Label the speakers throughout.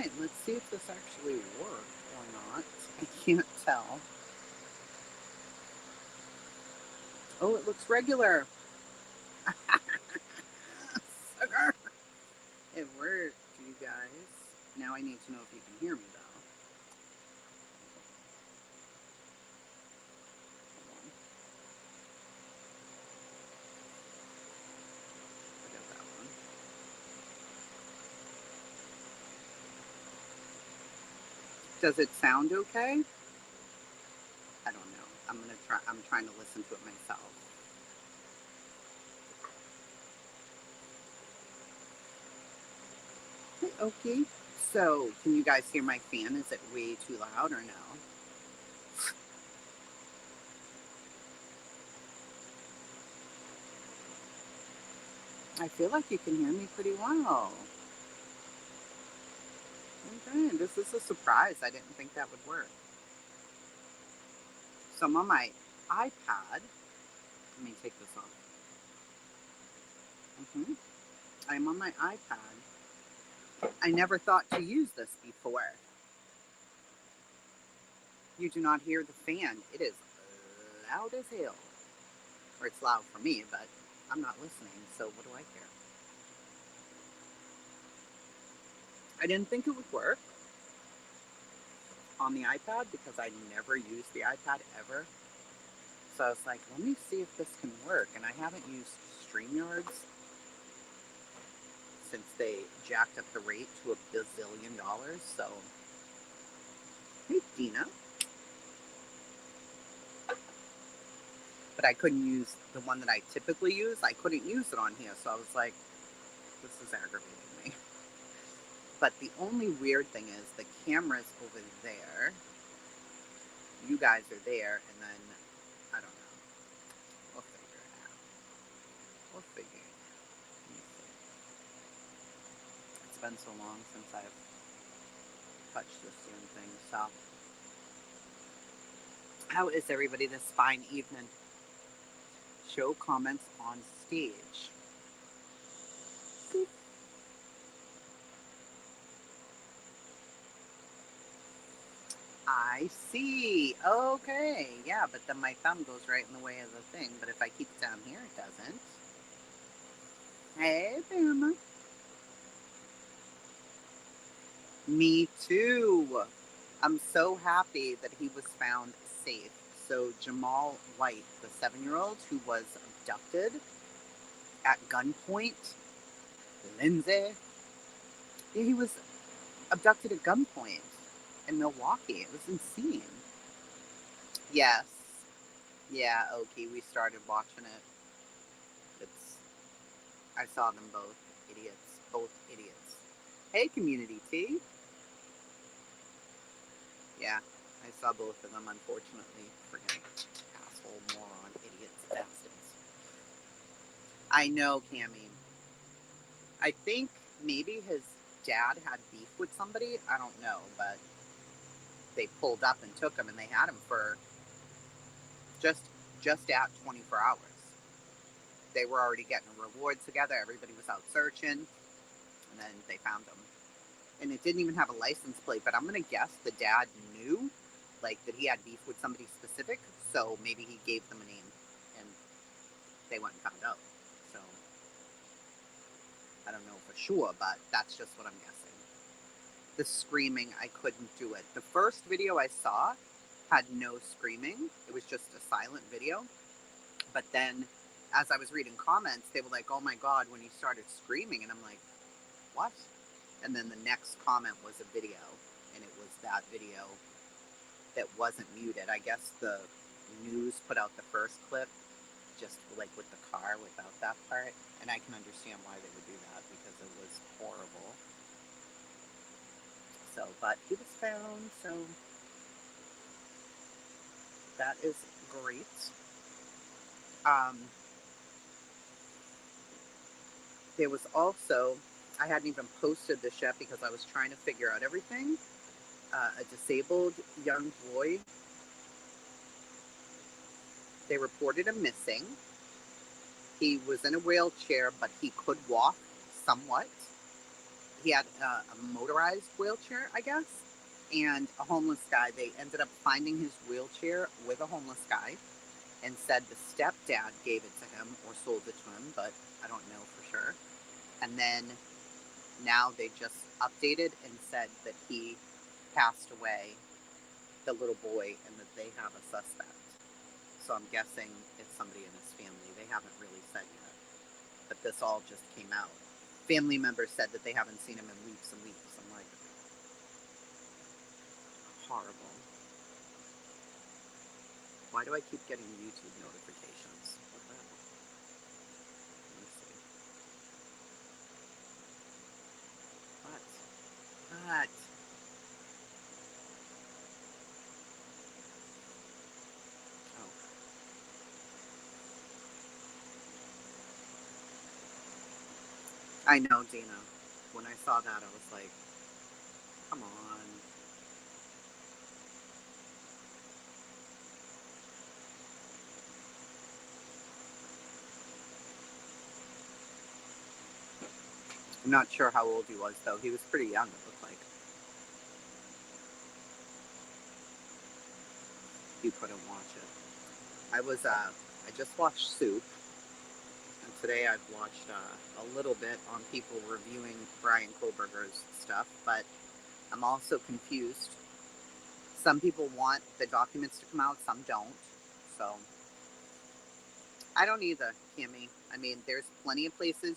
Speaker 1: right, let's see if this actually worked or not. I can't tell. Oh, it looks regular. Sucker. It worked, you guys. Now I need to know if you can hear me, though. Hold on. Forget that one. Does it sound okay? I don't know. I'm trying to listen to it myself. Okay. So, can you guys hear my fan? Is it way too loud or no? I feel like you can hear me pretty well. Okay, this is a surprise. I didn't think that would work. So I'm on my iPad. Let me take this off. I'm on my iPad. I never thought to use this before. You do not hear the fan. It is loud as hell. Or it's loud for me, but I'm not listening, so what do I care? I didn't think it would work on the iPad because I never used the iPad ever. So I was like, let me see if this can work. And I haven't used StreamYards since they jacked up the rate to $1 billion. So, hey, Dina. But I couldn't use the one that I typically use. I couldn't use it on here. So I was like, this is aggravating me. But the only weird thing is the camera's over there. You guys are there. And then, I don't know. We'll figure it out. We'll figure it out. Let me see. It's been so long since I've touched this damn thing. So, how is everybody this fine evening? Show comments on stage. Boop. I see. Okay. Yeah, but then my thumb goes right in the way of the thing. But if I keep it down here, it doesn't. Hey, Bama. Me too. I'm so happy that he was found safe. So, Jamal White, the 7-year-old who was abducted at gunpoint, Lindsay, yeah, he was abducted at gunpoint in Milwaukee. It was insane. Yes. Yeah, okay, we started watching it. It's I saw them both. Idiots. Both idiots. Hey, Community T. Yeah, I saw both of them, unfortunately. Friggin' asshole, moron, idiots, bastards. I know, Cammy. I think maybe his dad had beef with somebody. I don't know, but they pulled up and took him, and they had him for just just at 24 hours. They were already getting a reward together. Everybody was out searching, and then they found him. And it didn't even have a license plate, but I'm going to guess the dad knew, like, that he had beef with somebody specific, so maybe he gave them a name, and they went and found out. So, I don't know for sure, but that's just what I'm guessing. The screaming, I couldn't do it. The first video I saw had no screaming. It was just a silent video. But then, as I was reading comments, they were like, oh my God, when he started screaming, and I'm like, what? And then the next comment was a video, and it was that video that wasn't muted. I guess the news put out the first clip just like with the car without that part, and I can understand why they would do that because it was horrible. So, but he was found, so that is great. Um, there was also, I hadn't even posted this yet because I was trying to figure out everything. A disabled young boy, they reported him missing. He was in a wheelchair, but he could walk somewhat. he had a motorized wheelchair, I guess, and a homeless guy. They ended up finding his wheelchair with a homeless guy and said the stepdad gave it to him or sold it to him, but I don't know for sure. And then now they just updated and said that he passed away, the little boy, and that they have a suspect. So I'm guessing it's somebody in his family. They haven't really said yet. But this all just came out. Family members said that they haven't seen him in weeks and weeks. I'm like, horrible. Why do I keep getting YouTube notifications? What the hell? Let me see. What? What? Oh. I know, Dina. When I saw that, I was like, come on. I'm not sure how old he was, though. He was pretty young, it looked like. You couldn't watch it. I just watched Soup, and today I've watched a little bit on people reviewing Brian Koberger's stuff, but I'm also confused. Some people want the documents to come out, some don't. So, I don't either, Kimmy. I mean, there's plenty of places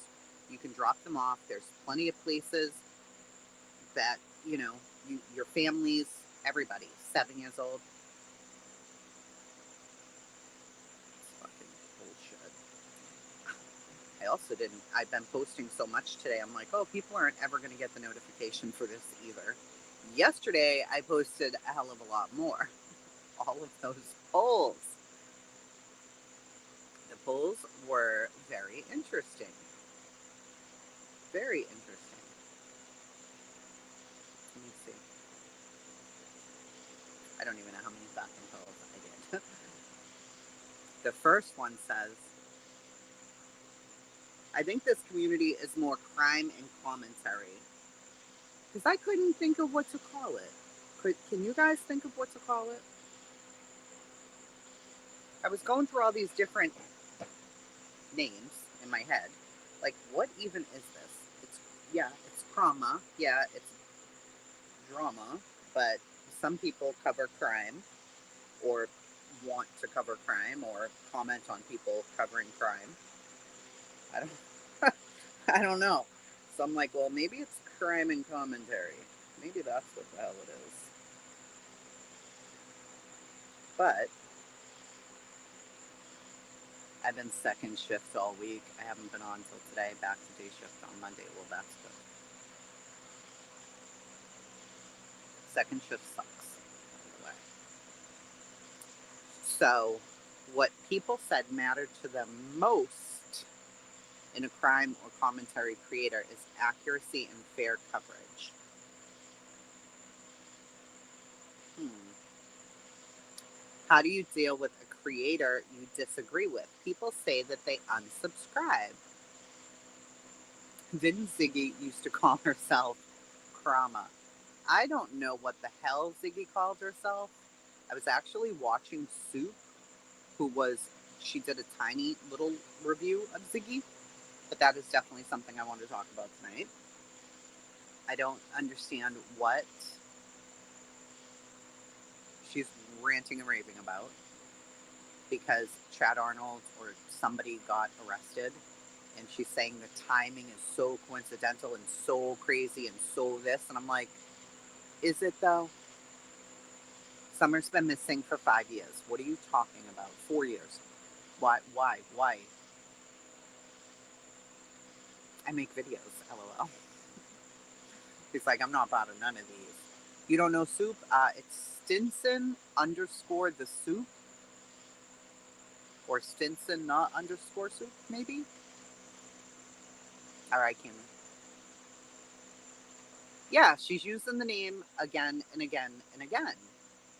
Speaker 1: you can drop them off. There's plenty of places that, your families, everybody, 7 years old. It's fucking bullshit. I've been posting so much today. I'm like, oh, people aren't ever going to get the notification for this either. Yesterday, I posted a hell of a lot more. All of those polls. The polls were very interesting. Very interesting. Let me see. I don't even know how many fucking polls I did. The first one says, I think this community is more crime and commentary. Because I couldn't think of what to call it. Can you guys think of what to call it? I was going through all these different names in my head. Like, what even is this? It's trauma. Yeah, it's drama. But some people cover crime or want to cover crime or comment on people covering crime. I don't I don't know. So I'm like, well, maybe it's crime and commentary. Maybe that's what the hell it is. But I've been second shift all week. I haven't been on till today. Back to day shift on Monday. Well, that's good. Second shift sucks, by the way. So, what people said mattered to them most in a crime or commentary creator is accuracy and fair coverage. Hmm. How do you deal with a creator you disagree with? People say that they unsubscribe. Didn't Ziggy used to call herself Krama? I don't know what the hell Ziggy called herself. I was actually watching Soup, she did a tiny little review of Ziggy, but that is definitely something I want to talk about tonight. I don't understand what she's ranting and raving about because Chad Arnold or somebody got arrested, and she's saying the timing is so coincidental and so crazy and so this, and I'm like, is it though? Summer's been missing for 5 years. What are you talking about? 4 years. Why? Why? Why? I make videos, lol. He's like, I'm not part of none of these. You don't know Soup? It's Stinson underscore the Soup. Or Stinson not underscore Soup, maybe? Alright, Cameron. Yeah, she's using the name again and again and again.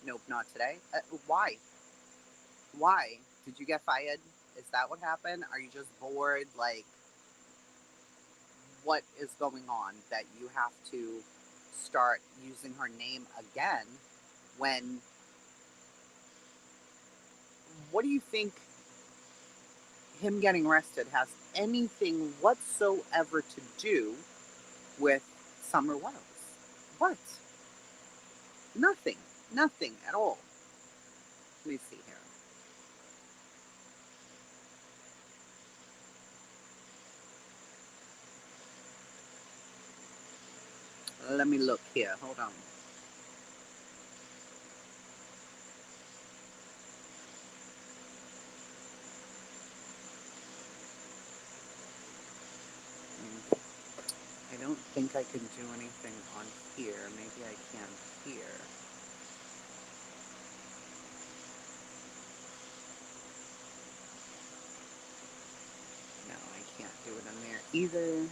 Speaker 1: Nope, not today. Why? Why? Did you get fired? Is that what happened? Are you just bored? Like, what is going on that you have to start using her name again when, what do you think him getting arrested has anything whatsoever to do with Summer Wells? What? Nothing. Nothing at all. Let me see here. Let me look here. Hold on. I don't think I can do anything on here. Maybe I can here. No, I can't do it on there either.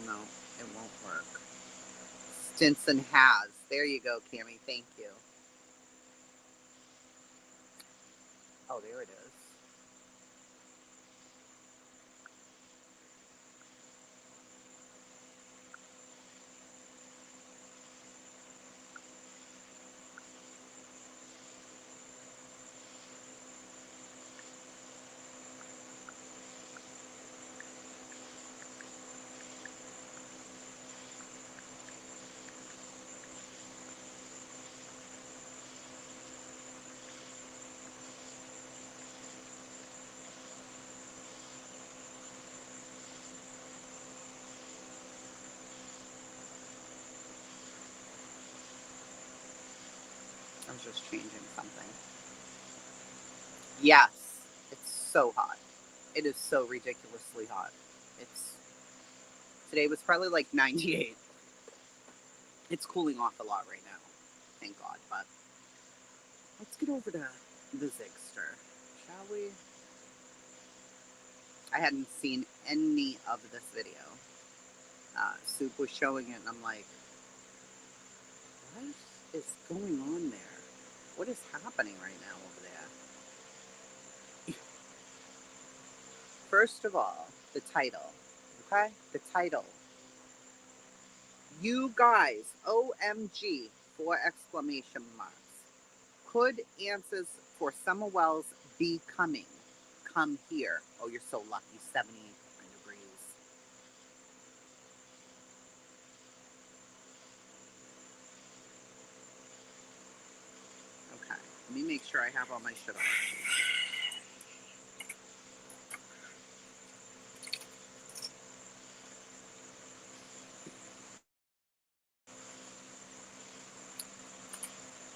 Speaker 1: No, it won't work. Stinson has. There you go, Cammie. Thank you. Oh, there it is. I was just changing something. Yes, it's so hot. It is so ridiculously hot. Today was probably like 98. It's cooling off a lot right now, thank God. But let's get over to the Zigster, shall we? I hadn't seen any of this video. Soup was showing it, and I'm like, what is going on there? What is happening right now over there? First of all, the title, okay? The title. You guys, OMG, 4 exclamation marks. Could answers for Summer Wells be coming? Come here. Oh, you're so lucky. 78 degrees. Okay. Let me make sure I have all my shit on.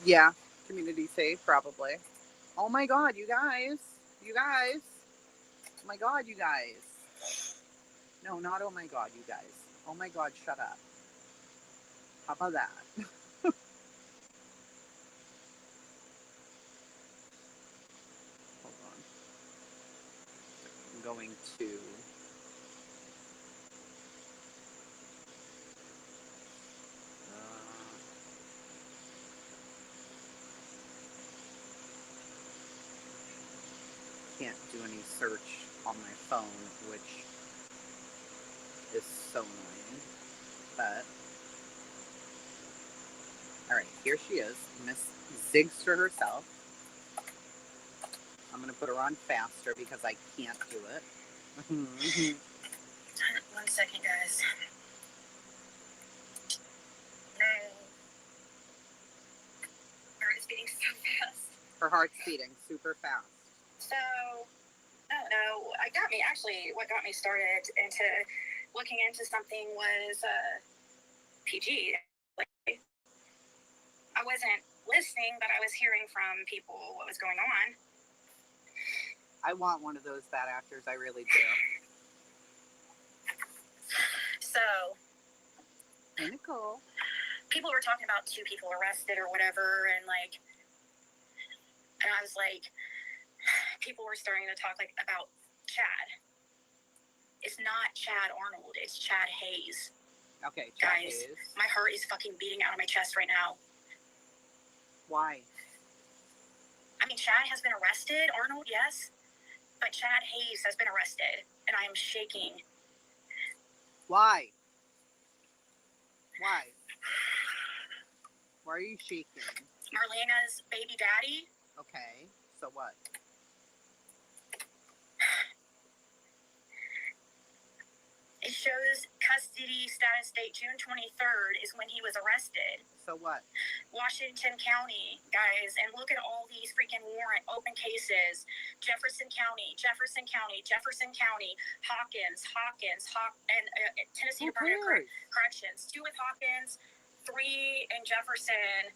Speaker 1: Yeah. Community safe, probably. Oh my God, you guys. You guys. Oh my God, you guys. No, not oh my God, you guys. Oh my God, shut up. How about that? Hold on. I'm going to... can't do any search on my phone, which is so annoying. But all right, here she is, Miss Zigster herself. I'm gonna put her on faster because I can't do it.
Speaker 2: 1 second, guys. Her heart is beating so fast.
Speaker 1: Her heart's beating super fast.
Speaker 2: So, I don't know. What got me started into looking into something was PG. Like, I wasn't listening, but I was hearing from people what was going on.
Speaker 1: I want one of those bad actors. I really do.
Speaker 2: So,
Speaker 1: hey, Nicole.
Speaker 2: People were talking about 2 people arrested or whatever, and I was like, people were starting to talk about Chad. It's not Chad Arnold. It's Chad Hayes.
Speaker 1: Okay, Chad
Speaker 2: Guys,
Speaker 1: Hayes.
Speaker 2: My heart is fucking beating out of my chest right now.
Speaker 1: Why?
Speaker 2: I mean, Chad has been arrested. Arnold, yes. But Chad Hayes has been arrested, and I am shaking.
Speaker 1: Why? Why? Why are you shaking?
Speaker 2: Marlena's baby daddy.
Speaker 1: Okay, so what?
Speaker 2: It shows custody status date June 23rd is when he was arrested.
Speaker 1: So what?
Speaker 2: Washington County, guys, and look at all these freaking warrant open cases. Jefferson County, Hawkins, and Tennessee Department of Corrections. 2 with Hawkins, 3 in Jefferson.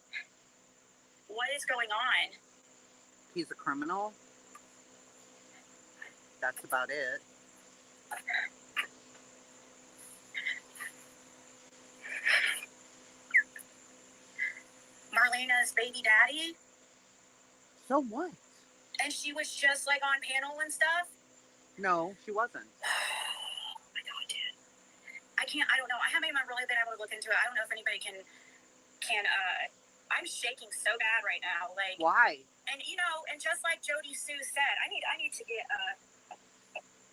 Speaker 2: What is going on?
Speaker 1: He's a criminal. That's about it.
Speaker 2: Marlena's baby daddy.
Speaker 1: So what?
Speaker 2: And she was just like on panel and stuff?
Speaker 1: No, she wasn't.
Speaker 2: Oh my God, dude. I don't know. I haven't even really been able to look into it. I don't know if anybody can I'm shaking so bad right now. Like,
Speaker 1: why?
Speaker 2: And and just like Jody Sue said, I need to get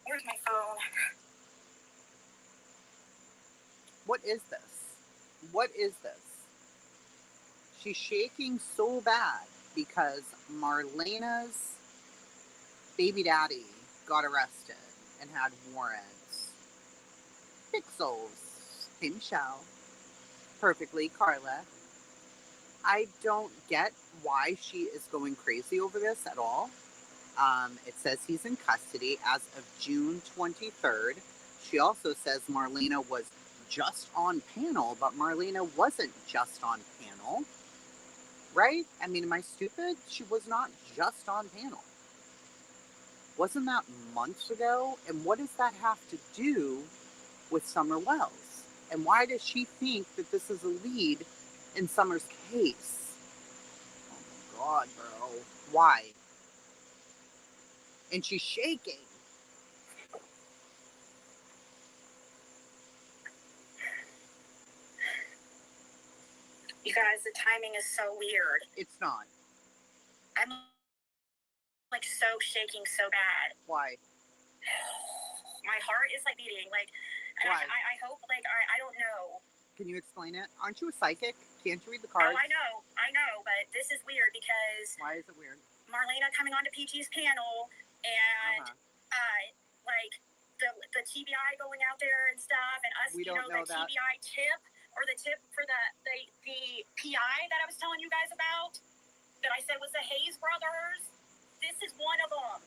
Speaker 2: where's my phone?
Speaker 1: What is this? What is this? She's shaking so bad because Marlena's baby daddy got arrested and had warrants. Pixels. Hey, Michelle. Perfectly, Carla. I don't get why she is going crazy over this at all. It says he's in custody as of June 23rd. She also says Marlena was just on panel, but Marlena wasn't just on panel. Right? I mean, am I stupid? She was not just on panel. Wasn't that months ago? And what does that have to do with Summer Wells? And why does she think that this is a lead in Summer's case? Oh my God, bro. Why? And she's shaking.
Speaker 2: You guys, the timing is so weird.
Speaker 1: It's not.
Speaker 2: I'm like so shaking so bad.
Speaker 1: Why?
Speaker 2: My heart is like beating. Like, and
Speaker 1: why?
Speaker 2: I hope, like, I don't know.
Speaker 1: Can you explain it? Aren't you a psychic? Can't you read the cards?
Speaker 2: Oh, I know, but this is weird because...
Speaker 1: Why is it weird?
Speaker 2: Marlena coming onto PG's panel and, like, the TBI going out there and stuff, and us,
Speaker 1: we don't know
Speaker 2: the
Speaker 1: that.
Speaker 2: TBI tip, or the tip for the PI that I was telling you guys about, that I said was the Hayes brothers. This is one of them.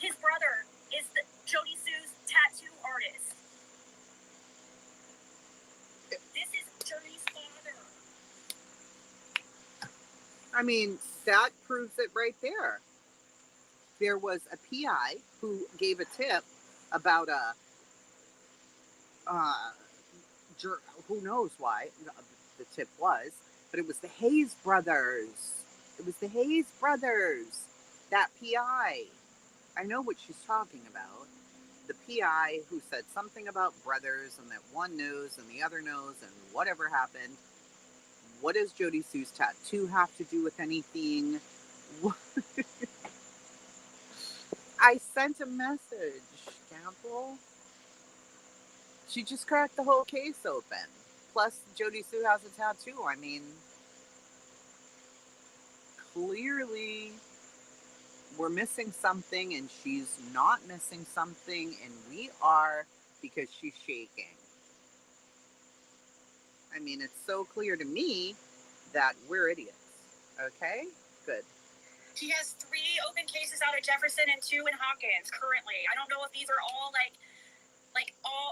Speaker 2: His brother is Jody Sue's tattoo artist. This is Jody's father.
Speaker 1: I mean, that proves it right there. There was a PI who gave a tip about who knows why the tip was, but it was the Hayes brothers. It was the Hayes brothers. That PI. I know what she's talking about. The PI who said something about brothers and that one knows and the other knows and whatever happened. What does Jody Sue's tattoo have to do with anything? I sent a message, Gamble. She just cracked the whole case open. Plus, Jody Sue has a tattoo. I mean, clearly we're missing something and she's not missing something, and we are, because she's shaking. I mean, it's so clear to me that we're idiots. Okay? Good.
Speaker 2: He has 3 open cases out of Jefferson and 2 in Hawkins currently. I don't know if these are all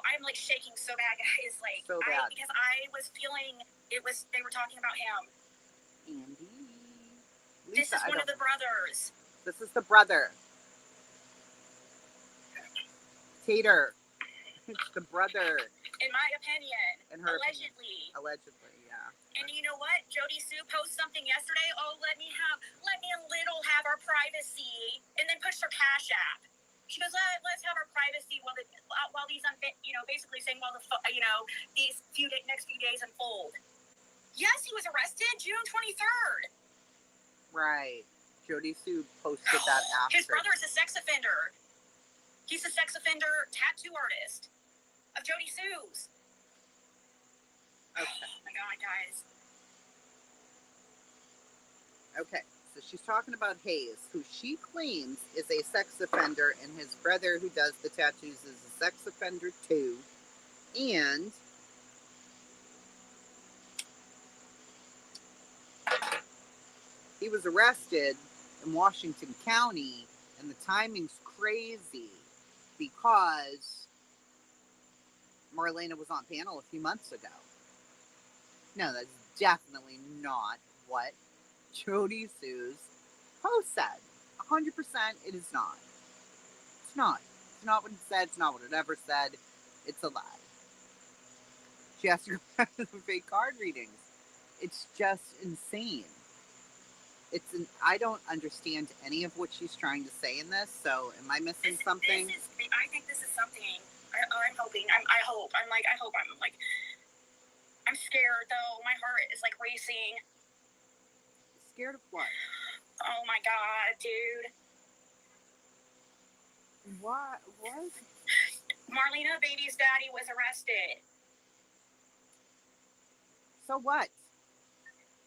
Speaker 2: I'm like shaking so bad, guys. Like,
Speaker 1: so bad.
Speaker 2: Because I was feeling they were talking about him.
Speaker 1: Andy. Lisa,
Speaker 2: this is one of the brothers.
Speaker 1: This is the brother. Tater. It's the brother.
Speaker 2: In my opinion.
Speaker 1: In her
Speaker 2: allegedly.
Speaker 1: Opinion. Allegedly, yeah.
Speaker 2: And you know what? Jody Sue posted something yesterday. Oh, let me a little have our privacy, and then pushed her Cash App. She goes, let's have our privacy while these basically saying while these next few days unfold. Yes, he was arrested June 23rd.
Speaker 1: Right. Jody Sue posted that after.
Speaker 2: His brother is a sex offender. He's a sex offender tattoo artist of Jody Sue's.
Speaker 1: Okay.
Speaker 2: Oh my God, guys.
Speaker 1: Okay, so she's talking about Hayes, who she claims is a sex offender, and his brother, who does the tattoos, is a sex offender too. And he was arrested in Washington County, and the timing's crazy because Marlena was on panel a few months ago. No, that's definitely not what Jody Sue's post said. 100% it is not. It's not. It's not what it said. It's not what it ever said. It's a lie. She has to go back to the fake card readings. It's just insane. I don't understand any of what she's trying to say in this, so am I missing something?
Speaker 2: I think this is something. I'm hoping. I hope. I'm scared, though. My heart is, like, racing.
Speaker 1: Scared of what?
Speaker 2: Oh, my God, dude.
Speaker 1: What?
Speaker 2: Marlena Baby's daddy was arrested.
Speaker 1: So what?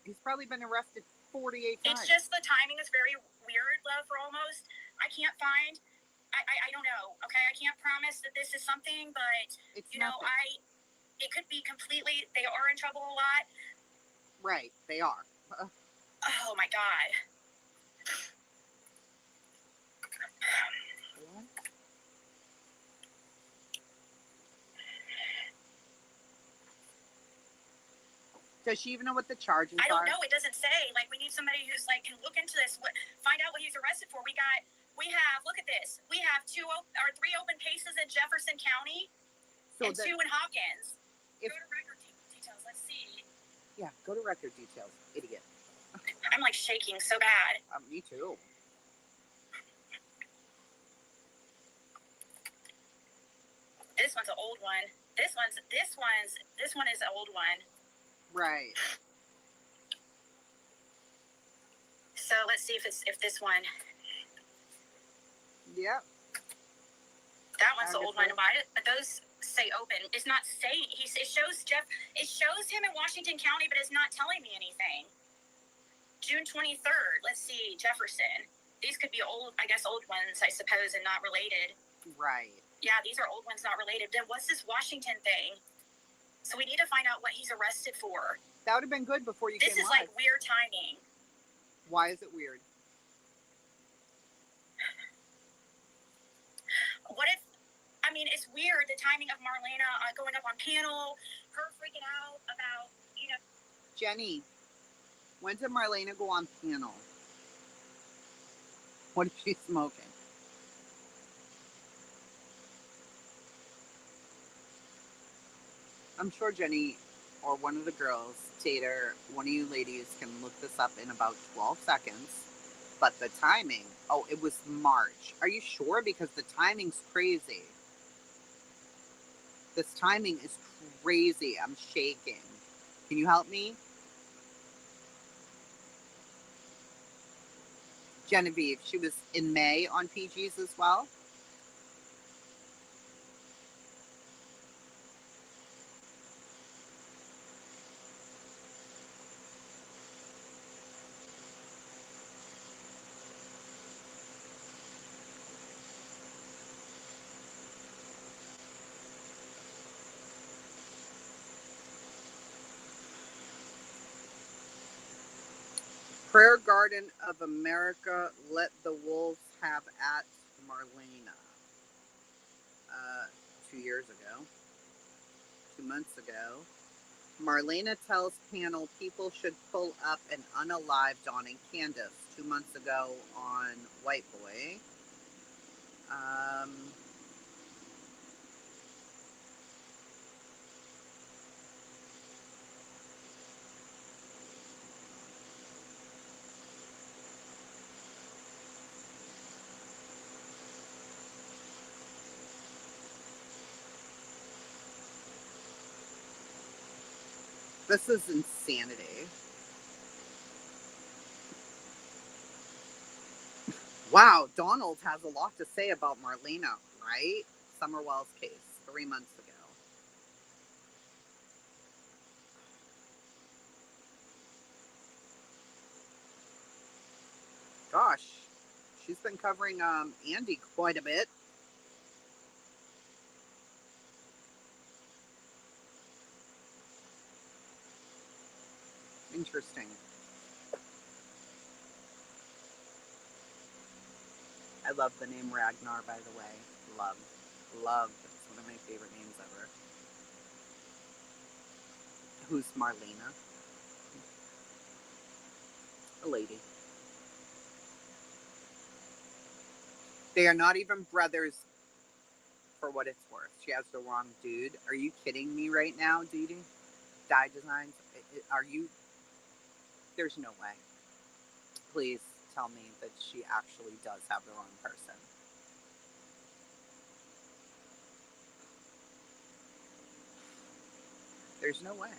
Speaker 1: He's probably been arrested 48 times.
Speaker 2: It's just the timing is very weird, love, for almost. I can't find. I don't know, okay? I can't promise that this is something, but,
Speaker 1: it's
Speaker 2: you know,
Speaker 1: nothing.
Speaker 2: It could be completely, they are in trouble a lot.
Speaker 1: Right, they are.
Speaker 2: Oh, my God.
Speaker 1: What? Does she even know what the charges are?
Speaker 2: I don't know. It doesn't say. Like, we need somebody who's, like, can look into this, find out what he's arrested for. We have, look at this. We have 3 open cases in Jefferson County and 2 in Hawkins. Go to record details. Let's see.
Speaker 1: Yeah, go to record details. Idiot.
Speaker 2: I'm, like, shaking so bad.
Speaker 1: Me too.
Speaker 2: This one's an old one. This one is an old one.
Speaker 1: Right.
Speaker 2: So let's see if this one.
Speaker 1: Yep.
Speaker 2: That one's the old one. But those say open. It's not saying. It shows him in Washington County, but it's not telling me anything. June 23rd. Let's see, Jefferson. These could be old ones, I suppose, and not related.
Speaker 1: Right.
Speaker 2: Yeah, these are old ones, not related. Then what's this Washington thing? So we need to find out what he's arrested for.
Speaker 1: That would have been good before you came live.
Speaker 2: This is like weird timing.
Speaker 1: Why is it weird?
Speaker 2: It's weird, the timing of Marlena going up on panel, her freaking out about,
Speaker 1: Jenny, when did Marlena go on panel? What is she smoking? I'm sure Jenny or one of the girls, Tater, one of you ladies can look this up in about 12 seconds. But the timing, it was March. Are you sure? Because the timing's crazy. This timing is crazy. I'm shaking. Can you help me? Genevieve, she was in May on PG's as well. Prayer Garden of America, let the wolves have at Marlena. 2 years ago. 2 months ago. Marlena tells panel people should pull up and unalive Dawn Candace. 2 months ago on White Boy. This is insanity. Wow, Donald has a lot to say about Marlena, right? Summerwell's case 3 months ago. Gosh, she's been covering Andy quite a bit. Interesting. I love the name Ragnar, by the way. Love. Love. It's one of my favorite names ever. Who's Marlena? A lady. They are not even brothers, for what it's worth. She has the wrong dude. Are you kidding me right now, Dee? Dye Designs? Are you... There's no way. Please tell me that she actually does have the wrong person. There's no way.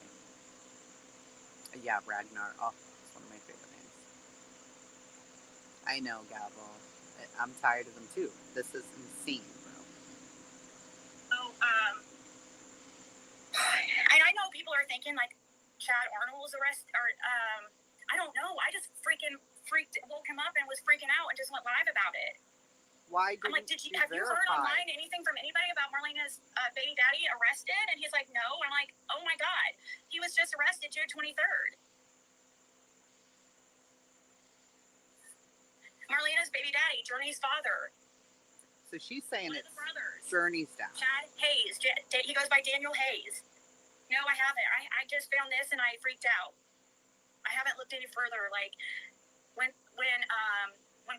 Speaker 1: Yeah, Ragnar. Oh, it's one of my favorite names. I know, Gabo. I'm tired of them too. This is insane, bro.
Speaker 2: So, and I know people are thinking like Chad Arnold was arrested, or I don't know. I just woke him up and was freaking out and just went live about it.
Speaker 1: Why did
Speaker 2: I'm like, have you heard online anything from anybody about Marlena's baby daddy arrested? And he's like, no. I'm like, oh my God. He was just arrested June 23rd. Marlena's baby daddy, Journey's father.
Speaker 1: So she's saying it's Journey's dad.
Speaker 2: Chad Hayes. He goes by Daniel Hayes. No, I haven't. I just found this and I freaked out. I haven't looked any further. Like, when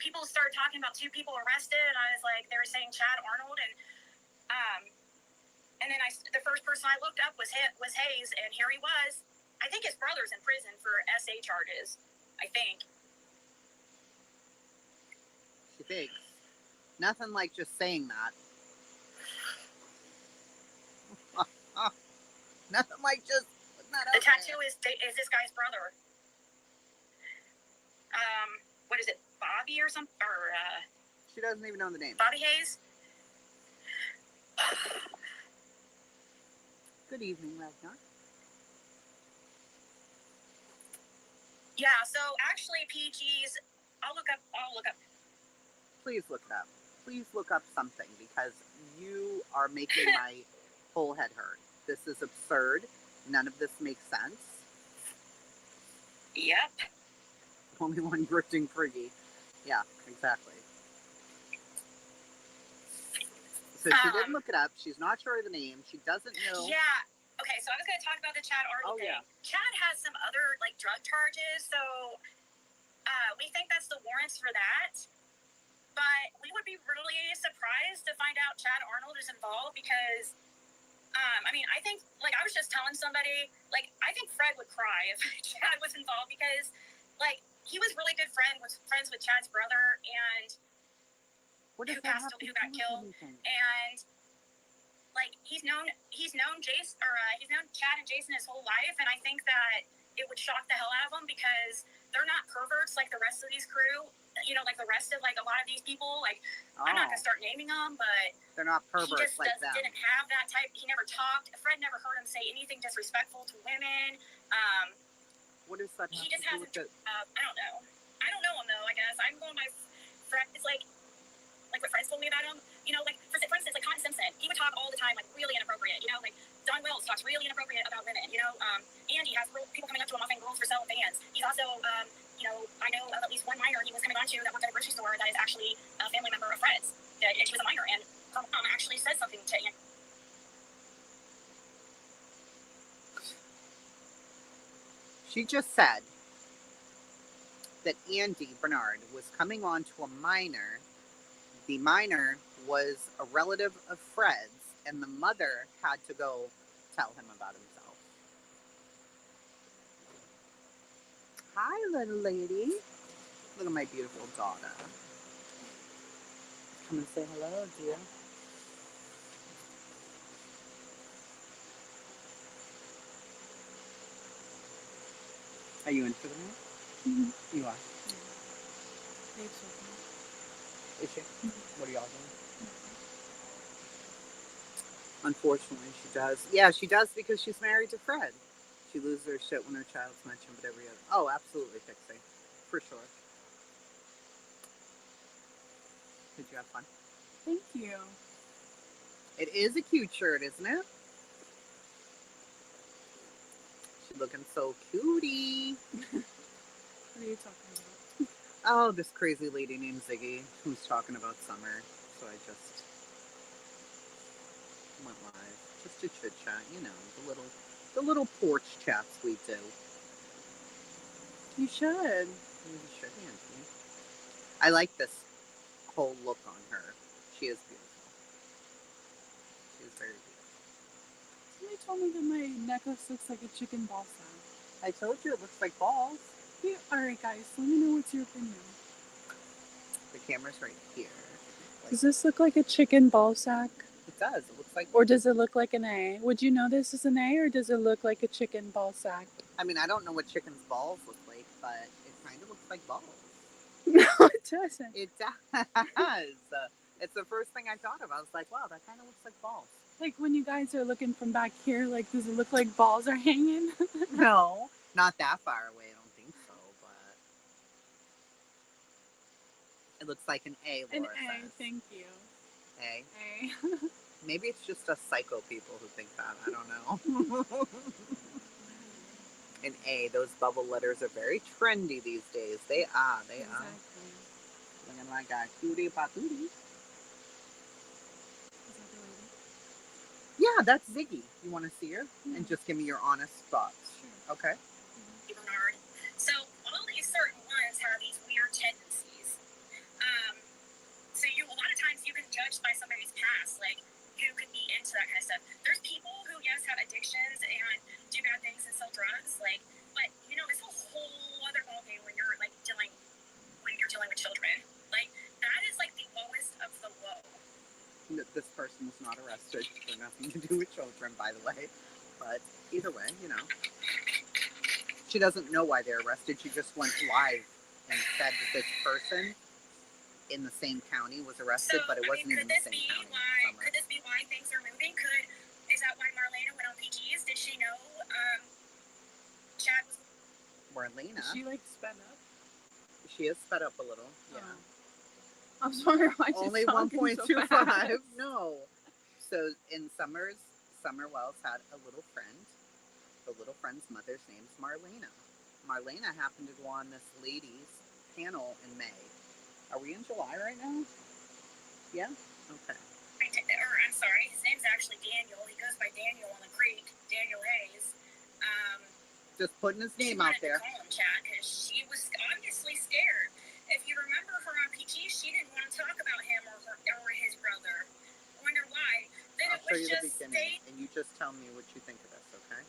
Speaker 2: people started talking about 2 people arrested, and I was like, they were saying Chad Arnold, and then the first person I looked up was Hayes, and here he was. I think his brother's in prison for SA charges. I think.
Speaker 1: She thinks. Nothing like just saying that. Nothing like just putting that out
Speaker 2: there. The tattoo is this guy's brother. What is it, Bobby or something? Or
Speaker 1: she doesn't even know the name.
Speaker 2: Bobby Hayes.
Speaker 1: Good evening, Ragnar.
Speaker 2: Yeah. So actually, PG's. I'll look up.
Speaker 1: Please look it up. Please look up something, because you are making my whole head hurt. This is absurd. None of this makes sense.
Speaker 2: Yep.
Speaker 1: Only one grifting friggy. Yeah, exactly. So she didn't look it up. She's not sure of the name. She doesn't know.
Speaker 2: Yeah. Okay, so I was going to talk about the Chad Arnold thing. Yeah. Chad has some other drug charges, so we think that's the warrants for that. But we would be really surprised to find out Chad Arnold is involved, because I think, I was just telling somebody, I think Fred would cry if Chad was involved, because, he was really good friends with Chad's brother, and who got killed, and, he's known Jason, or he's known Chad and Jason his whole life, and I think that it would shock the hell out of him, because they're not perverts like the rest of these crew, like the rest of, a lot of these people, I'm not going to start naming them, but
Speaker 1: they're not perverts like them.
Speaker 2: He just didn't have that type. He never talked. Fred never heard him say anything disrespectful to women.
Speaker 1: What is that?
Speaker 2: He just hasn't. I don't know. I don't know him though. I guess I'm going by Fred. It's like what friends told me about him. For instance, Cotton Simpson. He would talk all the time, really inappropriate. Don Wills talks really inappropriate about women. Andy has people coming up to him offering girls for selling fans. He's also, I know of at least one minor he was coming on to that worked at a grocery store that is actually a family member of Fred's. That she was a minor, and her mom actually said something to Andy.
Speaker 1: She just said that Andy Bernard was coming on to a minor. The minor was a relative of Fred's, and the mother had to go tell him about himself. Hi, little lady. Look at my beautiful daughter. Come and say hello, dear. Are you in for the night? Mm-hmm. You are. Is she? What are y'all doing? Unfortunately, she does. Yeah, she does because she's married to Fred. She loses her shit when her child's mentioned, but every other. Oh, absolutely, Pixie. For sure. Did you have fun?
Speaker 3: Thank you.
Speaker 1: It is a cute shirt, isn't it? She's looking so cutie.
Speaker 3: What are you talking about?
Speaker 1: Oh, this crazy lady named Ziggy who's talking about summer. So I just went live just to chit chat. You know, the little porch chats we do.
Speaker 3: You should.
Speaker 1: You should, Angie. I like this whole look on her. She is beautiful. She is very beautiful.
Speaker 3: Somebody told me that my necklace looks like a chicken ball sack.
Speaker 1: I told you it looks like balls.
Speaker 3: Yeah, alright guys, let me know what's your opinion.
Speaker 1: The camera's right here.
Speaker 3: Does this look like a chicken ball sack?
Speaker 1: It does. It looks like.
Speaker 3: Or does it look like an A? Would you know this is an A, or does it look like a chicken ball sack?
Speaker 1: I mean, I don't know what chicken's balls look like, but it kind of looks like balls.
Speaker 3: No, it doesn't.
Speaker 1: It does. It's the first thing I thought of. I was like, wow, that kind of looks like balls.
Speaker 3: Like when you guys are looking from back here, like does it look like balls are hanging?
Speaker 1: No, not that far away. I don't think so, but it looks like an A. Laura
Speaker 3: An A,
Speaker 1: says.
Speaker 3: thank you.
Speaker 1: A.
Speaker 3: A.
Speaker 1: Maybe it's just us psycho people who think that. I don't know. An A. Those bubble letters are very trendy these days. They are. They are.
Speaker 3: Exactly.
Speaker 1: Look at my guy, cutie patootie.
Speaker 3: Is that the lady?
Speaker 1: Yeah, that's Ziggy. You want to see her? And just give me your honest thoughts.
Speaker 3: Sure.
Speaker 1: Okay.
Speaker 2: Bernard. So all these certain ones have these weird tendencies. So a lot of times you can judge by somebody's past, like who could be into that kind of stuff. There's people who yes have addictions and do bad things and sell drugs, like, but it's a whole other ballgame when you're like dealing with children. Like that is like the lowest of the low.
Speaker 1: This person was not arrested for nothing to do with children, by the way. But either way, she doesn't know why they're arrested. She just went live and said that this person in the same county was arrested, but it wasn't even the same county.
Speaker 2: Could this be why things are moving? Is that why Marlena went on PGs? Did she know Chad was...
Speaker 1: Marlena?
Speaker 3: Is she like sped up?
Speaker 1: She is sped up a little, yeah.
Speaker 3: I was wondering why she's
Speaker 1: only 1.25. So no. So in Summer Wells had a little friend. The little friend's mother's name's Marlena. Marlena happened to go on this ladies' panel in May. Are we in July right now? Yeah? Okay.
Speaker 2: I'm sorry, his name's actually Daniel. He goes by Daniel on the creek. Daniel Hayes.
Speaker 1: Just putting his name out there.
Speaker 2: She wanted to call him Chad because she was obviously scared. If you remember her on PG, she didn't want to talk about him or his brother. I wonder why. Then
Speaker 1: I'll show you the beginning, and you just tell me what you think of this, okay?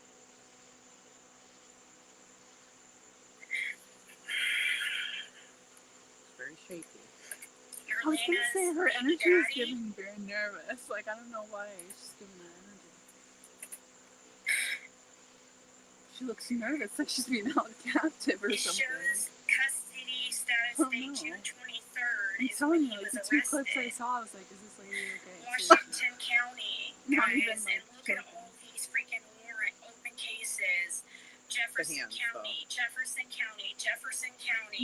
Speaker 1: It's very shaky.
Speaker 3: I was gonna say her energy is giving very nervous. Like I don't know why she's giving that energy. She looks nervous, like she's being held captive or something.
Speaker 2: It shows custody status date June 23rd.
Speaker 3: I'm telling you, like the two clips I saw, I was like, is this lady okay?
Speaker 2: Washington County,
Speaker 3: Not
Speaker 2: guys,
Speaker 3: even, like,
Speaker 2: and look at all these freaking warrant open cases. Jefferson County.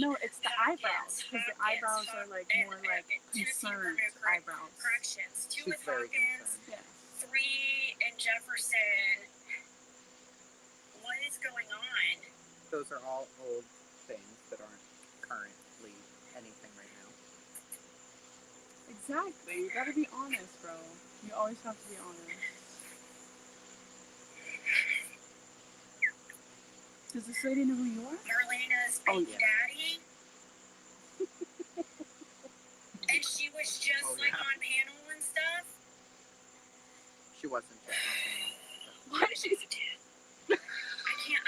Speaker 3: No, it's the eyebrows, because the eyebrows are like more like concerned eyebrows.
Speaker 2: Corrections. 2
Speaker 1: She's
Speaker 2: with
Speaker 1: very
Speaker 2: Hawkins,
Speaker 3: Yeah.
Speaker 2: 3 in Jefferson. What is going on?
Speaker 1: Those are all old things that aren't currently anything right now.
Speaker 3: Exactly. You gotta be honest, bro. You always have to be honest. Does this lady know who you are?
Speaker 2: Marlena's baby daddy. And she was just on panel and stuff.
Speaker 1: She wasn't just on panel.
Speaker 3: Why did she?
Speaker 2: I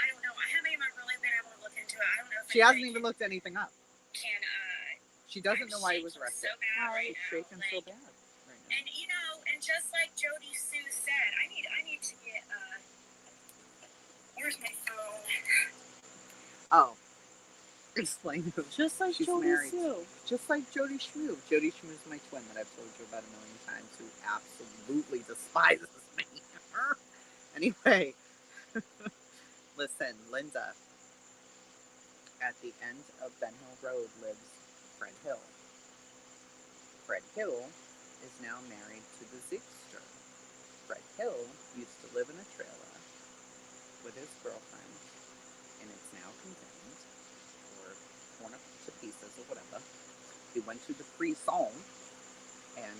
Speaker 2: don't know. I haven't even really been able to look into it. I don't know if
Speaker 1: She hasn't even looked anything up. She doesn't know why he was arrested.
Speaker 2: So bad right
Speaker 1: She's
Speaker 2: now.
Speaker 1: shaking so bad right now.
Speaker 2: And just like Jody Sue said, I need to get where's my phone?
Speaker 1: Oh. explain who.
Speaker 3: Just like
Speaker 1: She's
Speaker 3: Jody
Speaker 1: married.
Speaker 3: Sue.
Speaker 1: Just like Jody Shmoo. Jody Shmoo is my twin that I've told you about a million times, who absolutely despises me. Anyway, listen, Linda. At the end of Ben Hill Road lives Fred Hill. Fred Hill is now married to the Zigster. Fred Hill used to live in a trailer with his girlfriend, and it's now condemned or torn up to pieces or whatever. He went to the prison, and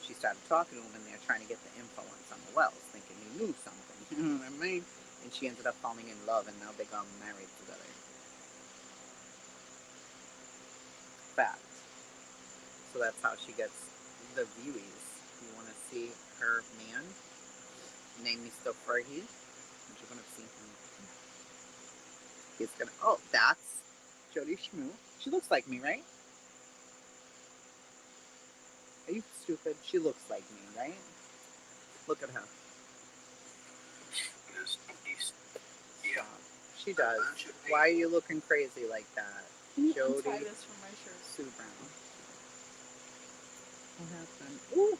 Speaker 1: she started talking to him, and they're trying to get the info on some of Wells, thinking he knew something. You know what I mean? And she ended up falling in love, and now they got married together. Fact. So that's how she gets the viewies. You want to see her man? Name Mr. Fergie. You're going to see him. He's going to... Oh, that's Jody Shmoo. She looks like me, right? Are you stupid? She looks like me, right? Look at her.
Speaker 4: Yeah.
Speaker 1: She does. Why are you looking crazy like that?
Speaker 3: Can you
Speaker 1: Jody
Speaker 3: untie this from my shirt?
Speaker 1: Sue Brown. What happened? Ooh!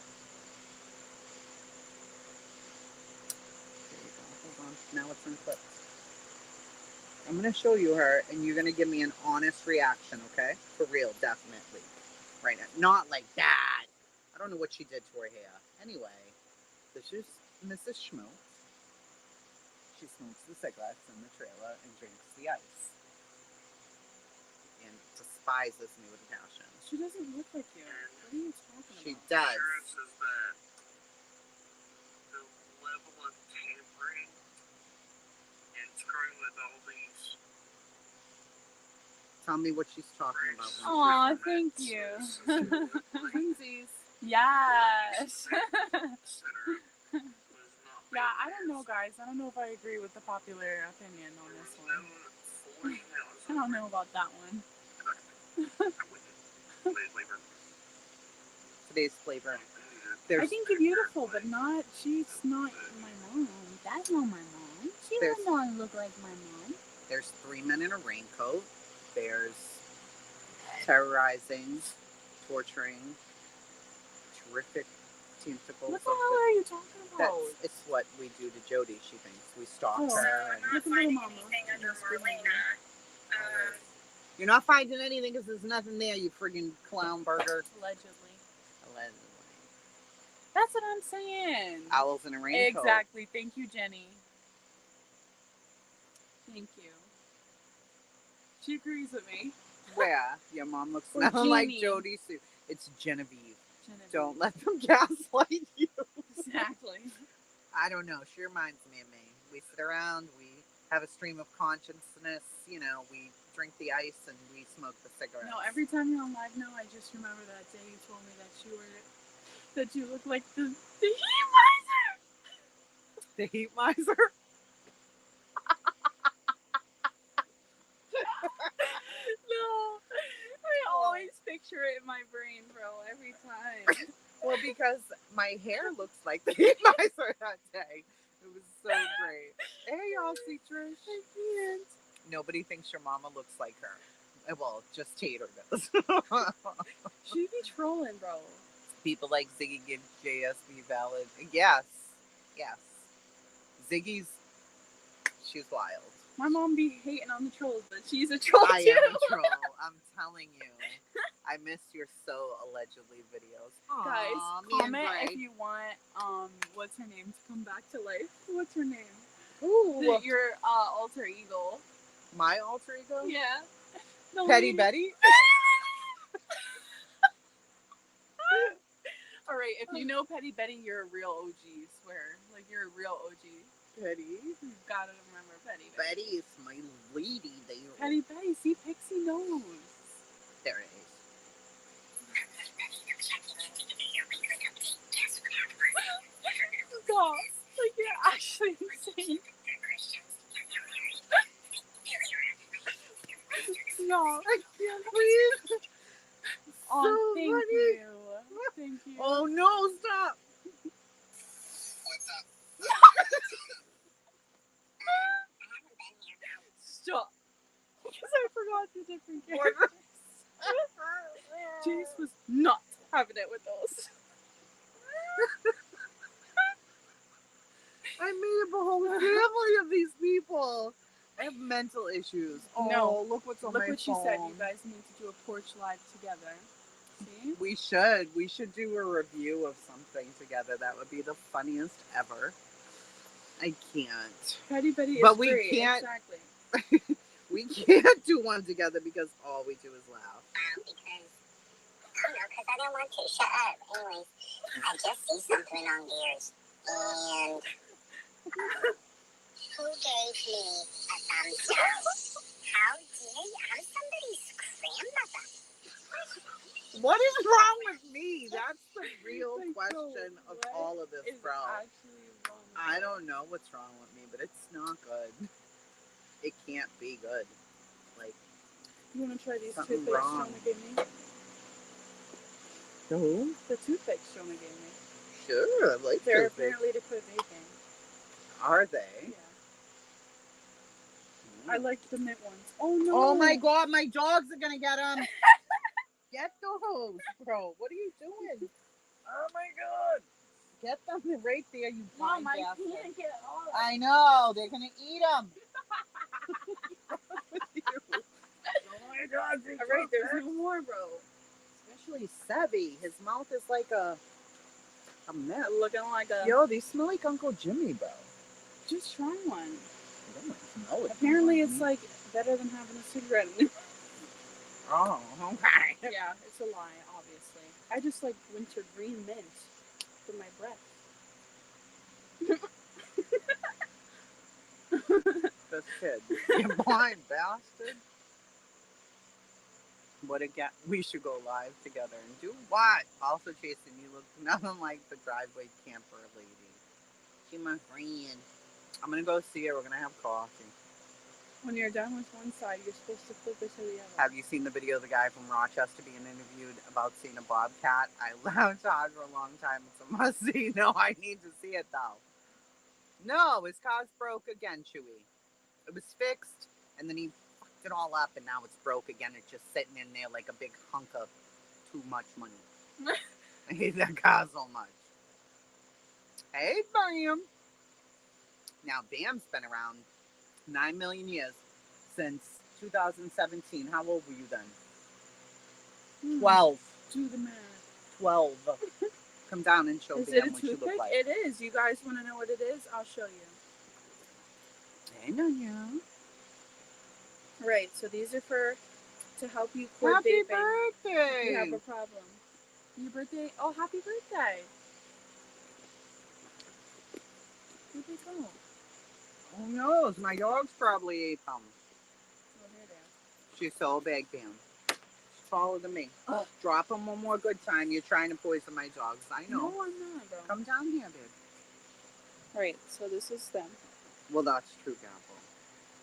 Speaker 1: There you go. Hold on. Now it's unclipped. I'm going to show you her, and you're going to give me an honest reaction, okay? For real, definitely. Right now. Not like that. I don't know what she did to her hair. Anyway, this is Mrs. Schmoo. She smokes the cigarettes in the trailer and drinks the ice. And despises me with a passion.
Speaker 3: She doesn't look like you. What are you talking about?
Speaker 1: She does.
Speaker 4: Insurance is that the level of tampering and screwing with all these.
Speaker 1: Tell me what she's talking about.
Speaker 3: Aw, thank you.
Speaker 1: Lindsay's.
Speaker 3: Yes. Yeah, I don't know, guys. I don't know if I agree with the popular opinion on this one. I don't know about that one.
Speaker 1: Today's flavor.
Speaker 3: I think you're beautiful, but not. She's not my mom. That's not my mom. She does not look like my mom.
Speaker 1: There's 3 men in a raincoat. There's terrorizing, torturing, terrific tentacles.
Speaker 3: What the hell are you talking about?
Speaker 1: It's what we do to Jody, she thinks. We stalk
Speaker 3: Oh.
Speaker 1: her. And
Speaker 3: Look at little mama.
Speaker 1: you're not finding anything because there's nothing there, you friggin' clown burger.
Speaker 3: Allegedly.
Speaker 1: Allegedly.
Speaker 3: That's what I'm saying.
Speaker 1: Owls in a raincoat.
Speaker 3: Exactly. Thank you, Jenny. Thank you. She agrees with me.
Speaker 1: Where? Your mom looks
Speaker 3: Or
Speaker 1: nothing like
Speaker 3: Jeannie.
Speaker 1: Jody Sue. It's Genevieve.
Speaker 3: Genevieve.
Speaker 1: Don't let them gaslight you.
Speaker 3: Exactly.
Speaker 1: I don't know. She reminds me of me. We sit around, we have a stream of consciousness, you know, we drink the ice and we smoke the cigarettes.
Speaker 3: No, every time you're on live now, I just remember that day you told me that you look like the heat miser.
Speaker 1: The heat miser?
Speaker 3: No, I always picture it in my brain, bro, every time.
Speaker 1: Well, because my hair looks like the heat miser that day. It was so great. Hey, y'all, see Trish.
Speaker 3: I can't.
Speaker 1: Nobody thinks your mama looks like her. Well, just Tater does.
Speaker 3: She be trolling, bro.
Speaker 1: People like Ziggy give JSB valid. Yes. Yes. Ziggy's, she's wild.
Speaker 3: My mom be hating on the trolls, but she's a troll
Speaker 1: I
Speaker 3: too.
Speaker 1: am a troll. I'm telling you. I miss your so allegedly videos.
Speaker 3: Guys,
Speaker 1: Aw, me and
Speaker 3: comment
Speaker 1: Bray.
Speaker 3: if you want what's her name to come back to life. What's her name?
Speaker 1: Ooh,
Speaker 3: Your alter ego.
Speaker 1: my alter ego?
Speaker 3: Yeah. The
Speaker 1: Petty
Speaker 3: lady-
Speaker 1: Betty?
Speaker 3: All right, if you know Petty Betty, you're a real OG. Swear, like you're a real OG.
Speaker 1: Petty?
Speaker 3: You've got to remember Petty Betty.
Speaker 1: Betty is my lady there.
Speaker 3: Petty Betty, see Pixie knows.
Speaker 1: There it is.
Speaker 3: Stop. Like you're actually insane. No.
Speaker 1: I can't breathe.
Speaker 3: Oh,
Speaker 1: So
Speaker 3: thank
Speaker 1: funny.
Speaker 3: you. Thank you.
Speaker 1: Oh no, stop.
Speaker 4: What's up?
Speaker 3: Stop. Because I forgot lots of different characters. Jace was not having it with those.
Speaker 1: I made up a whole family of these people. I have mental issues. Oh,
Speaker 3: No.
Speaker 1: look what's on
Speaker 3: Look
Speaker 1: my
Speaker 3: what she
Speaker 1: phone.
Speaker 3: said. You guys need to do a porch live together. See?
Speaker 1: We should. We should do a review of something together. That would be the funniest ever. I can't.
Speaker 3: Petty Betty is
Speaker 1: But we
Speaker 3: free.
Speaker 1: can't-
Speaker 3: Exactly.
Speaker 1: We can't do one together because all we do is laugh.
Speaker 2: Because I don't want to. Shut up. Anyways, I just see something on theirs. And who gave me a thumbs down? How did somebody's grandmother?
Speaker 1: What is wrong with me? That's the real
Speaker 3: Like,
Speaker 1: question of
Speaker 3: what
Speaker 1: all of this,
Speaker 3: is
Speaker 1: bro.
Speaker 3: actually wrong with
Speaker 1: I
Speaker 3: it?
Speaker 1: don't know what's wrong with me, but it's not good. It can't be good. Like,
Speaker 3: You want to try these
Speaker 1: Something
Speaker 3: toothpicks
Speaker 1: wrong.
Speaker 3: Jonah gave me?
Speaker 1: who?
Speaker 3: The toothpicks Jonah gave me.
Speaker 1: Sure, I like
Speaker 3: They're
Speaker 1: those things.
Speaker 3: apparently to quit vaping.
Speaker 1: Are they?
Speaker 3: Yeah. I like the mint ones. Oh no!
Speaker 1: Oh my god, my dogs are gonna get them. Get those, bro. What are you doing? Oh my god. Get them right there, you
Speaker 3: Mom, I
Speaker 1: bastard.
Speaker 3: can't get all of
Speaker 1: I know, they're gonna eat them. Oh my god,
Speaker 3: All right, there's no more, bro.
Speaker 1: Especially Sebby. His mouth is like a mess.
Speaker 3: Looking like a.
Speaker 1: Yo, they smell like Uncle Jimmy, bro.
Speaker 3: Just try one.
Speaker 1: I don't smell it.
Speaker 3: Apparently, it's like better than having a cigarette.
Speaker 1: Oh, okay.
Speaker 3: Yeah, it's a lie, obviously. I just like winter green mint for my breath.
Speaker 1: This kid. You blind bastard. What again? We should go live together and do what? Also, Jason, you look nothing like the driveway camper lady. She's my friend. I'm gonna go see her. We're gonna have coffee.
Speaker 3: When you're done with one side, you're supposed to flip it to the other.
Speaker 1: Have you seen the video of the guy from Rochester being interviewed about seeing a bobcat? I laughed hard for a long time. It's a must see. No, I need to see it though. No, his car's broke again, Chewy. It was fixed, and then he fucked it all up, and now it's broke again. It's just sitting in there like a big hunk of too much money. I hate that car so much. Hey, Bam. Now, Bam's been around 9 million years since 2017. How old were you then? 12.
Speaker 3: Do the math.
Speaker 1: 12. Come down and show
Speaker 3: Is
Speaker 1: Bam
Speaker 3: it a
Speaker 1: what you look
Speaker 3: toothpick?
Speaker 1: like.
Speaker 3: It is. You guys want to know what it is? I'll show you.
Speaker 1: I know you.
Speaker 3: Right, so these are to help you quit
Speaker 1: Happy
Speaker 3: vaping.
Speaker 1: birthday!
Speaker 3: If you have a problem. Your birthday? Oh, happy birthday! Where'd they go?
Speaker 1: Who knows? My dogs probably ate them.
Speaker 3: Oh, here they are.
Speaker 1: She's so big, Bam. She's taller than me. Oh, drop them one more good time. You're trying to poison my dogs. I know.
Speaker 3: No, I'm not, bro.
Speaker 1: Come down here, babe.
Speaker 3: Right, so this is them.
Speaker 1: Well, that's true, Apple.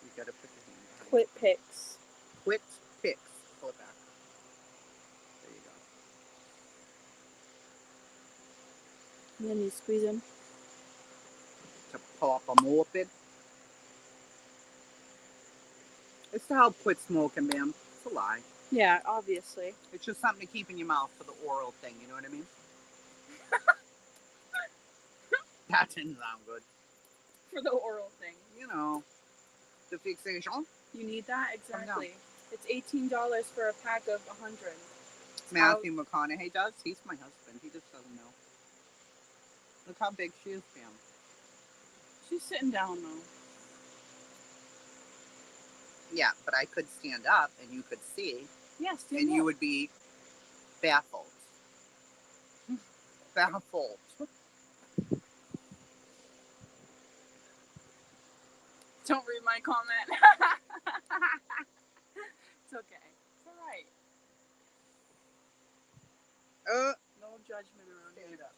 Speaker 1: You gotta put your hand behind.
Speaker 3: Quit pics.
Speaker 1: Quit picks. Pull it back. There you go.
Speaker 3: And then you squeeze them.
Speaker 1: To pop them open. It's to help quit smoking, Bam. It's a lie.
Speaker 3: Yeah, obviously.
Speaker 1: It's just something to keep in your mouth for the oral thing. You know what I mean? That didn't sound good.
Speaker 3: For the oral thing.
Speaker 1: You know, the fixation.
Speaker 3: You need that?
Speaker 1: Come
Speaker 3: Exactly. It's $18 for a pack of 100.
Speaker 1: Matthew McConaughey does. He's my husband. He just doesn't know. Look how big she is, Bam.
Speaker 3: She's sitting down, though.
Speaker 1: Yeah, but I could stand up and you could see,
Speaker 3: Yes,
Speaker 1: and you would be baffled. Baffled.
Speaker 3: Don't read my comment. It's okay. It's alright. No judgment around here.
Speaker 1: Stand up.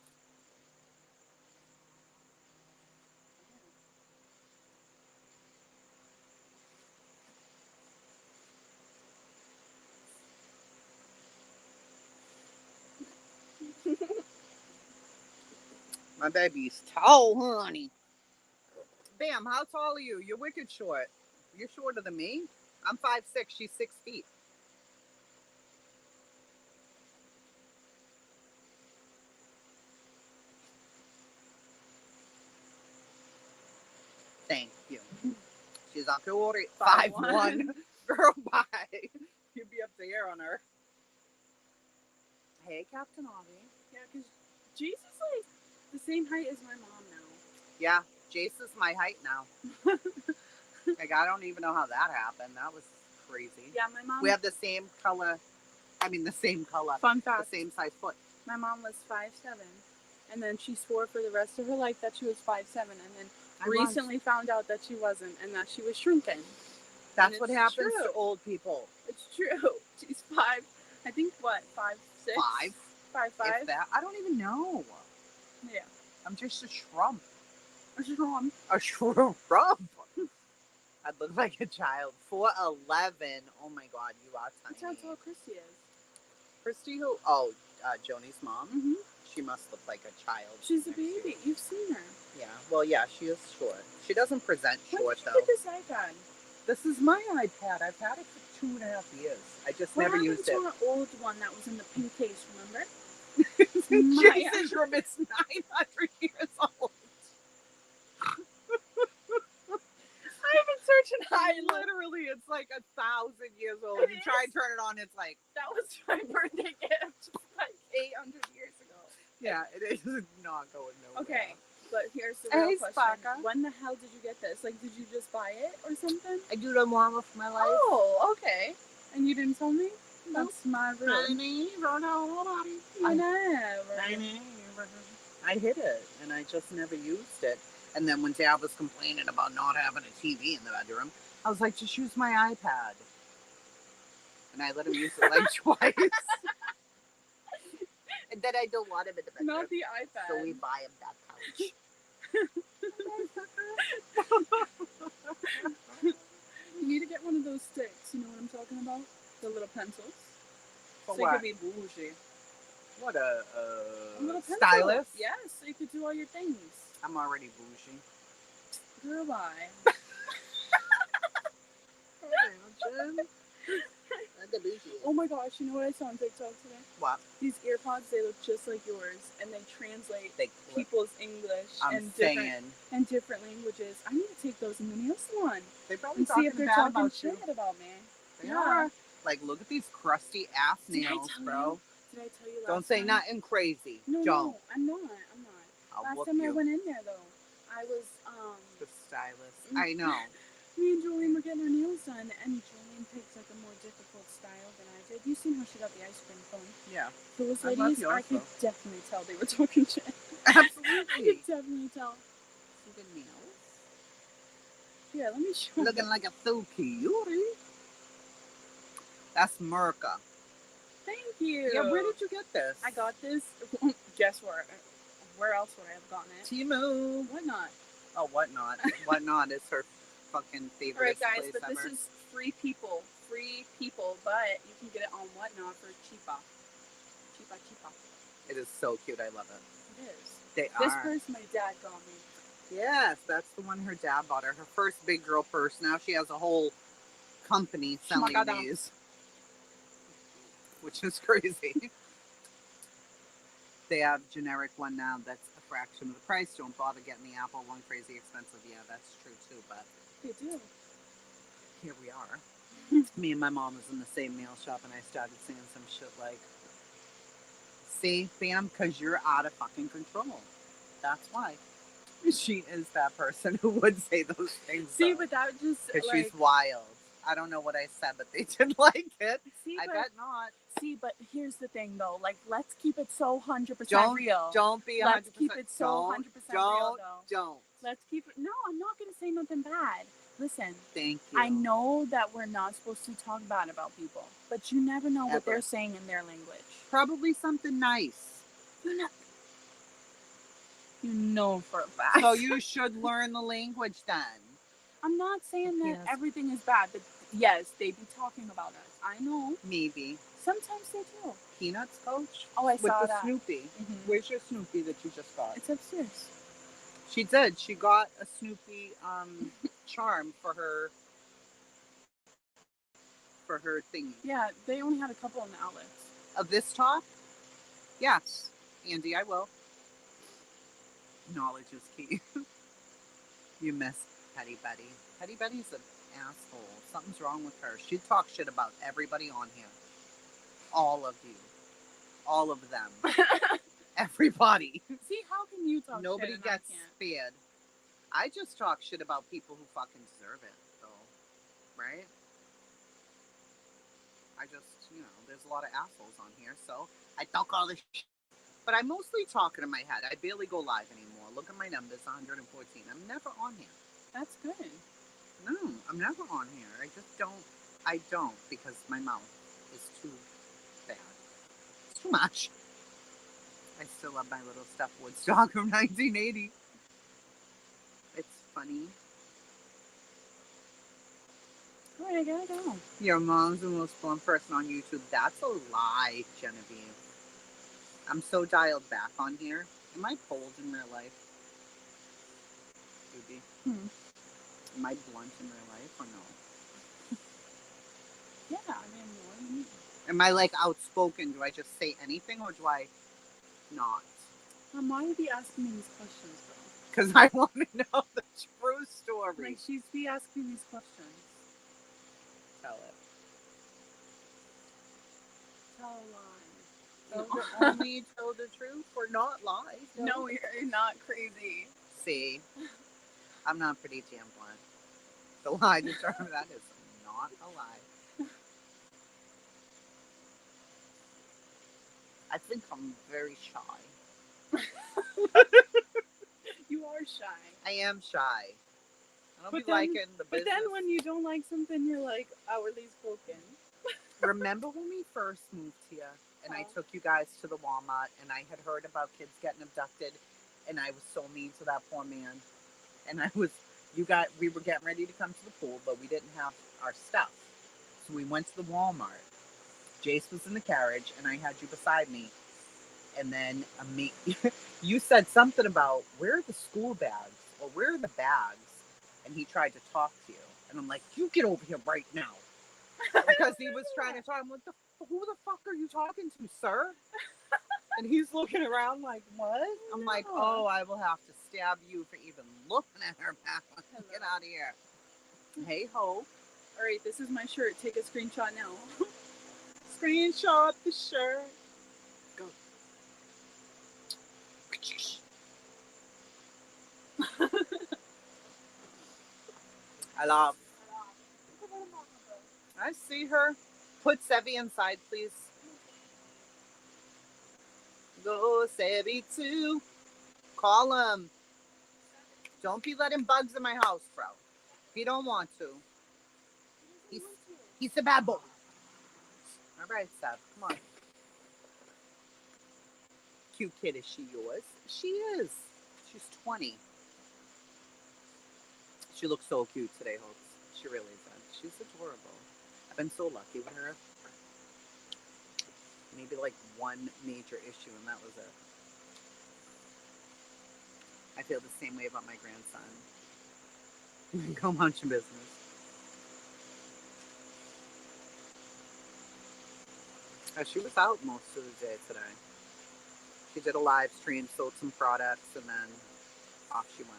Speaker 1: My baby's tall, honey. Bam, how tall are you? You're wicked short. You're shorter than me. I'm 5'6". She's 6 feet. Thank you. She's on 5'1". Girl, bye. You'd be up to here on her. Hey, Captain Audie.
Speaker 3: Yeah, because Jace is like the same height as my mom now.
Speaker 1: Yeah, Jace is my height now. Like, I don't even know how that happened. That was crazy.
Speaker 3: Yeah, my mom.
Speaker 1: We have the same color. I mean, the same color.
Speaker 3: Fun fact.
Speaker 1: The same size foot.
Speaker 3: My mom was 5'7", and then she swore for the rest of her life that she was 5'7", and then recently found out that she wasn't, and that she was shrinking.
Speaker 1: That's what happens
Speaker 3: true.
Speaker 1: to old people.
Speaker 3: It's true. She's 5. I think what 5'6". 5'5".
Speaker 1: If that, I don't even know.
Speaker 3: Yeah.
Speaker 1: I'm just a shrump.
Speaker 3: A shrum.
Speaker 1: A shrump. I'd look like a child. 4'11". Oh my God, you are tiny.
Speaker 3: That's how tall Christy is.
Speaker 1: Christy, who? Oh, Joni's mom.
Speaker 3: Mm-hmm.
Speaker 1: She must look like a child.
Speaker 3: She's a baby. You've seen her.
Speaker 1: Yeah. Well, yeah, she is short. She doesn't present short,
Speaker 3: When did you
Speaker 1: though.
Speaker 3: get this iPad?
Speaker 1: This is my iPad. I've had it for 2.5 years. I just never used it.
Speaker 3: What happened to our old one that was in the pink case, remember?
Speaker 1: Jesus, room, it's 900 years old.
Speaker 3: I've been searching high.
Speaker 1: Literally, it's like 1,000 years old. You try and turn it on, it's like...
Speaker 3: That was my birthday gift like 800 years ago.
Speaker 1: Yeah, it is not going nowhere.
Speaker 3: Okay, but here's the real
Speaker 1: Hey,
Speaker 3: question.
Speaker 1: Sparka.
Speaker 3: When the hell did you get this? Like, did you just buy it or something?
Speaker 1: I do the more of my life.
Speaker 3: Oh, okay. And you didn't tell me? That's my rule. I
Speaker 1: hid it, and I just never used it. And then when Dad was complaining about not having a TV in the bedroom, I was like, just use my iPad. And I let him use it like twice. And then I don't want him in the bedroom.
Speaker 3: Not the iPad.
Speaker 1: So we buy him that couch.
Speaker 3: You need to get one of those sticks. You know what I'm talking about? The little pencils.
Speaker 1: For
Speaker 3: so
Speaker 1: what?
Speaker 3: you could be bougie.
Speaker 1: What a
Speaker 3: little pencil.
Speaker 1: stylist?
Speaker 3: Yes, so you could do all your things.
Speaker 1: I'm already bougie.
Speaker 3: Girl, bye. Oh my gosh, you know what I saw on TikTok today?
Speaker 1: What?
Speaker 3: These earpods, they look just like yours, and they translate
Speaker 1: They
Speaker 3: people's English and different languages. I need to take those in the nail salon
Speaker 1: They probably
Speaker 3: and see if they're
Speaker 1: bad
Speaker 3: talking
Speaker 1: about
Speaker 3: shit
Speaker 1: you.
Speaker 3: about me.
Speaker 1: They are. Like, look at these crusty ass
Speaker 3: Did I
Speaker 1: nails,
Speaker 3: tell
Speaker 1: bro.
Speaker 3: Did I tell you last
Speaker 1: Don't say
Speaker 3: time?
Speaker 1: nothing crazy.
Speaker 3: No,
Speaker 1: Don't.
Speaker 3: no, I'm not.
Speaker 1: I'll
Speaker 3: Last
Speaker 1: whoop
Speaker 3: time I
Speaker 1: you.
Speaker 3: went in there, though, I was,
Speaker 1: The stylist. I know.
Speaker 3: me and Jolene were getting our nails done, and Jolene picked like a more difficult style than I did. You seen how she got the ice cream cone?
Speaker 1: Yeah.
Speaker 3: Those
Speaker 1: I love
Speaker 3: ladies,
Speaker 1: yours,
Speaker 3: I could
Speaker 1: though.
Speaker 3: definitely tell they were talking shit. I
Speaker 1: Absolutely.
Speaker 3: could definitely tell.
Speaker 1: See the nails?
Speaker 3: Yeah, let me show you.
Speaker 1: Looking like a Thukiyuri. That's Merca.
Speaker 3: Thank you.
Speaker 1: Yeah, where did you get this?
Speaker 3: I got this. Guess where? Where else would I have gotten it?
Speaker 1: Timu.
Speaker 3: Whatnot.
Speaker 1: Oh, Whatnot. Whatnot is her fucking favorite
Speaker 3: Alright, guys,
Speaker 1: place
Speaker 3: but
Speaker 1: ever.
Speaker 3: this is free people, but you can get it on Whatnot for cheaper. Cheaper.
Speaker 1: It is so cute. I love it.
Speaker 3: It is.
Speaker 1: They
Speaker 3: This
Speaker 1: are.
Speaker 3: purse my dad got me.
Speaker 1: Yes, that's the one her dad bought her. Her first big girl purse. Now she has a whole company selling
Speaker 3: Schmagadam.
Speaker 1: these. Which is crazy. They have generic one now that's a fraction of the price. Don't bother getting the Apple one crazy expensive. Yeah, that's true too, but
Speaker 3: They do.
Speaker 1: here we are. Me and my mom was in the same nail shop and I started saying some shit like, see, Bam, because you're out of fucking control. That's why. She is that person who would say those things.
Speaker 3: See, but that just
Speaker 1: Because
Speaker 3: like...
Speaker 1: she's wild. I don't know what I said, but they did like it.
Speaker 3: See,
Speaker 1: I bet not.
Speaker 3: See, but here's the thing, though. Like, let's keep it so 100%
Speaker 1: Don't,
Speaker 3: real.
Speaker 1: Don't be 100%.
Speaker 3: Let's keep it so 100% real, though.
Speaker 1: Don't.
Speaker 3: Let's keep it... No, I'm not going to say nothing bad. Listen.
Speaker 1: Thank you.
Speaker 3: I know that we're not supposed to talk bad about people, but you never know what
Speaker 1: Ever.
Speaker 3: they're saying in their language.
Speaker 1: Probably something nice.
Speaker 3: You know for a fact.
Speaker 1: So you should learn the language then.
Speaker 3: I'm not saying that
Speaker 1: Yes.
Speaker 3: everything is bad, but yes, they be talking about us. I know.
Speaker 1: Maybe.
Speaker 3: Sometimes they do.
Speaker 1: Peanuts, Coach?
Speaker 3: Oh, I
Speaker 1: With
Speaker 3: saw
Speaker 1: the
Speaker 3: that.
Speaker 1: Snoopy.
Speaker 3: Mhm.
Speaker 1: Where's your Snoopy that you just got?
Speaker 3: It's upstairs.
Speaker 1: She did. She got a Snoopy charm for her for her thingy.
Speaker 3: Yeah, they only had a couple in the outlets.
Speaker 1: Of this top? Yes. Andy, I will. Knowledge is key. You miss Petty Betty. Petty Betty's an asshole. Something's wrong with her. She talks shit about everybody on here. All of you. All of them. Everybody.
Speaker 3: See, how can you talk
Speaker 1: Nobody
Speaker 3: shit and
Speaker 1: gets
Speaker 3: I can't?
Speaker 1: spared. I just talk shit about people who fucking deserve it, though. Right? I just, there's a lot of assholes on here, so I talk all this shit. But I'm mostly talking in my head. I barely go live anymore. Look at my numbers, 114. I'm never on here.
Speaker 3: That's good.
Speaker 1: No, I'm never on here. I just don't. I don't because my mouth is too bad. It's too much. I still love my little stuffed Woodstock from 1980. It's funny.
Speaker 3: Alright, I gotta go.
Speaker 1: Your mom's the most fun person on YouTube. That's a lie, Genevieve. I'm so dialed back on here. Am I bold in real life? Ruby? Am I blunt in real life or no?
Speaker 3: Yeah, I mean, what do you mean?
Speaker 1: Am I like outspoken? Do I just say anything or do I not?
Speaker 3: Why would you be asking me these questions, bro?
Speaker 1: Because I want to know the true story.
Speaker 3: Like, she's be asking these questions.
Speaker 1: Tell it.
Speaker 3: Tell a lie.
Speaker 1: Only tell the truth or not lie.
Speaker 3: No, you're not crazy.
Speaker 1: See, I'm not pretty damn blunt. The lie to term that is not a lie. I think I'm very shy.
Speaker 3: You are shy.
Speaker 1: I am shy. I don't
Speaker 3: But
Speaker 1: be
Speaker 3: then-
Speaker 1: liking the
Speaker 3: But
Speaker 1: business.
Speaker 3: then when you don't like something, you're like outwardly spoken.
Speaker 1: Remember when we first moved here and I took you guys to the Walmart and I had heard about kids getting abducted and I was so mean to that poor man and we were getting ready to come to the pool but we didn't have our stuff. So we went to the Walmart. Jace was in the carriage and I had you beside me and then you said something about where are the school bags or where are the bags and he tried to talk to you and I'm like, you get over here right now. Because he was trying to talk. I'm like, who the fuck are you talking to, sir? And he's looking around like, what? I'm like, oh, I will have to stab you for even looking at her back. Get out of here. Hey ho.
Speaker 3: Alright, this is my shirt. Take a screenshot now.
Speaker 1: Screenshot the shirt. Go. I love. I see her. Put Sevi inside, please. Go, Sevi, too. Call him. Don't be letting bugs in my house, bro. If you don't want to. He's a bad boy. All right, Sev. Come on. Cute kid, is she yours? She is. She's 20. She looks so cute today, Hopes. She really does. She's adorable. I've been so lucky with her. Maybe like one major issue, and that was it. I feel the same way about my grandson. Go munch your business. She was out most of the day today. She did a live stream, sold some products, and then off she went.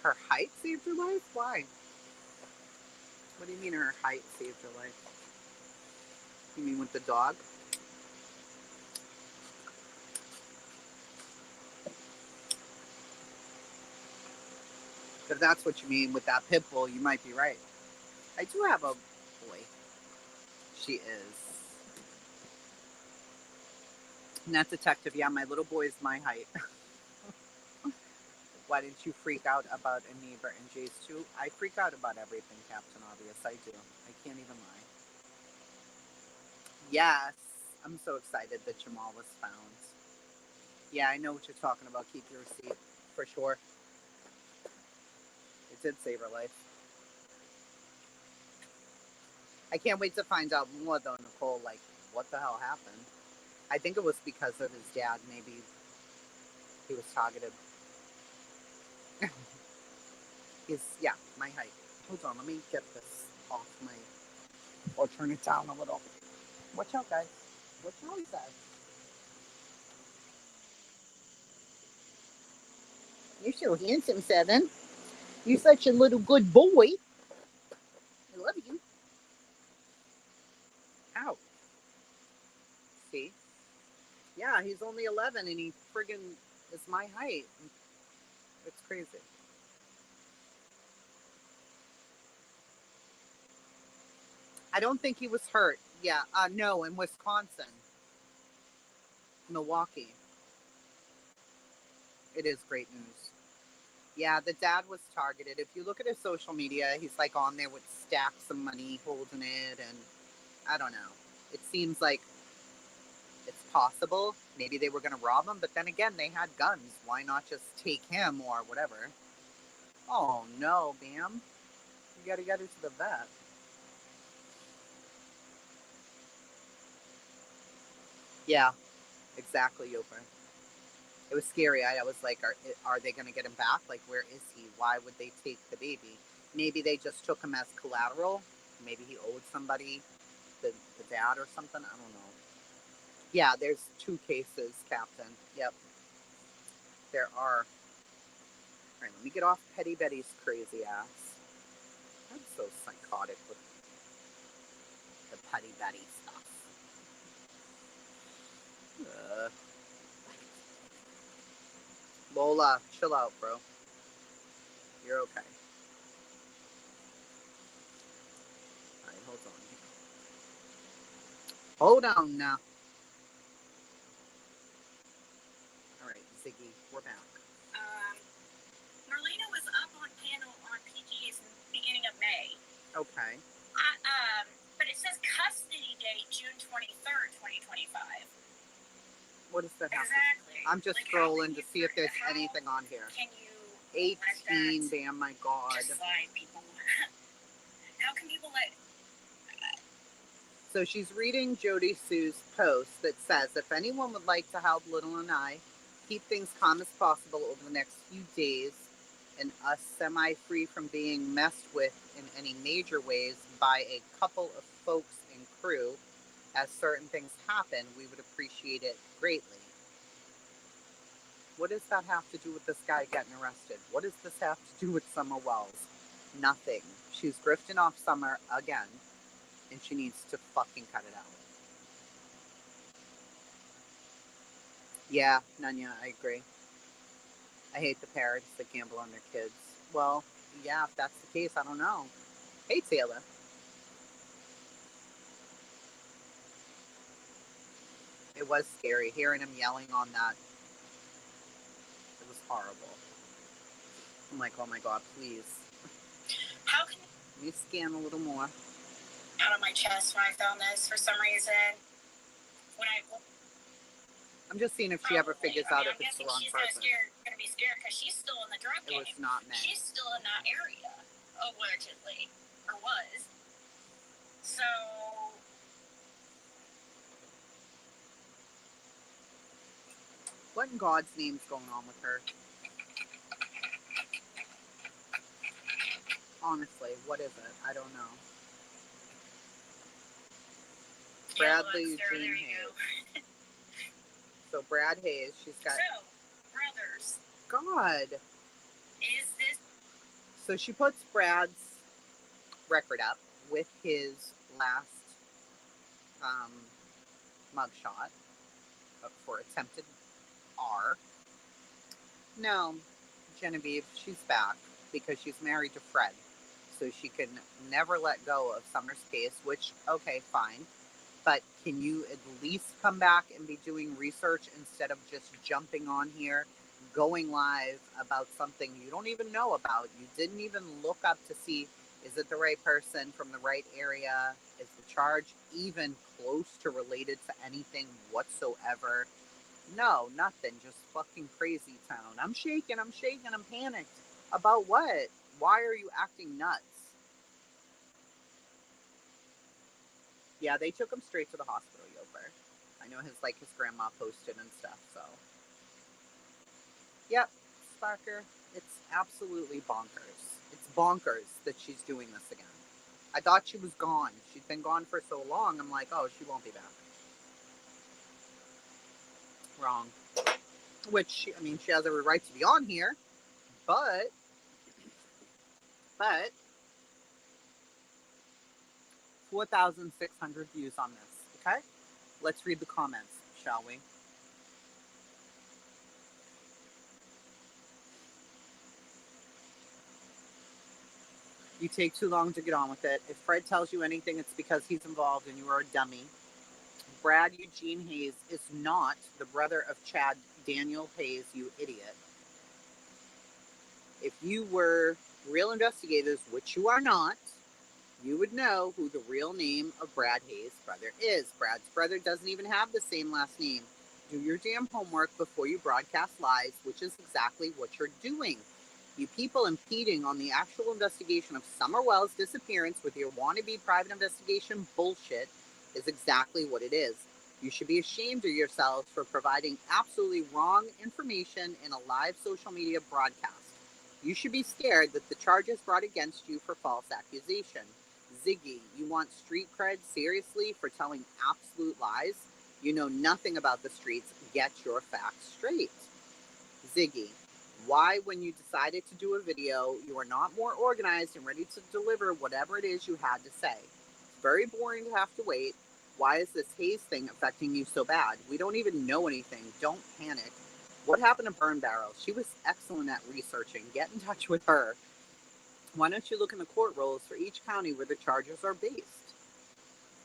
Speaker 1: Her height saved her life? Why? What do you mean her height saved her life? You mean with the dog? If that's what you mean with that pit bull, you might be right. I do have a boy. She is. Not detective. Yeah, my little boy is my height. Why didn't you freak out about a neighbor and Jace too? I freak out about everything, Captain Obvious. I do. I can't even lie. Yes. I'm so excited that Jamal was found. Yeah, I know what you're talking about. Keep your receipt. For sure. It did save her life. I can't wait to find out more though, Nicole. Like, what the hell happened? I think it was because of his dad. Maybe he was targeted. He's, yeah, my height. Hold on, let me get this off my, or turn it down a little. Watch out, guys. Watch out, he says. You're so handsome, Seven. You're such a little good boy. I love you. Ow. See? Yeah, he's only 11 and he friggin' is my height. It's crazy. I don't think he was hurt. Yeah, no, in Wisconsin, Milwaukee. It is great news. Yeah, the dad was targeted. If you look at his social media, he's like on there with stacks of money holding it, and I don't know. It seems like it's possible. Maybe they were going to rob him, but then again, they had guns. Why not just take him or whatever? Oh no, Bam. You gotta get her to the vet. Yeah, exactly, Yoper. It was scary. I was like, are they going to get him back? Like, where is he? Why would they take the baby? Maybe they just took him as collateral. Maybe he owed somebody, the dad or something. I don't know. Yeah, there's 2 cases, Captain. Yep, there are. All right, let me get off Petty Betty's crazy ass. I'm so psychotic with the Petty Betty stuff. Lola, chill out, bro. You're okay. All right, hold on. Hold on now. All right, Ziggy, we're back.
Speaker 2: Marlena was up on panel on PG's beginning of May.
Speaker 1: Okay.
Speaker 2: But it says custody date June 23rd, 2025.
Speaker 1: What does that have
Speaker 2: Exactly.
Speaker 1: I'm just
Speaker 2: Like,
Speaker 1: scrolling to see if there's anything on here.
Speaker 2: Can you
Speaker 1: 18, damn my God.
Speaker 2: decide people? How can people let...
Speaker 1: So she's reading Jody Sue's post that says, if anyone would like to help Little and I keep things calm as possible over the next few days and us semi-free from being messed with in any major ways by a couple of folks and crew as certain things happen, we would appreciate it greatly. What does that have to do with this guy getting arrested? What does this have to do with Summer Wells? Nothing. She's grifting off Summer again, and she needs to fucking cut it out. Yeah, Nunya, I agree. I hate the parents that gamble on their kids. Well, yeah, if that's the case, I don't know. Hey, Taylor. It was scary hearing him yelling on that. It was horrible. I'm like, oh my God, please.
Speaker 2: How can...
Speaker 1: Let me scan a little more.
Speaker 2: Out of my chest when I found this for some reason. When
Speaker 1: I'm just seeing if she ever figures out if it's the wrong person.
Speaker 2: I'm going to be scared because she's still in the drug game.
Speaker 1: It was not May.
Speaker 2: She's still in that area, allegedly, or was. So...
Speaker 1: What in God's name's going on with her? Honestly, what is it? I don't know. Bradley Eugene Hayes. So Brad Hayes, she's got...
Speaker 2: So, brothers.
Speaker 1: God.
Speaker 2: Is this...
Speaker 1: So she puts Brad's record up with his last mugshot for attempted R. No, Genevieve, she's back because she's married to Fred. So she can never let go of Summer's case, which, okay, fine. But can you at least come back and be doing research instead of just jumping on here, going live about something you don't even know about? You didn't even look up to see, is it the right person from the right area? Is the charge even close to related to anything whatsoever? No, nothing. Just fucking crazy town. I'm shaking, I'm panicked. About what? Why are you acting nuts? Yeah, they took him straight to the hospital, Yoper. I know his grandma posted and stuff, so. Yep, Sparker, it's absolutely bonkers. It's bonkers that she's doing this again. I thought she was gone. She'd been gone for so long. I'm like, oh, she won't be back. Wrong. Which, I mean, she has every right to be on here, but 4,600 views on this. Okay? Let's read the comments, shall we? You take too long to get on with it. If Fred tells you anything, it's because he's involved and you are a dummy. Brad Eugene Hayes is not the brother of Chad Daniel Hayes, you idiot. If you were real investigators, which you are not, you would know who the real name of Brad Hayes' brother is. Brad's brother doesn't even have the same last name. Do your damn homework before you broadcast lies, which is exactly what you're doing. You people impeding on the actual investigation of Summer Wells' disappearance with your wannabe private investigation bullshit is exactly what it is. You should be ashamed of yourselves for providing absolutely wrong information in a live social media broadcast. You should be scared that the charges brought against you for false accusation. Ziggy, you want street cred seriously for telling absolute lies? You know nothing about the streets. Get your facts straight. Ziggy, why, when you decided to do a video, you are not more organized and ready to deliver whatever it is you had to say? It's very boring to have to wait. Why is this Hayes thing affecting you so bad? We don't even know anything. Don't panic. What happened to Burn Barrel? She was excellent at researching. Get in touch with her. Why don't you look in the court rolls for each county where the charges are based?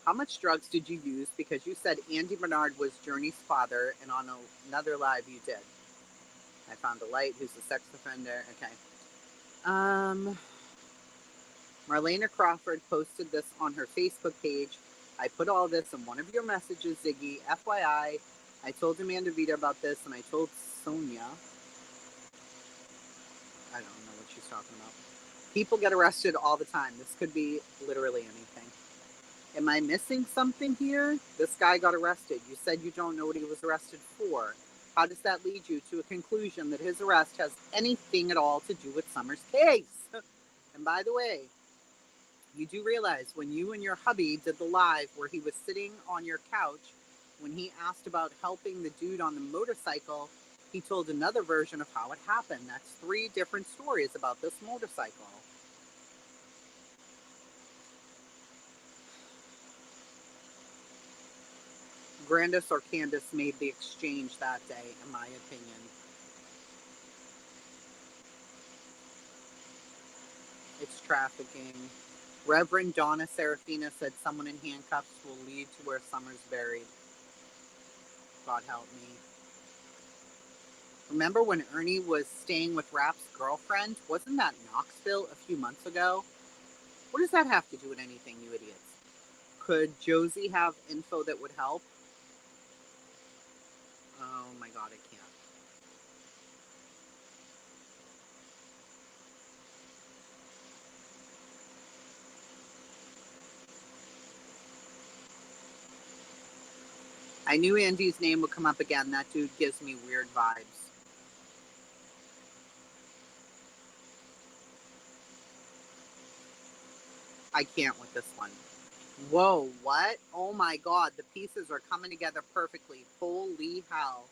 Speaker 1: How much drugs did you use because you said Andy Bernard was Journey's father and on another live you did? I found a light who's a sex offender. Okay. Marlena Crawford posted this on her Facebook page. I put all this in one of your messages, Ziggy. FYI, I told Amanda Vita about this and I told Sonia. I don't know what she's talking about. People get arrested all the time. This could be literally anything. Am I missing something here? This guy got arrested. You said you don't know what he was arrested for. How does that lead you to a conclusion that his arrest has anything at all to do with Summer's case? And by the way, you do realize when you and your hubby did the live where he was sitting on your couch, when he asked about helping the dude on the motorcycle, he told another version of how it happened. That's 3 different stories about this motorcycle. Grandis or Candace made the exchange that day, in my opinion. It's trafficking. Reverend Donna Serafina said someone in handcuffs will lead to where Summer's buried. God help me. Remember when Ernie was staying with Rap's girlfriend? Wasn't that Knoxville a few months ago? What does that have to do with anything, you idiots? Could Josie have info that would help? Oh my God, I can't. I knew Andy's name would come up again. That dude gives me weird vibes. I can't with this one. Whoa, what? Oh my God, the pieces are coming together perfectly. Holy hell.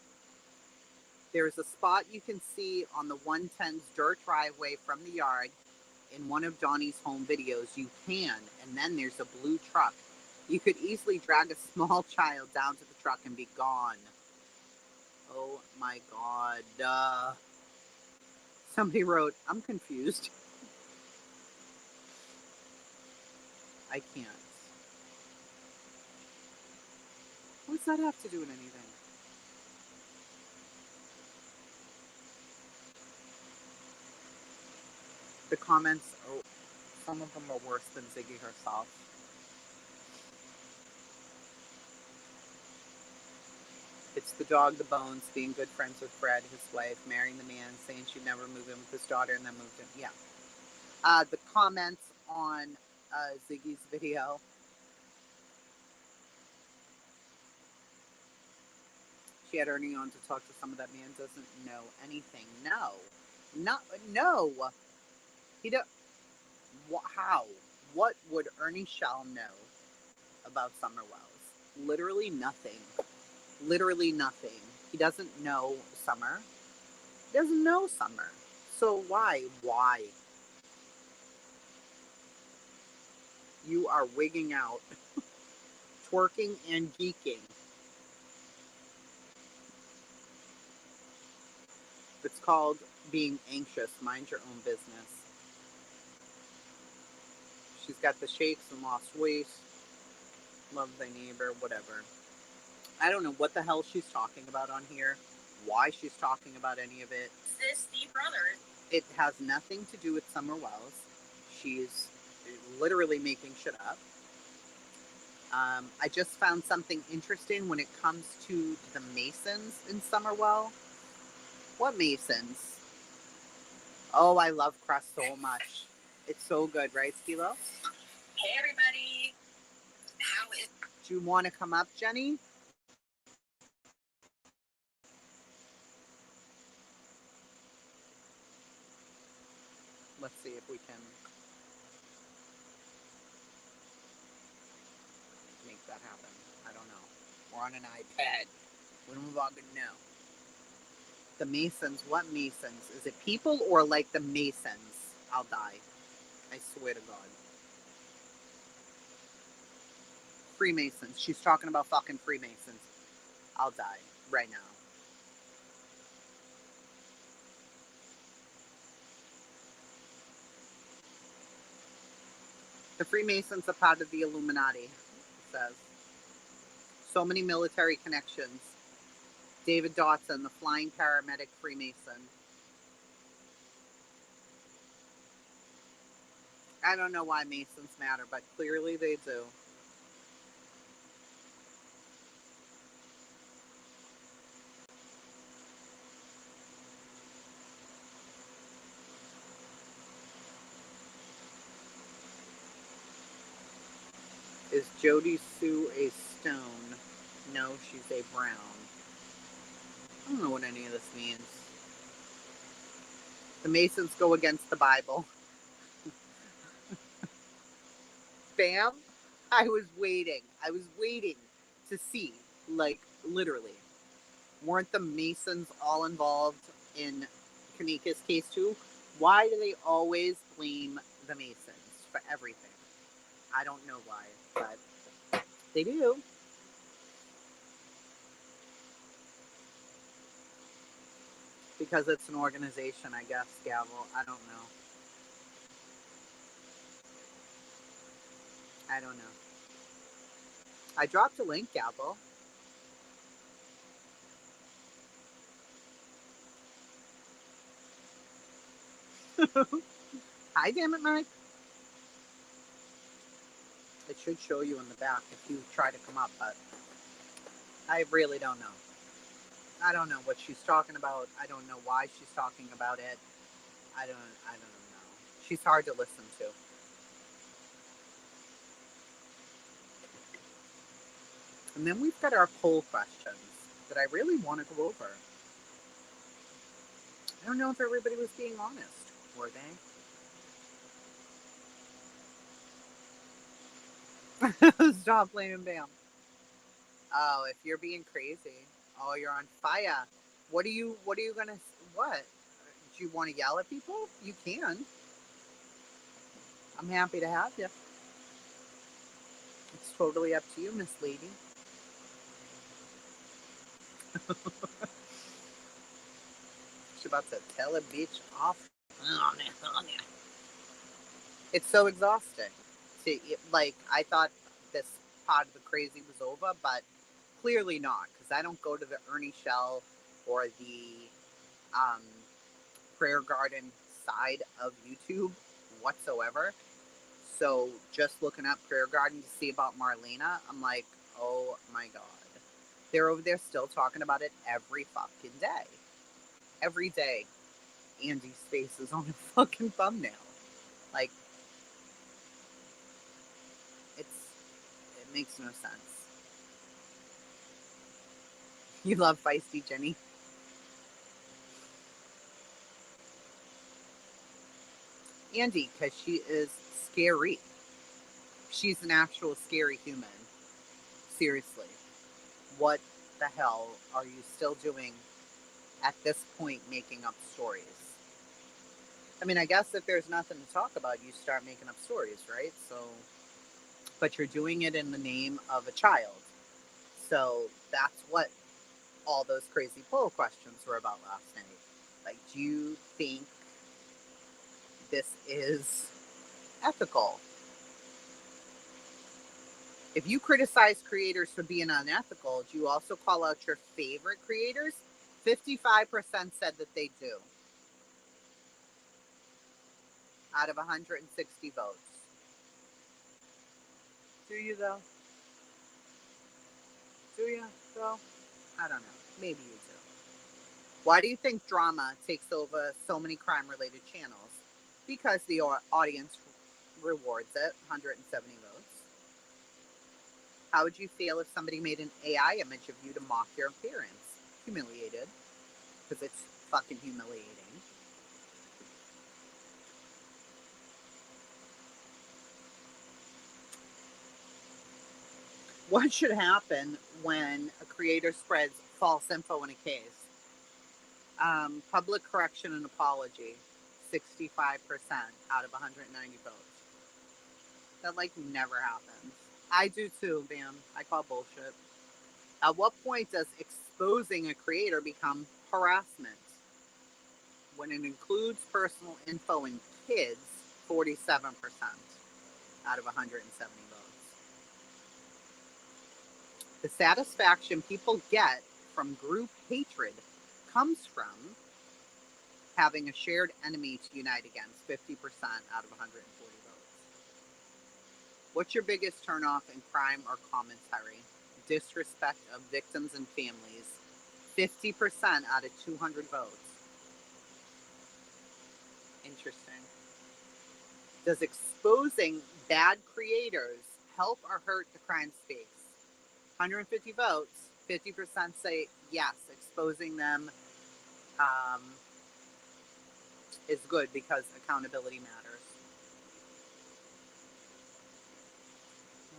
Speaker 1: There's a spot you can see on the 110's dirt driveway from the yard in one of Donnie's home videos. You can, and then there's a blue truck. You could easily drag a small child down to the truck and be gone. Oh my God. Somebody wrote, I'm confused. I can't. What does that have to do with anything? The comments, some of them are worse than Ziggy herself. It's the dog, the bones, being good friends with Fred, his wife, marrying the man, saying she'd never move in with his daughter, and then moved in. Yeah. The comments on Ziggy's video. She had Ernie on to talk to some of that man doesn't know anything. No. No. He don't. How? What would Ernie Shell know about Summer Wells? Literally nothing. Literally nothing. He doesn't know Summer. He doesn't know Summer. So why? Why? You are wigging out, twerking and geeking. It's called being anxious. Mind your own business. She's got the shakes and lost weight. Love thy neighbor, whatever. I don't know what the hell she's talking about on here. Why she's talking about any of it.
Speaker 2: This the brother.
Speaker 1: It has nothing to do with Summer Wells. She's literally making shit up. I just found something interesting when it comes to the Masons in Summerwell. What Masons? Oh, I love crust so much. It's so good, right, Skilo?
Speaker 2: Hey everybody. How is?
Speaker 1: Do you want to come up, Jenny? Let's see if we can make that happen. I don't know. We're on an iPad. When are we all gonna know? The Masons, what Masons? Is it people or like the Masons? I'll die. I swear to God. Freemasons. She's talking about fucking Freemasons. I'll die right now. The Freemasons are part of the Illuminati, it says. So many military connections. David Dotson, the flying paramedic Freemason. I don't know why Masons matter, but clearly they do. Is Jody Sue a stone? No, she's a brown. I don't know what any of this means. The Masons go against the Bible. Bam! I was waiting. I was waiting to see. Like, literally. Weren't the Masons all involved in Kanika's case too? Why do they always blame the Masons for everything? I don't know why, but they do. Because it's an organization, I guess, Gavel. I don't know. I don't know. I dropped a link, Gavel. Hi, damn it, Mike. It should show you in the back if you try to come up, but I really don't know. I don't know what she's talking about. I don't know why she's talking about it. I don't know. She's hard to listen to. And then we've got our poll questions that I really want to go over. I don't know if everybody was being honest. Were they? Stop blaming Bam. Oh, if you're being crazy. Oh, you're on fire. What are you gonna, what? Do you want to yell at people? You can. I'm happy to have you. It's totally up to you, Miss Lady. She's about to tell a bitch off. It's so exhausting. Like, I thought this part of the crazy was over, but clearly not, because I don't go to the Ernie Shell or the Prayer Garden side of YouTube whatsoever. So just looking up Prayer Garden to see about Marlena, I'm like, oh my God. They're over there still talking about it every fucking day. Every day, Andy's face is on a fucking thumbnail. Like, it makes no sense. You love feisty Jenny. Andy, because she is scary. She's an actual scary human. Seriously. What the hell are you still doing at this point making up stories? I mean, I guess if there's nothing to talk about, you start making up stories, right? So, but you're doing it in the name of a child. So that's what all those crazy poll questions were about last night. Like, do you think this is ethical? If you criticize creators for being unethical, do you also call out your favorite creators? 55% said that they do, out of 160 votes. Do you, though? Do you, though? I don't know. Maybe you do. Why do you think drama takes over so many crime-related channels? Because the audience rewards it, 170 votes. How would you feel if somebody made an AI image of you to mock your appearance? Humiliated. Because it's fucking humiliating. What should happen when a creator spreads false info in a case? Public correction and apology, 65% out of 190 votes. That, like, never happens. I do too, man. I call bullshit. At what point does exposing a creator become harassment? When it includes personal info and kids, 47% out of 170 votes. The satisfaction people get from group hatred comes from having a shared enemy to unite against, 50% out of 140 votes. What's your biggest turnoff in crime or commentary? Disrespect of victims and families, 50% out of 200 votes. Interesting. Does exposing bad creators help or hurt the crime space? 150 votes, 50% say yes, exposing them is good because accountability matters.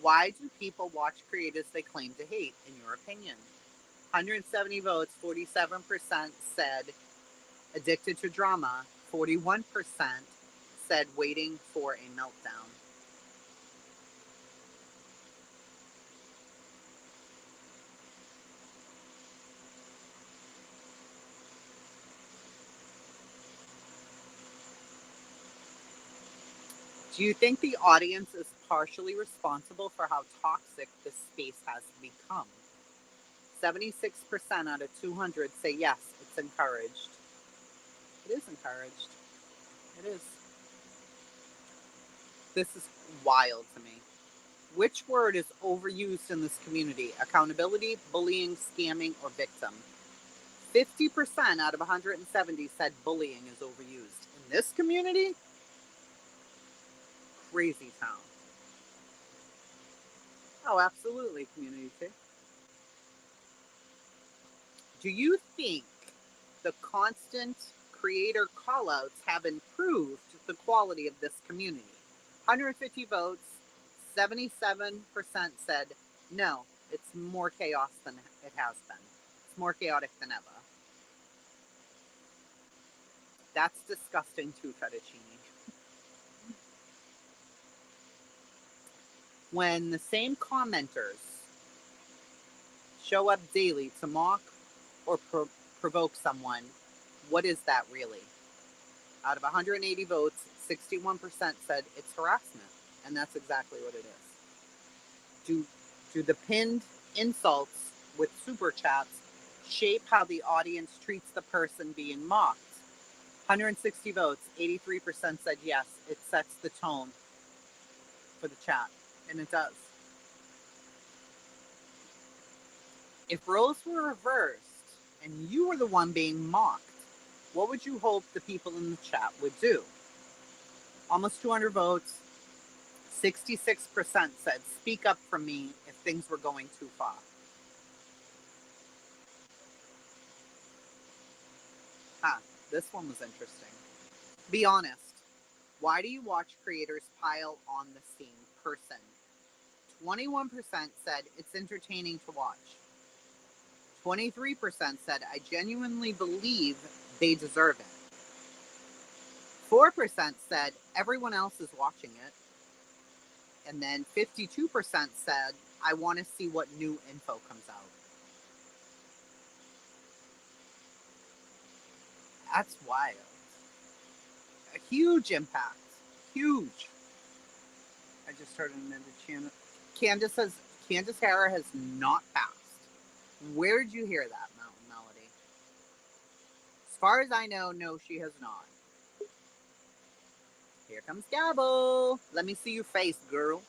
Speaker 1: Why do people watch creators they claim to hate, in your opinion? 170 votes, 47% said addicted to drama, 41% said waiting for a meltdown. Do you think the audience is partially responsible for how toxic this space has become? 76% out of 200 say yes, it's encouraged. It is encouraged. It is. This is wild to me. Which word is overused in this community? Accountability, bullying, scamming, or victim? 50% out of 170 said bullying is overused. In this community? Crazy town. Oh, absolutely, community too. Do you think the constant creator callouts have improved the quality of this community? 150 votes, 77% said no, it's more chaos than it has been. It's more chaotic than ever. That's disgusting too, Fettuccine. When the same commenters show up daily to mock or provoke someone, what is that really? Out of 180 votes, 61% said it's harassment, and that's exactly what it is. Do the pinned insults with super chats shape how the audience treats the person being mocked? 160 votes, 83% said yes, it sets the tone for the chat, and it does. If roles were reversed and you were the one being mocked, what would you hope the people in the chat would do? Almost 200 votes, 66% said speak up for me if things were going too far. This one was interesting. Be honest. Why do you watch creators pile on the same person? 21% said it's entertaining to watch. 23% said I genuinely believe they deserve it. 4% said everyone else is watching it. And then 52% said I want to see what new info comes out. That's wild. A huge impact. Huge. I just started another channel. Candace says Candace Harrer has not passed. Where did you hear that, Mountain Melody? As far as I know, no, she has not. Here comes Gabble. Let me see your face, girl.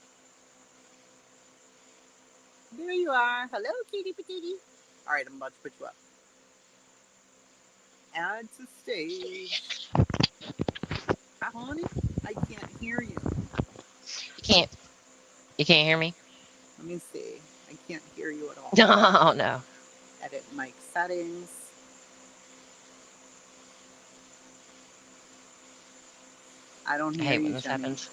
Speaker 1: There you are. Hello, kitty patootie. All right, I'm about to put you up. Add to stage. Honey, I can't hear you.
Speaker 5: You can't. You can't hear me.
Speaker 1: Let me see. I can't hear you at all.
Speaker 5: Oh no.
Speaker 1: Edit mic settings. I don't
Speaker 5: I
Speaker 1: hear
Speaker 5: hate when
Speaker 1: you,
Speaker 5: this
Speaker 1: Jenny.
Speaker 5: happens.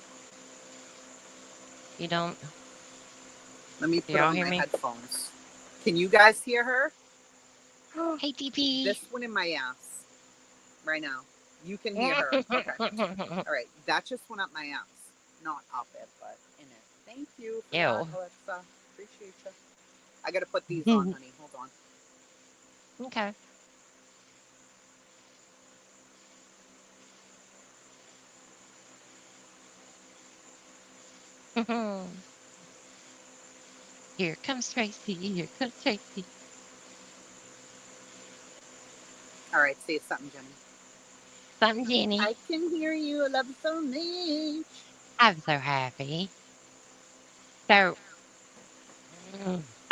Speaker 5: You don't.
Speaker 1: Let me
Speaker 5: Do
Speaker 1: put
Speaker 5: y'all
Speaker 1: on
Speaker 5: hear
Speaker 1: my
Speaker 5: me?
Speaker 1: headphones. Can you guys hear her?
Speaker 5: Hey, DP.
Speaker 1: This one in my ass right now. You can hear her. Okay. All right. That just went up my ass. Not up it, but in it. Thank you for that,
Speaker 5: Ew.
Speaker 1: Alexa. Appreciate you. I got to put these on, honey. Hold on.
Speaker 5: Okay. Here comes Tracy. Here comes Tracy.
Speaker 1: All right. Say something, Jenny.
Speaker 5: I'm Jenny.
Speaker 1: I can hear you. I love you so much.
Speaker 5: I'm so happy. So,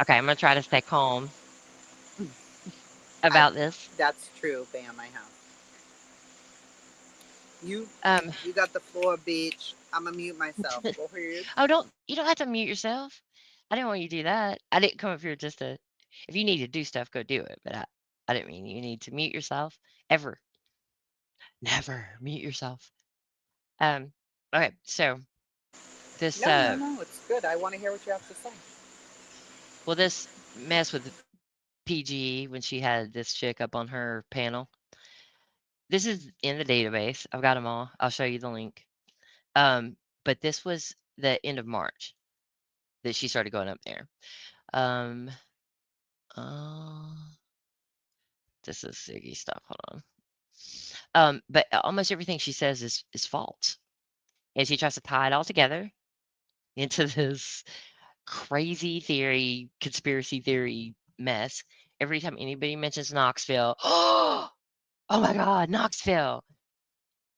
Speaker 5: okay, I'm gonna try to stay calm
Speaker 1: I,
Speaker 5: about this.
Speaker 1: that's true. Bam, I have. You
Speaker 5: Um.
Speaker 1: you got the floor, bitch. I'm going to mute myself. Go ahead.
Speaker 5: Oh, don't you don't have to mute yourself. I didn't want you to do that. I didn't come up here just to. If you need to do stuff, go do it. But I didn't mean you need to mute yourself ever. Never mute yourself. Um. Okay, so this
Speaker 1: No. It's good. I want to hear what you have to say.
Speaker 5: well, this mess with PG when she had this chick up on her panel. This is in the database. I've got them all. I'll show you the link. But this was the end of March that she started going up there. Um, uh, this is Ziggy stuff. Hold on. But almost everything she says is false, and she tries to tie it all together into this crazy theory, conspiracy theory mess. Every time anybody mentions Knoxville, oh my God, Knoxville!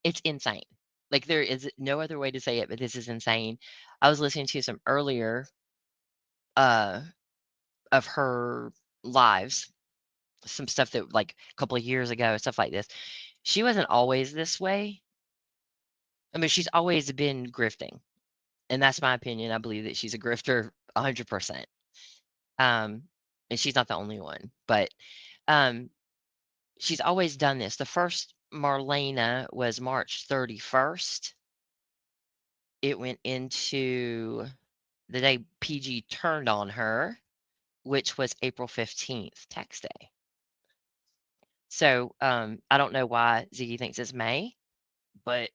Speaker 5: It's insane. Like there is no other way to say it, but this is insane. I was listening to some earlier uh of her lives, some stuff that like a couple of years ago, stuff like this. She wasn't always this way. I mean, she's always been grifting. And that's my opinion. I believe that she's a grifter 100%. Um, and she's not the only one, but um, she's always done this. The first Marlena was March 31st. It went into the day PG turned on her, which was April 15th, tax day. So I don't know why Ziggy thinks it's May, but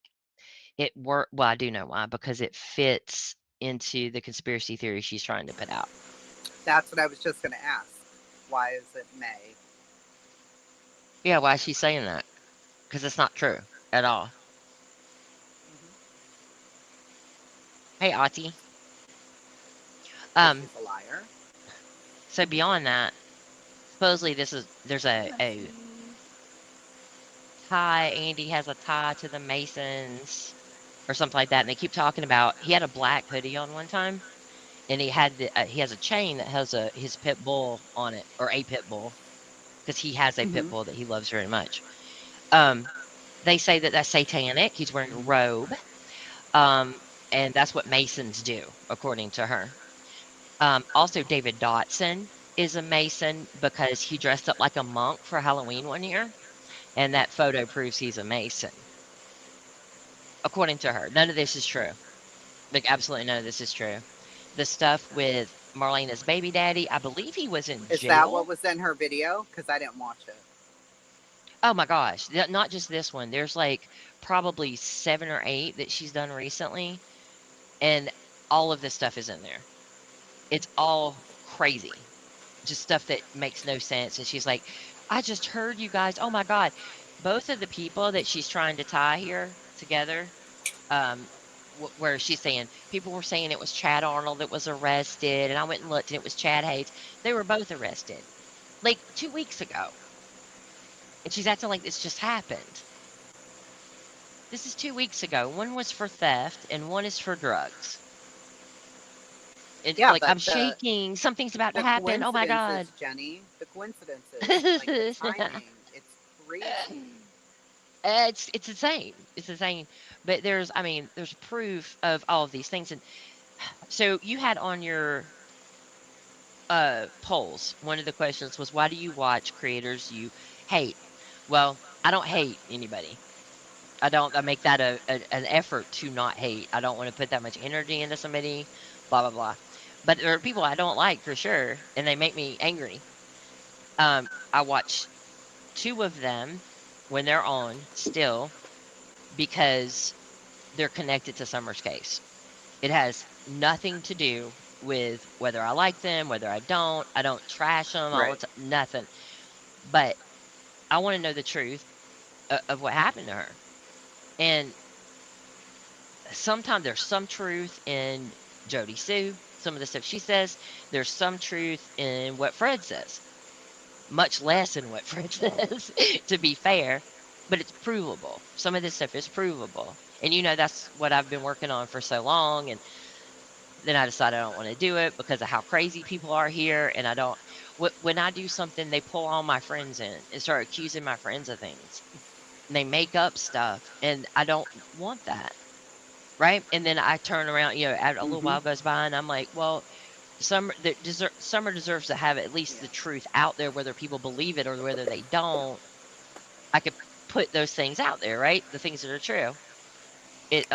Speaker 5: it worked. Well, I do know why, because it fits into the conspiracy theory she's trying to put out.
Speaker 1: That's what I was just going to ask. Why is it May?
Speaker 5: Yeah, why is she saying that? Because it's not true at all. Hey, Ati.
Speaker 1: Because
Speaker 5: Um,
Speaker 1: she's a liar.
Speaker 5: so beyond that, supposedly there's a tie. Andy has a tie to the Masons or something like that, and they keep talking about he had a black hoodie on one time, and he has a chain that has his pit bull on it, or a pit bull, because he has a pit
Speaker 1: Mm-hmm.
Speaker 5: bull that he loves very much. Um, they say that that's satanic. He's wearing a robe, um, and that's what Masons do, according to her. Also, David Dotson is a Mason because he dressed up like a monk for Halloween one year, and that photo proves he's a Mason. according to her. None of this is true. Like, absolutely none of this is true. The stuff with Marlena's baby daddy, I believe he was in
Speaker 1: Is that what
Speaker 5: jail.
Speaker 1: was in her video? Because I didn't watch it.
Speaker 5: Oh my gosh, not just this one. There's like probably 7 or 8 that she's done recently, and all of this stuff is in there. It's all crazy. Just stuff that makes no sense, and she's like, "I just heard you guys, oh my god." Both of the people that she's trying to tie here together, um, where she's saying people were saying it was Chad Arnold that was arrested, and I went and looked, and it was Chad Hayes. They were both arrested, like, 2 weeks ago, and she's acting like this just happened. This is 2 weeks ago. One was for theft, and one is for drugs. And,
Speaker 1: Yeah,
Speaker 5: like,
Speaker 1: but
Speaker 5: "I'm shaking. Something's about to
Speaker 1: the
Speaker 5: happen. Oh my
Speaker 1: coincidences,
Speaker 5: god."
Speaker 1: Jenny, the coincidences, like the timing, it's crazy.
Speaker 5: It's insane. It's insane. But there's, I mean, there's proof of all of these things. And so you had on your polls, one of the questions was, why do you watch creators you hate? Well, I don't hate anybody. I make that an effort to not hate. I don't want to put that much energy into somebody, blah blah blah. But there are people I don't like for sure, and they make me angry. I watch two of them when they're on still because they're connected to Summer's case. It has nothing to do with whether I like them, whether I don't. I don't trash them all the
Speaker 1: Right.
Speaker 5: time, nothing. But I want to know the truth of what happened to her. And sometimes there's some truth in Jody Sue, some of the stuff she says. There's some truth in what Fred says, much less in what Fred says, to be fair. But it's provable. Some of this stuff is provable. And that's what I've been working on for so long. And then I decided I don't want to do it because of how crazy people are here. And I don't, when I do something, they pull all my friends in and start accusing my friends of things. And they make up stuff. And I don't want that. Right. And then I turn around, a little
Speaker 1: Mm-hmm.
Speaker 5: while goes by and I'm like, well, Summer deserves to have at least the truth out there, whether people believe it or whether they don't. I could put those things out there, right? The things that are true. It,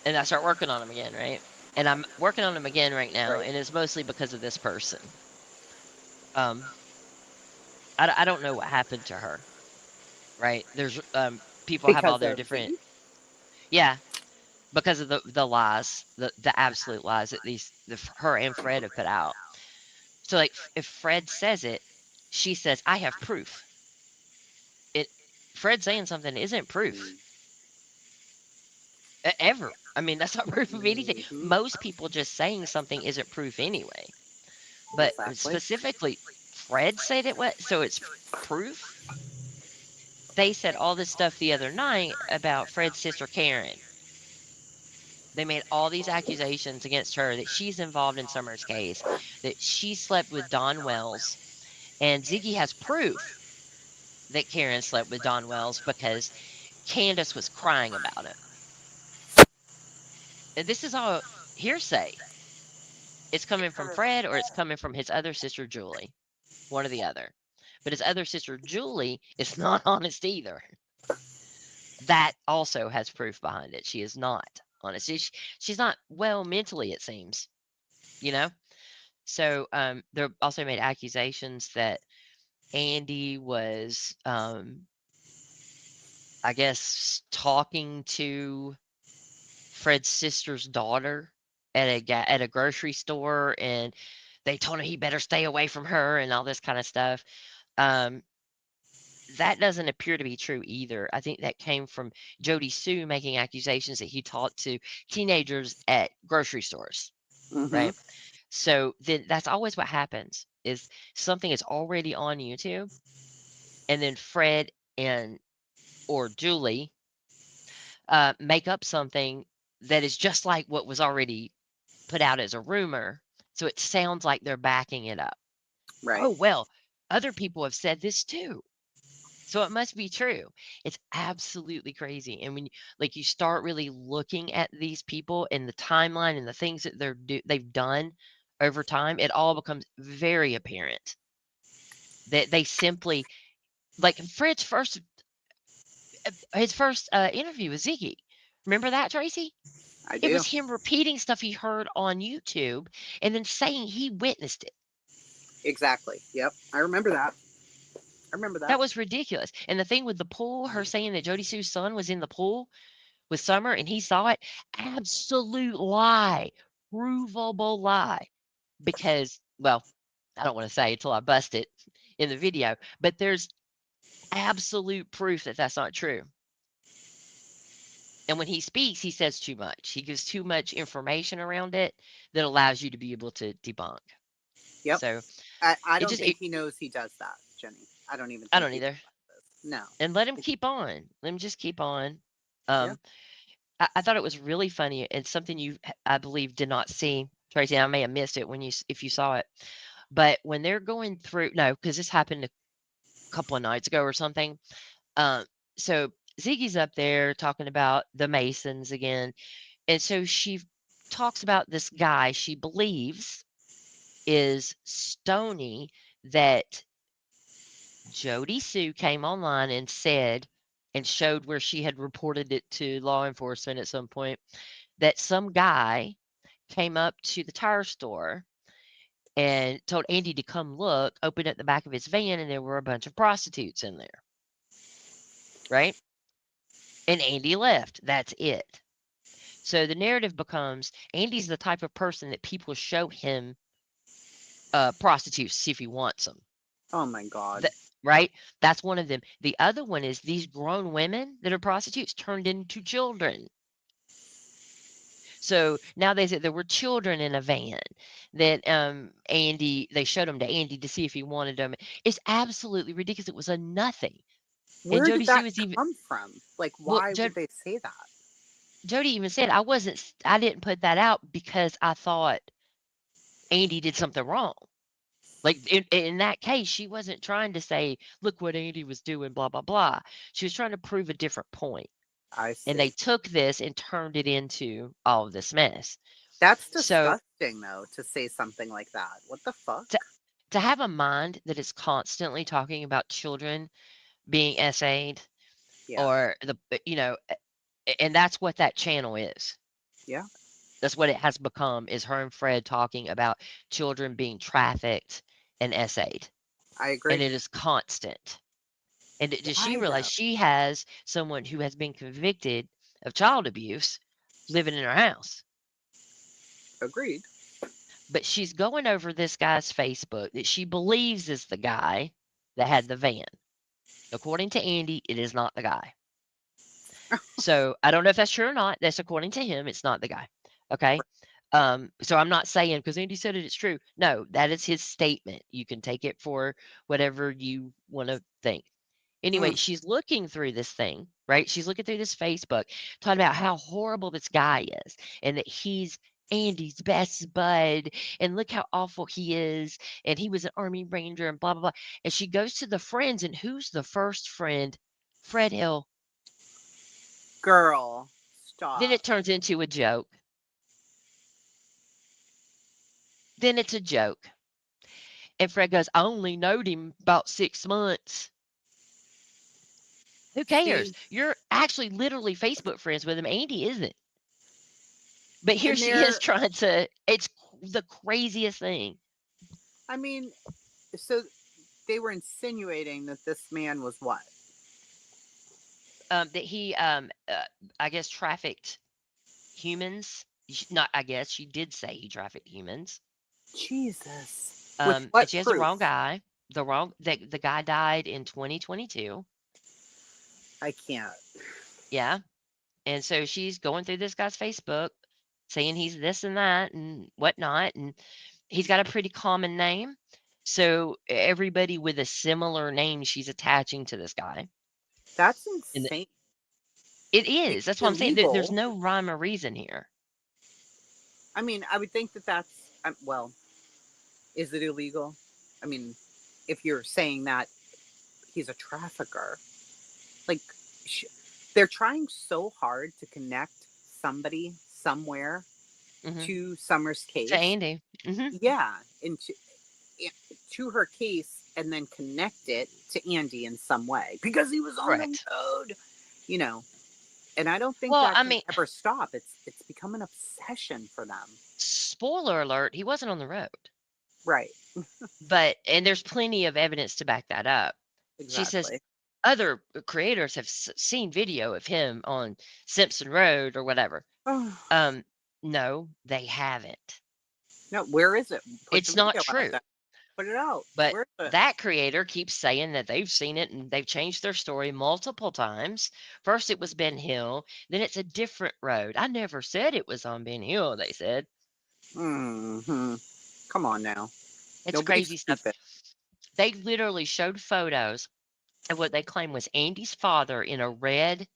Speaker 5: and I start working on them again, right? And I'm working on them again right now,
Speaker 1: Right.
Speaker 5: and it's mostly because of this person. Um, I don't know what happened to her, right? There's people have all
Speaker 1: Because
Speaker 5: their
Speaker 1: of
Speaker 5: different,
Speaker 1: Ziggy?
Speaker 5: yeah, because of the lies, the absolute lies that her and Fred have put out. So like, if Fred says it, she says I have proof. It Fred saying something isn't proof ever. I mean, that's not proof of anything.
Speaker 1: Mm-hmm.
Speaker 5: Most people just saying something isn't proof anyway. But
Speaker 1: Exactly.
Speaker 5: specifically, Fred said it was, so it's proof. They said all this stuff the other night about Fred's sister Karen. They made all these accusations against her that she's involved in Summer's case, that she slept with Don Wells, and Ziggy has proof that Karen slept with Don Wells because Candace was crying about it. And this is all hearsay. It's coming from Fred or it's coming from his other sister Julie, one or the other. But his other sister Julie is not honest either. That also has proof behind it. She is not honest. She's not well mentally, it seems, you know? So they also made accusations that Andy was, I guess, talking to Fred's sister's daughter at at a grocery store, and they told him he better stay away from her and all this kind of stuff. Um, that doesn't appear to be true either. I think that came from Jody Sue making accusations that he talked to teenagers at grocery stores,
Speaker 1: Mm-hmm.
Speaker 5: right? So then that's always what happens is something is already on YouTube, and then Fred and or Julie make up something that is just like what was already put out as a rumor. So it sounds like they're backing it up.
Speaker 1: Right.
Speaker 5: Oh, well, other people have said this too. So it must be true. It's absolutely crazy. And when like you start really looking at these people and the timeline and the things that they've done over time, it all becomes very apparent that they simply like Fred's first his first interview with Ziggy. Remember that, Tracy?
Speaker 1: I
Speaker 5: It
Speaker 1: do.
Speaker 5: was him repeating stuff he heard on YouTube and then saying he witnessed it.
Speaker 1: Exactly. Yep. I remember that. I remember that.
Speaker 5: That was ridiculous. And the thing with the pool, her saying that Jody Sue's son was in the pool with Summer and he saw it, absolute lie, provable lie. Because, well, I don't want to say until I bust it in the video, but there's absolute proof that that's not true. And when he speaks, he says too much. He gives too much information around it that allows you to be able to debunk.
Speaker 1: Yep.
Speaker 5: So
Speaker 1: I
Speaker 5: it
Speaker 1: don't
Speaker 5: just,
Speaker 1: think he knows he does that, Jenny. I don't even
Speaker 5: I
Speaker 1: think
Speaker 5: don't
Speaker 1: he
Speaker 5: either.
Speaker 1: realizes. No.
Speaker 5: And let him keep on. Let him just keep on.
Speaker 1: Yeah.
Speaker 5: Um, I thought it was really funny and something you, I believe, did not see, Tracy. I may have missed it when if you saw it, but when they're going through, no, because this happened a couple of nights ago or something. Um, so Ziggy's up there talking about the Masons again, and so she talks about this guy she believes is Stony that Jody Sue came online and said and showed where she had reported it to law enforcement at some point that some guy came up to the tire store and told Andy to come look, opened up the back of his van, and there were a bunch of prostitutes in there, right? And Andy left. That's it. So the narrative becomes Andy's the type of person that people show him prostitutes to see if he wants them.
Speaker 1: Oh my God.
Speaker 5: That, right? That's one of them. The other one is these grown women that are prostitutes turned into children. So now they said there were children in a van that Andy they showed them to Andy to see if he wanted them. It's absolutely ridiculous. It was a nothing. And
Speaker 1: Where did
Speaker 5: Jody Sue
Speaker 1: that
Speaker 5: is even
Speaker 1: come from? Like,
Speaker 5: well,
Speaker 1: why would they say that?
Speaker 5: Jody even said I didn't put that out because I thought Andy did something wrong. Like in that case, she wasn't trying to say, look what Andy was doing, blah blah blah. She was trying to prove a different point.
Speaker 1: I
Speaker 5: And they
Speaker 1: see.
Speaker 5: took this and turned it into all of this mess.
Speaker 1: That's
Speaker 5: So
Speaker 1: disgusting, though, to say something like that. What the fuck?
Speaker 5: to to have a mind that is constantly talking about children being essayed
Speaker 1: Yeah.
Speaker 5: or and that's what that channel is.
Speaker 1: Yeah.
Speaker 5: That's what it has become is her and Fred talking about children being trafficked and essayed.
Speaker 1: I
Speaker 5: And
Speaker 1: agree.
Speaker 5: it is constant. And does she
Speaker 1: Why,
Speaker 5: realize
Speaker 1: though?
Speaker 5: she has someone who has been convicted of child abuse living in her house?
Speaker 1: Agreed.
Speaker 5: But she's going over this guy's Facebook that she believes is the guy that had the van. According to Andy, it is not the guy. So I don't know if that's true or not. That's according to him. It's not the guy. Okay. So I'm not saying because Andy said it, it's true. No, that is his statement. You can take it for whatever you want to think. Anyway,
Speaker 1: Mm.
Speaker 5: she's looking through this thing, right? She's looking through this Facebook, talking about how horrible this guy is and that he's Andy's best bud and look how awful he is. And he was an Army Ranger and blah, blah, blah. And she goes to the friends, and who's the first friend? Fred Hill.
Speaker 1: Girl,
Speaker 5: Then
Speaker 1: stop.
Speaker 5: it turns into a joke. Then it's a joke. And Fred goes, I only knowed him about 6 months. Who cares?
Speaker 1: See,
Speaker 5: You're actually literally Facebook friends with him. Andy isn't. But here
Speaker 1: and
Speaker 5: she is
Speaker 1: they're,
Speaker 5: trying to it's the craziest thing,
Speaker 1: I mean, so they were insinuating that this man was what?
Speaker 5: that he, I guess, trafficked humans. Not I guess, she did say he trafficked humans.
Speaker 1: Jesus. With what
Speaker 5: And she has the
Speaker 1: proof?
Speaker 5: wrong guy. The guy died in 2022.
Speaker 1: I can't.
Speaker 5: Yeah. And so she's going through this guy's Facebook saying he's this and that and whatnot, and he's got a pretty common name. So everybody with a similar name she's attaching to this guy.
Speaker 1: That's
Speaker 5: And
Speaker 1: insane.
Speaker 5: it
Speaker 1: It's
Speaker 5: is. That's what I'm saying. There's
Speaker 1: illegal.
Speaker 5: no rhyme or reason here.
Speaker 1: I mean, I would think that that's, well, is it illegal? I mean, if you're saying that he's a trafficker, like, sh- they're trying so hard to connect somebody somewhere
Speaker 5: Hmm.
Speaker 1: to Summer's
Speaker 5: To
Speaker 1: case.
Speaker 5: Andy. Hmm.
Speaker 1: Yeah. And to her case and then connect it to Andy in some way because he was on the
Speaker 5: Correct.
Speaker 1: road. you know, and I don't think
Speaker 5: Well,
Speaker 1: that
Speaker 5: I
Speaker 1: can
Speaker 5: mean,
Speaker 1: ever stop. It's become an obsession for them.
Speaker 5: spoiler alert, he wasn't on the road.
Speaker 1: Right.
Speaker 5: And there's plenty of evidence to back that up. She says
Speaker 1: Exactly.
Speaker 5: other creators have seen video of him on Simpson Road or whatever. Um, no, they haven't.
Speaker 1: No, where is it? Put the
Speaker 5: It's not
Speaker 1: video out
Speaker 5: true.
Speaker 1: there. Put it out.
Speaker 5: But
Speaker 1: Where is it?
Speaker 5: that creator keeps saying that they've seen it and they've changed their story multiple times. First it was Ben Hill, then it's a different road. I never said it was on Ben Hill, they said.
Speaker 1: Hmm. Come on now.
Speaker 5: It's
Speaker 1: Nobody's
Speaker 5: crazy stuff.
Speaker 1: stupid.
Speaker 5: They literally showed photos of what they claim was Andy's father in a red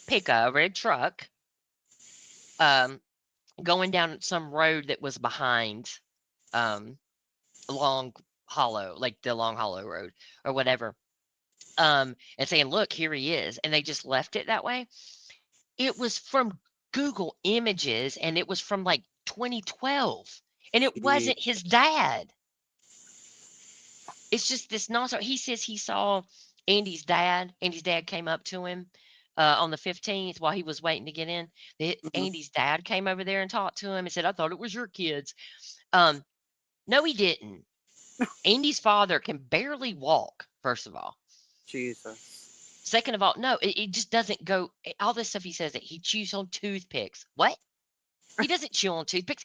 Speaker 5: pickup, a red truck, um, going down some road that was behind um Long Hollow, like the Long Hollow Road or whatever. And saying, "Look, here he is," and they just left it that way. It was from Google Images, and it was from like 2012, and it
Speaker 1: Gee.
Speaker 5: wasn't his dad. It's just this nonsense. He says he saw Andy's dad. Andy's dad came up to him on the 15th while he was waiting to get in.
Speaker 1: Mhm.
Speaker 5: Andy's dad came over there and talked to him and said, "I thought it was your kids." Um, no, he didn't. Andy's father can barely walk, first of all.
Speaker 1: Jesus.
Speaker 5: Second of all, no, it just doesn't go. All this stuff he says that he chews on toothpicks. What? He doesn't chew on toothpicks.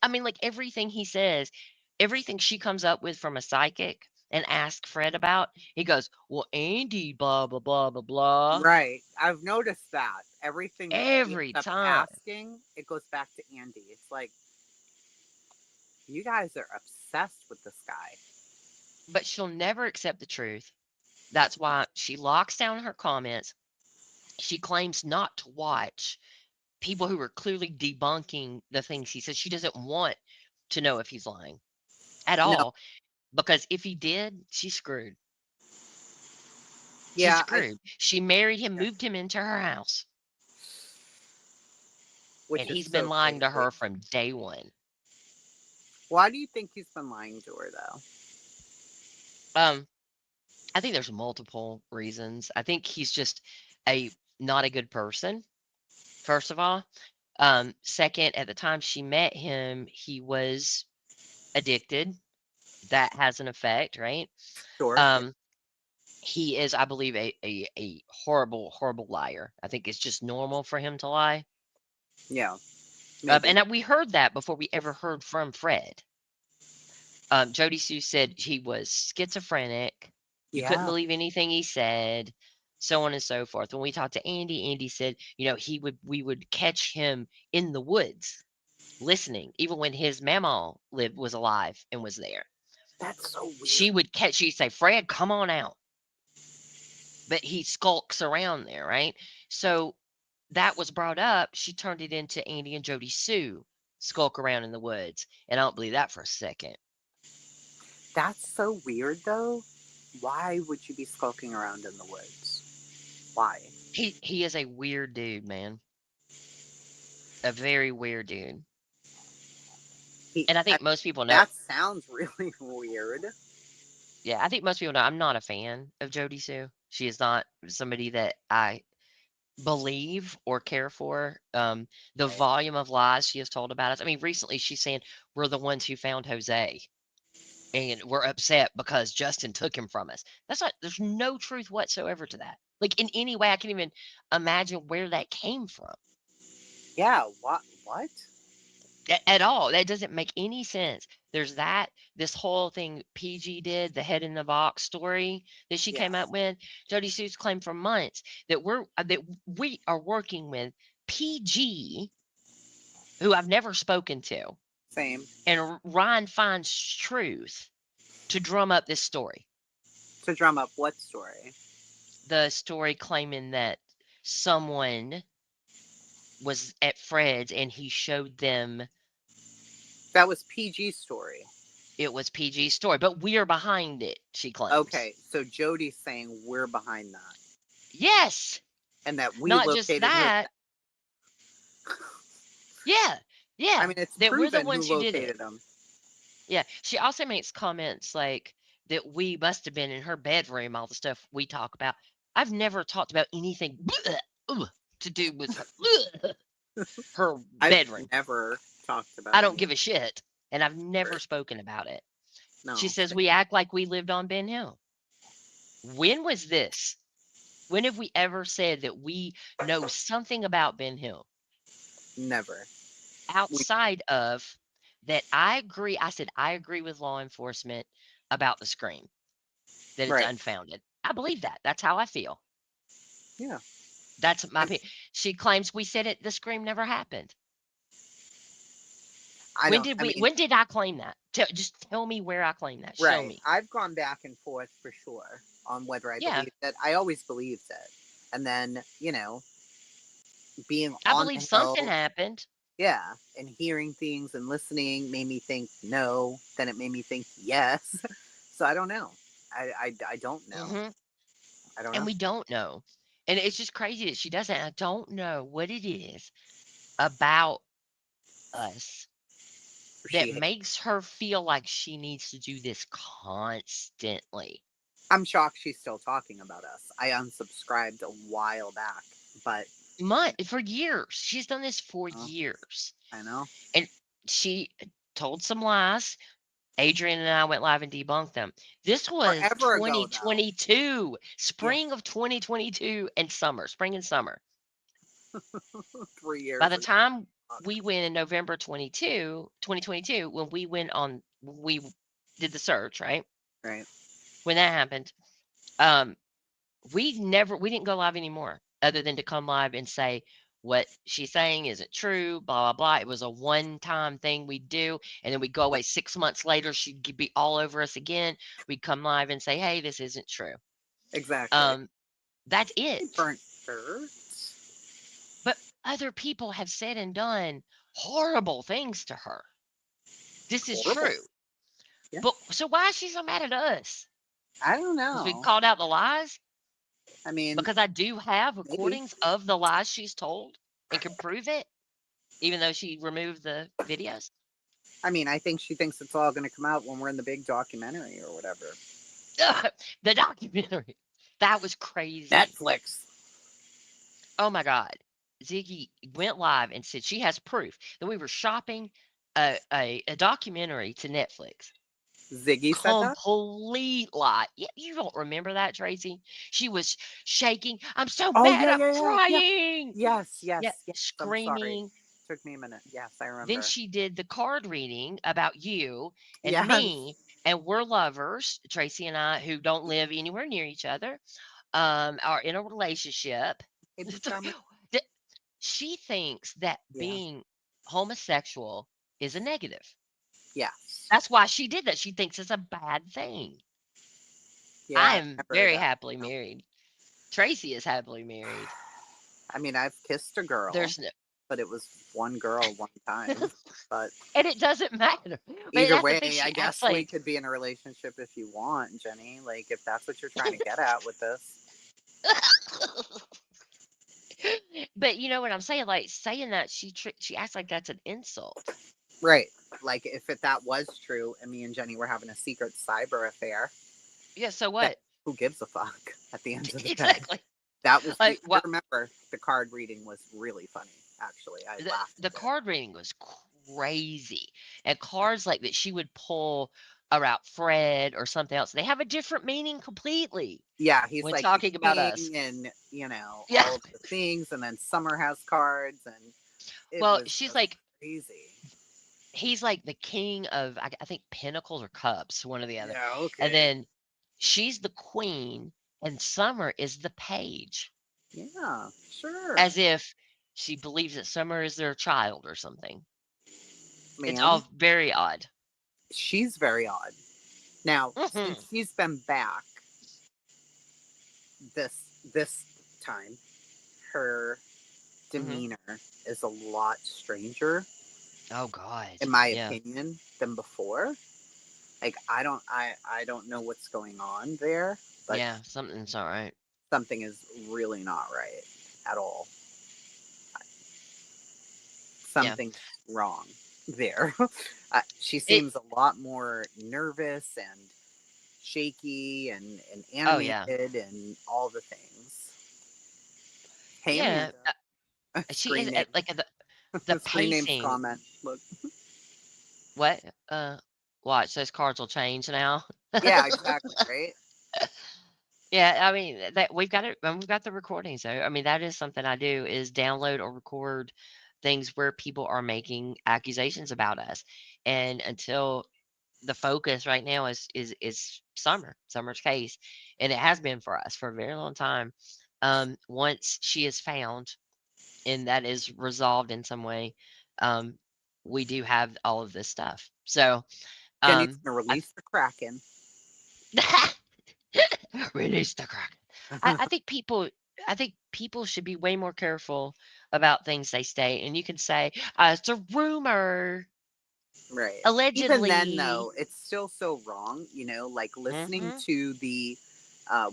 Speaker 5: I mean, like everything he says, everything she comes up with from a psychic and ask Fred about, he goes, "Well, Andy, blah, blah, blah, blah, blah."
Speaker 1: Right. I've noticed that. Everything that she ends
Speaker 5: Every
Speaker 1: up
Speaker 5: time.
Speaker 1: asking, it goes back to Andy. It's like, you guys are obsessed with this guy.
Speaker 5: But she'll never accept the truth. That's why she locks down her comments. She claims not to watch people who are clearly debunking the things he says. She doesn't want to know if he's lying at
Speaker 1: No.
Speaker 5: all, because if he did, she's screwed. She's
Speaker 1: Yeah,
Speaker 5: screwed. She married him,
Speaker 1: yeah,
Speaker 5: moved him into her house, and
Speaker 1: which is
Speaker 5: he's been
Speaker 1: so
Speaker 5: lying to
Speaker 1: crazy.
Speaker 5: her from day one.
Speaker 1: Why do you think he's been lying to her though?
Speaker 5: Um, I think there's multiple reasons. I think he's just a not a good person, first of all. Second, at the time she met him, he was addicted. That has an effect, right?
Speaker 1: Sure. Yeah.
Speaker 5: Um, he is, I believe, a horrible, horrible liar. I think it's just normal for him to lie.
Speaker 1: Yeah. Maybe.
Speaker 5: We heard that before we ever heard from Fred. Jody Sue said he was schizophrenic. You couldn't
Speaker 1: Yeah.
Speaker 5: believe anything he said, so on and so forth. When we talked to Andy, Andy said, we would catch him in the woods listening, even when his mama was alive and was there.
Speaker 1: That's so weird.
Speaker 5: She'd say, "Fred, come on out." But he skulks around there, right? So that was brought up. She turned it into Andy and Jody Sue skulk around in the woods. And I don't believe that for a second.
Speaker 1: That's so weird though. Why would you be skulking around in the woods? Why?
Speaker 5: He is a weird dude, man. A very weird dude.
Speaker 1: He,
Speaker 5: And I
Speaker 1: I,
Speaker 5: think most people know.
Speaker 1: that sounds really weird.
Speaker 5: Yeah, I think most people know I'm not a fan of Jody Sue. She is not somebody that I believe or care for. The
Speaker 1: Right.
Speaker 5: volume of lies she has told about us. I mean, recently she's saying we're the ones who found Jose, and we're upset because Justin took him from us. That's not. There's no truth whatsoever to that. Like in any way, I can even imagine where that came from.
Speaker 1: Yeah. What? What?
Speaker 5: At all. That doesn't make any sense. There's that. This whole thing PG did, the head in the box story that she
Speaker 1: Yeah.
Speaker 5: came up with. Jody Sue's claimed for months that we are working with PG, who I've never spoken to,
Speaker 1: Same.
Speaker 5: and Ryan finds truth to drum up this story.
Speaker 1: To drum up what story?
Speaker 5: The story claiming that someone was at Fred's and he showed them
Speaker 1: That was PG's story.
Speaker 5: it was PG's story, but we are behind it, she claims.
Speaker 1: Okay, so Jody's saying we're behind that,
Speaker 5: Yes,
Speaker 1: and that we
Speaker 5: not just
Speaker 1: located Jose.
Speaker 5: that. Yeah,
Speaker 1: I
Speaker 5: yeah,
Speaker 1: mean, it's
Speaker 5: that we're the
Speaker 1: proven who
Speaker 5: ones who did it.
Speaker 1: located him.
Speaker 5: Yeah, she also makes comments like that we must have been in her bedroom, all the stuff we talk about. I've never talked about anything to do with her
Speaker 1: I've
Speaker 5: bedroom.
Speaker 1: never talked about
Speaker 5: I don't
Speaker 1: any.
Speaker 5: give a shit, and I've never spoken about it. She
Speaker 1: No,
Speaker 5: says we act like we lived on Ben Hill. When was this? When have we ever said that we know something about Ben Hill
Speaker 1: never. We
Speaker 5: outside of that? I agree. I said I agree with law enforcement about the scream, that it's
Speaker 1: right.
Speaker 5: unfounded. I believe that. That's how I feel.
Speaker 1: Yeah.
Speaker 5: That's my
Speaker 1: I,
Speaker 5: opinion. She claims we said it. The scream never happened.
Speaker 1: I don't. I mean,
Speaker 5: When did I claim that? Just tell me where I claim that. Show
Speaker 1: right.
Speaker 5: me.
Speaker 1: I've gone back and forth for sure on whether I
Speaker 5: Yeah,
Speaker 1: believed it. I always believed it, and then being
Speaker 5: I
Speaker 1: on
Speaker 5: believe
Speaker 1: the
Speaker 5: something
Speaker 1: hill,
Speaker 5: happened.
Speaker 1: yeah, and hearing things and listening made me think no. Then it made me think yes. So I don't know. I don't know.
Speaker 5: Hmm.
Speaker 1: I don't
Speaker 5: And
Speaker 1: know.
Speaker 5: we don't know. And it's just crazy that she does that. I don't know what it is about us that
Speaker 1: She.
Speaker 5: makes her feel like she needs to do this constantly.
Speaker 1: I'm shocked she's still talking about us. I unsubscribed a while back, but
Speaker 5: For years. She's done this for
Speaker 1: oh,
Speaker 5: years.
Speaker 1: I know.
Speaker 5: And she told some lies. Adrian and I went live and debunked them. This was
Speaker 1: Forever ago, though.
Speaker 5: 2022,
Speaker 1: Yeah,
Speaker 5: spring of 2022, and summer, spring and summer.
Speaker 1: 3 years
Speaker 5: By the
Speaker 1: ago.
Speaker 5: time we went in November 2022, when we did the search, right?
Speaker 1: Right.
Speaker 5: When that happened, um, we didn't go live anymore, other than to come live and say what she's saying isn't true, blah blah blah. It was a one-time thing we do, and then we go away 6 months later. She'd be all over us again. We'd come live and say, "Hey, this isn't true."
Speaker 1: Exactly.
Speaker 5: Um, that's
Speaker 1: They
Speaker 5: it.
Speaker 1: burnt dirt.
Speaker 5: But other people have said and done horrible things to her. This is
Speaker 1: Horrible.
Speaker 5: true.
Speaker 1: Yeah.
Speaker 5: But so why is she so mad at us?
Speaker 1: I don't
Speaker 5: Because we
Speaker 1: know.
Speaker 5: called out the lies?
Speaker 1: I mean,
Speaker 5: Because I do have
Speaker 1: maybe.
Speaker 5: recordings of the lies she's told and can prove it, even though she removed the videos?
Speaker 1: I mean, I think she thinks it's all going to come out when we're in the big documentary or whatever.
Speaker 5: The documentary. That was crazy.
Speaker 1: Netflix.
Speaker 5: Oh my God. Ziggy went live and said she has proof that we were shopping a documentary to Netflix.
Speaker 1: Ziggy said that?
Speaker 5: Complete lie. You don't remember that, Tracy? She was shaking. I'm so
Speaker 1: Oh,
Speaker 5: mad.
Speaker 1: yeah,
Speaker 5: I'm
Speaker 1: yeah, yeah, yeah.
Speaker 5: crying.
Speaker 1: Yes,
Speaker 5: Yeah,
Speaker 1: yes, yes. I'm sorry.
Speaker 5: screaming.
Speaker 1: Took me a minute. Yes, I
Speaker 5: Then
Speaker 1: remember.
Speaker 5: she did the card reading about you and
Speaker 1: Yes.
Speaker 5: me, and we're lovers, Tracy and I, who don't live anywhere near each other, are in a relationship.
Speaker 1: Hey, Charmin.
Speaker 5: Th- she thinks that
Speaker 1: Yeah.
Speaker 5: being homosexual is a negative.
Speaker 1: Yes.
Speaker 5: That's why she did that. She thinks it's a bad thing.
Speaker 1: Yeah,
Speaker 5: I
Speaker 1: I
Speaker 5: am
Speaker 1: remember
Speaker 5: very
Speaker 1: that.
Speaker 5: happily married. Tracy is happily married.
Speaker 1: I mean, I've kissed a girl,
Speaker 5: There's no,
Speaker 1: but it was one girl one time. But
Speaker 5: and it doesn't matter. But
Speaker 1: either
Speaker 5: that's the thing.
Speaker 1: way, I
Speaker 5: She acts
Speaker 1: guess we
Speaker 5: like,
Speaker 1: could be in a relationship if you want, Jenny. Like, if that's what you're trying to get at with this.
Speaker 5: but you know what I'm saying? Like saying that she acts like that's an insult.
Speaker 1: Right. Like, if that was true and me and Jenny were having a secret cyber affair,
Speaker 5: Yeah. So
Speaker 1: then
Speaker 5: what?
Speaker 1: who gives a fuck at the end of the day?
Speaker 5: Exactly.
Speaker 1: That was,
Speaker 5: Like
Speaker 1: I
Speaker 5: what?
Speaker 1: remember the card reading was really funny, actually. I laughed
Speaker 5: The
Speaker 1: at it.
Speaker 5: card reading was crazy, and cards like that she would pull about Fred or something else. They have a different meaning completely
Speaker 1: Yeah, he's
Speaker 5: when
Speaker 1: like the
Speaker 5: talking about us.
Speaker 1: king and,
Speaker 5: Yeah.
Speaker 1: all of the things. And then Summer has cards and it
Speaker 5: Well,
Speaker 1: was
Speaker 5: she's
Speaker 1: just
Speaker 5: like
Speaker 1: crazy.
Speaker 5: he's like the king of I think Pentacles or Cups, one or the other.
Speaker 1: Yeah,
Speaker 5: And
Speaker 1: okay.
Speaker 5: then she's the queen and Summer is the page,
Speaker 1: Yeah, sure.
Speaker 5: as if she believes that Summer is their child or something. It's
Speaker 1: Ma'am,
Speaker 5: all very odd.
Speaker 1: she's very odd. Now,
Speaker 5: Hmm.
Speaker 1: since she's been back this time, her
Speaker 5: Hmm.
Speaker 1: demeanor is a lot stranger,
Speaker 5: Oh God.
Speaker 1: in my
Speaker 5: Yeah.
Speaker 1: opinion, than before. Like, I don't know what's going on there, but
Speaker 5: Yeah. Something's all right.
Speaker 1: something is really not right at all.
Speaker 5: Yeah.
Speaker 1: Something's wrong there. She
Speaker 5: It
Speaker 1: seems a lot more nervous and shaky and
Speaker 5: Oh yeah,
Speaker 1: animated and all the things. Hey,
Speaker 5: yeah.
Speaker 1: Amanda.
Speaker 5: She
Speaker 1: Screen
Speaker 5: is
Speaker 1: name.
Speaker 5: like the
Speaker 1: Screen name's
Speaker 5: pacing.
Speaker 1: comment. Look.
Speaker 5: What? Watch those cards will change now.
Speaker 1: Yeah, exactly. Right.
Speaker 5: Yeah, I mean that we've got it. We've got the recordings though. I mean that is something I do is download or record things where people are making accusations about us, and until the focus right now is Summer's case, and it has been for us for a very long time. Once she is found and that is resolved in some way, um, we do have all of this stuff. So,
Speaker 1: Jenny's
Speaker 5: um,
Speaker 1: gonna
Speaker 5: I
Speaker 1: release the Kraken.
Speaker 5: release the Kraken. I think people should be way more careful about things they say, and you can say, "It's a rumor,
Speaker 1: Right. Even then,
Speaker 5: allegedly."
Speaker 1: though, it's still so wrong. Like listening
Speaker 5: Mhm.
Speaker 1: to the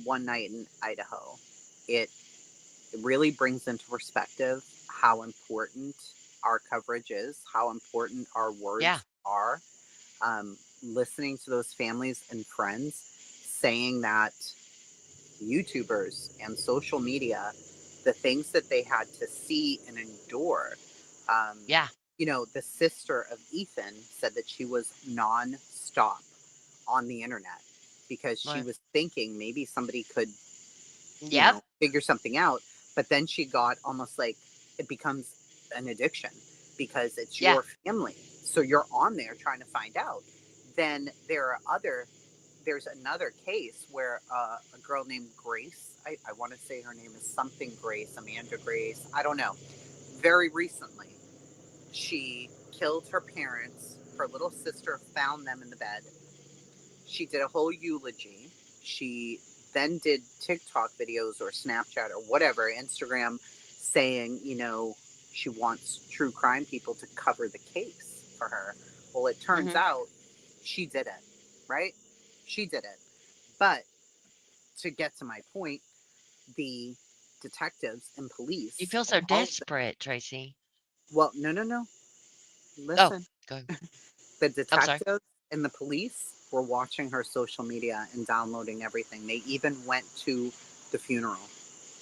Speaker 1: One Night in Idaho, it really brings into perspective how important our coverage is, how important our
Speaker 5: Yeah.
Speaker 1: words are. Listening to those families and friends saying that YouTubers and social media, the things that they had to see and endure. Um,
Speaker 5: Yeah.
Speaker 1: the sister of Ethan said that she was non-stop on the internet because she
Speaker 5: Right.
Speaker 1: was thinking maybe somebody could,
Speaker 5: Yep.
Speaker 1: figure something out. But then she got almost like it becomes an addiction because it's
Speaker 5: Yeah.
Speaker 1: your family. So you're on there trying to find out. Then there's another case where a girl named Grace, I want to say her name is something Grace, Amanda Grace, I don't know. Very recently, she killed her parents. Her little sister found them in the bed. She did a whole eulogy. She then did TikTok videos or Snapchat or whatever, Instagram, saying, she wants true crime people to cover the case for her. Well, it turns
Speaker 5: Mhm.
Speaker 1: out she did it, right? She did it. But to get to my point, the detectives and
Speaker 5: You
Speaker 1: police,
Speaker 5: feel so
Speaker 1: all of them,
Speaker 5: desperate, Tracy.
Speaker 1: well, no, no, no.
Speaker 5: Oh,
Speaker 1: Listen,
Speaker 5: go.
Speaker 1: the
Speaker 5: I'm sorry.
Speaker 1: detectives and the police were watching her social media and downloading everything. They even went to the funeral.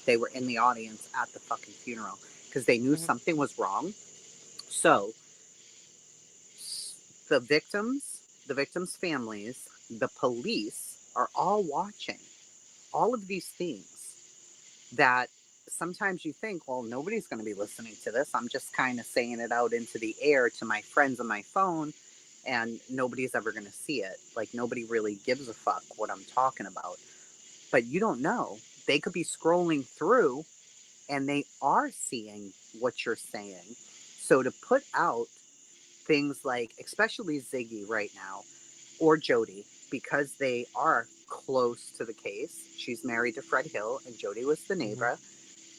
Speaker 1: They were in the audience at the fucking funeral because they knew
Speaker 5: Mhm.
Speaker 1: something was wrong. So the victims' families, the police are all watching all of these things that sometimes you think, well, nobody's going to be listening to this. I'm just kind of saying it out into the air to my friends on my phone, and nobody's ever going to see it. Like, nobody really gives a fuck what I'm talking about. But you don't know. They could be scrolling through and they are seeing what you're saying. So to put out things like, especially Ziggy right now, or Jody, because they are close to the case. She's married to Fred Hill, and Jody was the
Speaker 5: Mhm.
Speaker 1: neighbor.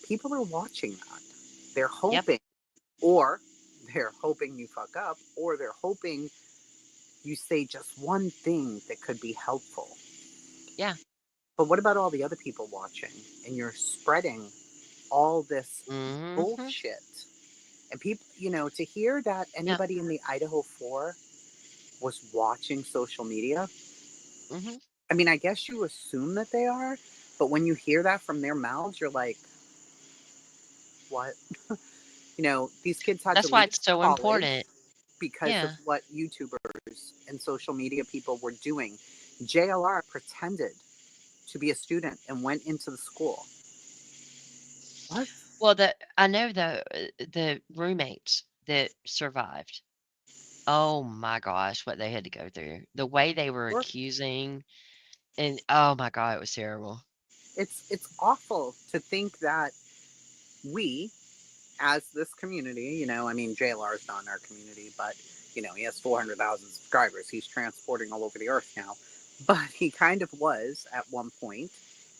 Speaker 1: People are watching that. They're
Speaker 5: Yep.
Speaker 1: hoping, or they're hoping you fuck up, or they're hoping you say just one thing that could be helpful.
Speaker 5: Yeah.
Speaker 1: But what about all the other people watching? And you're spreading all this
Speaker 5: Mhm.
Speaker 1: bullshit. And people, to hear that
Speaker 5: Yep.
Speaker 1: anybody in the Idaho 4 was watching social media,
Speaker 5: Mhm.
Speaker 1: I mean, I guess you assume that they are, but when you hear that from their mouths, you're like, what? These kids had to
Speaker 5: That's why
Speaker 1: leave
Speaker 5: it's so
Speaker 1: college
Speaker 5: important.
Speaker 1: because of
Speaker 5: Yeah.
Speaker 1: what YouTubers and social media people were doing. JLR pretended to be a student and went into the school. What?
Speaker 5: Well, I know the roommates that survived. Oh my gosh, what they had to go through. The way they were
Speaker 1: Or
Speaker 5: accusing, and oh my god, it was terrible.
Speaker 1: it's awful to think that we, as this community, I mean, JLR is not in our community, but he has 400,000 subscribers. He's transporting all over the earth now, but he kind of was at one point.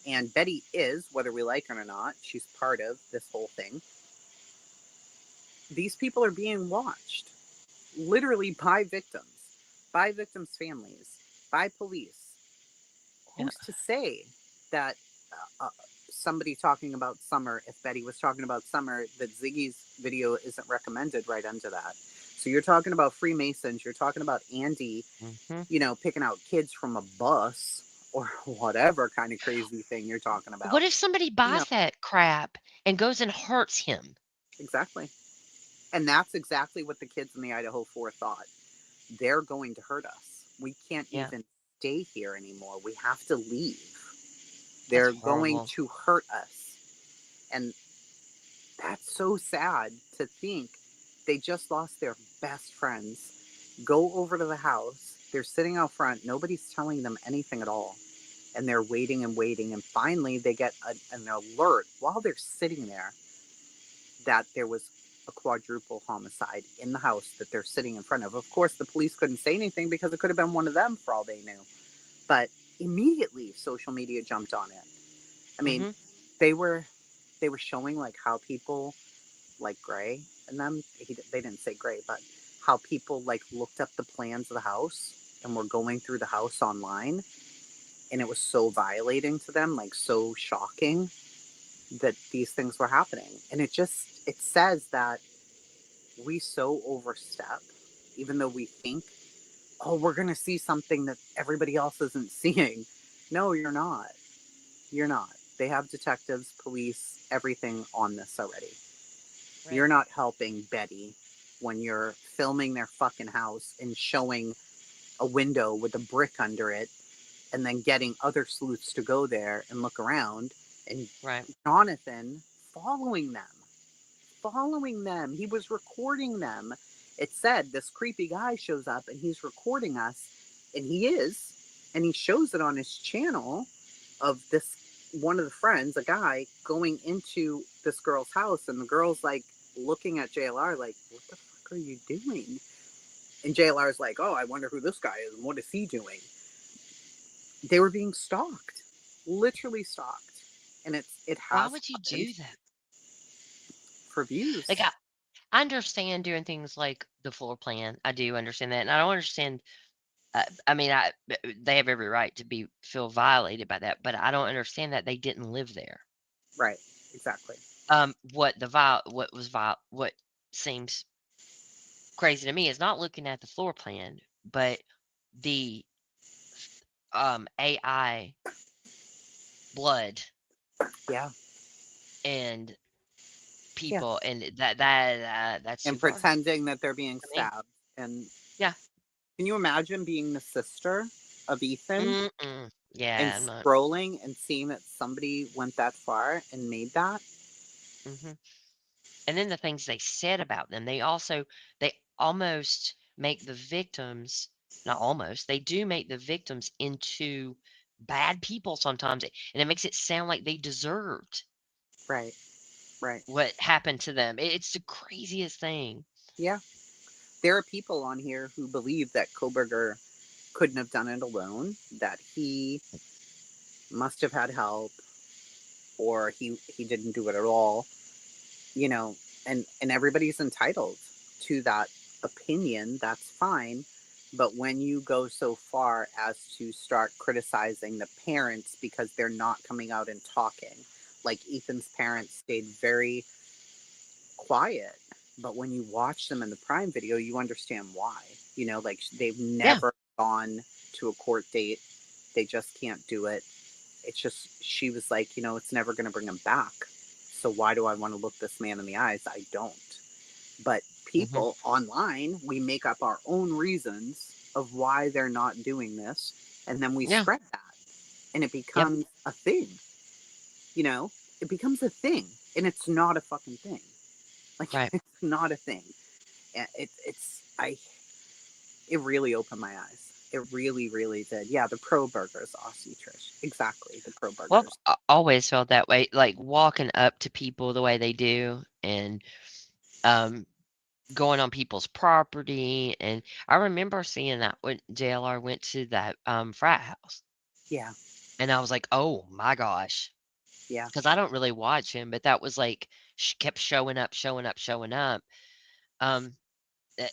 Speaker 1: And Betty is, whether we like her or not, she's part of this whole thing. These people are being watched literally by victims' families, by police.
Speaker 5: Yeah.
Speaker 1: Who's to say that somebody talking about Summer, if Betty was talking about Summer, that Ziggy's video isn't recommended right under that? So you're talking about Freemasons, you're talking about Andy,
Speaker 5: Mhm.
Speaker 1: picking out kids from a bus. or whatever kind of crazy thing you're talking
Speaker 5: What
Speaker 1: about.
Speaker 5: if somebody
Speaker 1: You know,
Speaker 5: buys that crap and goes and hurts him?
Speaker 1: exactly. And that's exactly what the kids in the Idaho 4 thought. They're going to hurt us. We can't
Speaker 5: Yeah,
Speaker 1: even stay here anymore. We have to leave.
Speaker 5: that's
Speaker 1: They're going
Speaker 5: horrible.
Speaker 1: to hurt us. And that's so sad to think they just lost their best friends. Go over to the house. They're sitting out front. Nobody's telling them anything at all. And they're waiting and waiting. And finally, they get an alert while they're sitting there that there was a quadruple homicide in the house that they're sitting in front of. Of course, the police couldn't say anything because it could have been one of them for all they knew. But immediately, social media jumped on it. I mean,
Speaker 5: Hmm.
Speaker 1: they were they were showing like how people like Gray and them. They didn't say Gray, but how people like looked up the plans of the house and were going through the house online, and it was so violating to them, like so shocking that these things were happening. And it says that we so overstep, even though we think, oh, we're going to see something that everybody else isn't seeing. No, you're not. You're not. They have detectives, police, everything on this already. You're
Speaker 5: Right.
Speaker 1: not helping Betty when you're filming their fucking house and showing a window with a brick under it and then getting other sleuths to go there and look around, and
Speaker 5: Right.
Speaker 1: Jonathan following them. He was recording them. It said this creepy guy shows up and he's recording us, and he is, and he shows it on his channel of this one of the friends, a guy, going into this girl's house, and the girl's like looking at JLR like, "What the fuck are you doing?" And JLR's like, "Oh, I wonder who this guy is and what is he doing?" They were being stalked, literally stalked, and it
Speaker 5: Why
Speaker 1: has
Speaker 5: would you
Speaker 1: happened
Speaker 5: do that?
Speaker 1: for views.
Speaker 5: Like, I understand doing things like the floor plan. I do understand that, and I don't understand. I mean, they have every right to be feel violated by that, but I don't understand that they didn't live there.
Speaker 1: Right, exactly.
Speaker 5: What seems crazy to me is not looking at the floor plan, but the AI blood
Speaker 1: Yeah,
Speaker 5: and
Speaker 1: yeah.
Speaker 5: people, and that's too
Speaker 1: And
Speaker 5: far
Speaker 1: pretending that they're being
Speaker 5: for me.
Speaker 1: stabbed. And
Speaker 5: Yeah.
Speaker 1: can you imagine being the sister of Ethan
Speaker 5: Mm-mm.
Speaker 1: and
Speaker 5: Yeah, I'm not.
Speaker 1: scrolling and seeing that somebody went that far and made that?
Speaker 5: Hmm. And then the things they said about them, they almost make the victims, not almost, they do make the victims into bad people sometimes, and it makes it sound like they deserved
Speaker 1: Right, right.
Speaker 5: what happened to them. It's the craziest thing.
Speaker 1: Yeah. There are people on here who believe that Koberger couldn't have done it alone, that he must have had help, or he didn't do it at all, you know, and everybody's entitled to that opinion. That's fine. But when you go so far as to start criticizing the parents because they're not coming out and talking, like Ethan's parents stayed very quiet, but when you watch them in the Prime video, you understand why. Like they've
Speaker 5: Yeah.
Speaker 1: never gone to a court date. They just can't do it. It's just, she was like, it's never going to bring him back. So why do I want to look this man in the eyes? I don't. But
Speaker 5: Hmm.
Speaker 1: people online, we make up our own reasons of why they're not doing this. And then we
Speaker 5: Yeah.
Speaker 1: spread that. And it
Speaker 5: Yep.
Speaker 1: becomes a thing, you know? It becomes a thing. And it's not a fucking thing. Like,
Speaker 5: Right.
Speaker 1: it's not a thing. It really opened my eyes. It really, really did. Yeah, the Pro Burgers, Aussie Trish. Exactly, the Pro
Speaker 5: Well,
Speaker 1: Burgers.
Speaker 5: I've always felt that way, like walking up to people the way they do, and um, going on people's property. And I remember seeing that when JLR went to that frat house,
Speaker 1: Yeah,
Speaker 5: and I was like, "Oh my gosh,"
Speaker 1: yeah,
Speaker 5: because I don't really watch him, but that was like kept showing up, showing up, showing up. Um,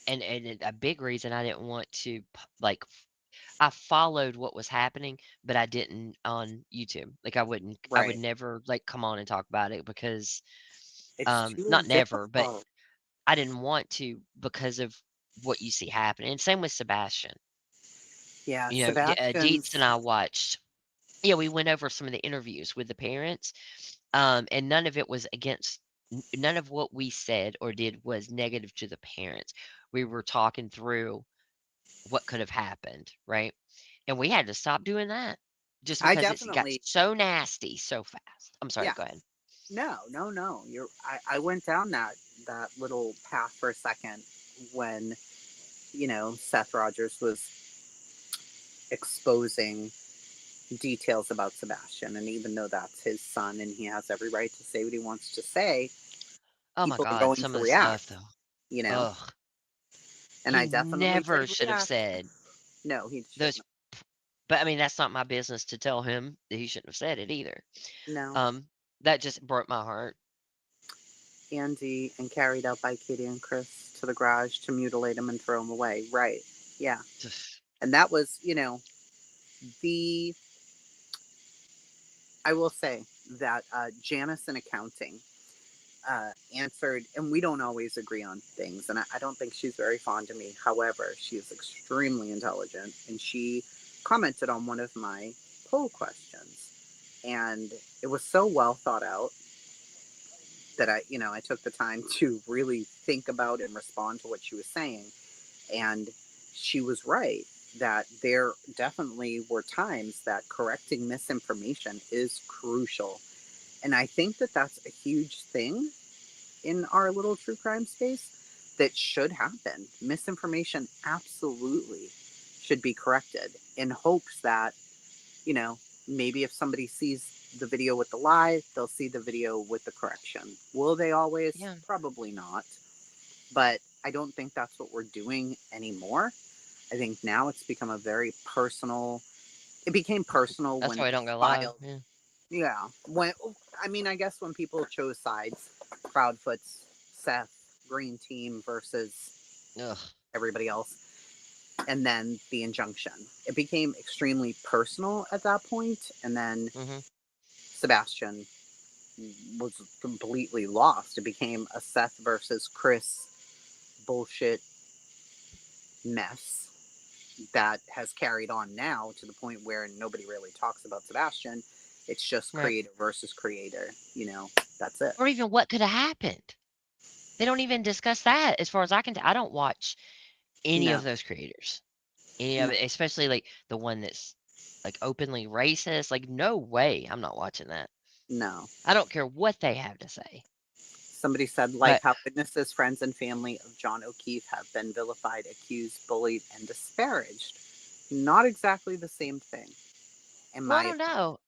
Speaker 5: and a big reason I didn't want to like I followed what was happening, but I didn't on YouTube. Like I would
Speaker 1: right.
Speaker 5: never like come on and talk about it because
Speaker 1: It's too
Speaker 5: not never, but
Speaker 1: difficult.
Speaker 5: I didn't want to because of what you see happening. And same with Sebastian.
Speaker 1: Yeah,
Speaker 5: Dietz and
Speaker 1: Sebastian's.
Speaker 5: I watched. Yeah, we went over some of the interviews with the parents, and none of it was against. None of what we said or did was negative to the parents. We were talking through what could have happened, right? And we had to stop doing that just
Speaker 1: I
Speaker 5: because it got
Speaker 1: definitely,
Speaker 5: so nasty so fast. I'm sorry,
Speaker 1: yeah.
Speaker 5: go ahead.
Speaker 1: No, no, no. I went down that little path for a second when, Seth Rogers was exposing details about Sebastian. And even though that's his son and he has every right to say what he wants to say,
Speaker 5: Oh my
Speaker 1: people are
Speaker 5: God,
Speaker 1: going
Speaker 5: some
Speaker 1: to
Speaker 5: of the stuff
Speaker 1: react,
Speaker 5: though.
Speaker 1: you know?
Speaker 5: Ugh.
Speaker 1: And
Speaker 5: He
Speaker 1: I definitely
Speaker 5: never
Speaker 1: did
Speaker 5: should have
Speaker 1: react.
Speaker 5: said
Speaker 1: No, he
Speaker 5: those,
Speaker 1: shouldn't.
Speaker 5: but I mean, that's not my business to tell him that he shouldn't have said it either.
Speaker 1: No.
Speaker 5: Um, that just broke my heart.
Speaker 1: Andy and carried out by Katie and Chris to the garage to mutilate him and throw him away. Right. Yeah.
Speaker 5: Just,
Speaker 1: And that was, the I will say that Janice in accounting answered, and we don't always agree on things, and I don't think she's very fond of me. However, she is extremely intelligent, and she commented on one of my poll questions, and it was so well thought out that I took the time to really think about and respond to what she was saying, and she was right that there definitely were times that correcting misinformation is crucial. And I think that that's a huge thing in our little true crime space that should happen. Misinformation absolutely should be corrected in hopes that, you know, maybe if somebody sees the video with the lie, they'll see the video with the correction. Will they always?
Speaker 5: yeah,
Speaker 1: Probably not. But I don't think that's what we're doing anymore. I think now it's become a very personal. It became personal
Speaker 5: that's
Speaker 1: when
Speaker 5: why
Speaker 1: it
Speaker 5: I
Speaker 1: was
Speaker 5: don't go live.
Speaker 1: filed.
Speaker 5: Yeah.
Speaker 1: Yeah, when I guess when people chose sides, Proudfoot's Seth Green Team versus
Speaker 5: Ugh.
Speaker 1: everybody else, and then the injunction. It became extremely personal at that point, and then
Speaker 5: Mm-hmm.
Speaker 1: Sebastian was completely lost. It became a Seth versus Chris bullshit mess that has carried on now to the point where nobody really talks about Sebastian. It's just
Speaker 5: Right.
Speaker 1: creator versus creator. That's it.
Speaker 5: Or even what could have happened. They don't even discuss that. As far as I can tell, I don't watch any of
Speaker 1: No,
Speaker 5: those creators. Any of
Speaker 1: no,
Speaker 5: it, especially like the one that's like openly racist. Like, no way, I'm not watching that.
Speaker 1: no.
Speaker 5: I don't care what they have to say.
Speaker 1: Somebody said, like
Speaker 5: But
Speaker 1: how witnesses, friends, and family of John O'Keefe have been vilified, accused, bullied, and disparaged. Not exactly the same thing, in
Speaker 5: well, I
Speaker 1: my
Speaker 5: don't
Speaker 1: opinion,
Speaker 5: know,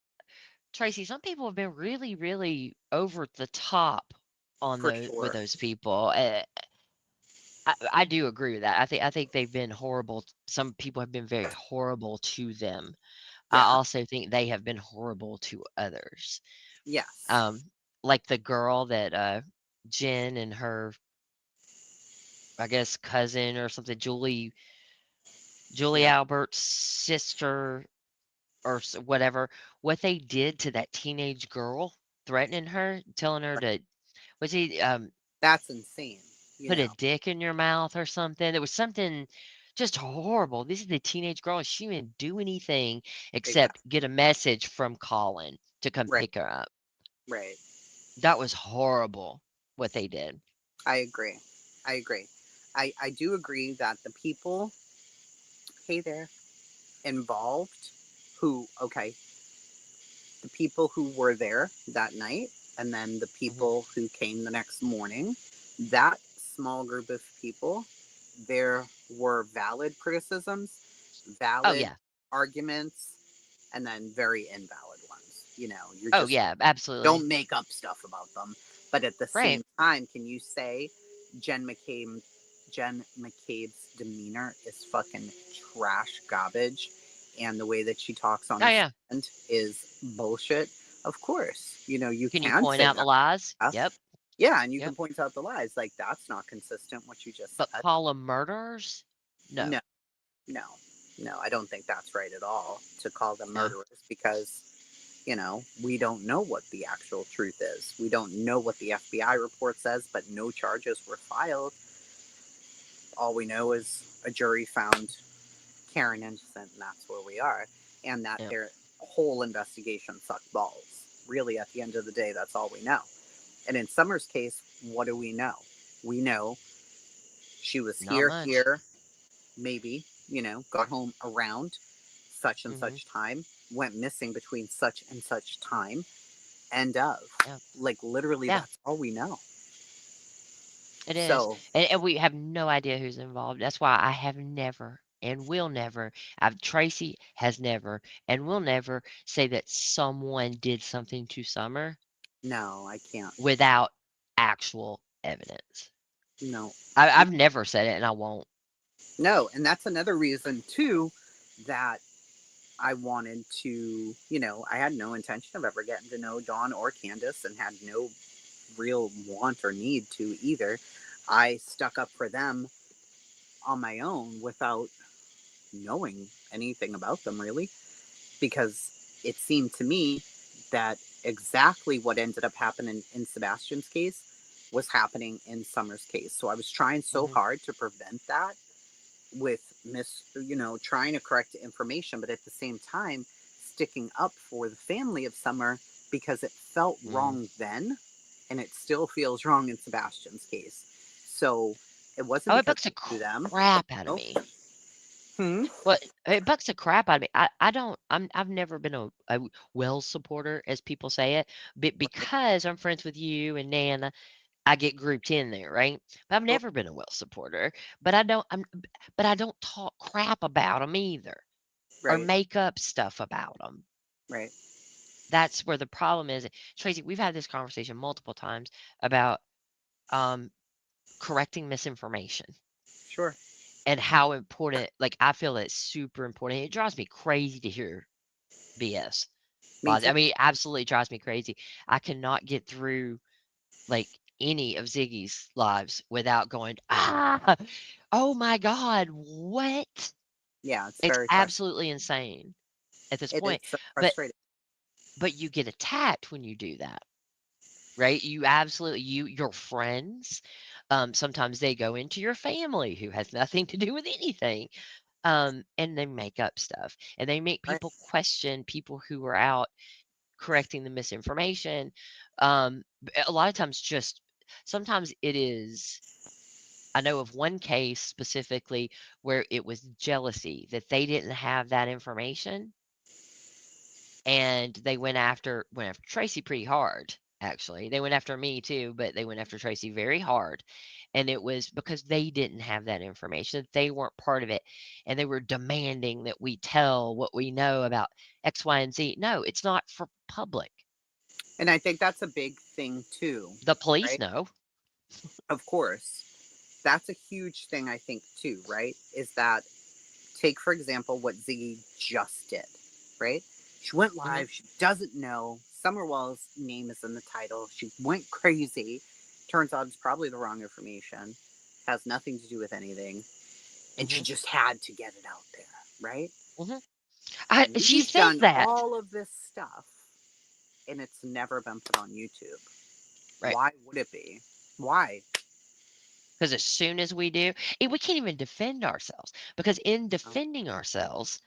Speaker 5: Tracy. Some people have been really, really over the top on
Speaker 1: for
Speaker 5: those with
Speaker 1: sure.
Speaker 5: those people. I do agree with that. I think they've been horrible. Some people have been very horrible to them. I
Speaker 1: Yeah.
Speaker 5: also think they have been horrible to others.
Speaker 1: Yes.
Speaker 5: Um, like the girl that Jen and her, I guess, cousin or something, Julie
Speaker 1: Yeah.
Speaker 5: Albert's sister or whatever, what they did to that teenage girl, threatening her, telling her
Speaker 1: Right.
Speaker 5: to, was he
Speaker 1: That's insane. You
Speaker 5: put a
Speaker 1: know.
Speaker 5: dick in your mouth or something? There was something just horrible. This is the teenage girl, and she didn't do anything except
Speaker 1: Exactly.
Speaker 5: get a message from Colin to come
Speaker 1: Right.
Speaker 5: pick her up.
Speaker 1: Right.
Speaker 5: That was horrible what they did.
Speaker 1: I agree. I agree. I do agree that the people, hey there, involved, okay, the people who were there that night and then the
Speaker 5: Mhm.
Speaker 1: people who came the next morning, that small group of people, there were valid criticisms,
Speaker 5: Oh,
Speaker 1: valid
Speaker 5: yeah.
Speaker 1: arguments, and then very invalid ones. You're
Speaker 5: Oh,
Speaker 1: just
Speaker 5: yeah, absolutely.
Speaker 1: don't make up stuff about them. But at the
Speaker 5: Right.
Speaker 1: same time, can you say Jen McCabe Jen McCabe's demeanor is fucking trash garbage and the way that she talks on
Speaker 5: Oh,
Speaker 1: the
Speaker 5: yeah.
Speaker 1: stand is bullshit? Of course. You
Speaker 5: Can you
Speaker 1: can
Speaker 5: point
Speaker 1: say
Speaker 5: out the
Speaker 1: that
Speaker 5: lies?
Speaker 1: stuff.
Speaker 5: Yep.
Speaker 1: Yeah, and you can
Speaker 5: Yep.
Speaker 1: point out the lies. Like, that's not consistent what you just
Speaker 5: But
Speaker 1: said.
Speaker 5: call them murderers? No.
Speaker 1: No, no, no, I don't think that's right at all to call them
Speaker 5: No.
Speaker 1: murderers because we don't know what the actual truth is. We don't know what the FBI report says, but no charges were filed. All we know is a jury found Karen innocent, and that's where we are. And that
Speaker 5: Yep.
Speaker 1: there whole investigation sucked balls. Really, at the end of the day, that's all we know. And in Summer's case, what do we know? We know she was
Speaker 5: Not much.
Speaker 1: here, maybe, got home around such and
Speaker 5: Hmm.
Speaker 1: such time, went missing between such and such time, end of.
Speaker 5: Yeah.
Speaker 1: Like, literally,
Speaker 5: Yeah,
Speaker 1: that's all we know.
Speaker 5: it is.
Speaker 1: So,
Speaker 5: And we have no idea who's involved. That's why I have never and will never, Tracy has never and will never say that someone did something to Summer
Speaker 1: no, I can't.
Speaker 5: without actual evidence.
Speaker 1: No.
Speaker 5: I've never said it and I won't.
Speaker 1: No, and that's another reason, too, that I wanted to, I had no intention of ever getting to know Dawn or Candace and had no real want or need to either. I stuck up for them on my own without knowing anything about them really, because it seemed to me that exactly what ended up happening in Sebastian's case was happening in Summer's case. So I was trying so
Speaker 5: Hmm.
Speaker 1: hard to prevent that with trying to correct information, but at the same time sticking up for the family of Summer because it felt
Speaker 5: Mm.
Speaker 1: wrong then and it still feels wrong in Sebastian's case. So it wasn't
Speaker 5: Oh, it
Speaker 1: because
Speaker 5: bugs the
Speaker 1: I knew them.
Speaker 5: crap out of
Speaker 1: No.
Speaker 5: me.
Speaker 1: Hmm.
Speaker 5: Well, it bugs the crap out of me. I don't. I've never been a Wells supporter, as people say it, but
Speaker 1: Right.
Speaker 5: because I'm friends with you and Nana, I get grouped in there, right? But I've
Speaker 1: Sure.
Speaker 5: never been a Wells supporter. But I don't. But I don't talk crap about them either, or
Speaker 1: Right.
Speaker 5: make up stuff about them.
Speaker 1: Right.
Speaker 5: That's where the problem is. Tracy, we've had this conversation multiple times about um, correcting misinformation
Speaker 1: Sure.
Speaker 5: and how important. Like I feel it's super important. It drives me crazy to hear BS.
Speaker 1: Me
Speaker 5: I
Speaker 1: too.
Speaker 5: mean, it absolutely drives me crazy. I cannot get through like any of Ziggy's lives without going, ah, oh my God, what?
Speaker 1: Yeah, it's
Speaker 5: It's
Speaker 1: very frustrating.
Speaker 5: absolutely insane at this
Speaker 1: It is
Speaker 5: point.
Speaker 1: so
Speaker 5: But
Speaker 1: frustrating.
Speaker 5: you get attacked when you do that, right? You absolutely your friends. Sometimes they go into your family who has nothing to do with anything. And they make up stuff and they make
Speaker 1: Right.
Speaker 5: people question people who are out correcting the misinformation. A lot of times, just sometimes it is. I know of one case specifically where it was jealousy that they didn't have that information, and they went after Tracy pretty hard. Actually, they went after me too, but they went after Tracy very hard, and it was because they didn't have that information. They weren't part of it, and they were demanding that we tell what we know about X, Y, and Z. No, it's not for public.
Speaker 1: And I think that's a big thing too,
Speaker 5: The police
Speaker 1: right?
Speaker 5: know.
Speaker 1: Of course. That's a huge thing, I think, too, right? Is that take, for example, what Ziggy just did, right? She went
Speaker 5: Mhm,
Speaker 1: live. She doesn't know. Summerwell's name is in the title. She went crazy. Turns out it's probably the wrong information. Has nothing to do with anything. And she
Speaker 5: mhm,
Speaker 1: just had to get it out there, right?
Speaker 5: mhm. She
Speaker 1: We've
Speaker 5: says
Speaker 1: done
Speaker 5: that,
Speaker 1: all of this stuff and it's never been put on YouTube.
Speaker 5: right?
Speaker 1: Why would it be? Why?
Speaker 5: Because as soon as we do, we can't even defend ourselves. Because in
Speaker 1: Oh,
Speaker 5: defending ourselves,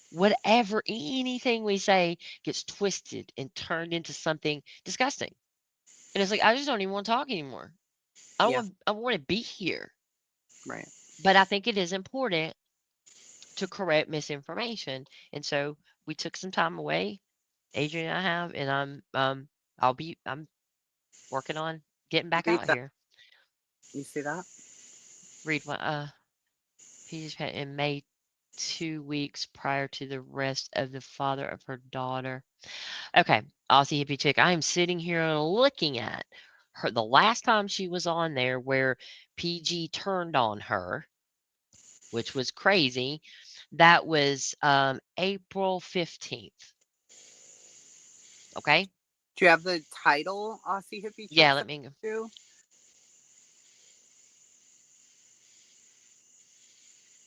Speaker 5: whatever anything we say gets twisted and turned into something disgusting. And it's like I just don't even want to talk anymore.
Speaker 1: yeah,
Speaker 5: I want to be here.
Speaker 1: right.
Speaker 5: But I think it is important to correct misinformation. And so we took some time away. Adrian and I have, and I'm working on getting back
Speaker 1: Read
Speaker 5: out
Speaker 1: that.
Speaker 5: here.
Speaker 1: You see that?
Speaker 5: Read what Peter's pet in May 2 weeks prior to the arrest of the father of her daughter. Okay, Aussie hippie chick. I am sitting here looking at her the last time she was on there where PG turned on her, which was crazy. That was April 15th. Okay?
Speaker 1: Do you have the title Aussie Hippie
Speaker 5: Yeah,
Speaker 1: Chicks
Speaker 5: let me
Speaker 1: too?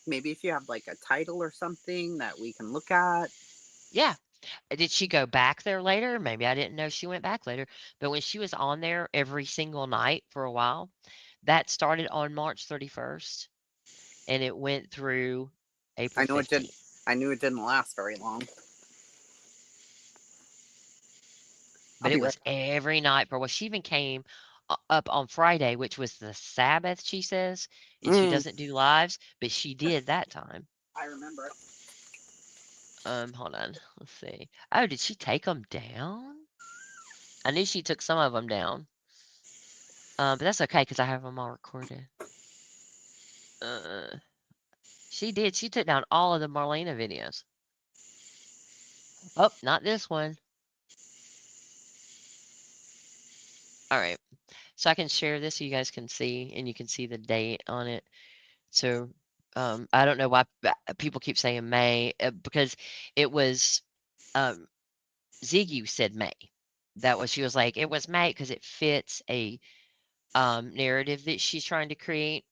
Speaker 1: Maybe if you have like a title or something that we can look at.
Speaker 5: yeah. Did she go back there later? Maybe I didn't know she went back later. But when she was on there every single night for a while, that started on March 31st and it went through April
Speaker 1: I know it didn't.
Speaker 5: 15th.
Speaker 1: I knew it didn't last very long.
Speaker 5: but it
Speaker 1: You're
Speaker 5: was every night for a while. She even came up on Friday, which was the Sabbath, she says, and she
Speaker 1: mm,
Speaker 5: doesn't do lives, but she did that time.
Speaker 1: I remember.
Speaker 5: Hold on. Let's see. Oh, did she take them down? I knew she took some of them down. But that's okay because I have them all recorded. Uh, she did. She took down all of the Marlena videos. Oh, not this one. All right. So I can share this so you guys can see, and you can see the date on it. So, I don't know why people keep saying May because it was um, Ziggy said May. That was she was like it was May because it fits a narrative that she's trying to create.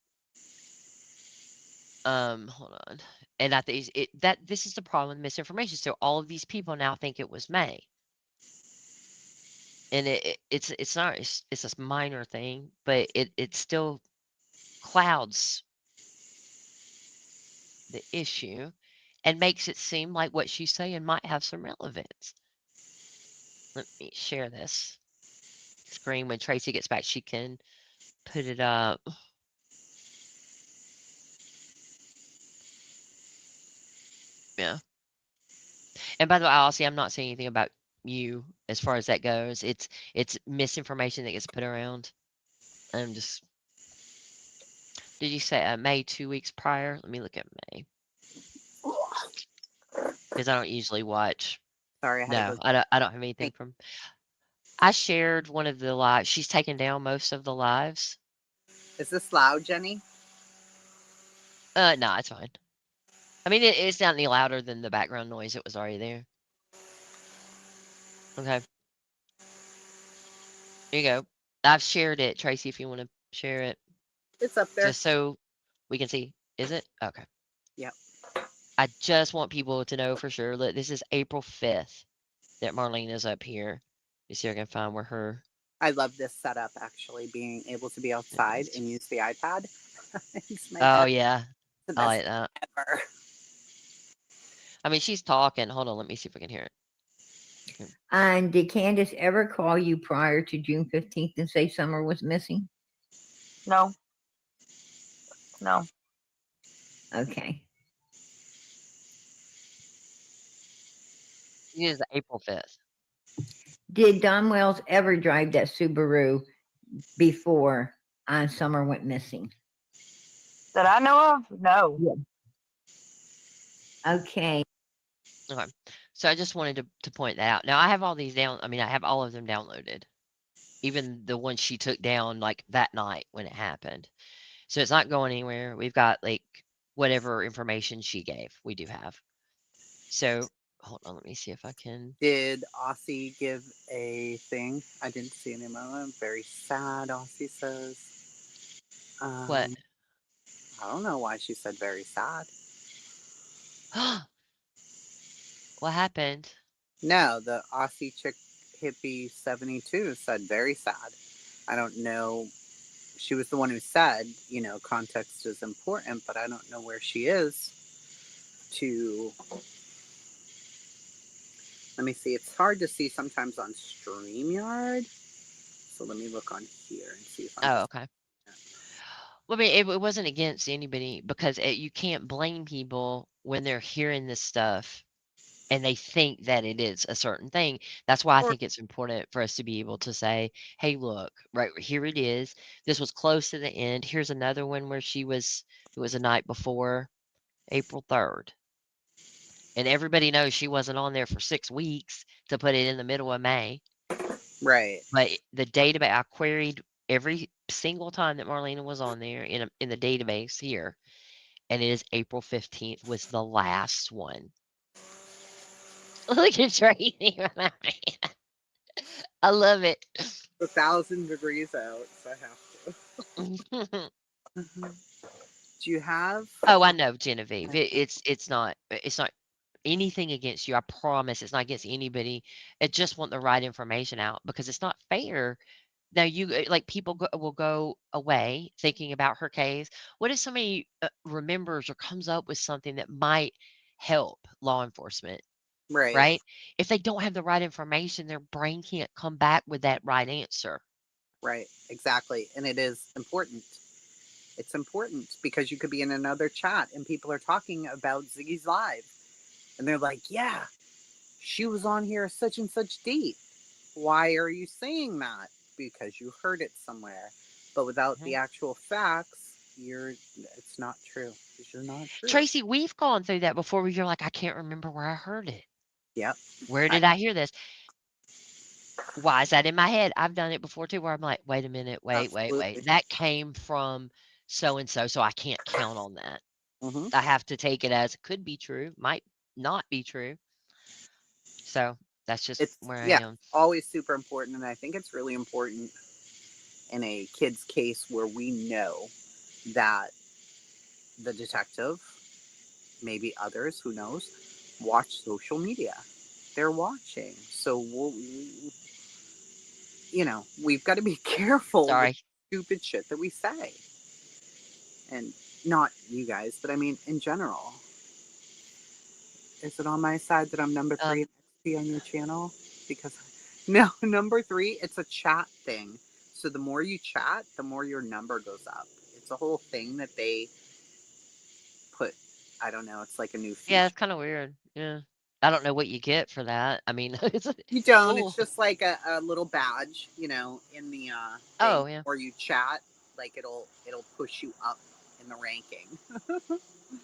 Speaker 5: Hold on, and I think that this is the problem with misinformation. So all of these people now think it was May, and it's not it's a minor thing, but it still clouds the issue and makes it seem like what she's saying might have some relevance. Let me share this screen. When Tracy gets back, she can put it up. Yeah. And by the way, Aussie, I'm not saying anything about you as far as that goes. It's misinformation that gets put around. I'm just. Did you say May 2 weeks prior? Let me look at May because I don't usually watch.
Speaker 1: Sorry, I had to
Speaker 5: No,
Speaker 1: go.
Speaker 5: I don't have anything from. I shared one of the lives. She's taken down most of the lives.
Speaker 1: Is this loud, Jenny?
Speaker 5: No, it's fine. I mean, it's not any louder than the background noise that was already there. Okay, here you go. I've shared it, Tracy, if you want to share it,
Speaker 1: It's up there.
Speaker 5: just so we can see. Is it? Okay.
Speaker 1: Yep.
Speaker 5: I just want people to know for sure. Look, this is April 5th that Marlene is up here. You see, I can find where her
Speaker 1: I love this setup, actually, being able to be outside
Speaker 5: is.
Speaker 1: and use the iPad. It's my
Speaker 5: Oh,
Speaker 1: best,
Speaker 5: yeah.
Speaker 1: the
Speaker 5: I
Speaker 1: best
Speaker 5: like that.
Speaker 1: ever.
Speaker 5: I mean, she's talking. Hold on. Let me see if I can hear it. Okay.
Speaker 6: And did Candace ever call you prior to June 15th and say Summer was missing?
Speaker 2: No, no.
Speaker 6: Okay.
Speaker 5: It is April 5th.
Speaker 6: Did Don Wells ever drive that Subaru before Summer went missing?
Speaker 2: That I know of, no.
Speaker 6: Yeah. Okay.
Speaker 5: Okay. So I just wanted to point that out. Now, I have all these down. I mean, I have all of them downloaded. Even the ones she took down like that night when it happened. So it's not going anywhere. We've got like whatever information she gave. We do have. So hold on, let me see if I can.
Speaker 1: Did Aussie give a thing? I didn't see any moment. Very sad, Aussie says.
Speaker 5: What?
Speaker 1: I don't know why she said very sad.
Speaker 5: What happened?
Speaker 1: No, the Aussie chick hippie 72 said very sad. I don't know. She was the one who said, context is important, but I don't know where she is to. Let me see. It's hard to see sometimes on StreamYard. So let me look on here and see if I'm
Speaker 5: Oh,
Speaker 1: just.
Speaker 5: okay. Well, I mean, it wasn't against anybody because you can't blame people when they're hearing this stuff and they think that it is a certain thing. That's why I
Speaker 1: Or,
Speaker 5: think it's important for us to be able to say, hey, look, right here it is. This was close to the end. Here's another one where it was the night before April 3rd. And everybody knows she wasn't on there for 6 weeks to put it in the middle of May.
Speaker 1: right.
Speaker 5: But the database, I queried every single time that Marlena was on there in the database here, and it is April 15th was the last one. Look at Tracy. I love it.
Speaker 1: 1,000 degrees out, so I have to. Do you have?
Speaker 5: Oh, I know, Genevieve. It's not anything against you. I promise it's not against anybody. I just want the right information out because it's not fair. Now like people will go away thinking about her case. What if somebody remembers or comes up with something that might help law enforcement?
Speaker 1: Right.
Speaker 5: right? If they don't have the right information, their brain can't come back with that right answer.
Speaker 1: Right. Exactly. And it is important. It's important because you could be in another chat and people are talking about Ziggy's live and they're like, yeah, she was on here such and such date. Why are you saying that? Because you heard it somewhere. But without
Speaker 5: Mhm.
Speaker 1: the actual facts, it's not true. It's just not true.
Speaker 5: Tracy, we've gone through that before where you're like, I can't remember where I heard it.
Speaker 1: Yep.
Speaker 5: Where
Speaker 1: I,
Speaker 5: did I hear this? Why is that in my head? I've done it before too, where I'm like, wait a minute, wait.
Speaker 1: absolutely.
Speaker 5: That came from so and so, so I can't count on that.
Speaker 1: Hmm.
Speaker 5: I have to take it as it could be true, might not be true. So that's just
Speaker 1: It's,
Speaker 5: where I
Speaker 1: yeah,
Speaker 5: am.
Speaker 1: always super important. And I think it's really important in a kid's case where we know that the detective, maybe others, who knows, watch social media. They're watching. So, we've got to be careful with
Speaker 5: Sorry.
Speaker 1: stupid shit that we say. And not you guys, but I mean, in general. Is it on my side that I'm number three
Speaker 5: Um,
Speaker 1: in XP on your channel? Because, no, number three, it's a chat thing. So the more you chat, the more your number goes up. It's a whole thing that they put. I don't know. It's like a new
Speaker 5: yeah,
Speaker 1: feature.
Speaker 5: it's kind of weird. Yeah. I don't know what you get for that. I mean, it's
Speaker 1: You don't. It's
Speaker 5: cool.
Speaker 1: just like a little badge, in the thing.
Speaker 5: Oh, yeah.
Speaker 1: Or you chat, like it'll push you up in the ranking.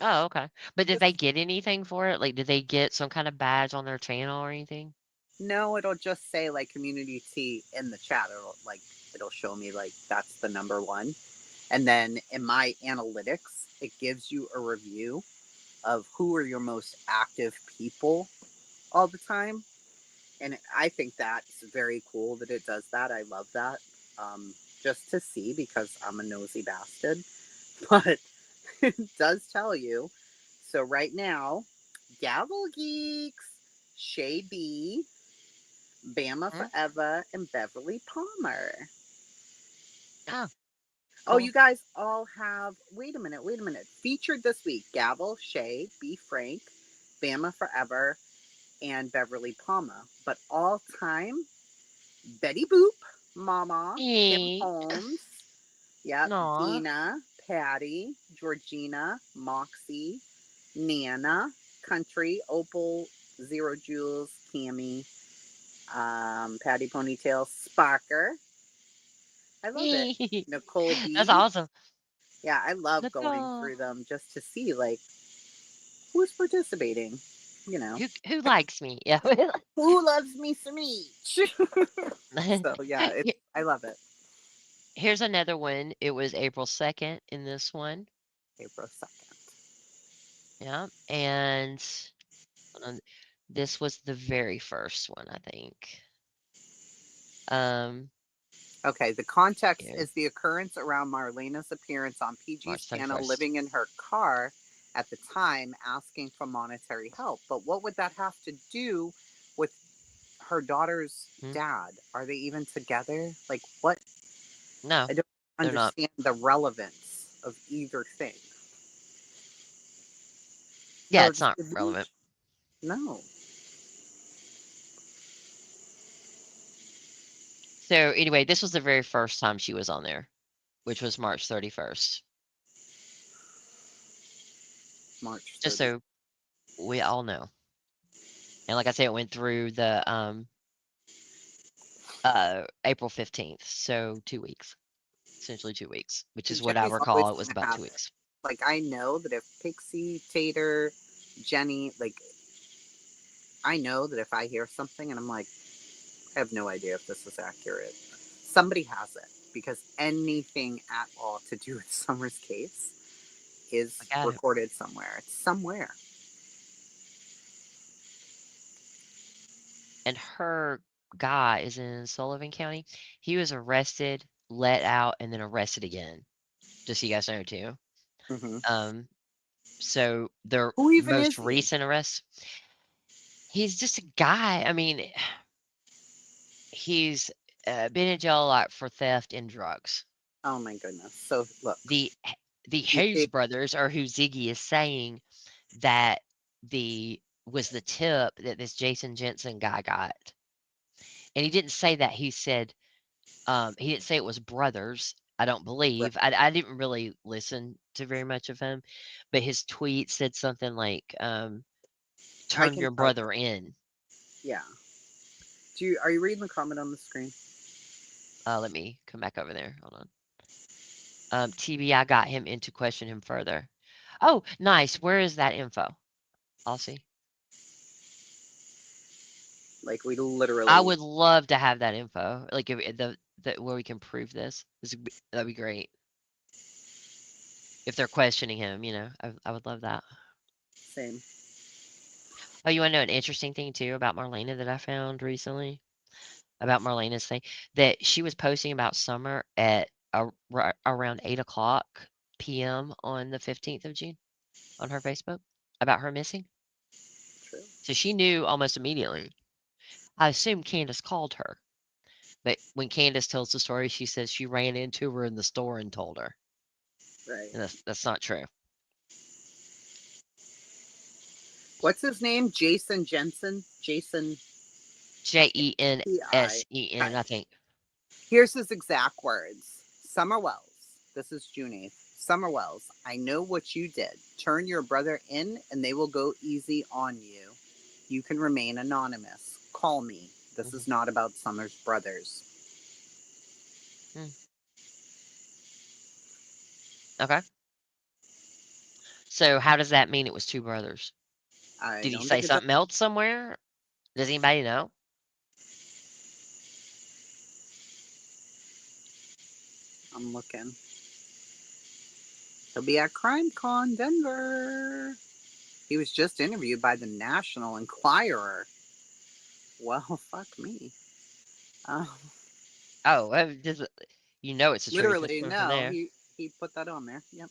Speaker 5: Oh, okay. But did
Speaker 1: Just
Speaker 5: they get anything for it? Like, did they get some kind of badge on their channel or anything?
Speaker 1: no, it'll just say like community T in the chat. It'll show me like that's the number one. And then in my analytics, it gives you a review of who are your most active people all the time. And I think that's very cool that it does that. I love that. Just to see because I'm a nosy bastard. But it does tell you. So right now, Gavel Geeks, Shay B, Bama
Speaker 5: Hmm?
Speaker 1: Forever, and Beverly Palmer.
Speaker 5: Oh,
Speaker 1: Oh,
Speaker 5: cool.
Speaker 1: you guys all have. Wait a minute. Featured this week: Gavel, Shay, B. Frank, Bama Forever, and Beverly Palma. But all time, Betty Boop, Mama, Kim
Speaker 5: Eh,
Speaker 1: Holmes, yep,
Speaker 5: Aw.
Speaker 1: Dina, Patty, Georgina, Moxie, Nana, Country, Opal, Zero Jules, Cammy, Patty Ponytail, Sparker. I love it. Nicole
Speaker 5: That's
Speaker 1: B.
Speaker 5: awesome.
Speaker 1: Yeah, I love going
Speaker 5: Nicole.
Speaker 1: through them just to see like who's participating. You know,
Speaker 5: Who likes me? Yeah.
Speaker 1: who loves me some each. So yeah,
Speaker 5: Here-
Speaker 1: I love it.
Speaker 5: Here's another one. It was April 2nd in this one.
Speaker 1: April 2nd.
Speaker 5: Yeah. And hold on, this was the very first one, I think. Um,
Speaker 1: Okay, the context
Speaker 5: here,
Speaker 1: is the occurrence around Marlena's appearance on PG's
Speaker 5: March
Speaker 1: channel,
Speaker 5: 31st.
Speaker 1: living in her car at the time, asking for monetary help. But what would that have to do with her daughter's
Speaker 5: Hmm?
Speaker 1: dad? Are they even together? Like, what?
Speaker 5: No,
Speaker 1: I don't
Speaker 5: they're not.
Speaker 1: understand the relevance of either thing.
Speaker 5: Yeah,
Speaker 1: So
Speaker 5: it's
Speaker 1: it's
Speaker 5: not relevant.
Speaker 1: no.
Speaker 5: So anyway, this was the very first time she was on there, which was March 31st.
Speaker 1: March
Speaker 5: Just
Speaker 1: 30th.
Speaker 5: so we all know. And like I said, it went through the April 15th. So 2 weeks. Essentially 2 weeks, which is
Speaker 1: And
Speaker 5: what I
Speaker 1: Jenny's always
Speaker 5: recall. It was
Speaker 1: going to
Speaker 5: about
Speaker 1: have
Speaker 5: 2
Speaker 1: it.
Speaker 5: weeks.
Speaker 1: Like, I know that if Pixie, Tater, Jenny, like, I know that if I hear something and I'm like, I have no idea if this is accurate, somebody has it because anything at all to do with Summer's case
Speaker 5: I
Speaker 1: is
Speaker 5: got it.
Speaker 1: recorded somewhere. It's somewhere.
Speaker 5: And her guy is in Sullivan County. He was arrested, let out, and then arrested again. Just so you guys know too.
Speaker 1: Hmm.
Speaker 5: Um, so their
Speaker 1: Who even
Speaker 5: most
Speaker 1: is he?
Speaker 5: recent arrest, he's just a guy. I mean, he's been in jail a lot for theft and drugs.
Speaker 1: Oh my goodness. So look,
Speaker 5: The the
Speaker 1: you
Speaker 5: Hayes
Speaker 1: see,
Speaker 5: brothers are who Ziggy is saying that the was the tip that this Jason Jensen guy got. And he didn't say that. He didn't say it was brothers. I don't
Speaker 1: Right.
Speaker 5: believe. I didn't really listen to very much of him, but his tweet said something like,
Speaker 1: I
Speaker 5: "Turn
Speaker 1: can
Speaker 5: your
Speaker 1: tell you.
Speaker 5: brother in."
Speaker 1: Yeah. Are you reading the comment on the screen?
Speaker 5: Let me come back over there. Hold on. TBI got him in to question him further. Oh, nice. Where is that info? I'll see.
Speaker 1: Like we
Speaker 5: I
Speaker 1: literally
Speaker 5: would love to have that info. Like if the where we can prove this. That'd be great. If they're questioning him, I would love that.
Speaker 1: same.
Speaker 5: Oh, you want to know an interesting thing too about Marlena that I found recently? About Marlena's thing that she was posting about Summer at around 8 o'clock p.m. on the 15th of June on her Facebook about her missing.
Speaker 1: True.
Speaker 5: So she knew almost immediately. I assume Candace called her, but when Candace tells the story, she says she ran into her in the store and told her,
Speaker 1: Right.
Speaker 5: and that's not true.
Speaker 1: What's his name? Jason Jensen? Jason P.I.
Speaker 5: JENSEN, I think.
Speaker 1: Here's his exact words. Summer Wells. This is June 8th. Summer Wells, I know what you did. Turn your brother in and they will go easy on you. You can remain anonymous. Call me. This
Speaker 5: Hmm.
Speaker 1: is not about Summer's brothers.
Speaker 5: Hmm. Okay. So how does that mean it was two brothers?
Speaker 1: I
Speaker 5: Did he
Speaker 1: don't
Speaker 5: say
Speaker 1: think it does.
Speaker 5: something else somewhere? Does anybody know?
Speaker 1: I'm looking. He'll be at CrimeCon Denver. He was just interviewed by the National Enquirer. Well, fuck me. Uh,
Speaker 5: Oh, it's the truth. It's
Speaker 1: literally,
Speaker 5: coming from
Speaker 1: no.
Speaker 5: there.
Speaker 1: He put that on there. Yep.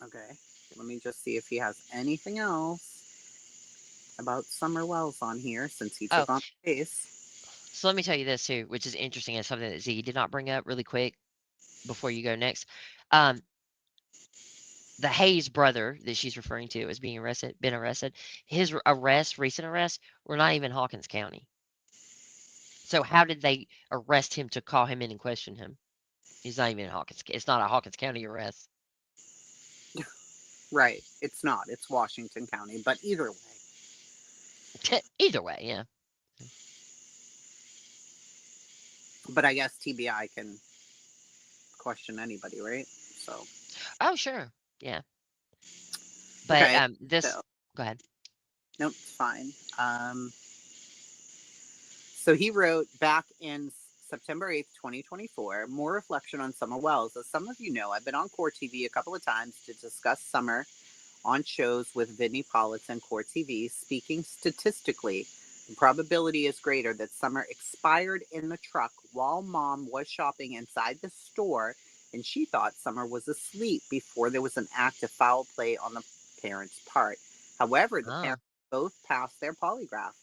Speaker 1: Okay. Let me just see if he has anything else about Summer Wells on here since he
Speaker 5: Oh,
Speaker 1: took on the case.
Speaker 5: so let me tell you this too, which is interesting and something that Ziggy did not bring up really quick before you go next. Um, the Hayes brother that she's referring to as been arrested, his recent arrests, were not even Hawkins County. So how did they arrest him to call him in and question him? He's not even in Hawkins. It's not a Hawkins County arrest.
Speaker 1: Right. It's not. It's Washington County. But either way.
Speaker 5: Either way, yeah.
Speaker 1: But I guess TBI can question anybody, right? So,
Speaker 5: Oh, sure, yeah. But
Speaker 1: okay.
Speaker 5: this.
Speaker 1: So,
Speaker 5: Go ahead.
Speaker 1: nope, it's fine. So he wrote back in September 8th, 2024, more reflection on Summer Wells. As some of you know, I've been on Core TV a couple of times to discuss Summer on shows with Vinnie Pollitz and Core TV. Speaking statistically, the probability is greater that Summer expired in the truck while Mom was shopping inside the store, and she thought Summer was asleep before there was an act of foul play on the parents' part. However, the
Speaker 5: Oh,
Speaker 1: parents both passed their polygraph,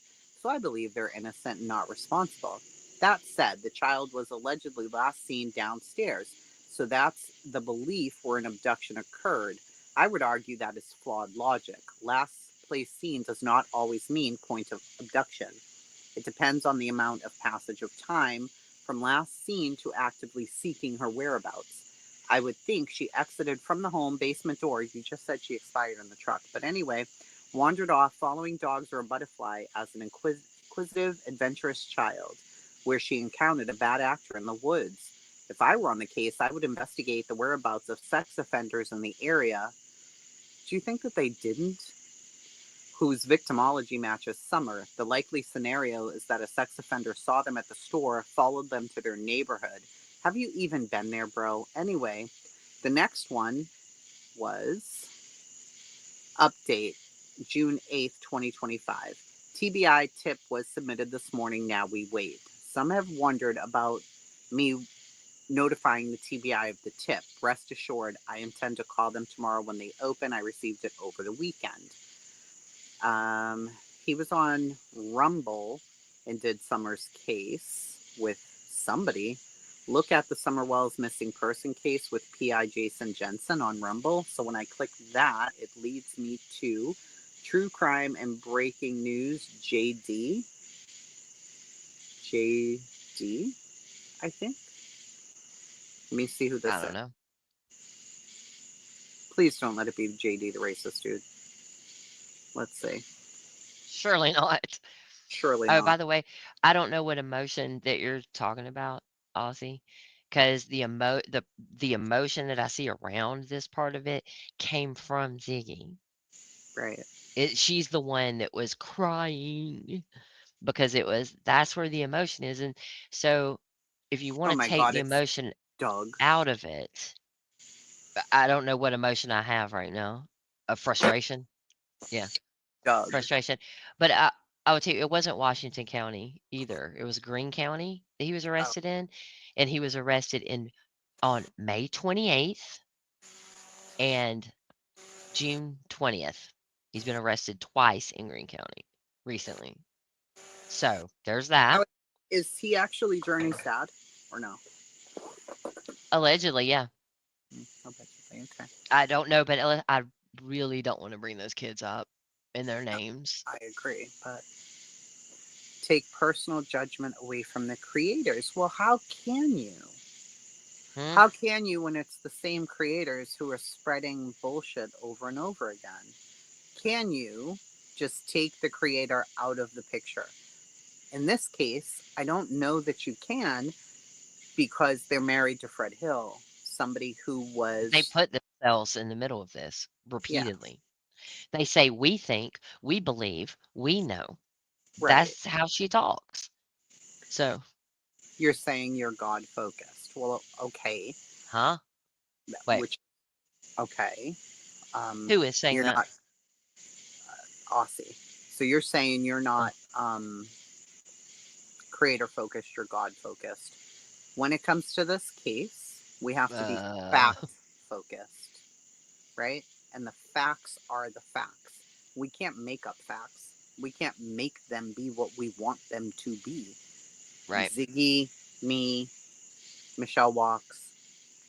Speaker 1: so I believe they're innocent and not responsible. That said, the child was allegedly last seen downstairs, so that's the belief where an abduction occurred. I would argue that is flawed logic. Last place seen does not always mean point of abduction. It depends on the amount of passage of time from last seen to actively seeking her whereabouts. I would think she exited from the home basement door. You just said she expired in the truck. But anyway, wandered off following dogs or a butterfly as an inquisitive, adventurous child, where she encountered a bad actor in the woods. If I were on the case, I would investigate the whereabouts of sex offenders in the area. Do you think that they didn't? Whose victimology matches Summer. The likely scenario is that a sex offender saw them at the store, followed them to their neighborhood. Have you even been there, bro? Anyway, the next one was update June 8th, 2025. TBI tip was submitted this morning. Now we wait. Some have wondered about me notifying the TBI of the tip. Rest assured, I intend to call them tomorrow when they open. I received it over the weekend. He was on Rumble and did Summer's case with somebody. look at the Summer Wells missing person case with PI Jason Jensen on Rumble. So when I click that, it leads me to True Crime and Breaking News JD. JD, I think. Let me see who this
Speaker 5: I don't
Speaker 1: is.
Speaker 5: know.
Speaker 1: Please don't let it be JD the racist dude. Let's see.
Speaker 5: Surely not.
Speaker 1: Surely
Speaker 5: Oh,
Speaker 1: not.
Speaker 5: by the way, I don't know what emotion that you're talking about, Ozzy, because the emotion that I see around this part of it came from Ziggy.
Speaker 1: Right.
Speaker 5: She's the one that was crying because that's where the emotion is. And so if you
Speaker 1: Oh
Speaker 5: want to
Speaker 1: my
Speaker 5: take
Speaker 1: God,
Speaker 5: the
Speaker 1: it's
Speaker 5: emotion
Speaker 1: Doug.
Speaker 5: out of it, I don't know what emotion I have right now. Of frustration. Yeah,
Speaker 1: Doug.
Speaker 5: frustration. But I would tell you, it wasn't Washington County either. It was Greene County that he was
Speaker 1: Oh,
Speaker 5: arrested in, and he was arrested on May 28th and June 20th. He's been arrested twice in Greene County recently. So there's that.
Speaker 1: now, is he actually Journey's dad or no?
Speaker 5: Allegedly, yeah.
Speaker 1: I'll bet you say, okay.
Speaker 5: I don't know, but I really don't want to bring those kids up in their names.
Speaker 1: I agree, but take personal judgment away from the creators. Well, how can you?
Speaker 5: Hmm?
Speaker 1: How can you when it's the same creators who are spreading bullshit over and over again? Can you just take the creator out of the picture? In this case, I don't know that you can because they're married to Fred Hill, somebody who
Speaker 5: They
Speaker 1: was,
Speaker 5: put themselves in the middle of this
Speaker 1: yeah,
Speaker 5: repeatedly. They say, we think, we believe, we know.
Speaker 1: right.
Speaker 5: That's how she talks. So,
Speaker 1: You're saying you're God focused. Well, okay,
Speaker 5: huh? Wait,
Speaker 1: which, okay.
Speaker 5: who is saying
Speaker 1: You're
Speaker 5: that?
Speaker 1: not Aussie. So you're saying you're
Speaker 5: Uh,
Speaker 1: not creator focused, you're God focused. When it comes to this case, we have to be
Speaker 5: uh,
Speaker 1: fact focused, right? And the facts are the facts. We can't make up facts. We can't make them be what we want them to be.
Speaker 5: right,
Speaker 1: Ziggy, me, Michelle Walks,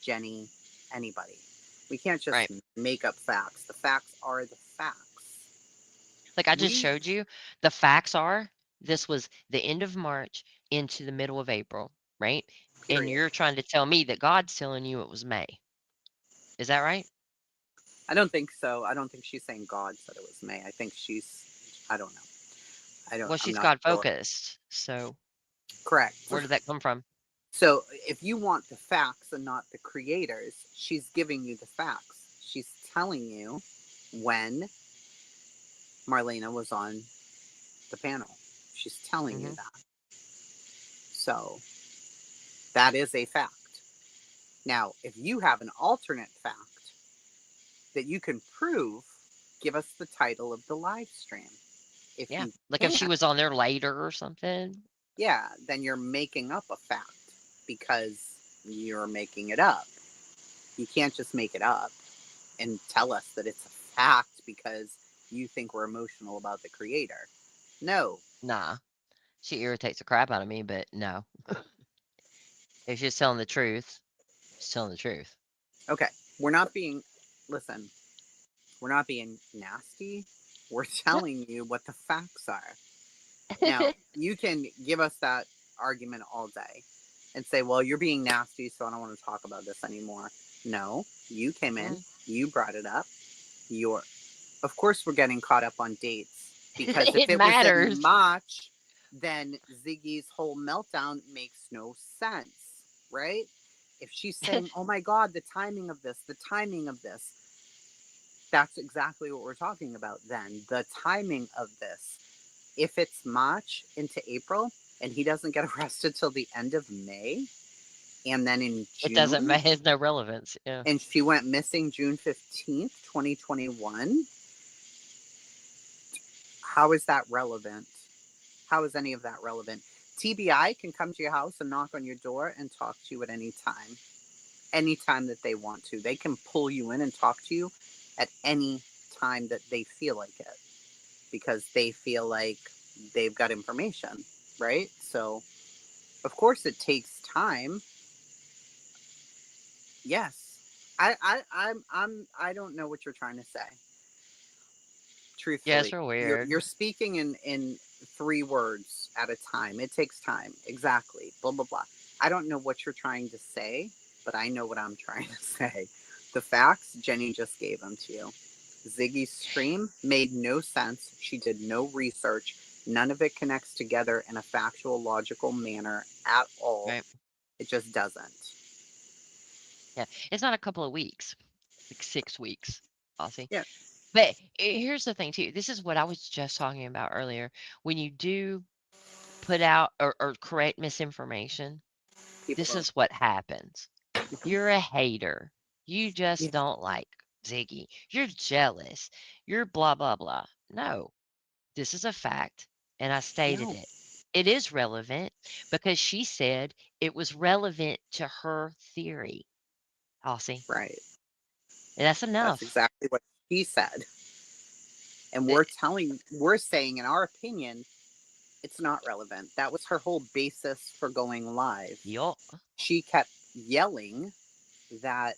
Speaker 1: Jenny, anybody. We can't just
Speaker 5: right.
Speaker 1: make up facts. The facts are the facts.
Speaker 5: Like I just
Speaker 1: We,
Speaker 5: showed you, the facts are this was the end of March into the middle of April, right? And
Speaker 1: period.
Speaker 5: you're trying to tell me that God's telling you it was May. Is that right?
Speaker 1: I don't think so. I don't think she's saying God said it was May. I think I don't know.
Speaker 5: Well,
Speaker 1: I'm
Speaker 5: she's
Speaker 1: not
Speaker 5: God
Speaker 1: sure.
Speaker 5: focused. So
Speaker 1: Correct.
Speaker 5: where did that come from?
Speaker 1: So if you want the facts and not the creators, she's giving you the facts. She's telling you when Marlena was on the panel. She's telling you
Speaker 5: Hmm.
Speaker 1: that. So that is a fact. Now, if you have an alternate fact that you can prove, give us the title of the live stream. If
Speaker 5: Yeah.
Speaker 1: you
Speaker 5: Like if she
Speaker 1: can't,
Speaker 5: was on there later or something.
Speaker 1: yeah, then you're making up a fact because you're making it up. You can't just make it up and tell us that it's a fact because you think we're emotional about the creator. No.
Speaker 5: Nah. She irritates the crap out of me, but no. If she's telling the truth, she's telling the truth.
Speaker 1: Okay. We're not being, listen, we're not being nasty. We're telling you what the facts are. Now, you can give us that argument all day and say, well, you're being nasty, so I don't want to talk about this anymore. No, you came in,
Speaker 5: Mm.
Speaker 1: you brought it up. You're, of course, we're getting caught up on dates because if
Speaker 5: It
Speaker 1: it was in
Speaker 5: matters.
Speaker 1: March, then Ziggy's whole meltdown makes no sense, right? If she's saying, oh my God, the timing of this, that's exactly what we're talking about then. The timing of this. If it's March into April and he doesn't get arrested till the end of May, and then in
Speaker 5: It doesn't
Speaker 1: June,
Speaker 5: it has no relevance. Yeah.
Speaker 1: and she went missing June 15th, 2021, how is that relevant? How is any of that relevant? TBI can come to your house and knock on your door and talk to you at any time that they want to. They can pull you in and talk to you at any time that they feel like it because they feel like they've got information, right? So, of course, it takes time Yes. I don't know what you're trying to say.
Speaker 5: Yes,
Speaker 1: Truthfully,
Speaker 5: you're
Speaker 1: you're
Speaker 5: weird.
Speaker 1: you're speaking in 3 words at a time. It takes time. Exactly. Blah blah blah. I don't know what you're trying to say, but I know what I'm trying to say. The facts Jenny just gave them to you. Ziggy's stream made no sense. She did no research. None of it connects together in a factual, logical manner at all.
Speaker 5: Right?
Speaker 1: It just doesn't.
Speaker 5: Yeah. It's not a couple of weeks, like 6 weeks, Aussie.
Speaker 1: Yeah.
Speaker 5: But here's the thing too. This is what I was just talking about earlier. When you do put out or create misinformation,
Speaker 1: People
Speaker 5: this
Speaker 1: don't.
Speaker 5: is what happens.
Speaker 1: Mhm.
Speaker 5: You're a hater. You
Speaker 1: Yeah.
Speaker 5: just don't like Ziggy. You're jealous. You're blah blah blah. No, this is a fact, and I stated
Speaker 1: No.
Speaker 5: it. It is relevant because she said it was relevant to her theory, Aussie.
Speaker 1: Right.
Speaker 5: And that's
Speaker 1: That's
Speaker 5: enough.
Speaker 1: exactly what she said. And
Speaker 5: It,
Speaker 1: we're saying, in our opinion, it's not relevant. That was her whole basis for going live.
Speaker 5: yup.
Speaker 1: She kept yelling that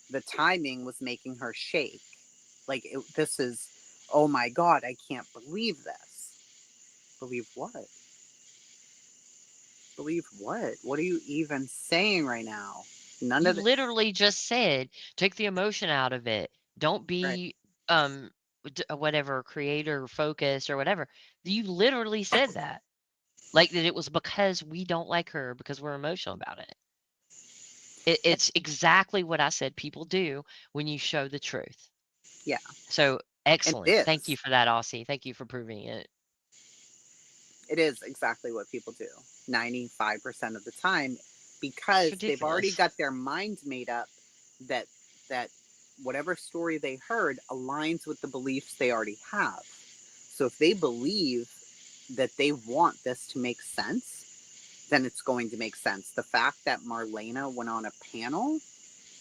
Speaker 1: the timing was making her shake. Like, this is, oh my God, I can't believe this. Believe what? Believe what? What are you even saying right now? None
Speaker 5: You
Speaker 1: of the.
Speaker 5: literally just said take the emotion out of it. Don't
Speaker 1: Right.
Speaker 5: be um whatever creator focused or whatever. You literally said that. Like that it was because we don't like her because we're emotional about it. It's exactly what I said people do when you show the truth.
Speaker 1: Yeah.
Speaker 5: So
Speaker 1: And it
Speaker 5: excellent. Thank you
Speaker 1: is.
Speaker 5: for that, Aussie. Thank you for proving it.
Speaker 1: It is exactly what people do 95% of the time,
Speaker 5: It's
Speaker 1: because they've already
Speaker 5: ridiculous.
Speaker 1: got their minds made up that that whatever story they heard aligns with the beliefs they already have. So if they believe that they want this to make sense, then it's going to make sense. The fact that Marlena went on a panel,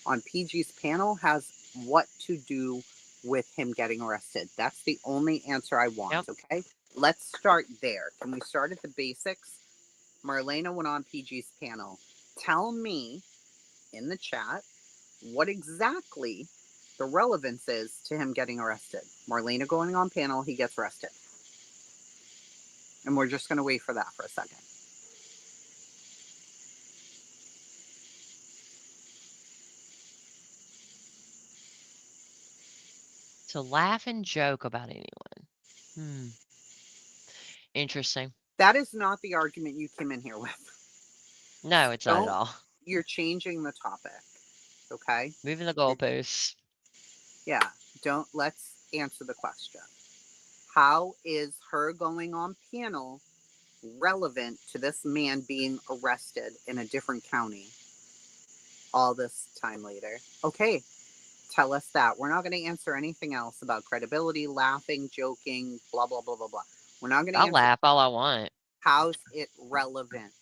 Speaker 1: on PG's panel, has what to do with him getting arrested. That's the only answer I want,
Speaker 5: Yep.
Speaker 1: okay? Let's start there. Can we start at the basics? Marlena went on PG's panel. Tell me in the chat what exactly the relevance is to him getting arrested. Marlena going on panel, he gets arrested. And we're just going to wait for that for a second.
Speaker 5: To laugh and joke about anyone. Hmm. Interesting.
Speaker 1: That is not the argument you came in here with.
Speaker 5: No, it's not at
Speaker 1: Don't,
Speaker 5: all.
Speaker 1: you're changing the topic, okay?
Speaker 5: Moving the
Speaker 1: You're,
Speaker 5: goalposts.
Speaker 1: yeah, don't, let's answer the question. How is her going on panel relevant to this man being arrested in a different county all this time later? Okay, tell us that. We're not going to answer anything else about credibility, laughing, joking, blah, blah, blah, blah, blah. We're not going to
Speaker 5: I'll
Speaker 1: answer
Speaker 5: laugh all I want.
Speaker 1: how's it relevant.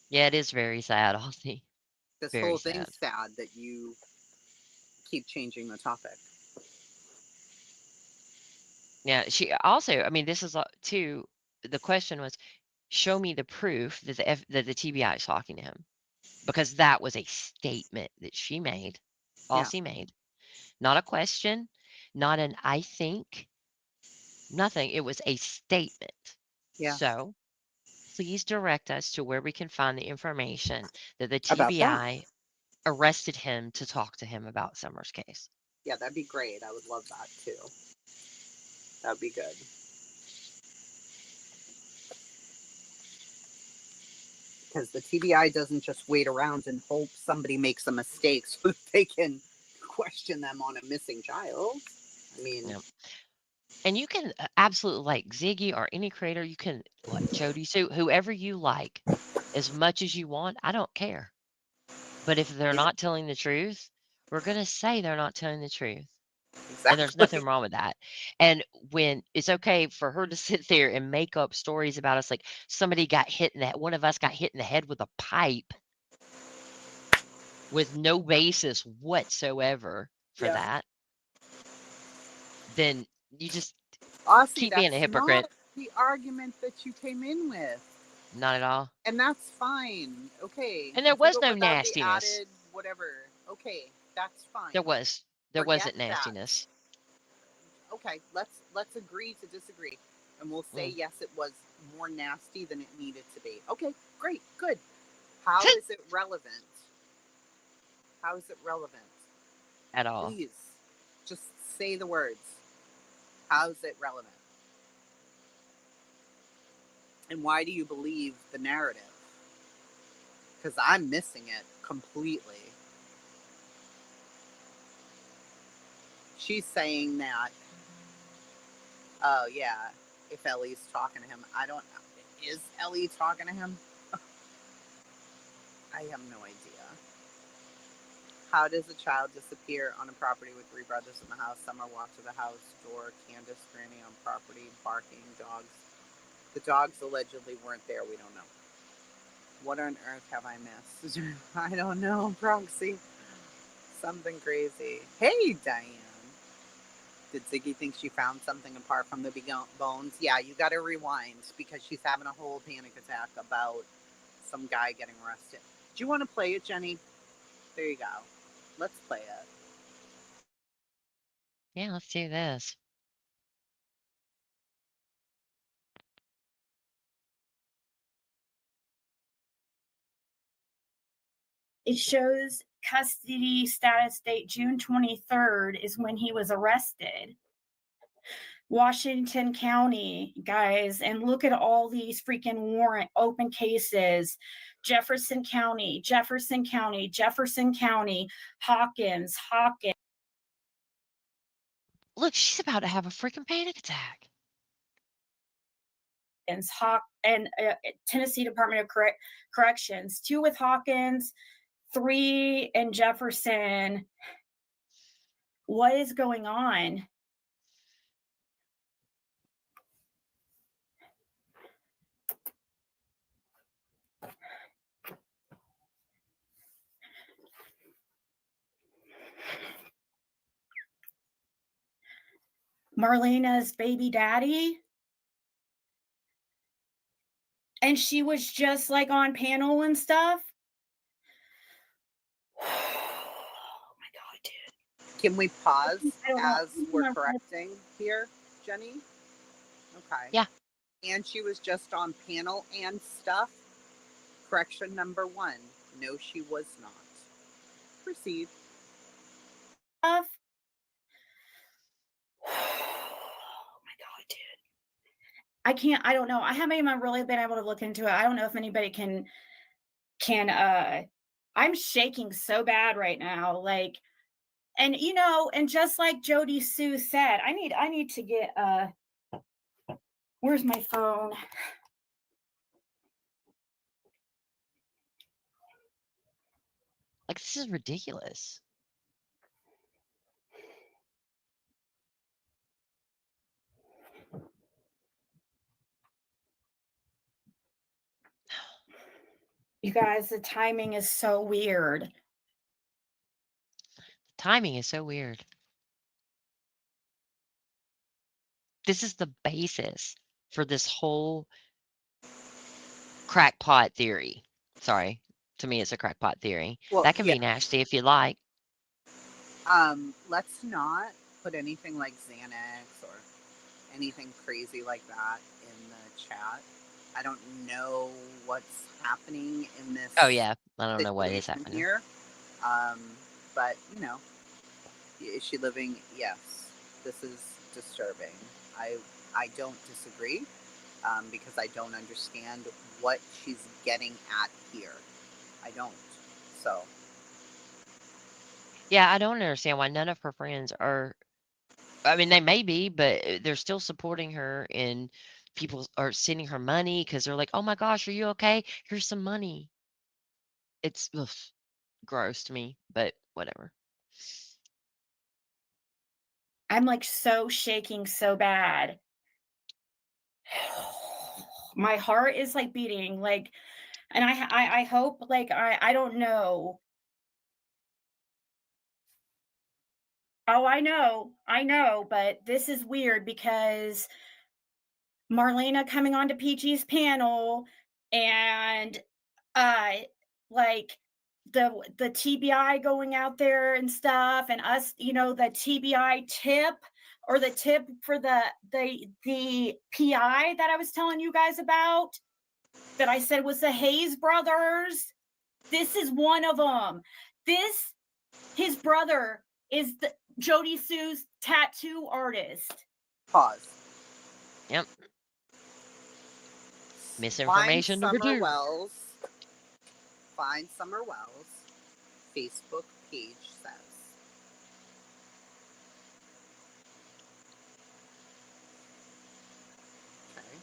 Speaker 5: Yeah, it is very sad, Aussie.
Speaker 1: This
Speaker 5: Very
Speaker 1: whole
Speaker 5: sad.
Speaker 1: thing's sad that you keep changing the topic.
Speaker 5: Yeah, she also, I mean, this is too, the question was, show me the proof that that the TBI is talking to him. Because that was a statement that she made,
Speaker 1: Yeah,
Speaker 5: Aussie made. Not a question, not an I think, nothing. It was a statement.
Speaker 1: yeah.
Speaker 5: So please direct us to where we can find the information that the
Speaker 1: About that.
Speaker 5: TBI arrested him to talk to him about Summer's case.
Speaker 1: Yeah, that'd be great. I would love that too. That'd be good. Because the TBI doesn't just wait around and hope somebody makes a mistake so that they can question them on a missing child. I mean,
Speaker 5: Yeah. And you can absolutely like Ziggy or any creator, you can like Jody Sue, whoever you like, as much as you want. I don't care. But if they're
Speaker 1: yeah,
Speaker 5: not telling the truth, we're going to say they're not telling the truth. And there's nothing
Speaker 1: exactly.
Speaker 5: wrong with that. And when it's okay for her to sit there and make up stories about us, like somebody got hit in that, one of us got hit in the head with a pipe with no basis whatsoever for
Speaker 1: Yeah.
Speaker 5: that, then you just
Speaker 1: Aussie,
Speaker 5: keep being a
Speaker 1: that's not
Speaker 5: hypocrite.
Speaker 1: the argument that you came in with.
Speaker 5: Not at all.
Speaker 1: And that's fine. Okay.
Speaker 5: And there
Speaker 1: Do
Speaker 5: was
Speaker 1: it
Speaker 5: no
Speaker 1: without the
Speaker 5: nastiness.
Speaker 1: added whatever. Okay, that's fine.
Speaker 5: There
Speaker 1: Forget
Speaker 5: wasn't
Speaker 1: that.
Speaker 5: nastiness.
Speaker 1: Okay, let's agree to disagree, and we'll say
Speaker 5: Mm.
Speaker 1: yes, it was more nasty than it needed to be. Okay, great, good. How is it relevant? How is it relevant?
Speaker 5: At all.
Speaker 1: Please, just say the words. How is it relevant? And why do you believe the narrative? Because I'm missing it completely. She's saying that, oh yeah, if Ellie's talking to him, I don't know. Is Ellie talking to him? I have no idea. How does a child disappear on a property with three brothers in the house? Summer walked to the house door, Candace granny on property, barking, dogs. The dogs allegedly weren't there. We don't know. What on earth have I missed? I don't know, Proxy. Something crazy. Hey, Diane. Did Ziggy think she found something apart from the bones? Yeah, you got to rewind because she's having a whole panic attack about some guy getting arrested. Do you want to play it, Jenny? There you go. Let's play it.
Speaker 5: Yeah, let's do this.
Speaker 2: It shows custody status date June 23rd is when he was arrested. Washington County, guys, and look at all these freaking warrant open cases. Jefferson County, Jefferson County, Jefferson County, Hawkins.
Speaker 5: Look, she's about to have a freaking panic attack.
Speaker 2: And Tennessee Department of Corrections, 2 with Hawkins, 3 in Jefferson. What is going on? Marlena's baby daddy. And she was just like on panel and stuff. Oh my God, dude.
Speaker 1: Can we pause
Speaker 2: I don't know.
Speaker 1: as we're correcting here, Jenny? Okay.
Speaker 5: Yeah.
Speaker 1: And she was just on panel and stuff. Correction number 1. No, she was not. Proceed.
Speaker 2: Stuff. Oh my God, dude. I don't know. I haven't even really been able to look into it. I don't know if anybody can I'm shaking so bad right now. Like, and you know, and just like Jody Sue said, I need to get where's my phone?
Speaker 5: Like, this is ridiculous.
Speaker 2: You guys, the timing is so weird.
Speaker 5: The timing is so weird. This is the basis for this whole crackpot theory. Sorry. To me, it's a crackpot theory.
Speaker 1: Well,
Speaker 5: That can
Speaker 1: yeah.
Speaker 5: be nasty if you like.
Speaker 1: Let's not put anything like Xanax or anything crazy like that in the chat. I don't know what's happening in this
Speaker 5: Oh, yeah. I don't know what is
Speaker 1: situation
Speaker 5: happening.
Speaker 1: here. But, you know, is she living? Yes. This is disturbing. I don't disagree because I don't understand what she's getting at here. I don't. So,
Speaker 5: Yeah, I don't understand why none of her friends are. I mean, they may be, but they're still supporting her, and people are sending her money because they're like, "Oh my gosh, are you okay? Here's some money." It's gross to me, but whatever.
Speaker 2: I'm like so shaking so bad. My heart is like beating like, and I hope like I don't know. Oh, I know, but this is weird because Marlena coming onto PG's panel and like the TBI going out there and stuff, and us, the TBI tip or the tip for the PI that I was telling you guys about, that I said was the Hayes brothers. This is one of them. His brother is Jody Sue's tattoo artist.
Speaker 1: Pause.
Speaker 5: Yep.
Speaker 1: Find
Speaker 5: Misinformation number
Speaker 1: Summer
Speaker 5: 2.
Speaker 1: Wells. Find Summer Wells. Facebook page says. Okay.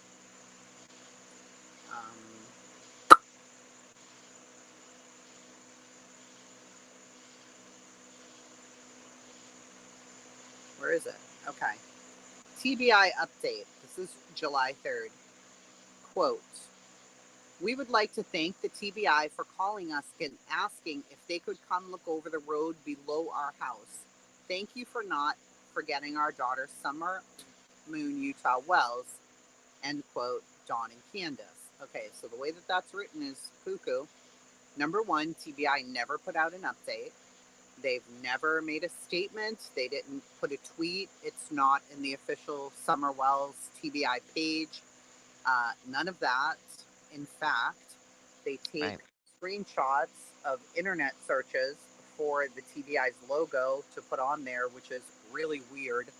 Speaker 1: Where is it? Okay. TBI update. This is July 3rd. Quote, we would like to thank the TBI for calling us and asking if they could come look over the road below our house. Thank you for not forgetting our daughter Summer Moon Utah Wells. End quote, Dawn and Candace. Okay, so the way that that's written is cuckoo. Number one, TBI never put out an update. They've never made a statement. They didn't put a tweet. It's not in the official Summer Wells TBI page. None of that. In fact, they take screenshots of internet searches for the TBI's logo to put on there, which is really weird.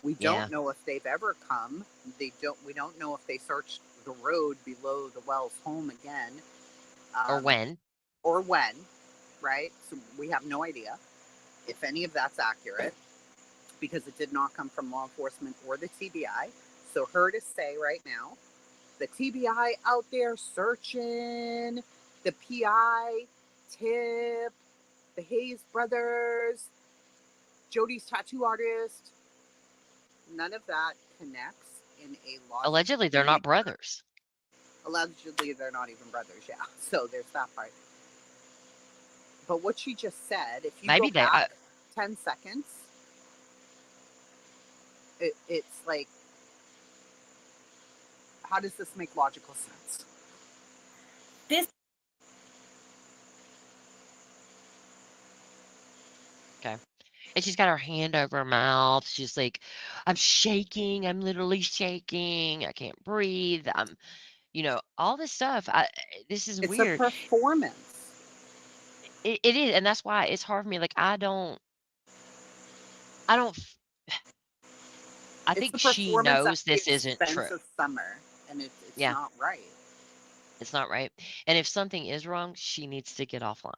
Speaker 1: We don't know if they've ever come. We don't know if they searched the road below the Wells home again.
Speaker 5: Or when.
Speaker 1: Right? So we have no idea if any of that's accurate, because it did not come from law enforcement or the TBI. So her to say right now, the TBI out there searching, the PI tip, the Hayes brothers, Jody's tattoo artist, none of that connects in a logical
Speaker 5: Allegedly, they're not brothers.
Speaker 1: Allegedly, they're not even brothers, yeah. So there's that part. But what she just said, if you
Speaker 5: Maybe
Speaker 1: go back 10 seconds, it's like, how does this make logical sense?
Speaker 5: Okay. And she's got her hand over her mouth. She's like, I'm shaking. I'm literally shaking. I can't breathe. I'm, all this stuff. This is
Speaker 1: It's
Speaker 5: weird.
Speaker 1: a performance.
Speaker 5: It is. And that's why it's hard for me. Like, I think she knows this isn't true.
Speaker 1: Of Summer, and it's
Speaker 5: Yeah.
Speaker 1: not right.
Speaker 5: It's not right. And if something is wrong, she needs to get offline.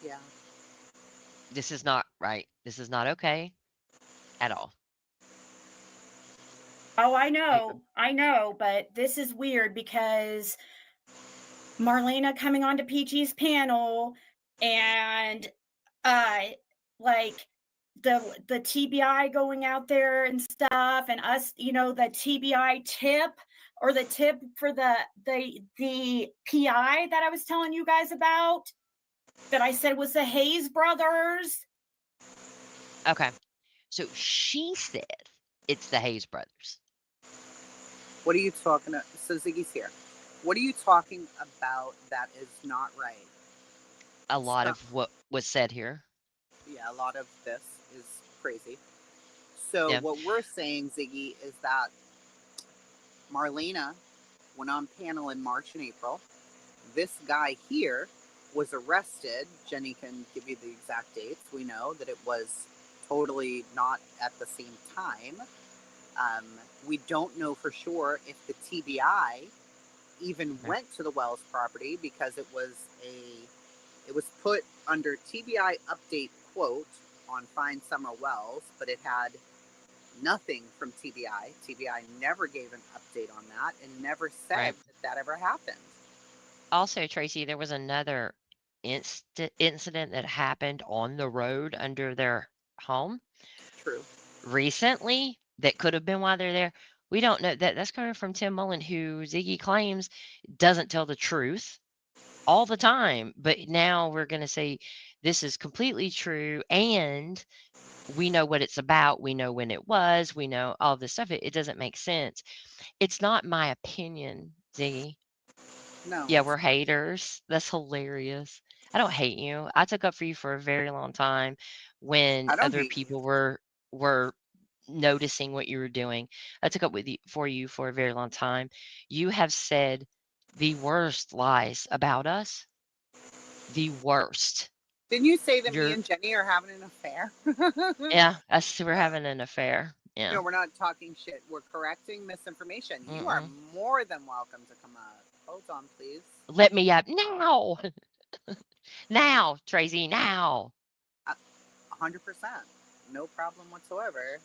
Speaker 1: Yeah.
Speaker 5: This is not right. This is not okay at all.
Speaker 2: Oh, I know, but this is weird because Marlena coming onto PG's panel and like the TBI going out there and stuff, and us, the TBI tip or the tip for the PI that I was telling you guys about, that I said was the Hayes brothers.
Speaker 5: Okay. So she said it's the Hayes brothers.
Speaker 1: What are you talking about? So Ziggy's here. What are you talking about that is not right?
Speaker 5: A lot of what was said here.
Speaker 1: Yeah, a lot of this is crazy. So what we're saying, Ziggy, is that Marlena went on panel in March and April. This guy here was arrested. Jenny can give you the exact dates. We know that it was totally not at the same time. We don't know for sure if the TBI even went to the Wells property, because it was put under TBI update quote on Find Summer Wells, but it had nothing from TBI. TBI never gave an update on that and never said that ever happened.
Speaker 5: Also, Tracy, there was another incident that happened on the road under their home.
Speaker 1: True.
Speaker 5: Recently, that could have been why they're there. We don't know. That's coming from Tim Mullen, who Ziggy claims doesn't tell the truth all the time. But now we're going to say this is completely true, and we know what it's about. We know when it was. We know all this stuff. It doesn't make sense. It's not my opinion, Ziggy.
Speaker 1: No.
Speaker 5: Yeah, we're haters. That's hilarious. I don't hate you. I took up for you for a very long time when
Speaker 1: I don't
Speaker 5: other
Speaker 1: hate you.
Speaker 5: people were noticing what you were doing. I took up with you for you for a very long time. You have said the worst lies about us. The worst.
Speaker 1: Didn't you say that me
Speaker 5: You're
Speaker 1: and Jenny are having an affair?
Speaker 5: yeah, us we're having an affair. Yeah.
Speaker 1: No, we're not talking shit. We're correcting misinformation. You are
Speaker 5: Mm-mm.
Speaker 1: more than welcome to come up. Hold on, please.
Speaker 5: Let me up now. Now, Tracy, now.
Speaker 1: 100%. No problem whatsoever.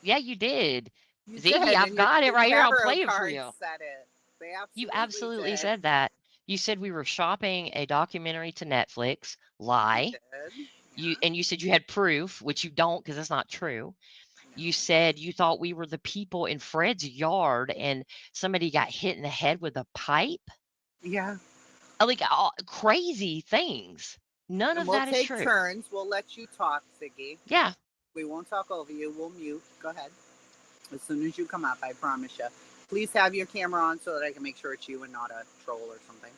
Speaker 5: Yeah, you did.
Speaker 1: You
Speaker 5: Ziggy,
Speaker 1: did,
Speaker 5: I've
Speaker 1: and your,
Speaker 5: got it
Speaker 1: your
Speaker 5: right here. I'll
Speaker 1: tarot
Speaker 5: play it for
Speaker 1: cards
Speaker 5: you.
Speaker 1: said it. They
Speaker 5: You
Speaker 1: absolutely
Speaker 5: absolutely
Speaker 1: did.
Speaker 5: said that. You said we were shopping a documentary to Netflix.
Speaker 1: I
Speaker 5: Lie.
Speaker 1: did.
Speaker 5: You
Speaker 1: Yeah.
Speaker 5: and you said you had proof, which you don't because that's not true. You
Speaker 1: No.
Speaker 5: said you thought we were the people in Fred's yard and somebody got hit in the head with a pipe.
Speaker 1: Yeah.
Speaker 5: Like all crazy things. None
Speaker 1: And
Speaker 5: of
Speaker 1: we'll
Speaker 5: that is
Speaker 1: take
Speaker 5: true.
Speaker 1: turns. We'll let you talk, Ziggy.
Speaker 5: Yeah.
Speaker 1: We won't talk over you. We'll mute. Go ahead. As soon as you come up, I promise you. Please have your camera on so that I can make sure it's you and not a troll or something.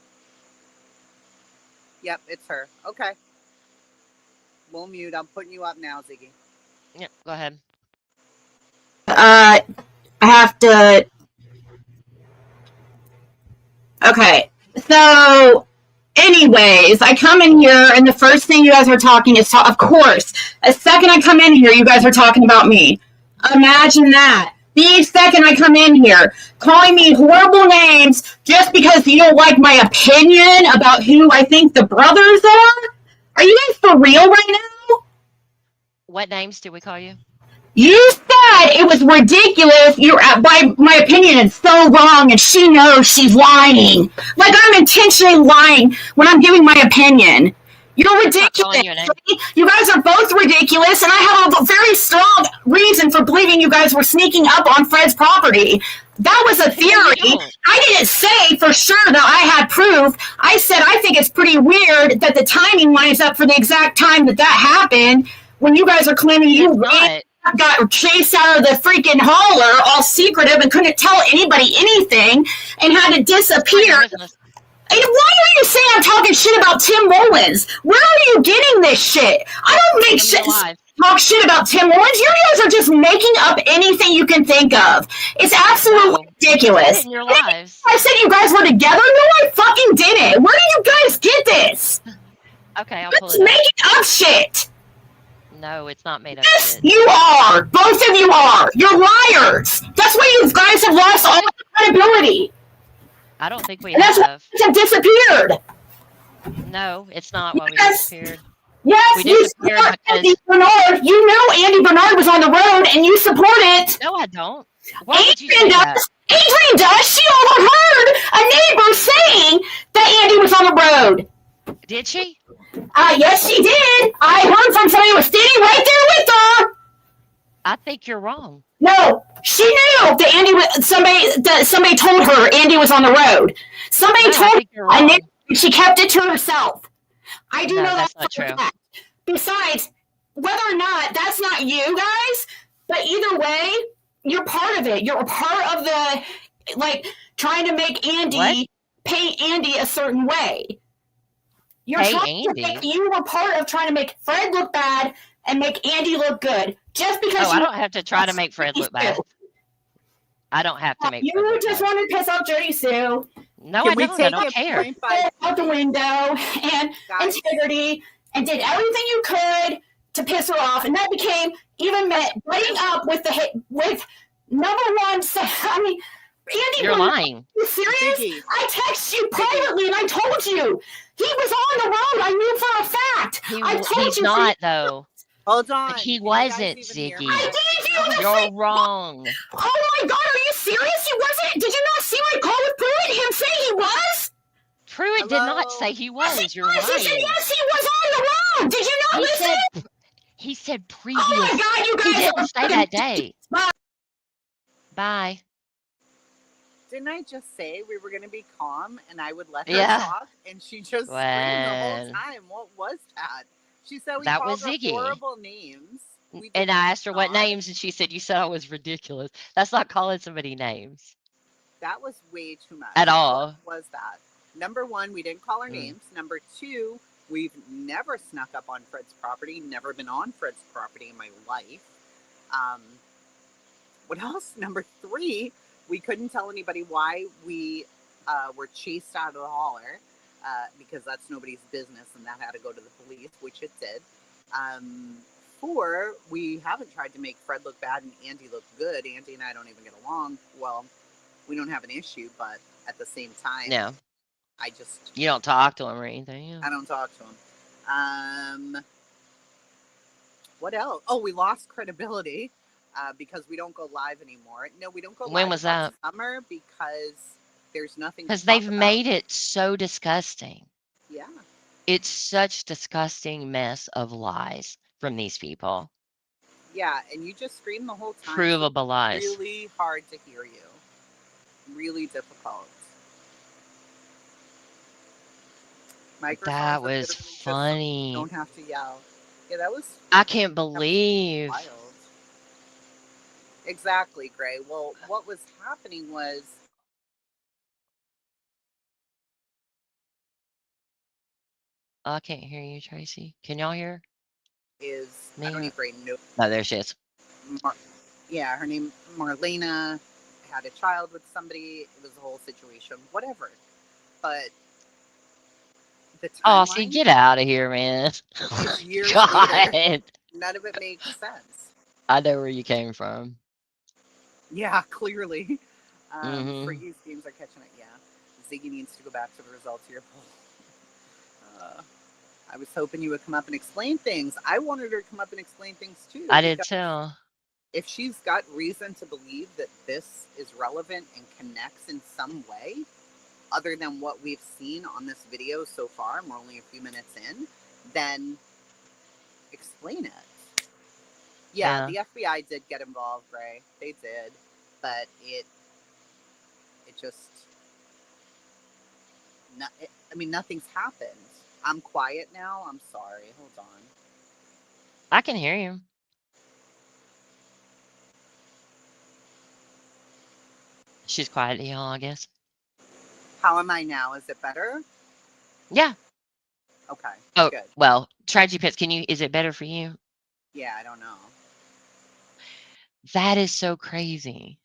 Speaker 1: Yep, it's her. Okay. We'll mute. I'm putting you up now, Ziggy.
Speaker 5: Yeah. Go ahead.
Speaker 2: I have to. Okay. So, anyways, I come in here, and the first thing you guys are talking is, of course, the second I come in here, you guys are talking about me. Imagine that. The second I come in here, calling me horrible names just because you don't like my opinion about who I think the brothers are? Are you guys for real right now?
Speaker 5: What names did we call you?
Speaker 2: You said it was ridiculous. You're my opinion is so wrong, and she knows she's lying. Like I'm intentionally lying when I'm giving my opinion. You're
Speaker 5: That's not calling
Speaker 2: ridiculous.
Speaker 5: you a name.
Speaker 2: You guys are both ridiculous, and I have a very strong reason for believing you guys were sneaking up on Fred's property. That was a
Speaker 5: No, you
Speaker 2: theory.
Speaker 5: don't.
Speaker 2: I didn't say for sure that I had proof. I said I think it's pretty weird that the timing lines up for the exact time that happened when you guys are claiming you
Speaker 5: It's not.
Speaker 2: got chased out of the freaking holler, all secretive, and couldn't tell anybody anything, and had to
Speaker 5: It's not
Speaker 2: disappear.
Speaker 5: your business.
Speaker 2: And why are you saying I'm talking shit about Tim Mullins? Where are you getting this shit? I don't make
Speaker 5: From your
Speaker 2: shit.
Speaker 5: live.
Speaker 2: Talk shit about Tim Mullins. You guys are just making up anything you can think of. It's absolutely
Speaker 5: No, you said
Speaker 2: ridiculous.
Speaker 5: it in your lives.
Speaker 2: I said you guys were together. No, I fucking didn't. Where do you guys get this?
Speaker 5: Okay, I'll pull
Speaker 2: It's
Speaker 5: it up.
Speaker 2: making up shit.
Speaker 5: No, it's not made up
Speaker 2: Yes,
Speaker 5: shit.
Speaker 2: you are. Both of you are. You're liars. That's why you guys have lost all credibility.
Speaker 5: I don't think we
Speaker 2: And that's why
Speaker 5: have.
Speaker 2: you have disappeared.
Speaker 5: No, it's not why we
Speaker 2: Yes.
Speaker 5: disappeared.
Speaker 2: Yes,
Speaker 5: We
Speaker 2: you
Speaker 5: disappeared
Speaker 2: support Andy
Speaker 5: because
Speaker 2: Bernard. You know Andy Bernard was on the road, and you support it.
Speaker 5: no, I don't. Why would you
Speaker 2: Adrian
Speaker 5: say that?
Speaker 2: does. Adrian does. She overheard a neighbor saying that Andy was on the road.
Speaker 5: Did she?
Speaker 2: Yes, she did. I heard from somebody who was standing right there with her.
Speaker 5: I think you're wrong.
Speaker 2: No, she knew that Andy was somebody told her Andy was on the road. Somebody
Speaker 5: No, I
Speaker 2: told
Speaker 5: think you're
Speaker 2: her,
Speaker 5: wrong.
Speaker 2: and she kept it to herself. I do
Speaker 5: No,
Speaker 2: know that
Speaker 5: that's not
Speaker 2: for a
Speaker 5: true.
Speaker 2: fact. Besides, whether or not that's not you guys, but either way, you're part of it. You're a part of the trying to make Andy
Speaker 5: What?
Speaker 2: paint Andy a certain way. You're
Speaker 5: Hey,
Speaker 2: trying to make
Speaker 5: Andy.
Speaker 2: you were part of trying to make Fred look bad and make Andy look good. Just because
Speaker 5: Oh, I don't have to try to make Fred look bad. I don't have to make Fred
Speaker 2: You
Speaker 5: look
Speaker 2: just
Speaker 5: bad.
Speaker 2: want to piss off Jody Sue.
Speaker 5: No,
Speaker 1: Can
Speaker 5: I
Speaker 1: we
Speaker 5: don't. I
Speaker 1: take
Speaker 5: don't
Speaker 1: it
Speaker 5: care.
Speaker 1: point by
Speaker 2: Out the
Speaker 1: point?
Speaker 2: window and
Speaker 1: Guys,
Speaker 2: integrity and did everything you could to piss her off, and that became even breaking up with number one. I mean, Andy,
Speaker 5: You're lying.
Speaker 2: are you serious?
Speaker 1: Ziggy.
Speaker 2: I texted you privately and I told you he was on the road. I knew for a fact. I told
Speaker 5: He's
Speaker 2: you.
Speaker 5: not though.
Speaker 1: Hold on.
Speaker 5: He
Speaker 1: Can you guys
Speaker 5: wasn't,
Speaker 1: even hear
Speaker 5: Ziggy.
Speaker 1: me?
Speaker 2: I gave you the
Speaker 5: You're wrong.
Speaker 2: Oh my God, are you serious? He wasn't. Did you not see my call with Pruitt? Him say he was?
Speaker 5: Pruitt did not
Speaker 1: Hello?
Speaker 5: say he was. You're
Speaker 2: He said
Speaker 5: lying.
Speaker 2: yes, he was on the road. Did you not
Speaker 5: He
Speaker 2: listen?
Speaker 5: said he said previous.
Speaker 2: Oh my God, you
Speaker 5: He
Speaker 2: guys
Speaker 5: didn't
Speaker 2: are
Speaker 5: say
Speaker 2: fucking
Speaker 5: that day.
Speaker 2: Bye.
Speaker 5: Bye.
Speaker 1: Didn't I just say we were going to be calm and I would let her
Speaker 5: Yeah.
Speaker 1: talk? And she just screamed the whole
Speaker 5: When
Speaker 1: time. What was that? She said we
Speaker 5: that
Speaker 1: called
Speaker 5: was
Speaker 1: her
Speaker 5: Ziggy.
Speaker 1: horrible names. We did
Speaker 5: And I asked her what
Speaker 1: not.
Speaker 5: names, and she said you said I was ridiculous. That's not calling somebody names
Speaker 1: That was way too much.
Speaker 5: at all.
Speaker 1: What was that? Number one, we didn't call her
Speaker 5: Mm.
Speaker 1: names. Number two, We've never snuck up on Fred's property, never been on Fred's property in my life. Um, what else? Number three, we couldn't tell anybody why we were chased out of the holler because that's nobody's business and that had to go to the police, which it did. Four, we haven't tried to make Fred look bad and Andy look good. Andy and I don't even get along. Well, we don't have an issue, but at the same time,
Speaker 5: No,
Speaker 1: I just,
Speaker 5: you don't talk to him or anything. Yeah.
Speaker 1: I don't talk to him. What else? Oh, we lost credibility because we don't go live anymore. No, we don't go
Speaker 5: When
Speaker 1: live
Speaker 5: was
Speaker 1: about
Speaker 5: that?
Speaker 1: summer because there's nothing to
Speaker 5: Because
Speaker 1: talk
Speaker 5: they've
Speaker 1: about.
Speaker 5: made it so disgusting.
Speaker 1: Yeah.
Speaker 5: It's such disgusting mess of lies from these people.
Speaker 1: Yeah, and you just scream the whole time. So
Speaker 5: Provable
Speaker 1: it's
Speaker 5: lies.
Speaker 1: really hard to hear you. Really difficult. Microphones
Speaker 5: That
Speaker 1: are
Speaker 5: was
Speaker 1: literally just so you
Speaker 5: funny.
Speaker 1: don't have to yell. Yeah, that was
Speaker 5: I can't believe.
Speaker 1: wild. Exactly, Gray. Well, what was happening was
Speaker 5: I can't hear you, Tracy. Can y'all hear
Speaker 1: I don't
Speaker 5: me?
Speaker 1: even know.
Speaker 5: Oh, there she is.
Speaker 1: Yeah, her name Marlena had a child with somebody. It was a whole situation, whatever. But the
Speaker 5: Oh, see,
Speaker 1: timeline
Speaker 5: get out of here, man.
Speaker 1: is years later.
Speaker 5: God.
Speaker 1: None of it makes sense.
Speaker 5: I know where you came from.
Speaker 1: Yeah, clearly.
Speaker 5: Mm-hmm.
Speaker 1: Freaky's games are catching it. Yeah, Ziggy needs to go back to the results here. I was hoping you would come up and explain things. I wanted her to come up and explain things too.
Speaker 5: I did
Speaker 1: Because
Speaker 5: too.
Speaker 1: if she's got reason to believe that this is relevant and connects in some way, other than what we've seen on this video so far, and we're only a few minutes in, then explain it. Yeah,
Speaker 5: Yeah.
Speaker 1: the FBI did get involved, Ray. They did, but it just, I mean, nothing's happened. I'm quiet now. I'm sorry. Hold on.
Speaker 5: I can hear you. She's quiet, y'all, I guess.
Speaker 1: How am I now? Is it better?
Speaker 5: Yeah.
Speaker 1: Okay,
Speaker 5: Oh,
Speaker 1: good.
Speaker 5: well, TryGPS, is it better for you?
Speaker 1: Yeah, I don't know.
Speaker 5: That is so crazy.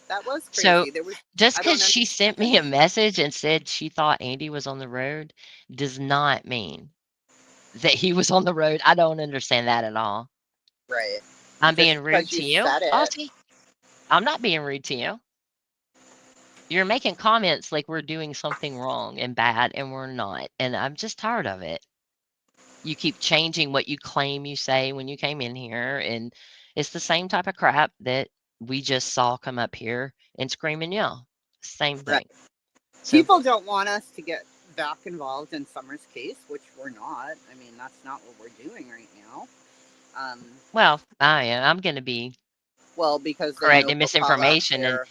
Speaker 1: That was
Speaker 5: So
Speaker 1: crazy. There was,
Speaker 5: just
Speaker 1: I don't
Speaker 5: because she sent me a
Speaker 1: understand.
Speaker 5: message and said she thought Andy was on the road does not mean that he was on the road. I don't understand that at all.
Speaker 1: Right.
Speaker 5: I'm
Speaker 1: Just
Speaker 5: being rude
Speaker 1: because you
Speaker 5: to you.
Speaker 1: said
Speaker 5: Oh,
Speaker 1: it.
Speaker 5: see, I'm not being rude to you. You're making comments like we're doing something wrong and bad, and we're not. And I'm just tired of it. You keep changing what you claim you say when you came in here, and it's the same type of crap that we just saw come up here and scream and yell. Same
Speaker 1: Right.
Speaker 5: thing. So,
Speaker 1: People don't want us to get back involved in Summer's case, which we're not. I mean, that's not what we're doing right now.
Speaker 5: well, I'm going to be
Speaker 1: Well, because then
Speaker 5: correcting
Speaker 1: they'll call out
Speaker 5: misinformation. And
Speaker 1: their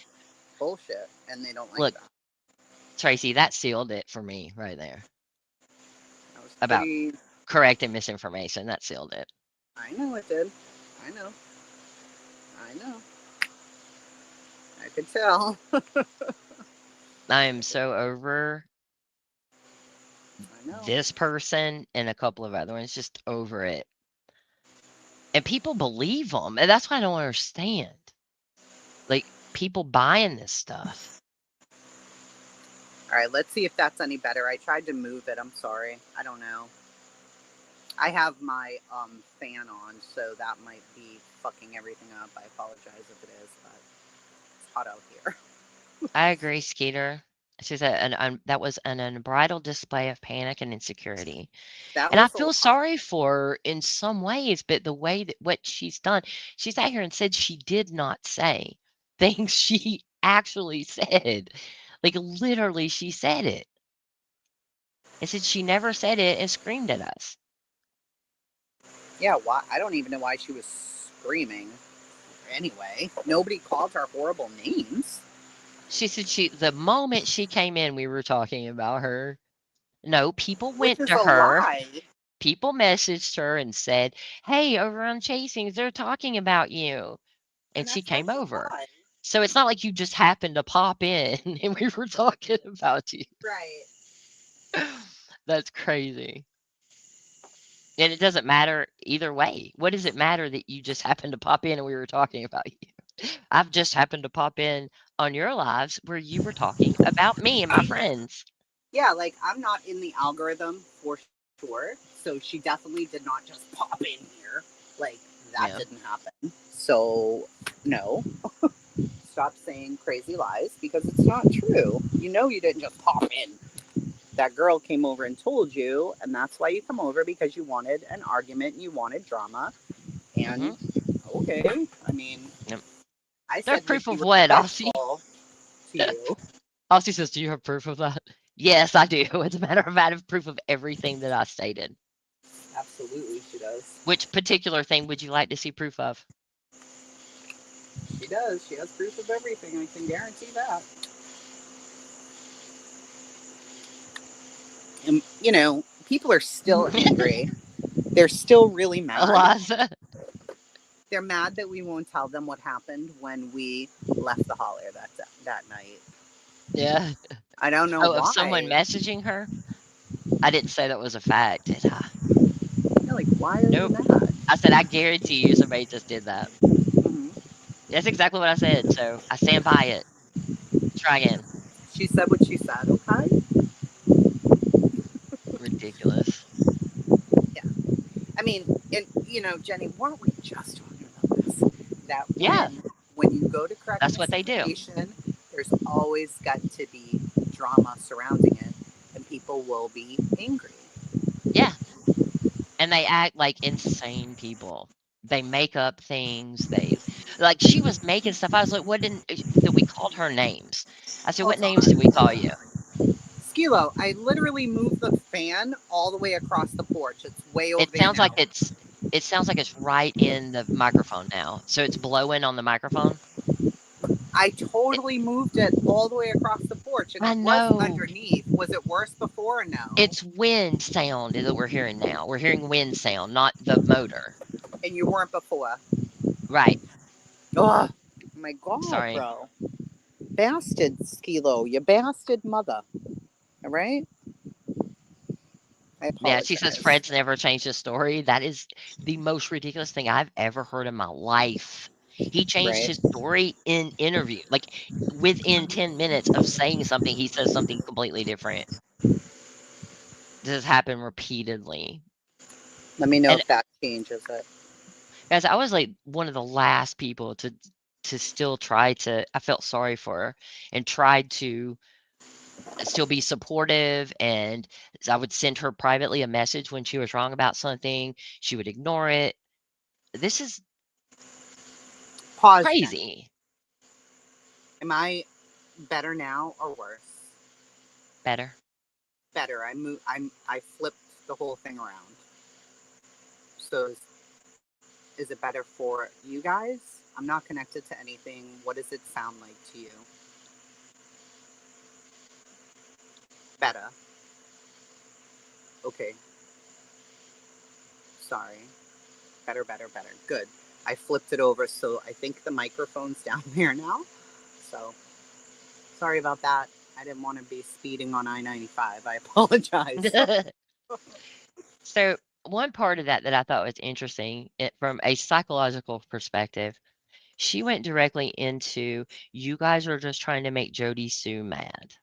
Speaker 1: bullshit, and they don't like
Speaker 5: look,
Speaker 1: that.
Speaker 5: Tracy, that sealed it for me right there
Speaker 1: That was
Speaker 5: about
Speaker 1: pretty.
Speaker 5: correcting misinformation. That sealed it.
Speaker 1: I know it did. I know. I know. I could tell.
Speaker 5: I am so over
Speaker 1: I know.
Speaker 5: this person and a couple of other ones, just over it. And people believe them. And that's what I don't understand. Like, people buying this stuff.
Speaker 1: All right, let's see if that's any better. I tried to move it. I'm sorry. I don't know. I have my fan on, so that might be fucking everything up. I apologize if it is, but it's hot out here.
Speaker 5: I agree, Skeeter. She said that was an unbridled display of panic and insecurity.
Speaker 1: That
Speaker 5: And I
Speaker 1: was a
Speaker 5: feel
Speaker 1: lot.
Speaker 5: sorry for her in some ways, but the way that what she's done, she sat here and said she did not say things she actually said. Like, literally, she said it. And said she never said it and screamed at us.
Speaker 1: Yeah, why? I don't even know why she was screaming. Anyway, nobody called her horrible names.
Speaker 5: She said the moment she came in, we were talking about her. No, people
Speaker 1: Which
Speaker 5: went
Speaker 1: is
Speaker 5: to
Speaker 1: a
Speaker 5: her.
Speaker 1: lie.
Speaker 5: People messaged her and said, "Hey, over on Chasings, they're talking about you."
Speaker 1: And
Speaker 5: And she
Speaker 1: that's
Speaker 5: came
Speaker 1: also a
Speaker 5: over.
Speaker 1: lie.
Speaker 5: So it's not like you just happened to pop in and we were talking about you.
Speaker 1: Right.
Speaker 5: That's crazy. And it doesn't matter either way. What does it matter that you just happened to pop in and we were talking about you? I've just happened to pop in on your lives where you were talking about me and my friends.
Speaker 1: Yeah, like I'm not in the algorithm for sure. So she definitely did not just pop in here. Like that
Speaker 5: Yeah.
Speaker 1: didn't happen. So no, stop saying crazy lies because it's not true. You know you didn't just pop in. That girl came over and told you, and that's why you come over because you wanted an argument and you wanted drama.
Speaker 5: Hmm.
Speaker 1: And okay, I mean,
Speaker 5: Yep.
Speaker 1: I
Speaker 5: There's
Speaker 1: said
Speaker 5: proof
Speaker 1: would be
Speaker 5: of what, Aussie?
Speaker 1: respectful to you.
Speaker 5: Aussie says, "Do you have proof of that?" Yes, I do. As a matter of fact, I have proof of everything that I stated.
Speaker 1: Absolutely, she does.
Speaker 5: Which particular thing would you like to see proof of?
Speaker 1: She does. She has proof of everything. I can guarantee that. And people are still angry. They're still really mad.
Speaker 5: Eliza.
Speaker 1: They're mad that we won't tell them what happened when we left the holler that night.
Speaker 5: Yeah.
Speaker 1: I don't know
Speaker 5: Oh, of someone
Speaker 1: why.
Speaker 5: messaging her? I didn't say that was a fact, did I?
Speaker 1: They're like, why are you
Speaker 5: Nope.
Speaker 1: mad?
Speaker 5: I said, I guarantee you somebody just did that.
Speaker 1: Hmm.
Speaker 5: That's exactly what I said. So I stand by it. Try again.
Speaker 1: She said what she said. Okay.
Speaker 5: Ridiculous.
Speaker 1: Yeah. I mean, and Jenny, weren't we just talking about this? That
Speaker 5: Yeah,
Speaker 1: when you go to correct
Speaker 5: that's what they do.
Speaker 1: misinformation, there's always got to be drama surrounding it, and people will be angry.
Speaker 5: Yeah. And they act like insane people. They make up things. They like she was making stuff. I was like, what didn't that we called her names? I said, what
Speaker 1: Hold
Speaker 5: names did
Speaker 1: on.
Speaker 5: we call you?
Speaker 1: Skilo, I literally moved the fan all the way across the porch. It's way over
Speaker 5: It
Speaker 1: there
Speaker 5: sounds like
Speaker 1: now.
Speaker 5: it's right in the microphone now. So it's blowing on the microphone.
Speaker 1: I
Speaker 5: It,
Speaker 1: totally moved it all the way across the porch, and
Speaker 5: I
Speaker 1: it was
Speaker 5: know.
Speaker 1: underneath. Was it worse before or no?
Speaker 5: It's wind sound that we're hearing now. We're hearing wind sound, not the motor.
Speaker 1: And you weren't before.
Speaker 5: Right.
Speaker 1: Oh my god,
Speaker 5: Sorry.
Speaker 1: bro. Bastard, Skilo. You bastard mother. All right? I
Speaker 5: Yeah, she says
Speaker 1: apologize.
Speaker 5: Fred's never changed his story. That is the most ridiculous thing I've ever heard in my life. He changed
Speaker 1: Right?
Speaker 5: his story in interview. Like within 10 minutes of saying something, he says something completely different. This has happened repeatedly.
Speaker 1: Let me know
Speaker 5: And
Speaker 1: if that changes it.
Speaker 5: as I was like one of the last people to still try to I felt sorry for her and tried to still be supportive and I would send her privately a message when she was wrong about something. She would ignore it. This is
Speaker 1: Pause, Jenny.
Speaker 5: crazy.
Speaker 1: Am I better now or worse?
Speaker 5: Better.
Speaker 1: Better. I flipped the whole thing around. So is it better for you guys? I'm not connected to anything. What does it sound like to you? Better. Okay. Sorry. Better, better, better. Good. I flipped it over, so I think the microphone's down there now. So sorry about that. I didn't want to be speeding on I-95. I apologize.
Speaker 5: So one part of that that I thought was interesting from a psychological perspective, she went directly into you guys are just trying to make Jody Sue mad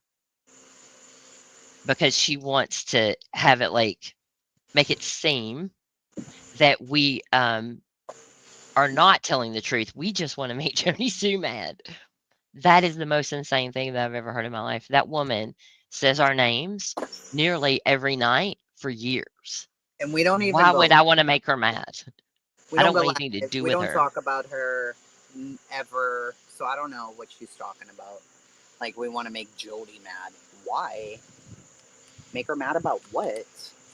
Speaker 5: because she wants to have it like make it seem that we are not telling the truth. We just want to make Jody Sue mad. That is the most insane thing that I've ever heard in my life. That woman says our names nearly every night for years.
Speaker 1: And we don't even
Speaker 5: Why
Speaker 1: go
Speaker 5: would I want to make her mad?
Speaker 1: we
Speaker 5: I
Speaker 1: don't
Speaker 5: don't
Speaker 1: go
Speaker 5: want anything to
Speaker 1: live.
Speaker 5: do
Speaker 1: We
Speaker 5: with
Speaker 1: don't
Speaker 5: her.
Speaker 1: talk about her ever. So I don't know what she's talking about. Like we want to make Jody mad. Why? Make her mad about what?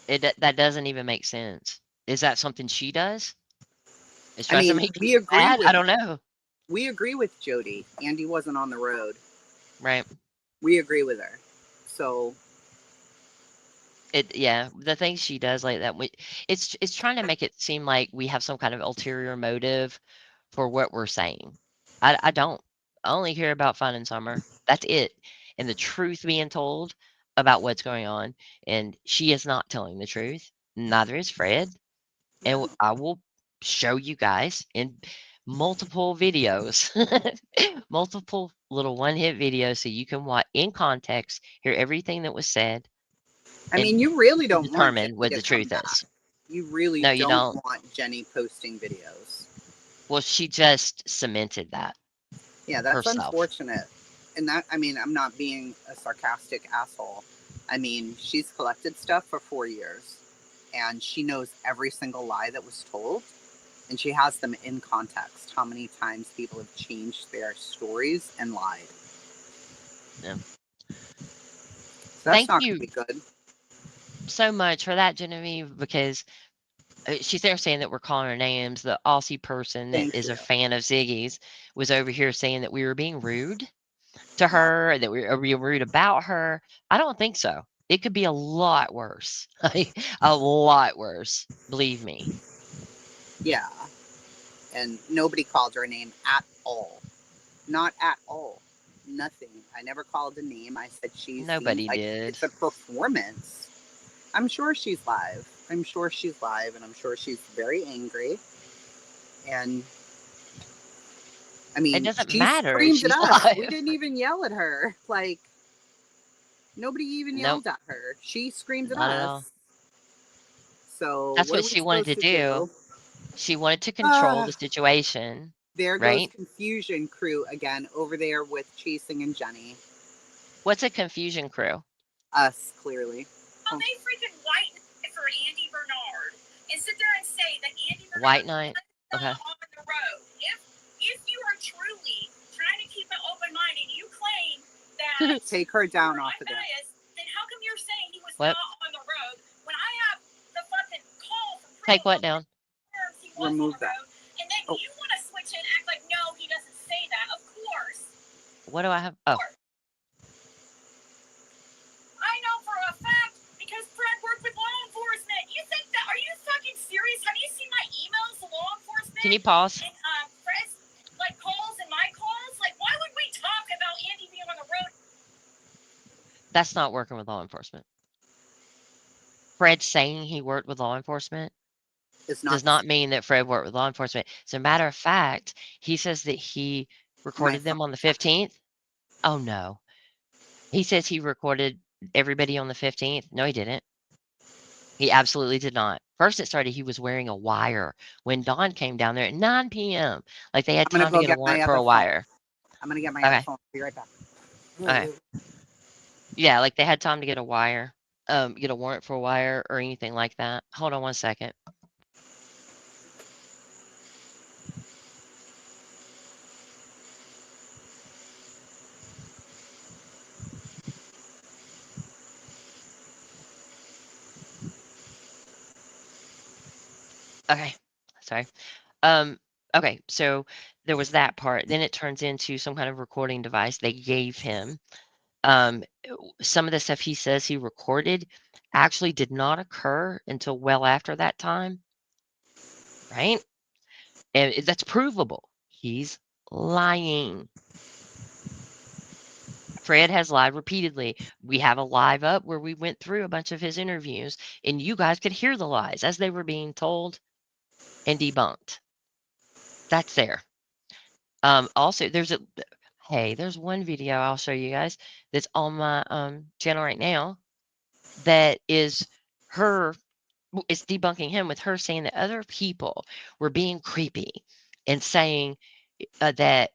Speaker 5: That doesn't even make sense. Is that something she does? Is
Speaker 1: I
Speaker 5: tries to
Speaker 1: mean,
Speaker 5: make you mad? I don't know.
Speaker 1: we agree with Jody. Andy wasn't on the road.
Speaker 5: Right.
Speaker 1: We agree with her. So
Speaker 5: Yeah, the things she does like that, it's trying to make it seem like we have some kind of ulterior motive for what we're saying. I don't. I only care about fun and summer. That's it. And the truth being told, about what's going on, and she is not telling the truth. Neither is Fred. And I will show you guys in multiple videos, multiple little one-hit videos, so you can watch in context, hear everything that was said,
Speaker 1: I
Speaker 5: and
Speaker 1: mean, you really don't want
Speaker 5: determine
Speaker 1: Jenny
Speaker 5: what
Speaker 1: to
Speaker 5: the
Speaker 1: come
Speaker 5: truth
Speaker 1: back.
Speaker 5: is.
Speaker 1: You really
Speaker 5: No, you
Speaker 1: don't
Speaker 5: don't.
Speaker 1: want Jenny posting videos.
Speaker 5: Well, she just cemented that
Speaker 1: Yeah, that's
Speaker 5: herself.
Speaker 1: unfortunate. And that, I mean, I'm not being a sarcastic asshole. I mean, she's collected stuff for 4 years and she knows every single lie that was told and she has them in context. How many times people have changed their stories and lied.
Speaker 5: Yeah.
Speaker 1: So that's
Speaker 5: Thank
Speaker 1: not going to
Speaker 5: you
Speaker 1: be good.
Speaker 5: so much for that, Genevieve, because she's there saying that we're calling her names. The Aussie person that
Speaker 1: Thank
Speaker 5: is
Speaker 1: you.
Speaker 5: a fan of Ziggy's was over here saying that we were being rude to
Speaker 1: Yeah.
Speaker 5: her, that we are being rude about her. I don't think so. It could be a lot worse. A lot worse. Believe me.
Speaker 1: Yeah. And nobody called her a name at all. Not at all. Nothing. I never called a name. I said she seems
Speaker 5: Nobody
Speaker 1: like
Speaker 5: did.
Speaker 1: it's a performance. I'm sure she's live. I'm sure she's live, and I'm sure she's very angry. And I
Speaker 5: It
Speaker 1: mean,
Speaker 5: doesn't
Speaker 1: she
Speaker 5: matter if
Speaker 1: screamed at
Speaker 5: she's
Speaker 1: us. We
Speaker 5: live.
Speaker 1: didn't even yell at her. Like, nobody even
Speaker 5: Nope,
Speaker 1: yelled at her. She screamed at
Speaker 5: not at all.
Speaker 1: us. So,
Speaker 5: That's
Speaker 1: what are
Speaker 5: what
Speaker 1: we
Speaker 5: she wanted
Speaker 1: supposed
Speaker 5: to
Speaker 1: to
Speaker 5: do.
Speaker 1: do?
Speaker 5: She wanted to control
Speaker 1: Uh,
Speaker 5: the situation,
Speaker 1: there goes
Speaker 5: right?
Speaker 1: Confusion Crew again over there with Chasing and Jenny.
Speaker 5: What's a confusion crew?
Speaker 1: Us, clearly.
Speaker 2: How they freaking white knight for Andy Bernard and sit there and say that Andy
Speaker 5: White
Speaker 2: Bernard
Speaker 5: Knight?
Speaker 2: was
Speaker 5: Okay.
Speaker 2: not on the road. If you are truly trying to keep an open mind and you claim that
Speaker 1: Take her down
Speaker 2: you're
Speaker 1: off of there.
Speaker 2: unbiased, then how come you're saying he was
Speaker 5: What?
Speaker 2: not on the road when I have the fucking call from
Speaker 5: Take what
Speaker 2: Primo
Speaker 5: down?
Speaker 2: confirms he was
Speaker 1: Remove
Speaker 2: on the
Speaker 1: that.
Speaker 2: road, and then you want to switch it and act like no, he doesn't say that. Of course.
Speaker 5: What do I have? Oh,
Speaker 2: I know for a fact because Fred worked with law enforcement. You think that? Are you fucking serious? Have you seen my emails to law enforcement?
Speaker 5: can you pause?
Speaker 2: And Fred's like calls and my calls. Like, why would we talk about Andy being on the road?
Speaker 5: That's not working with law enforcement. Fred saying he worked with law enforcement
Speaker 1: It's
Speaker 5: does not mean that Fred worked with law enforcement. As a matter of fact, he says that he recorded them on the 15th. Oh, no. He says he recorded everybody on the 15th. No, he didn't. He absolutely did not. First, it started he was wearing a wire when Dawn came down there at 9 p.m. Like they had
Speaker 1: I'm gonna
Speaker 5: time to
Speaker 1: go
Speaker 5: get a
Speaker 1: get my
Speaker 5: warrant for
Speaker 1: other
Speaker 5: a
Speaker 1: phone.
Speaker 5: wire.
Speaker 1: I'm gonna get my other
Speaker 5: Okay.
Speaker 1: phone. Be right back.
Speaker 5: Okay. Yeah, like they had time to get a wire, get a warrant for a wire or anything like that. Hold on one second. Okay. Sorry. Okay, so there was that part. Then it turns into some kind of recording device they gave him. Some of the stuff he says he recorded actually did not occur until well after that time, right? And that's provable. He's lying. Fred has lied repeatedly. We have a live up where we went through a bunch of his interviews, and you guys could hear the lies as they were being told and debunked. That's there. Also, there's one video I'll show you guys that's on my channel right now that is her. It's debunking him with her saying that other people were being creepy and saying that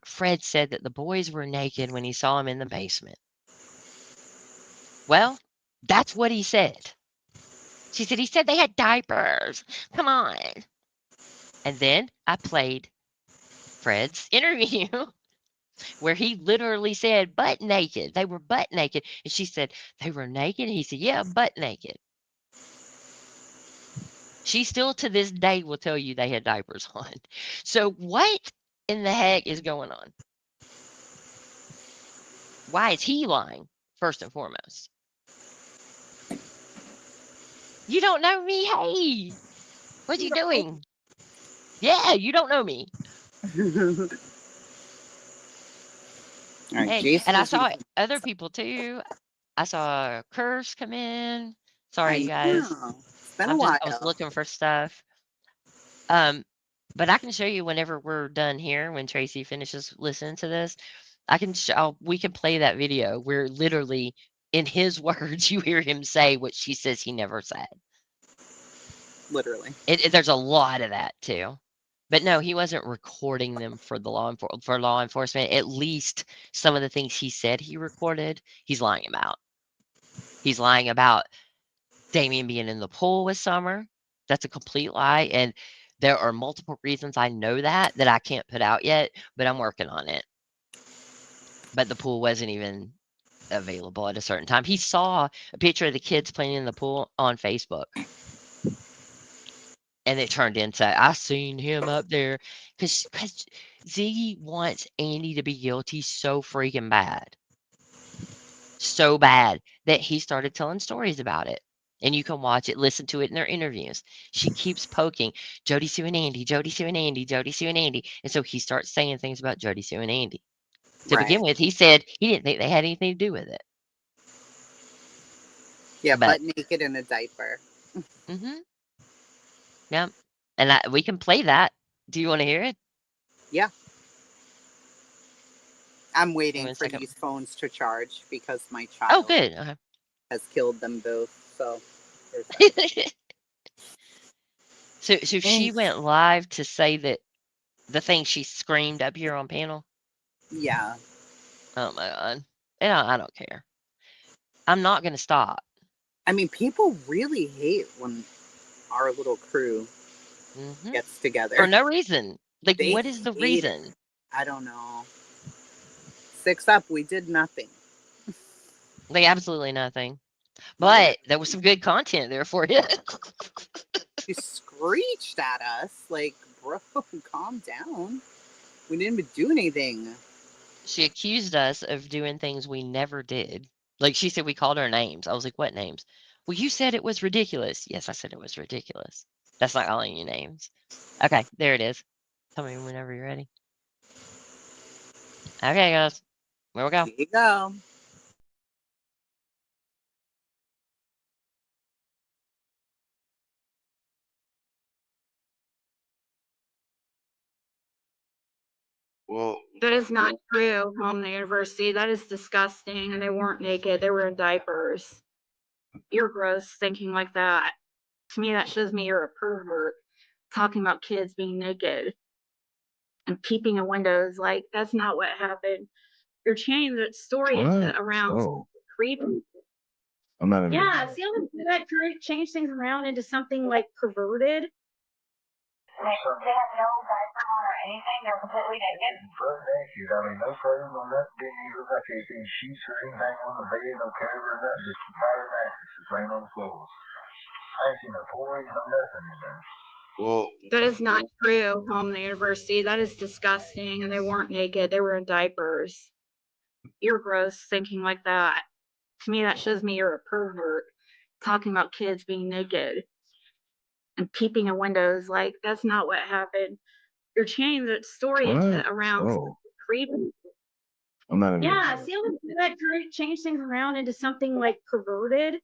Speaker 5: Fred said that the boys were naked when he saw them in the basement. Well, that's what he said. She said he said they had diapers. Come on. And then I played Fred's interview where he literally said butt naked. They were butt naked. And she said, they were naked? He said, yeah, butt naked. She still to this day will tell you they had diapers on. So what in the heck is going on? Why is he lying, first and foremost? You don't know me? Hey, what you doing? Yeah, you don't know me.
Speaker 1: All right,
Speaker 5: Hey,
Speaker 1: Jason
Speaker 5: and I
Speaker 1: is
Speaker 5: saw
Speaker 1: using.
Speaker 5: other people too. I saw Curse come in. Sorry,
Speaker 1: I
Speaker 5: guys.
Speaker 1: know. It's been a
Speaker 5: I was
Speaker 1: while.
Speaker 5: looking for stuff. But I can show you whenever we're done here, when Tracy finishes listening to this. We can play that video where literally, in his words, you hear him say what she says he never said.
Speaker 1: Literally.
Speaker 5: There's a lot of that too. But no, he wasn't recording them for the for law enforcement. At least some of the things he said he recorded, he's lying about. He's lying about Damien being in the pool with Summer. That's a complete lie, and there are multiple reasons I know that I can't put out yet, but I'm working on it. But the pool wasn't even available at a certain time. He saw a picture of the kids playing in the pool on Facebook. And it turned into, I seen him up there, because Ziggy wants Andy to be guilty so freaking bad. So bad that he started telling stories about it. And you can watch it, listen to it in their interviews. She keeps poking Jody Sue and Andy, Jody Sue and Andy, Jody Sue and Andy. And so he starts saying things about Jody Sue and Andy. To begin
Speaker 1: Right.
Speaker 5: with, he said he didn't think they had anything to do with it.
Speaker 1: Yeah,
Speaker 5: But
Speaker 1: butt naked in a diaper.
Speaker 5: mm-hmm. Yeah. And we can play that. Do you want to hear it?
Speaker 1: Yeah. I'm
Speaker 5: Give me
Speaker 1: waiting
Speaker 5: 1
Speaker 1: for
Speaker 5: second.
Speaker 1: these phones to charge because my
Speaker 5: Oh,
Speaker 1: child
Speaker 5: good. Okay.
Speaker 1: has killed them both. So there's that.
Speaker 5: So she
Speaker 1: Thanks.
Speaker 5: went live to say that the thing she screamed up here on panel.
Speaker 1: Yeah.
Speaker 5: Oh my god. And I don't care. I'm not gonna stop.
Speaker 1: I mean, people really hate when our little crew
Speaker 5: Hmm.
Speaker 1: gets
Speaker 5: For
Speaker 1: together.
Speaker 5: no reason. Like,
Speaker 1: They
Speaker 5: what is the
Speaker 1: hate it.
Speaker 5: reason?
Speaker 1: I don't know. 6 up, we did nothing.
Speaker 5: Like, absolutely nothing.
Speaker 1: Literally.
Speaker 5: But there was some good content there for you.
Speaker 1: She screeched at us like, bro, calm down. We didn't even do anything.
Speaker 5: She accused us of doing things we never did. Like, she said we called her names. I was like, what names? Well, you said it was ridiculous. Yes, I said it was ridiculous. That's not calling you names. Okay, there it is. Tell me whenever you're ready. Okay, guys. Here we go.
Speaker 1: Here you go.
Speaker 4: Well,
Speaker 2: That is not true on the university. That is disgusting. And they weren't naked, they were in diapers. You're gross thinking like that. To me, that shows me you're a pervert. Talking about kids being naked and peeping in windows, like, that's not what happened. You're changing the story around creepy.
Speaker 7: I'm not even.
Speaker 2: Yeah, see how that change things around into something like perverted? They have no diaper on or anything. They're completely naked.
Speaker 7: Front naked. I mean, no clothes on that. Didn't even look like anything. Sheets or anything on the bed, no cover or nothing. Just a battered mattress just laying on the floor. I ain't seen no toys, no nothing in there.
Speaker 4: well,
Speaker 2: That is not true on the university. That is disgusting. And they weren't naked. They were in diapers. You're gross thinking like that. To me, that shows me you're a pervert. Talking about kids being naked and peeping in windows, like, that's not what happened. You're changing the story around creepy.
Speaker 7: I'm not even.
Speaker 2: Yeah, see how that change things around into something like perverted?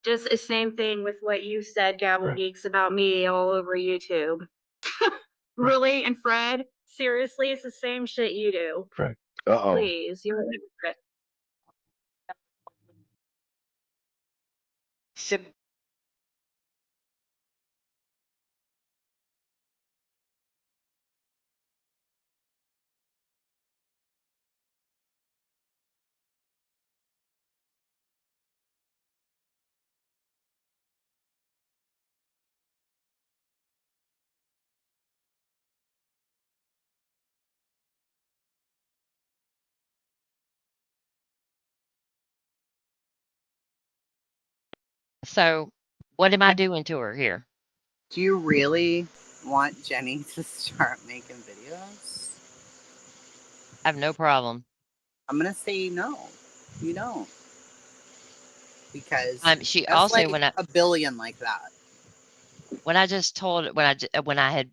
Speaker 2: Just the same thing with what you said, Gabble
Speaker 7: Right.
Speaker 2: Geeks, about me all over YouTube. Really? And Fred? Seriously, it's the same shit you do.
Speaker 7: Right. Uh-oh.
Speaker 2: Please, you're a hypocrite.
Speaker 1: Should
Speaker 5: So, what am I doing to her here?
Speaker 1: do you really want Jenny to start making videos?
Speaker 5: I have no problem.
Speaker 1: I'm gonna say no. You don't. Because
Speaker 5: She
Speaker 1: that's
Speaker 5: also
Speaker 1: like a billion like that.
Speaker 5: when I just told when I had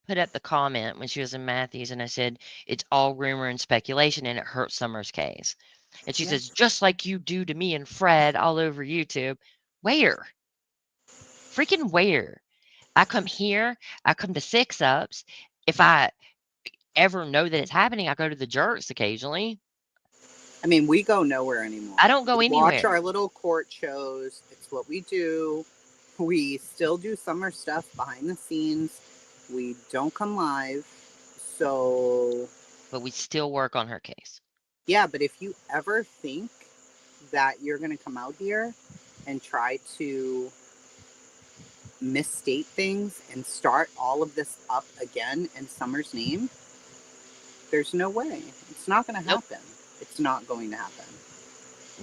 Speaker 5: put up the comment when she was in Matthews, and I said, it's all rumor and speculation, and it hurts Summer's case. And she
Speaker 1: Yeah.
Speaker 5: says, just like you do to me and Fred all over YouTube. Where? Freaking where? I come here, I come to Six Ups. If I ever know that it's happening, I go to the Jerks occasionally.
Speaker 1: I mean, we go nowhere anymore.
Speaker 5: I don't go
Speaker 1: We watch
Speaker 5: anywhere.
Speaker 1: our little court shows. It's what we do. We still do summer stuff behind the scenes. We don't come live. So,
Speaker 5: But we still work on her case.
Speaker 1: yeah, but if you ever think that you're going to come out here and try to misstate things and start all of this up again in Summer's name, there's no way. It's not going to
Speaker 5: Nope.
Speaker 1: happen. It's not going to happen.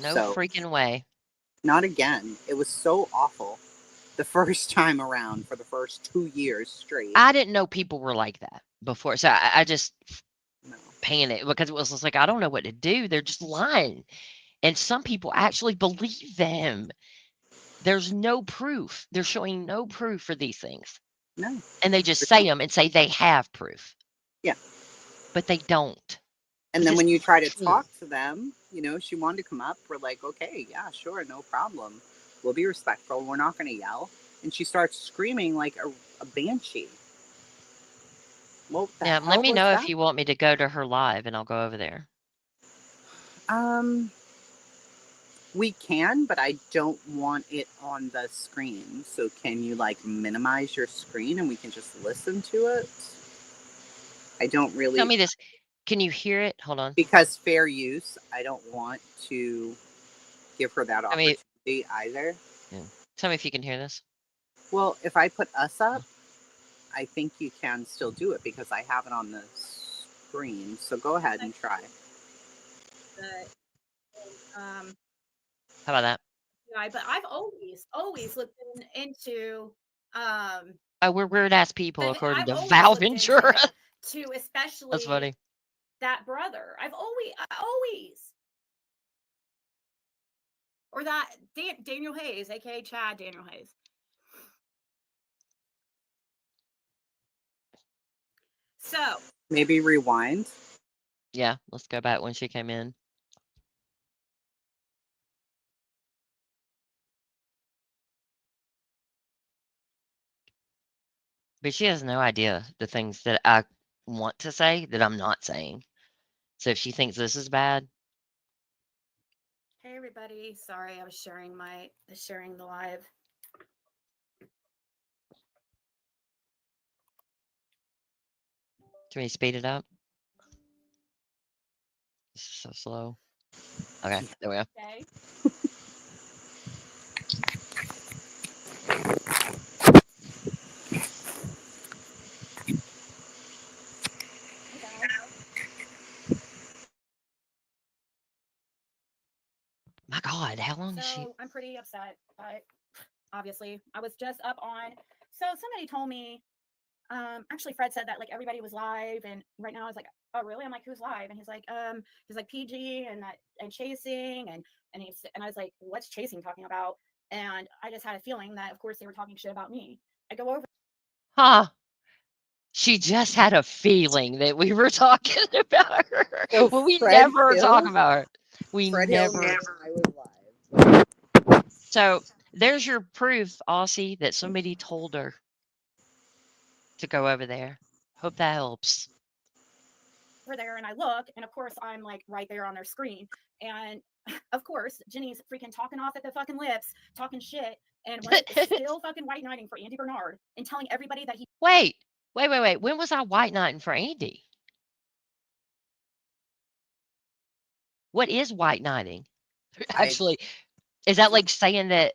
Speaker 5: No
Speaker 1: So,
Speaker 5: freaking way.
Speaker 1: not again. It was so awful the first time around for the first 2 years straight.
Speaker 5: I didn't know people were like that before. So I just
Speaker 1: No.
Speaker 5: panicked because it was just like, I don't know what to do. They're just lying. And some people actually believe them. There's no proof. They're showing no proof for these things.
Speaker 1: No.
Speaker 5: And they just say them and say they have proof.
Speaker 1: Yeah.
Speaker 5: But they don't.
Speaker 1: And
Speaker 5: 'Cause
Speaker 1: then
Speaker 5: it's
Speaker 1: when you
Speaker 5: not
Speaker 1: try to
Speaker 5: true.
Speaker 1: talk to them, she wanted to come up. We're like, okay, yeah, sure, no problem. We'll be respectful. We're not going to yell. And she starts screaming like a banshee. What the
Speaker 5: Yeah, let
Speaker 1: hell
Speaker 5: me
Speaker 1: was
Speaker 5: know
Speaker 1: that?
Speaker 5: if you want me to go to her live and I'll go over there.
Speaker 1: We can, but I don't want it on the screen. So can you minimize your screen and we can just listen to it? I don't really.
Speaker 5: Tell me this. Can you hear it? Hold on.
Speaker 1: Because fair use, I don't want to give her that
Speaker 5: I mean,
Speaker 1: opportunity either.
Speaker 5: yeah. Tell me if you can hear this.
Speaker 1: Well, if I put us up, I think you can still do it because I have it on the screen. So go ahead and try.
Speaker 5: How about that?
Speaker 2: But I've always looked into
Speaker 5: Oh, we're weird ass people,
Speaker 2: and
Speaker 5: according
Speaker 2: I've
Speaker 5: to
Speaker 2: always
Speaker 5: Valve
Speaker 2: looked into
Speaker 5: Insurance.
Speaker 2: it to
Speaker 5: That's
Speaker 2: especially
Speaker 5: funny.
Speaker 2: that brother. I've always or that Daniel Hayes, aka Chad Daniel Hayes. So
Speaker 1: Maybe rewind.
Speaker 5: Yeah, let's go back when she came in. But she has no idea the things that I want to say that I'm not saying. So if she thinks this is bad,
Speaker 2: hey everybody, sorry I was sharing the live.
Speaker 5: can we speed it up? This is so slow. Okay, there we go.
Speaker 2: Okay.
Speaker 5: My God, how long is she?
Speaker 2: So I'm pretty upset, but obviously I was just up on. So somebody told me, actually Fred said that everybody was live, and right now I was like, oh really? I'm like, who's live? And he's like PG and chasing, and I was like, what's chasing talking about? And I just had a feeling that of course they were talking shit about me. I go over.
Speaker 5: Huh? She just had a feeling that we were talking about her.
Speaker 1: So
Speaker 5: Well, we
Speaker 1: Fred
Speaker 5: never talk
Speaker 1: Hill?
Speaker 5: about her. We
Speaker 1: Fred Hill
Speaker 5: never.
Speaker 1: knew I was live.
Speaker 5: So there's your proof, Aussie, that somebody told her to go over there. Hope that helps.
Speaker 2: over there and I look, and of course I'm right there on their screen, and of course Jenny's freaking talking off at the fucking lips, talking shit, and was still fucking white knighting for Andy Bernard and telling everybody that he.
Speaker 5: Wait. When was I white knighting for Andy? What is white knighting? Actually, is that like saying that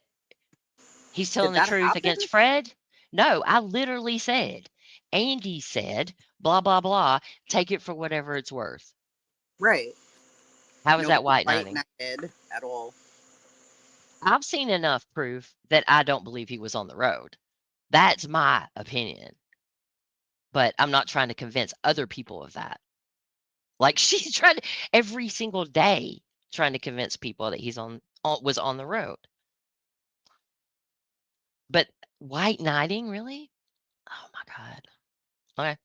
Speaker 5: he's telling the
Speaker 1: that
Speaker 5: truth
Speaker 1: happen?
Speaker 5: against Fred? No, I literally said, Andy said, blah, blah, blah, take it for whatever it's worth.
Speaker 1: Right.
Speaker 5: How is that
Speaker 1: Nobody
Speaker 5: white knighting?
Speaker 1: knighted at all.
Speaker 5: I've seen enough proof that I don't believe he was on the road. That's my opinion. But I'm not trying to convince other people of that. Like she's trying to, every single day trying to convince people that he's was on the road. But white knighting, really? Oh my God. Okay.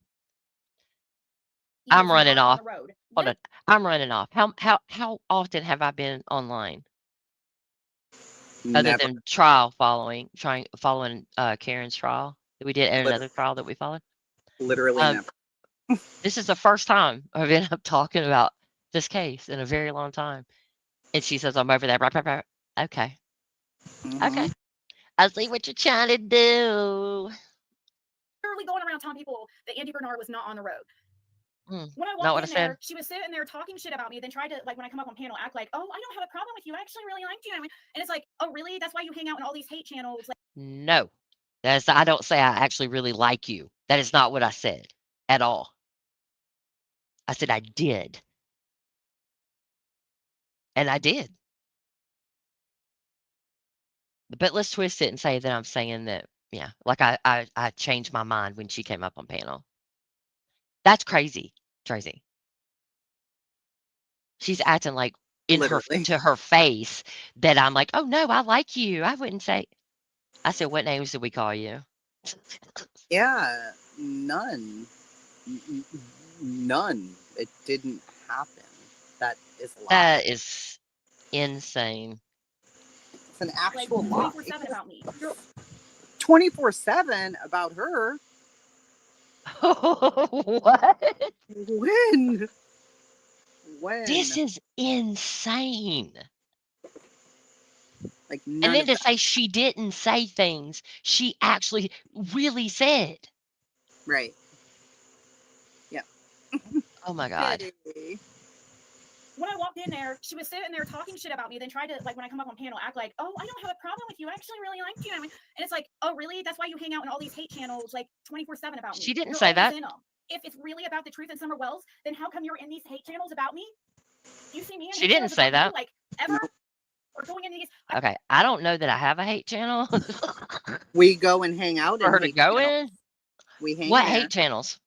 Speaker 2: He
Speaker 5: I'm
Speaker 2: was
Speaker 5: running
Speaker 2: not on
Speaker 5: off.
Speaker 2: the road.
Speaker 5: Hold
Speaker 2: Yep.
Speaker 5: on. I'm running off. How often have I been online other
Speaker 1: Never.
Speaker 5: than following Karen's trial that we did and
Speaker 1: Literally,
Speaker 5: another trial that we followed?
Speaker 1: literally
Speaker 5: Um,
Speaker 1: never.
Speaker 5: this is the first time I've ended up talking about this case in a very long time. And she says I'm over there. Blah, blah, blah. Okay.
Speaker 1: Hmm.
Speaker 5: Okay. I see what you're trying to do.
Speaker 2: Literally going around telling people that Andy Bernard was not on the road.
Speaker 5: Mm,
Speaker 2: When I
Speaker 5: not
Speaker 2: walked
Speaker 5: what I
Speaker 2: in
Speaker 5: said.
Speaker 2: there, she was sitting there talking shit about me, then tried to, like, when I come up on panel, act like, oh, I don't have a problem with you. I actually really liked you. And it's like, oh, really? That's why you hang out in all these hate channels. Like,
Speaker 5: No. I don't say I actually really like you. That is not what I said at all. I said I did. And I did. But let's twist it and say that I'm saying that, yeah, like I changed my mind when she came up on panel. That's crazy, Tracy. She's acting like
Speaker 1: Literally.
Speaker 5: to her face that I'm like, oh no, I like you. I wouldn't say. I said, what names did we call you?
Speaker 1: Yeah, none. None. It didn't happen. That is a lie.
Speaker 5: That is insane.
Speaker 1: It's an actual lie.
Speaker 2: 24/7 about me.
Speaker 1: 24/7 about her.
Speaker 5: What?
Speaker 1: When? When?
Speaker 5: This is insane.
Speaker 1: Like
Speaker 5: And
Speaker 1: none
Speaker 5: then
Speaker 1: of
Speaker 5: to
Speaker 1: that.
Speaker 5: say she didn't say things she actually really said.
Speaker 1: Right. Yep.
Speaker 5: Oh my God.
Speaker 1: Okay.
Speaker 2: When I walked in there, she was sitting there talking shit about me, then tried to, like, when I come up on panel, act like, oh, I don't have a problem with you. I actually really liked you. And it's like, oh, really? That's why you hang out in all these hate channels, like, 24/7 about me.
Speaker 5: She didn't
Speaker 2: You're
Speaker 5: say
Speaker 2: always
Speaker 5: that.
Speaker 2: in them. If it's really about the truth in Summer Wells, then how come you're in these hate channels about me? You see me in
Speaker 5: She
Speaker 2: hate
Speaker 5: didn't
Speaker 2: channels
Speaker 5: say
Speaker 2: about you,
Speaker 5: that.
Speaker 2: like, ever?
Speaker 1: Nope.
Speaker 2: Or going in these.
Speaker 5: Okay. I don't know that I have a hate channel
Speaker 1: We go and hang out
Speaker 5: for
Speaker 1: in
Speaker 5: her to
Speaker 1: hate
Speaker 5: go
Speaker 1: channels.
Speaker 5: in.
Speaker 1: We hang
Speaker 5: What
Speaker 1: there.
Speaker 5: hate channels?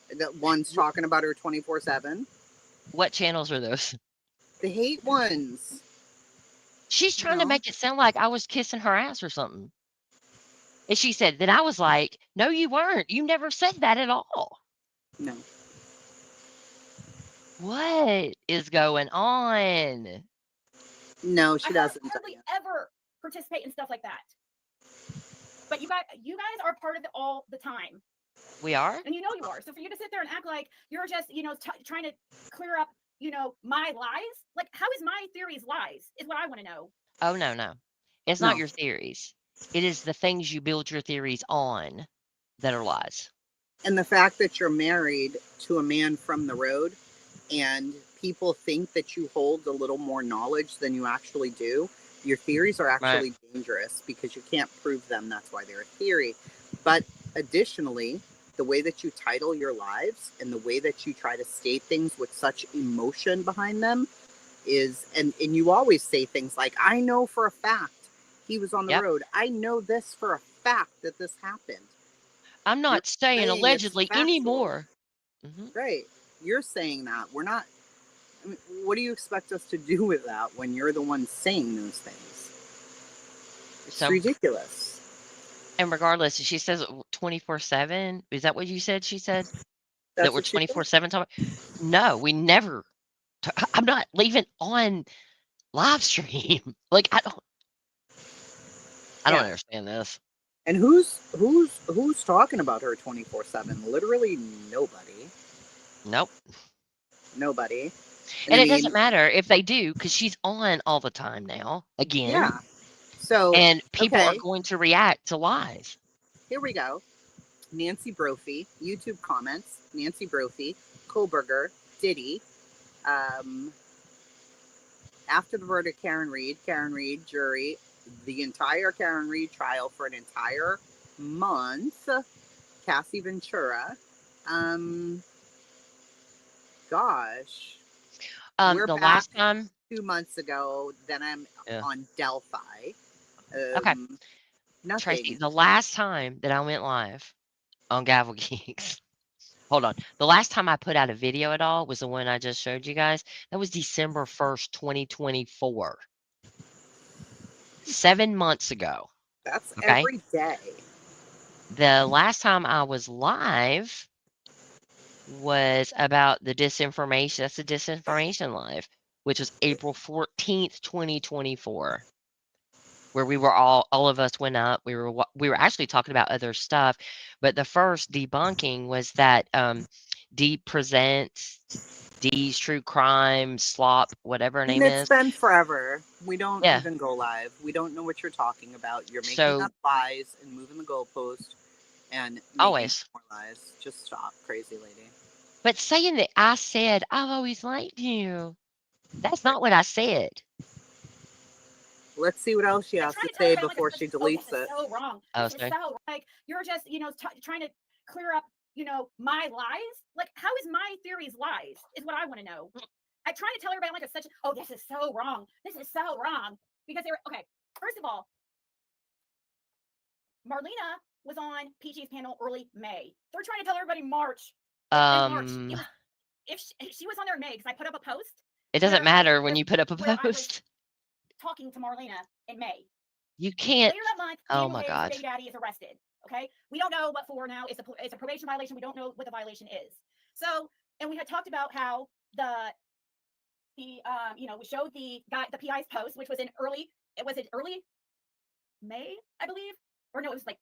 Speaker 1: The one's talking about her 24/7.
Speaker 5: What channels are those?
Speaker 1: The hate ones.
Speaker 5: She's
Speaker 1: You
Speaker 5: trying to
Speaker 1: know.
Speaker 5: make it sound like I was kissing her ass or something. And she said that I was like, no, you weren't. You never said that at all.
Speaker 1: No.
Speaker 5: What is going on?
Speaker 1: No, she
Speaker 2: I
Speaker 1: doesn't.
Speaker 2: hardly ever participate in stuff like that. But you guys are part of it all the time.
Speaker 5: We are?
Speaker 2: And you know you are. So for you to sit there and act like you're just, trying to clear up, my lies, like, how is my theories lies is what I want to know.
Speaker 5: Oh, no, no. It's
Speaker 1: No.
Speaker 5: not your theories. It is the things you build your theories on that are lies.
Speaker 1: And the fact that you're married to a man from the road and people think that you hold a little more knowledge than you actually do, your theories are actually dangerous because you can't prove them. That's why they're a theory. But additionally, the way that you title your lives and the way that you try to state things with such emotion behind them is, and you always say things like, I know for a fact he was on the
Speaker 5: Yep.
Speaker 1: road. I know this for a fact that this happened.
Speaker 5: I'm
Speaker 1: You're
Speaker 5: not saying
Speaker 1: saying it's
Speaker 5: allegedly
Speaker 1: factual.
Speaker 5: anymore.
Speaker 1: Right. You're saying that. We're not. I mean, what do you expect us to do with that when you're the one saying those things? It's
Speaker 5: So,
Speaker 1: ridiculous.
Speaker 5: and regardless, she says 24/7. Is that what you said? She said
Speaker 1: That's
Speaker 5: that we're
Speaker 1: what she said.
Speaker 5: 24/7 talking. No, we never. I'm not leaving on live stream. Like I don't
Speaker 1: Yeah.
Speaker 5: understand this.
Speaker 1: And who's talking about her 24/7? Literally nobody.
Speaker 5: Nope.
Speaker 1: Nobody.
Speaker 5: And
Speaker 1: I
Speaker 5: it
Speaker 1: mean,
Speaker 5: doesn't matter if they do because she's on all the time now again.
Speaker 1: yeah. So
Speaker 5: And people are
Speaker 1: okay,
Speaker 5: going to react to lies.
Speaker 1: here we go. Nancy Brophy, YouTube comments. Nancy Brophy, Kohlberger, Diddy. After the verdict, Karen Reed, jury, the entire Karen Reed trial for an entire month. Cassie Ventura. Gosh. We're
Speaker 5: The
Speaker 1: back
Speaker 5: last time
Speaker 1: 2 months ago. Then I'm on Delphi.
Speaker 5: Okay.
Speaker 1: Nothing.
Speaker 5: Tracy, the last time that I went live on Gavel Geeks. Hold on. The last time I put out a video at all was the one I just showed you guys. That was December 1st, 2024. 7 months ago.
Speaker 1: That's
Speaker 5: Okay.
Speaker 1: every day.
Speaker 5: The last time I was live was about the disinformation. That's the disinformation live, which was April 14th, 2024, where we were all of us went up. We were actually talking about other stuff, but the first debunking was that D presents D's True Crime Slop, whatever her
Speaker 1: And
Speaker 5: name
Speaker 1: it's
Speaker 5: is.
Speaker 1: been forever. We don't
Speaker 5: Yeah.
Speaker 1: even go live. We don't know what you're talking about. You're making
Speaker 5: So
Speaker 1: up lies and moving the goalpost and making
Speaker 5: always.
Speaker 1: more lies. Just stop, crazy lady.
Speaker 5: But saying that I said I've always liked you, that's not what I said.
Speaker 1: Let's see what else she has
Speaker 2: Trying
Speaker 1: to
Speaker 2: to tell
Speaker 1: say
Speaker 2: everybody,
Speaker 1: before
Speaker 2: like,
Speaker 1: she
Speaker 2: this
Speaker 1: deletes
Speaker 2: is
Speaker 1: it.
Speaker 2: so wrong.
Speaker 5: Oh,
Speaker 2: This is
Speaker 5: sorry.
Speaker 2: so like you're just trying to clear up my lies. Like, how is my theories lies? Is what I want to know. I try to tell everybody I'm like such. Oh, this is so wrong. This is so wrong because they're okay. First of all, Marlena was on PG's panel early May. They're trying to tell everybody March. Like, in March, it was if she was on there in May because I put up a post.
Speaker 5: It doesn't matter when you put up a post.
Speaker 2: Talking to Marlena in May.
Speaker 5: You can't.
Speaker 2: Later that month,
Speaker 5: Oh
Speaker 2: Daniel
Speaker 5: my
Speaker 2: Hayes'
Speaker 5: God.
Speaker 2: baby daddy is arrested. Okay, we don't know what for now. It's a probation violation. We don't know what the violation is. So, and we had talked about how we showed the PI's post, which was in early May, I believe, or no, it was like,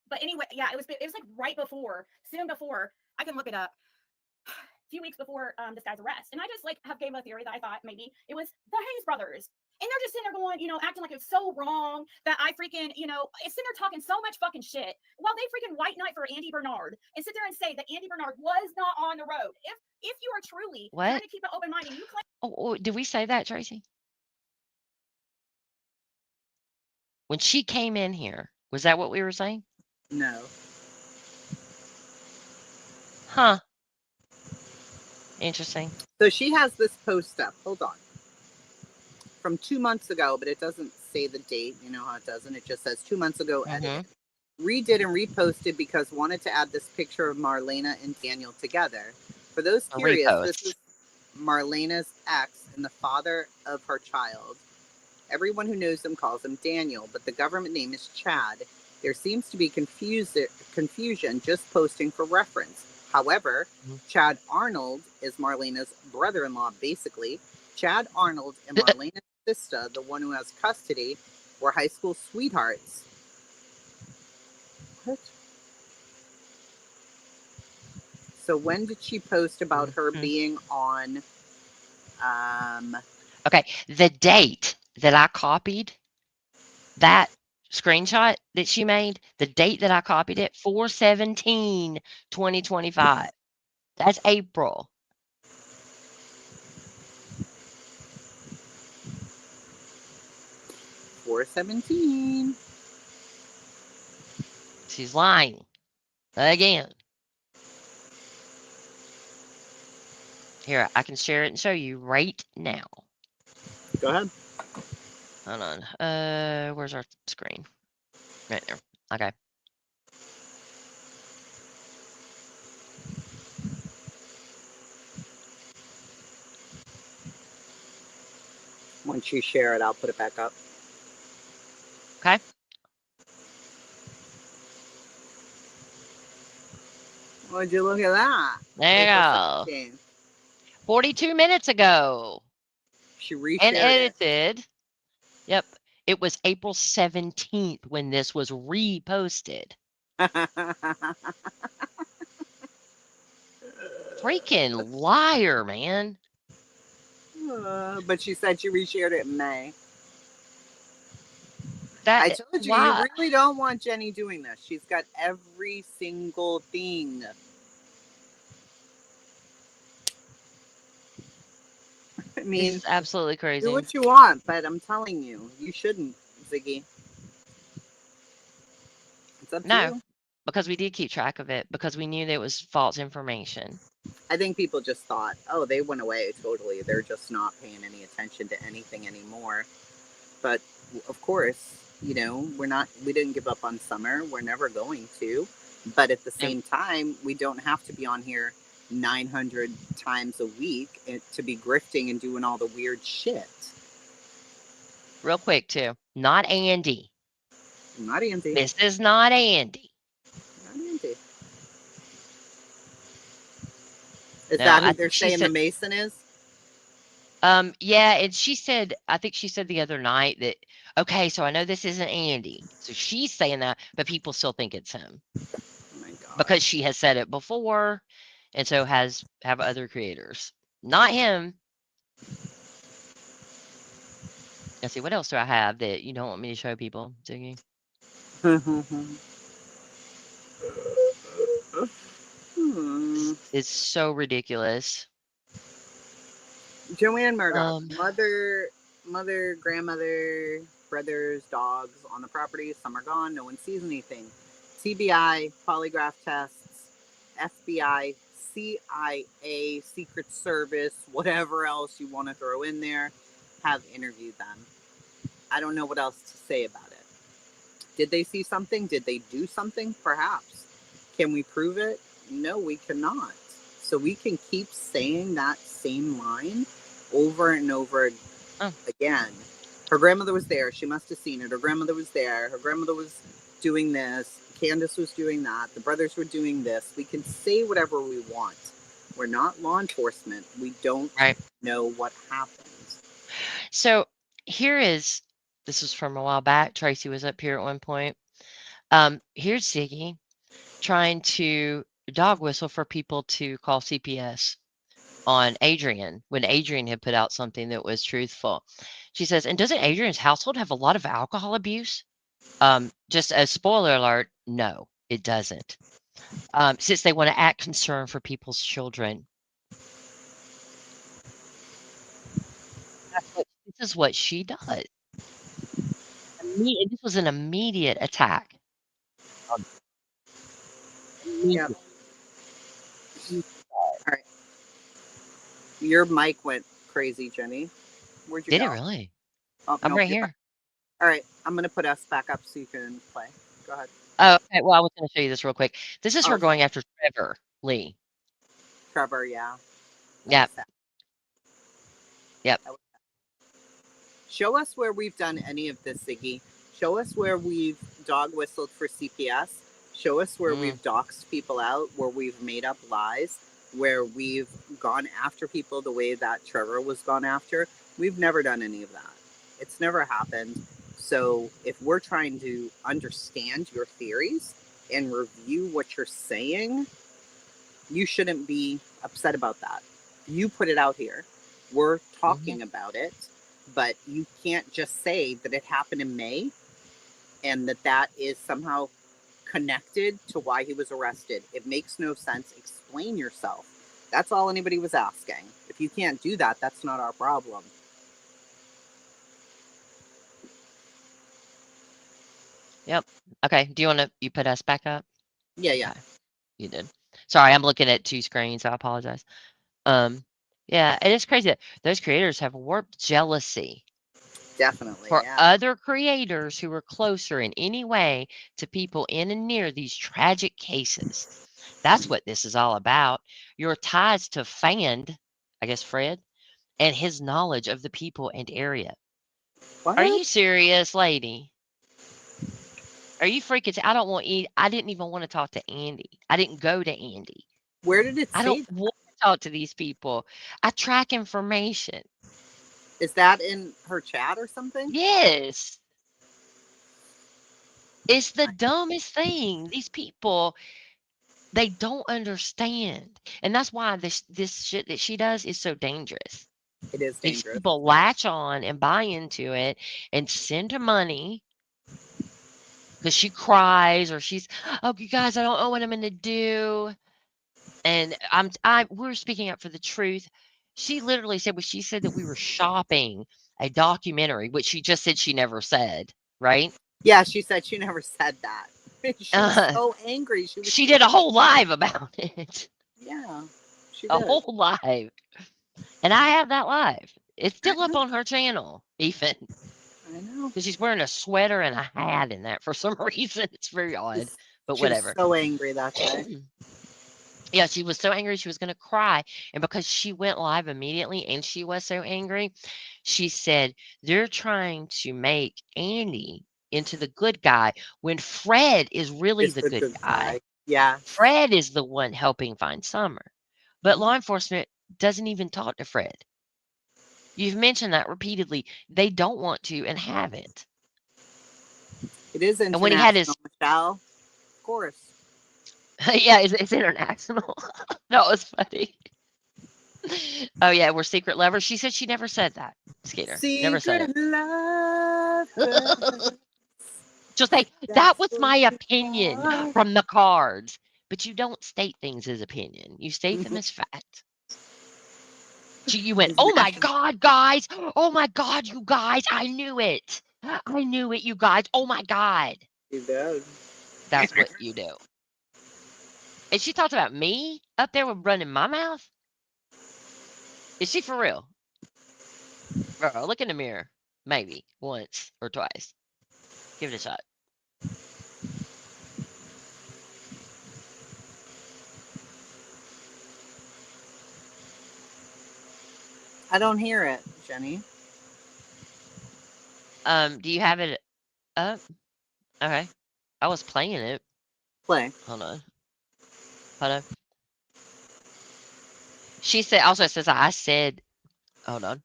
Speaker 2: but anyway, yeah, it was like right before, soon before. I can look it up. A few weeks before this guy's arrest, and I just gave a theory that I thought maybe it was the Hayes brothers. And they're just sitting there going, acting like it's so wrong that I freaking, it's sitting there talking so much fucking shit while they freaking white knight for Andy Bernard and sit there and say that Andy Bernard was not on the road. If you are truly trying to keep an open mind and you claim.
Speaker 5: Oh, did we say that, Tracy? When she came in here, was that what we were saying?
Speaker 1: No.
Speaker 5: Huh. Interesting.
Speaker 1: So she has this post up. Hold on. From 2 months ago, but it doesn't say the date. You know how it doesn't? It just says 2 months ago edited. Redid and reposted because wanted to add this picture of Marlena and Daniel together. For those curious, this is Marlena's ex and the father of her child. Everyone who knows him calls him Daniel, but the government name is Chad. There seems to be confusion just posting for reference. However, Chad Arnold is Marlena's brother-in-law, basically. Chad Arnold and Marlena's sister, the one who has custody, were high school sweethearts. What? So when did she post about her being on?
Speaker 5: Okay, the date that I copied, that screenshot that she made, the date that I copied it, 4/17/2025. That's April.
Speaker 1: $4.17.
Speaker 5: She's lying again. Here, I can share it and show you right now.
Speaker 1: Go ahead.
Speaker 5: Hold on. Where's our screen? Right there. Okay.
Speaker 1: Once you share it, I'll put it back up.
Speaker 5: Okay.
Speaker 1: Would you look at that?
Speaker 5: There you go. 42 minutes ago.
Speaker 1: She reshared
Speaker 5: and edited. Yep. It was April 17th when this was reposted. Freaking liar, man.
Speaker 1: But she said she reshared it in May.
Speaker 5: I
Speaker 1: told you, you really don't want Jenny doing this. She's got every single thing. I mean,
Speaker 5: it's absolutely crazy.
Speaker 1: Do what you want, but I'm telling you, you shouldn't, Ziggy. It's up to you.
Speaker 5: Because we did keep track of it, because we knew that it was false information.
Speaker 1: I think people just thought, oh, they went away totally. They're just not paying any attention to anything anymore. But of course, we didn't give up on summer. We're never going to. But at the same time, we don't have to be on here 900 times a week to be grifting and doing all the weird shit.
Speaker 5: Real quick, too. Not Andy.
Speaker 1: Not Andy.
Speaker 5: This is not Andy.
Speaker 1: Is
Speaker 5: No,
Speaker 1: that
Speaker 5: I
Speaker 1: who they're
Speaker 5: think she
Speaker 1: saying the
Speaker 5: said.
Speaker 1: Mason is?
Speaker 5: Yeah, and she said, I think she said the other night that, okay, so I know this isn't Andy. So she's saying that, but people still think it's him
Speaker 1: Oh my god.
Speaker 5: because she has said it before, and so have other creators. Not him. Let's see, what else do I have that you don't want me to show people, Ziggy?
Speaker 1: Hmm.
Speaker 5: It's so ridiculous.
Speaker 1: Joanne Murdoch,
Speaker 5: Um,
Speaker 1: mother, grandmother, brothers, dogs on the property. Some are gone. No one sees anything. TBI, polygraph tests, FBI, CIA, Secret Service, whatever else you want to throw in there, have interviewed them. I don't know what else to say about it. Did they see something? Did they do something? Perhaps. Can we prove it? No, we cannot. So we can keep saying that same line over and over
Speaker 5: oh,
Speaker 1: again. Her grandmother was there. She must have seen it. Her grandmother was there. Her grandmother was doing this. Candace was doing that. The brothers were doing this. We can say whatever we want. We're not law enforcement. We don't
Speaker 5: right.
Speaker 1: know what happens.
Speaker 5: So this was from a while back. Tracy was up here at one point. Here's Ziggy trying to dog whistle for people to call CPS on Adrian when Adrian had put out something that was truthful. She says, and doesn't Adrian's household have a lot of alcohol abuse? Just a spoiler alert, no, it doesn't. Since they want to act concerned for people's children. This is what she does. This was an immediate attack.
Speaker 1: Yep.
Speaker 5: Immediate.
Speaker 1: All right. Your mic went crazy, Jenny. Where'd you
Speaker 5: Did it
Speaker 1: go?
Speaker 5: really?
Speaker 1: Oh,
Speaker 5: I'm
Speaker 1: nope.
Speaker 5: right
Speaker 1: You're back.
Speaker 5: here.
Speaker 1: All right. I'm going to put us back up so you can play. Go ahead.
Speaker 5: Oh, okay. Well, I was going to show you this real quick. This is her
Speaker 1: Oh,
Speaker 5: going after Trevor Lee.
Speaker 1: Trevor, yeah. That
Speaker 5: Yep.
Speaker 1: was sad.
Speaker 5: Yep.
Speaker 1: That was sad. Show us where we've done any of this, Ziggy. Show us where we've dog whistled for CPS. Show us where we've doxed people out, where we've made up lies, where we've gone after people the way that Trevor was gone after. We've never done any of that. It's never happened. So if we're trying to understand your theories and review what you're saying, you shouldn't be upset about that. You put it out here. We're talking about it, but you can't just say that it happened in May and that is somehow connected to why he was arrested. It makes no sense. Explain yourself. That's all anybody was asking. If you can't do that, that's not our problem.
Speaker 5: Yep. Okay. Do you want to you put us back up?
Speaker 1: Yeah, yeah.
Speaker 5: Okay. You did. Sorry, I'm looking at two screens. I apologize. Yeah, and it's crazy that those creators have warped jealousy
Speaker 1: Definitely,
Speaker 5: for
Speaker 1: yeah.
Speaker 5: other creators who are closer in any way to people in and near these tragic cases. That's what this is all about. Your ties to Fand, I guess Fred, and his knowledge of the people and area. Are
Speaker 1: What?
Speaker 5: you serious, lady? Are you freaking? I don't want. I didn't even want to talk to Andy. I didn't go to Andy.
Speaker 1: Where did it
Speaker 5: I don't
Speaker 1: say that?
Speaker 5: want to talk to these people. I track information.
Speaker 1: Is that in her chat or something?
Speaker 5: Yes. It's the dumbest thing. These people, they don't understand. And that's why this shit that she does is so dangerous.
Speaker 1: It is
Speaker 5: These
Speaker 1: dangerous.
Speaker 5: people latch on and buy into it and send her money because she cries or she's, oh, you guys, I don't know what I'm going to do. And we're speaking up for the truth. She literally said what she said that we were shopping a documentary, which she just said she never said, right?
Speaker 1: Yeah, she said she never said that. She was
Speaker 5: Uh,
Speaker 1: so angry. She was
Speaker 5: she did a whole live about it.
Speaker 1: Yeah, she
Speaker 5: A
Speaker 1: did.
Speaker 5: whole live. And I have that live. It's
Speaker 1: I
Speaker 5: still up
Speaker 1: know.
Speaker 5: on her channel, even.
Speaker 1: I know.
Speaker 5: Because she's wearing a sweater and a hat in that for some reason. It's very odd, but
Speaker 1: She was
Speaker 5: whatever.
Speaker 1: so angry that day.
Speaker 5: Yeah, she was so angry she was going to cry. And because she went live immediately and she was so angry, she said, they're trying to make Andy into the good guy when Fred is really
Speaker 1: Is
Speaker 5: the
Speaker 1: the
Speaker 5: good
Speaker 1: good
Speaker 5: guy.
Speaker 1: guy. Yeah.
Speaker 5: Fred is the one helping find Summer. But law enforcement doesn't even talk to Fred. You've mentioned that repeatedly. They don't want to and haven't.
Speaker 1: It is
Speaker 5: And when he had his,
Speaker 1: international, Michelle. Of course.
Speaker 5: yeah, it's international. That was funny. Oh yeah, we're secret lovers. She said she never said that. Skeeter never said
Speaker 1: Secret love.
Speaker 5: it. She'll say that
Speaker 1: That's
Speaker 5: was
Speaker 1: what
Speaker 5: my
Speaker 1: we
Speaker 5: opinion
Speaker 1: are.
Speaker 5: from the cards, but you don't state things as opinion. You state them as fact. You went, oh my God, guys. Oh my God, you guys. I knew it. I knew it, you guys. Oh my God.
Speaker 1: He did.
Speaker 5: That's what you do. And she talks about me up there with running my mouth. Is she for real? Girl, look in the mirror. Maybe once or twice. Give it a shot.
Speaker 1: I don't hear it, Jenny.
Speaker 5: Do you have it up? Okay. I was playing it.
Speaker 1: Play.
Speaker 5: Hold on. Hold on. She said, also it says, I said, hold on.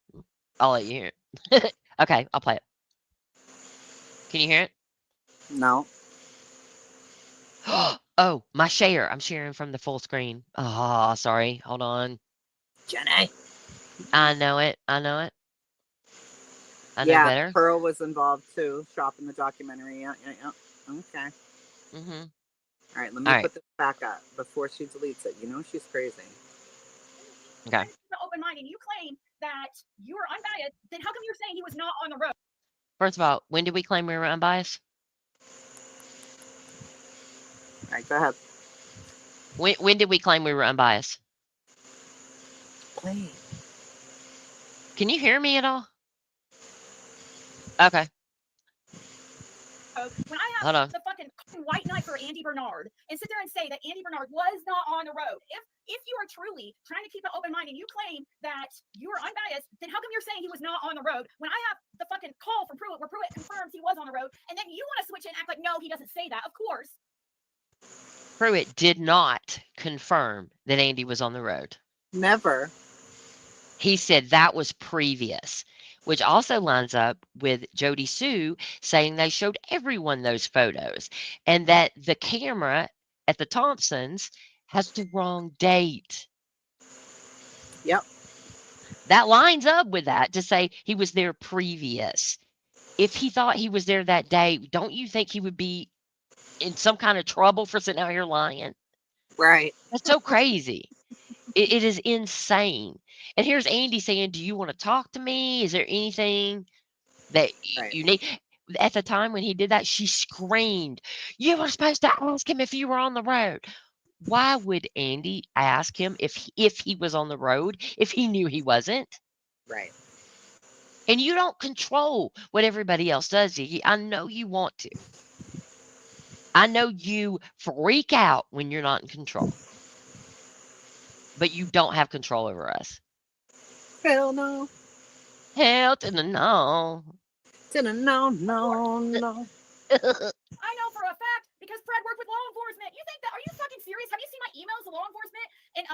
Speaker 5: I'll let you hear it. Okay, I'll play it. Can you hear it?
Speaker 1: No.
Speaker 5: Oh, my share. I'm sharing from the full screen. Oh, sorry. Hold on.
Speaker 1: Jenny.
Speaker 5: I know it. I know it. I know
Speaker 1: Yeah,
Speaker 5: better.
Speaker 1: Pearl was involved too. Shop in the documentary. Yeah. Okay.
Speaker 5: Mm-hmm.
Speaker 1: All right, let me put this back up before she deletes it. You know she's crazy.
Speaker 5: Okay.
Speaker 2: Open mind, and you claim that you are unbiased. Then how come you're saying he was not on the road?
Speaker 5: First of all, when did we claim we were unbiased?
Speaker 1: All right, go ahead.
Speaker 5: When did we claim we were unbiased?
Speaker 1: Play.
Speaker 5: Can you hear me at all? Okay.
Speaker 2: When I have the fucking white knight for Andy Bernard and sit there and say that Andy Bernard was not on the road, if you are truly trying to keep an open mind and you claim that you are unbiased, then how come you're saying he was not on the road when I have the fucking call from Pruitt where Pruitt confirms he was on the road, and then you want to switch it and act like no, he doesn't say that? Of course.
Speaker 5: Pruitt did not confirm that Andy was on the road.
Speaker 1: Never.
Speaker 5: He said that was previous, which also lines up with Jody Sue saying they showed everyone those photos and that the camera at the Thompsons has the wrong date.
Speaker 1: Yep.
Speaker 5: That lines up with that to say he was there previous. If he thought he was there that day, don't you think he would be in some kind of trouble for sitting out here lying?
Speaker 1: Right.
Speaker 5: That's so crazy. It is insane. And here's Andy saying, do you want to talk to me? Is there anything that you need? At the time when he did that, she screamed, you were supposed to ask him if you were on the road. Why would Andy ask him if he was on the road, if he knew he wasn't?
Speaker 1: Right.
Speaker 5: And you don't control what everybody else does, Ziggy. I know you want to. I know you freak out when you're not in control. But you don't have control over us.
Speaker 1: Hell no.
Speaker 5: Hell to the no.
Speaker 1: To the no, no, no.
Speaker 2: I know for a fact because Fred worked with law enforcement. You think that? Are you fucking serious? Have you seen my emails to law enforcement? And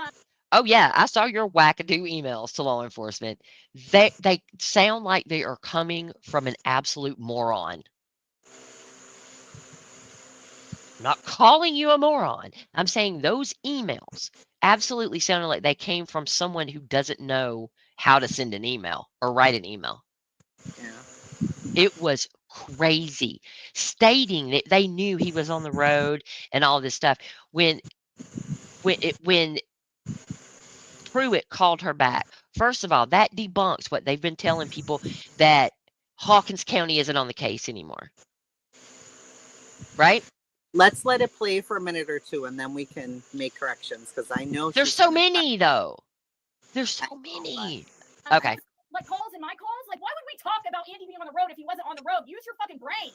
Speaker 5: Oh yeah, I saw your wackadoo emails to law enforcement. They sound like they are coming from an absolute moron. I'm not calling you a moron. I'm saying those emails absolutely sounded like they came from someone who doesn't know how to send an email or write an email.
Speaker 1: Yeah.
Speaker 5: It was crazy, stating that they knew he was on the road and all this stuff. When Pruitt called her back, first of all, that debunks what they've been telling people, that Hawkins County isn't on the case anymore. Right?
Speaker 1: Let's let it play for a minute or two, and then we can make corrections, because I know
Speaker 5: there's so many, though. There's so many. Okay.
Speaker 2: Like calls and my calls, like why would we talk about Andy being on the road if he wasn't on the road? Use your fucking brain.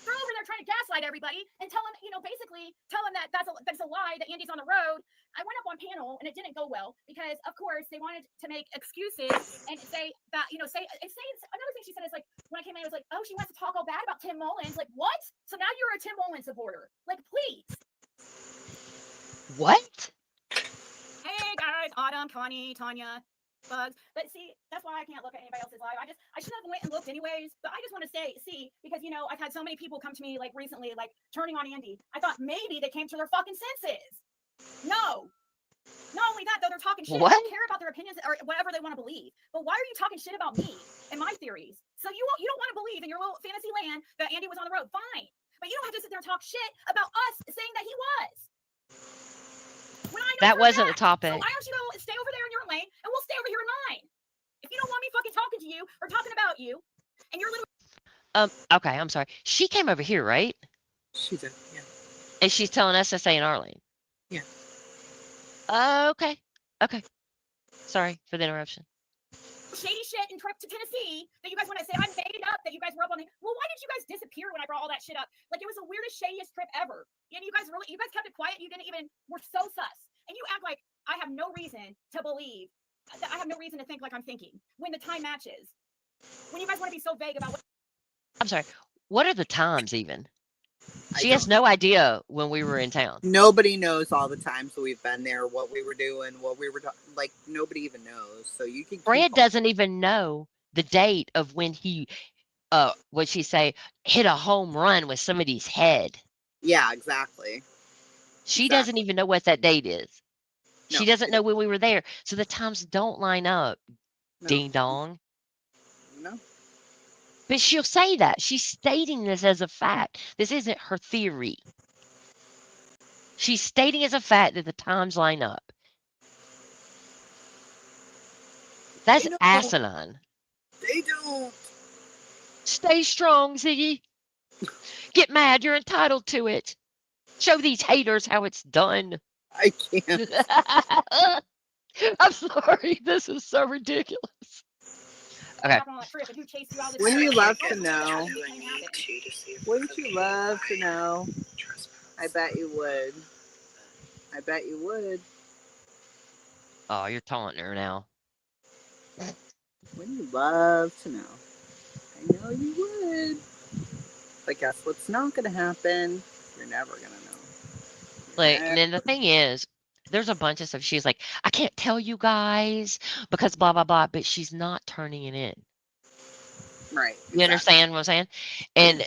Speaker 2: They're over there trying to gaslight everybody and tell them, basically tell them that that's a lie, that Andy's on the road. I went up on panel and it didn't go well because, of course, they wanted to make excuses and say that, say another thing she said is like, when I came in, it was like, oh, she wants to talk all bad about Tim Mullins. Like, what? So now you're a Tim Mullins supporter. Like, please.
Speaker 5: What?
Speaker 2: on Connie, Tanya, Bugs. But see, that's why I can't look at anybody else's live. I should have went and looked anyways. But I just want to see, because I've had so many people come to me like recently, like turning on Andy. I thought maybe they came to their fucking senses. No. Not only that, though, they're talking shit.
Speaker 5: What?
Speaker 2: I don't care about their opinions or whatever they want to believe. But why are you talking shit about me and my theories? So you don't want to believe in your little fantasy land that Andy was on the road. Fine. But you don't have to sit there and talk shit about us saying that he was. When I know
Speaker 5: That
Speaker 2: for a
Speaker 5: wasn't the
Speaker 2: fact. So
Speaker 5: topic.
Speaker 2: why don't you go stay over there in your lane and we'll stay over here in mine? If you don't want me fucking talking to you or talking about you, and you're little.
Speaker 5: Okay, I'm sorry. She came over here, right?
Speaker 1: She did, yeah.
Speaker 5: And she's telling us to stay in our lane.
Speaker 1: Yeah.
Speaker 5: Okay. Okay. Sorry for the interruption.
Speaker 2: Shady shit and trip to Tennessee that you guys want to say I made up that you guys were up on the. Well, why did you guys disappear when I brought all that shit up? Like it was the weirdest, shadiest trip ever. And you guys kept it quiet. You didn't even were so sus. And you act like I have no reason to believe. I have no reason to think like I'm thinking when the time matches. When you guys want to be so vague about what.
Speaker 5: I'm sorry. What are the times even?
Speaker 1: I
Speaker 5: She has
Speaker 1: don't
Speaker 5: no idea when we were in town.
Speaker 1: Nobody knows all the times that we've been there, what we were doing, what we were like. Nobody even knows. So you can.
Speaker 5: Fred doesn't even know the date of when he, what'd she say, hit a home run with somebody's head.
Speaker 1: Yeah, exactly.
Speaker 5: She doesn't even know what that date is.
Speaker 1: No,
Speaker 5: She doesn't know when we were there. So the times don't line up.
Speaker 1: No.
Speaker 5: Ding dong.
Speaker 1: No.
Speaker 5: But she'll say that. She's stating this as a fact. This isn't her theory. She's stating as a fact that the times line up. That's
Speaker 1: They don't.
Speaker 5: asinine.
Speaker 1: They don't.
Speaker 5: Stay strong, Ziggy. Get mad. You're entitled to it. Show these haters how it's done.
Speaker 1: I can't.
Speaker 5: I'm sorry. This is so ridiculous. Okay.
Speaker 1: Wouldn't you love to know? Wouldn't you love to know? I bet you would. I bet you would.
Speaker 5: Oh, you're taunting her now.
Speaker 1: Wouldn't you love to know? I know you would. But guess what's not going to happen? You're never going to know.
Speaker 5: Like, and then the thing is, there's a bunch of stuff. She's like, I can't tell you guys because blah, blah, blah. But she's not turning it in.
Speaker 1: Right.
Speaker 5: You understand what I'm saying? And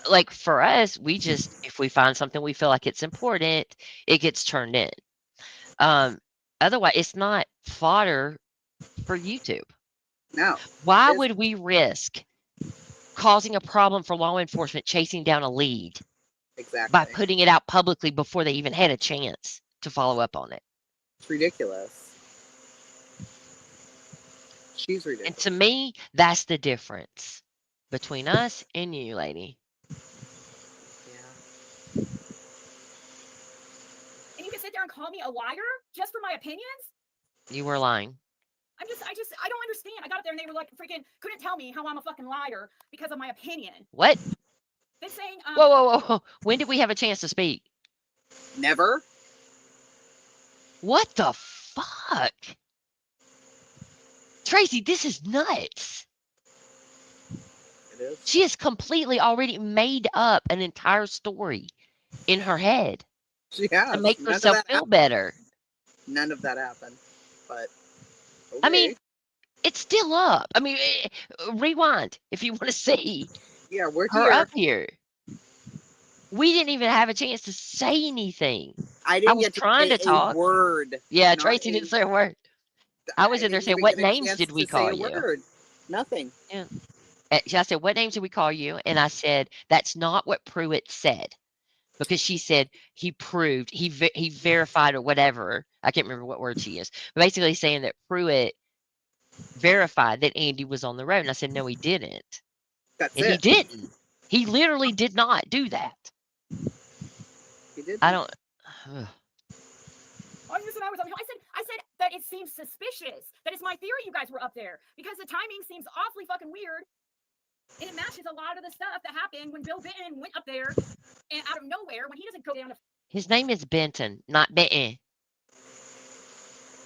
Speaker 5: like for us, we just, if we find something we feel like it's important, it gets turned in. Otherwise, it's not fodder for YouTube.
Speaker 1: No.
Speaker 5: Why would we risk causing a problem for law enforcement chasing down a lead by putting it out publicly before they even had a chance to follow up on it?
Speaker 1: It's ridiculous. She's ridiculous.
Speaker 5: And to me, that's the difference between us and you, lady.
Speaker 2: Yeah. And you can sit there and call me a liar just for my opinions?
Speaker 5: You were lying.
Speaker 2: I don't understand. I got up there and they were like freaking couldn't tell me how I'm a fucking liar because of my opinion.
Speaker 5: What?
Speaker 2: They're saying
Speaker 5: whoa. When did we have a chance to speak?
Speaker 1: Never.
Speaker 5: What the fuck? Tracy, this is nuts.
Speaker 1: It is.
Speaker 5: She has completely already made up an entire story in her head.
Speaker 1: She has.
Speaker 5: To make herself feel better.
Speaker 1: None of that happened. But okay.
Speaker 5: I mean, it's still up. I mean, rewind if you want to see.
Speaker 1: Yeah, we're
Speaker 5: her
Speaker 1: here.
Speaker 5: up here. We didn't even have a chance to say anything.
Speaker 1: I
Speaker 5: was trying to talk.
Speaker 1: A word.
Speaker 5: Yeah, Tracy didn't say a word. I was in there saying, what names did we call you?
Speaker 1: Word. Nothing.
Speaker 5: Yeah. I said, what names did we call you? And I said, that's not what Pruitt said. Because she said he proved, he verified or whatever. I can't remember what word she used. But basically saying that Pruitt verified that Andy was on the road. And I said, no, he didn't. He didn't. He literally did not do that.
Speaker 1: He did.
Speaker 5: I don't.
Speaker 2: I said that it seems suspicious. That it's my theory you guys were up there because the timing seems awfully fucking weird, and it matches a lot of the stuff that happened when Bill Benton went up there and out of nowhere when he doesn't go down to.
Speaker 5: His name is Benton, not Benton.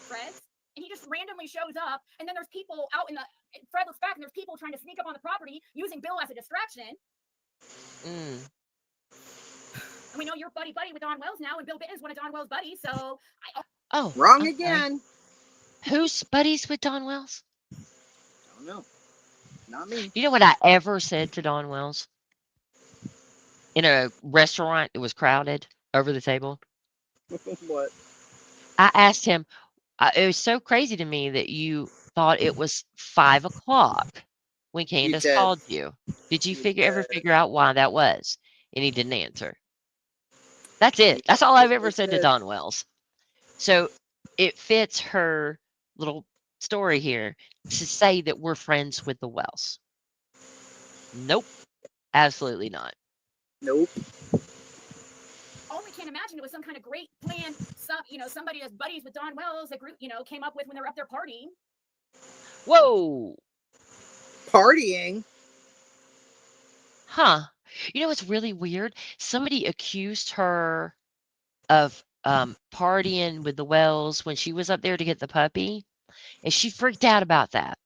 Speaker 2: Fred, and he just randomly shows up, and then there's people out in the. Fred looks back, and there's people trying to sneak up on the property using Bill as a distraction. And we know you're buddy with Don Wells now, and Bill Benton's one of Don Wells' buddies, so
Speaker 1: wrong again.
Speaker 5: Who's buddies with Don Wells?
Speaker 1: I don't know. Not me.
Speaker 5: You know what I ever said to Don Wells in a restaurant? It was crowded over the table.
Speaker 1: What?
Speaker 5: I asked him. It was so crazy to me that you thought it was 5 o'clock when
Speaker 1: You
Speaker 5: Candace
Speaker 1: did.
Speaker 5: called you. Did you
Speaker 1: You
Speaker 5: ever
Speaker 1: did.
Speaker 5: figure out why that was? And he didn't answer. That's
Speaker 1: You
Speaker 5: it. That's all I've ever
Speaker 1: absolutely
Speaker 5: said to
Speaker 1: did.
Speaker 5: Don Wells. So it fits her little story here to say that we're friends with the Wells. Nope, absolutely not.
Speaker 1: Nope.
Speaker 2: Only can't imagine it was some kind of great plan. Somebody that's buddies with Don Wells, a group, came up with when they were up there partying.
Speaker 5: Whoa,
Speaker 1: Partying.
Speaker 5: huh? You know what's really weird? Somebody accused her of partying with the Wells when she was up there to get the puppy, and she freaked out about that.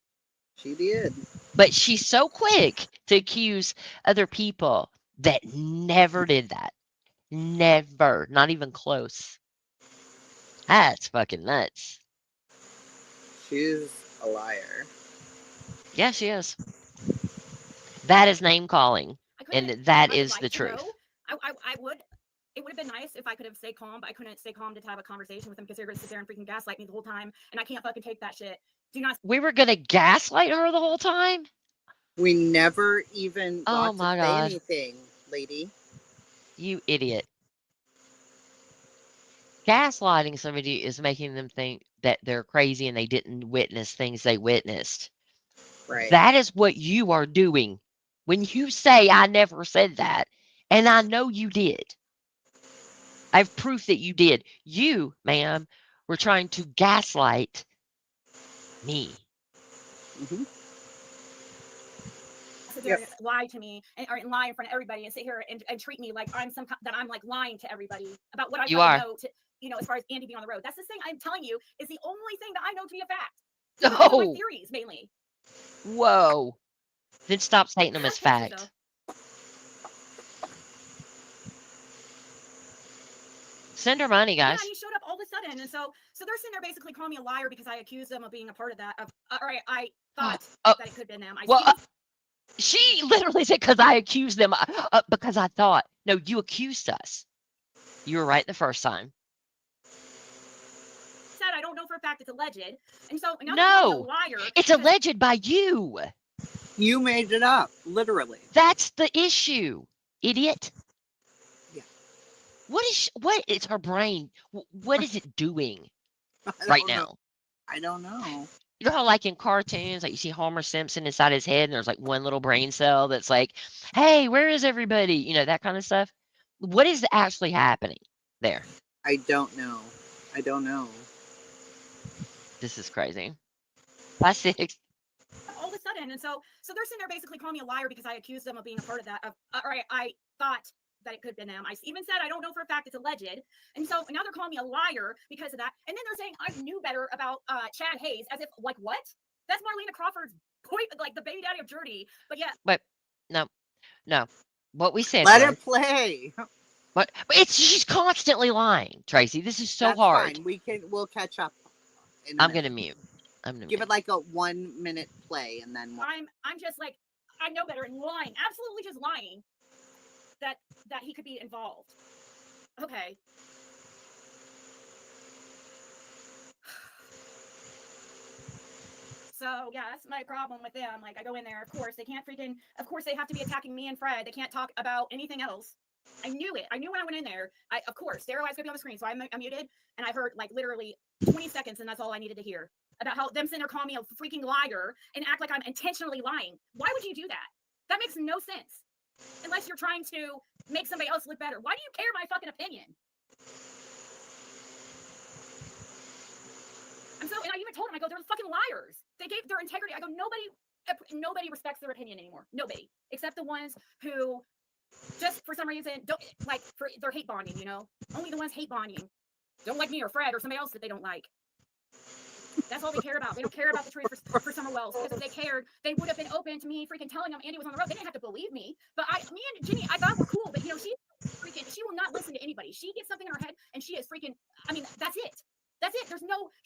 Speaker 1: She did.
Speaker 5: But she's so quick to accuse other people that never did that. Never. Not even close. That's fucking nuts.
Speaker 1: She's a liar.
Speaker 5: Yeah, she is. That is name calling. And that
Speaker 2: I would
Speaker 5: is
Speaker 2: like
Speaker 5: the
Speaker 2: to
Speaker 5: truth.
Speaker 2: know. I would. It would have been nice if I could have stayed calm, but I couldn't stay calm to have a conversation with him because they're going to sit there and freaking gaslight me the whole time, and I can't fucking take that shit. Do not.
Speaker 5: We were going to gaslight her the whole time?
Speaker 1: We never even
Speaker 5: Oh
Speaker 1: got to
Speaker 5: my
Speaker 1: say
Speaker 5: God.
Speaker 1: anything, lady.
Speaker 5: You idiot. Gaslighting somebody is making them think that they're crazy and they didn't witness things they witnessed.
Speaker 1: Right.
Speaker 5: That is what you are doing. When you say, I never said that, and I know you did. I have proof that you did. You, ma'am, were trying to gaslight me.
Speaker 1: Mm-hmm.
Speaker 2: Sit there and lie to me or lie in front of everybody and sit here and treat me like I'm I'm like lying to everybody about what I know to, as far as Andy being on the road. That's the thing I'm telling you is the only thing that I know to be a fact.
Speaker 5: Oh,
Speaker 2: my theories mainly.
Speaker 5: Whoa. Then stop stating them as fact. Send her money, guys.
Speaker 2: Yeah, he showed up all of a sudden, and so they're sitting there basically calling me a liar because I accused them of being a part of that. I thought that it could have been them.
Speaker 5: She literally said, because I accused them, because I thought. No, you accused us. You were right the first time.
Speaker 2: Said I don't know for a fact it's alleged, and so now
Speaker 5: no,
Speaker 2: a liar.
Speaker 5: It's alleged by you.
Speaker 1: You made it up, literally.
Speaker 5: That's the issue, idiot.
Speaker 1: Yeah.
Speaker 5: What is her brain? What is it doing right now?
Speaker 1: I don't know.
Speaker 5: You know how, like in cartoons, like you see Homer Simpson inside his head, and there's like one little brain cell that's like, "Hey, where is everybody?" You know, that kind of stuff. What is actually happening there?
Speaker 1: I don't know. I don't know.
Speaker 5: This is crazy. 5-6.
Speaker 2: All of a sudden, and so they're sitting there basically calling me a liar because I accused them of being a part of that. I thought that it could have been them. I even said I don't know for a fact it's alleged, and so now they're calling me a liar because of that. And then they're saying I knew better about Chad Hayes, as if like what? That's Marlena Crawford's point, like the baby daddy of Dirty. But yeah.
Speaker 5: But no. What we said.
Speaker 1: Let it play.
Speaker 5: But she's constantly lying, Tracy. This is so
Speaker 1: That's
Speaker 5: hard.
Speaker 1: Fine. We'll catch up.
Speaker 5: I'm gonna mute.
Speaker 1: Give it like a 1 minute play, and then
Speaker 2: I'm just like I know better and lying, absolutely just lying that he could be involved. Okay. So yeah, that's my problem with them. Like I go in there, of course they have to be attacking me and Fred. They can't talk about anything else. I knew it. I knew when I went in there. Of course, their eyes could be on the screen, so I muted, and I heard like literally 20 seconds, and that's all I needed to hear about how them sitting there calling me a freaking liar and act like I'm intentionally lying. Why would you do that? That makes no sense. Unless you're trying to make somebody else look better. Why do you care my fucking opinion? And I even told them, I go, they're fucking liars. They gave their integrity. I go, nobody respects their opinion anymore. Nobody, except the ones who just for some reason don't like they're hate bonding. Only the ones hate bonding don't like me or Fred or somebody else that they don't like. That's all they care about. They don't care about the truth for Summer Wells, because if they cared, they would have been open to me freaking telling them Andy was on the road. They didn't have to believe me. But me and Ginny, I thought were cool. But she will not listen to anybody. She gets something in her head, and she is freaking. I mean, that's it. That's it.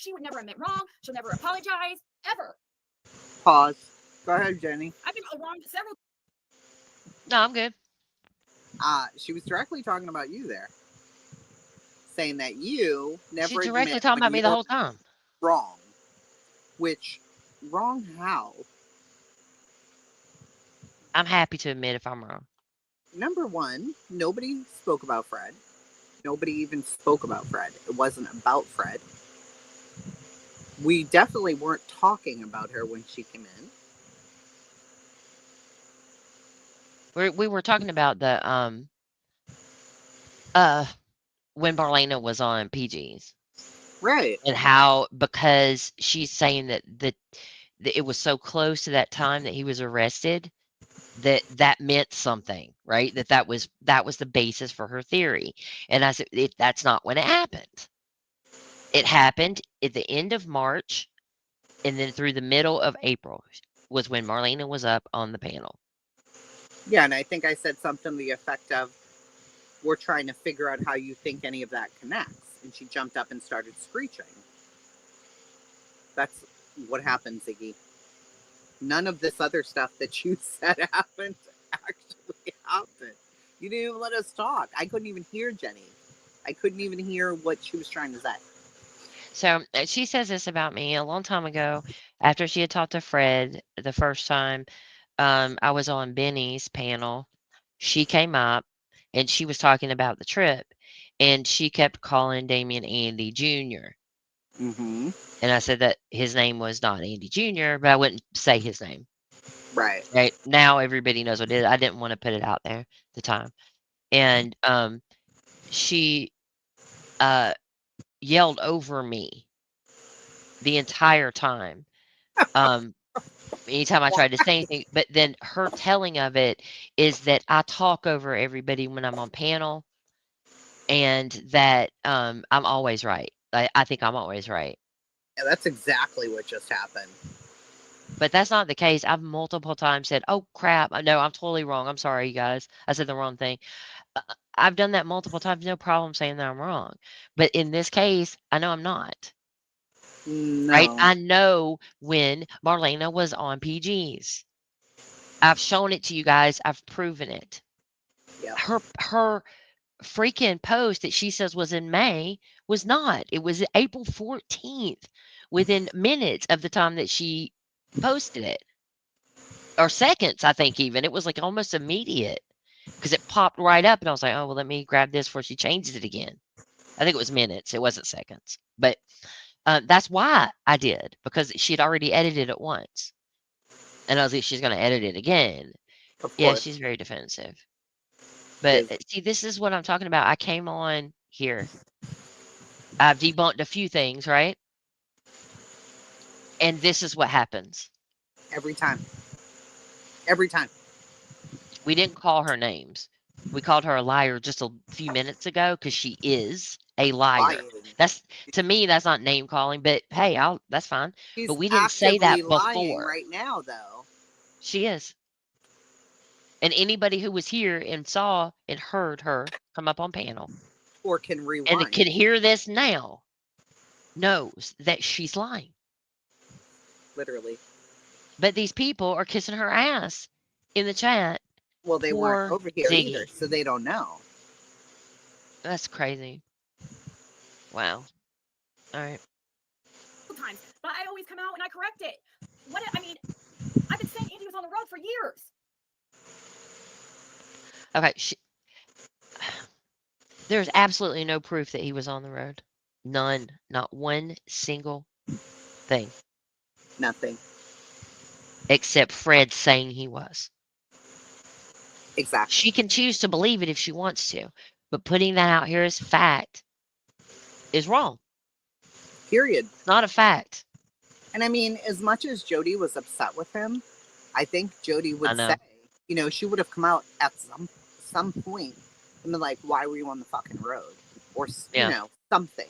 Speaker 2: She would never admit wrong. She'll never apologize, ever.
Speaker 1: Pause. Go ahead, Jenny.
Speaker 2: I've been wrong several.
Speaker 5: No, I'm good.
Speaker 1: She was directly talking about you there, saying that you
Speaker 5: She's
Speaker 1: never
Speaker 5: directly
Speaker 1: admit
Speaker 5: talking
Speaker 1: when
Speaker 5: about me the
Speaker 1: you're
Speaker 5: whole time.
Speaker 1: wrong. Which, wrong how?
Speaker 5: I'm happy to admit if I'm wrong.
Speaker 1: Number one, nobody spoke about Fred. Nobody even spoke about Fred. It wasn't about Fred. We definitely weren't talking about her when she came in.
Speaker 5: We were talking about the when Marlena was on PG's
Speaker 1: Right.
Speaker 5: and how because she's saying that it was so close to that time that he was arrested that meant something, right? That was the basis for her theory. And I said that's not when it happened. It happened at the end of March and then through the middle of April was when Marlena was up on the panel.
Speaker 1: Yeah, and I think I said something to the effect of, we're trying to figure out how you think any of that connects. And she jumped up and started screeching. That's what happened, Ziggy. None of this other stuff that you said happened actually happened. You didn't even let us talk. I couldn't even hear Jenny. I couldn't even hear what she was trying to say.
Speaker 5: So she says this about me a long time ago after she had talked to Fred the first time. I was on Benny's panel. She came up and she was talking about the trip and she kept calling Damien Andy Jr.
Speaker 1: Mm-hmm.
Speaker 5: And I said that his name was not Andy Jr., but I wouldn't say his name.
Speaker 1: Right.
Speaker 5: Right now, everybody knows what it is. I didn't want to put it out there at the time. And she yelled over me the entire time. Anytime I tried to say anything, but then her telling of it is that I talk over everybody when I'm on panel and that I'm always right. I think I'm always right.
Speaker 1: Yeah, that's exactly what just happened.
Speaker 5: But that's not the case. I've multiple times said, "Oh crap, I know I'm totally wrong. I'm sorry, you guys. I said the wrong thing." I've done that multiple times. No problem saying that I'm wrong. But in this case, I know I'm not. Right?
Speaker 1: No.
Speaker 5: I know when Marlena was on PG's. I've shown it to you guys. I've proven it.
Speaker 1: Yep.
Speaker 5: Her freaking post that she says was in May was not. It was April 14th, within minutes of the time that she posted it. Or seconds, I think even. It was like almost immediate because it popped right up and I was like, oh, well, let me grab this before she changes it again. I think it was minutes. It wasn't seconds. But that's why I did, because she'd already edited it once. And I was like, she's going to edit it again.
Speaker 1: Of
Speaker 5: Yeah,
Speaker 1: course.
Speaker 5: she's very defensive.
Speaker 1: She
Speaker 5: But
Speaker 1: is.
Speaker 5: see, this is what I'm talking about. I came on here. I've debunked a few things, right? And this is what happens.
Speaker 1: Every time. Every time.
Speaker 5: We didn't call her names. We called her a liar just a few minutes ago because she is a liar.
Speaker 1: Lying.
Speaker 5: That's to me, that's not name calling, but hey, that's fine.
Speaker 1: She's
Speaker 5: But we didn't say
Speaker 1: actively
Speaker 5: that
Speaker 1: lying
Speaker 5: before.
Speaker 1: right now, though.
Speaker 5: She is. And anybody who was here and saw and heard her come up on panel
Speaker 1: Or can
Speaker 5: and
Speaker 1: rewind.
Speaker 5: can hear this now knows that she's lying.
Speaker 1: Literally.
Speaker 5: But these people are kissing her ass in the chat.
Speaker 1: Well, they weren't
Speaker 5: Poor
Speaker 1: over here
Speaker 5: Ziggy.
Speaker 1: either, so they don't know.
Speaker 5: That's crazy. Wow. All right.
Speaker 2: Times, but I always come out and I correct it. What I mean, I've been saying Andy was on the road for years.
Speaker 5: Okay. There's absolutely no proof that he was on the road. None. Not one single thing.
Speaker 1: Nothing.
Speaker 5: Except Fred saying he was.
Speaker 1: Exactly.
Speaker 5: She can choose to believe it if she wants to. But putting that out here as fact is wrong.
Speaker 1: Period.
Speaker 5: It's not a fact.
Speaker 1: And I mean, as much as Jody was upset with him, I think Jody would say, she would have come out at some point and been like, why were you on the fucking road? Or, something.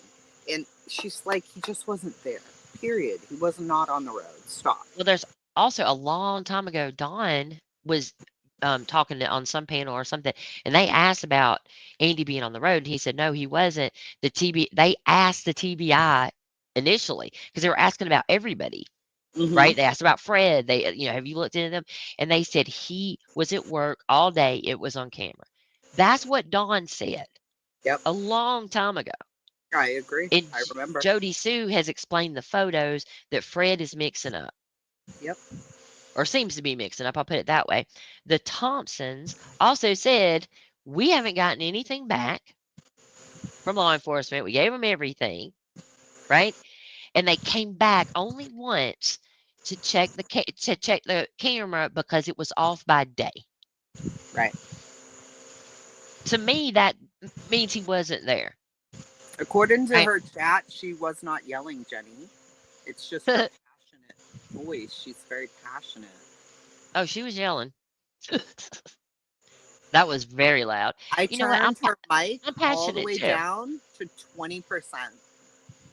Speaker 1: And she's like, he just wasn't there. Period. He was not on the road. Stop.
Speaker 5: Well, there's also a long time ago, Don was talking on some panel or something, and they asked about Andy being on the road, and he said no, he wasn't. They asked the TBI initially because they were asking about everybody,
Speaker 1: Mm-hmm.
Speaker 5: right? They asked about Fred. They, have you looked into them? And they said he was at work all day. It was on camera. That's what Dawn said
Speaker 1: Yep.
Speaker 5: a long time ago.
Speaker 1: I agree.
Speaker 5: And
Speaker 1: I remember.
Speaker 5: Jody Sue has explained the photos that Fred is mixing up,
Speaker 1: Yep.
Speaker 5: or seems to be mixing up. I'll put it that way. The Thompsons also said, we haven't gotten anything back from law enforcement. We gave them everything, right? And they came back only once to check the camera because it was off by day.
Speaker 1: Right.
Speaker 5: To me, that means he wasn't there.
Speaker 1: According to
Speaker 5: Right?
Speaker 1: her chat, she was not yelling, Jenny. It's just her passionate voice. She's very passionate.
Speaker 5: Oh, she was yelling. That was very loud.
Speaker 1: I
Speaker 5: You know what?
Speaker 1: turned her mic
Speaker 5: I'm
Speaker 1: all the
Speaker 5: passionate
Speaker 1: way
Speaker 5: too.
Speaker 1: down to 20%.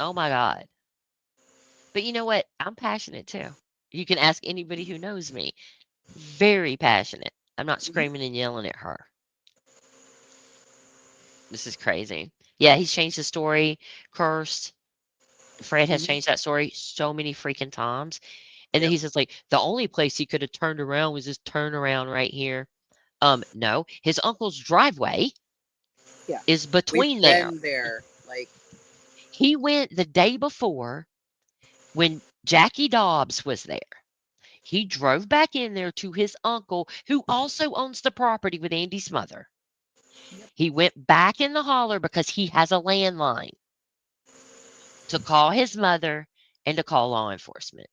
Speaker 5: Oh my God. But you know what? I'm passionate too. You can ask anybody who knows me. Very passionate. I'm not screaming and yelling at her. This is crazy. Yeah, he's changed the story. Cursed. Fred has changed that story so many freaking times. And then
Speaker 1: Yep.
Speaker 5: he's just like, the only place he could have turned around was this turnaround right here. No, his uncle's driveway
Speaker 1: Yeah.
Speaker 5: is
Speaker 1: We've
Speaker 5: between there.
Speaker 1: been there. Like,
Speaker 5: He went the day before when Jackie Dobbs was there. He drove back in there to his uncle, who also owns the property with Andy's mother. He went back in the holler because he has a landline to call his mother and to call law enforcement.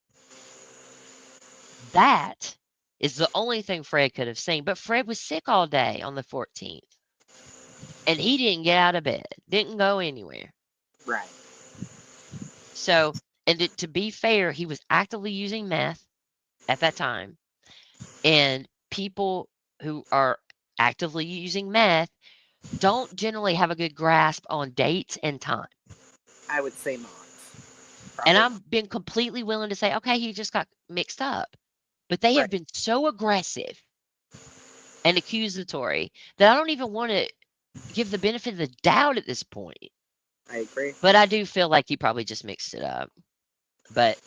Speaker 5: That is the only thing Fred could have seen. But Fred was sick all day on the 14th. And he didn't get out of bed, didn't go anywhere.
Speaker 1: right.
Speaker 5: So, and to be fair, he was actively using meth at that time. And people who are actively using meth don't generally have a good grasp on dates and time.
Speaker 1: I would say not.
Speaker 5: And
Speaker 1: Probably not.
Speaker 5: I've been completely willing to say, okay, he just got mixed up. But they have
Speaker 1: Right.
Speaker 5: been so aggressive and accusatory that I don't even want to give the benefit of the doubt at this point.
Speaker 1: I agree.
Speaker 5: But I do feel like he probably just mixed it up. But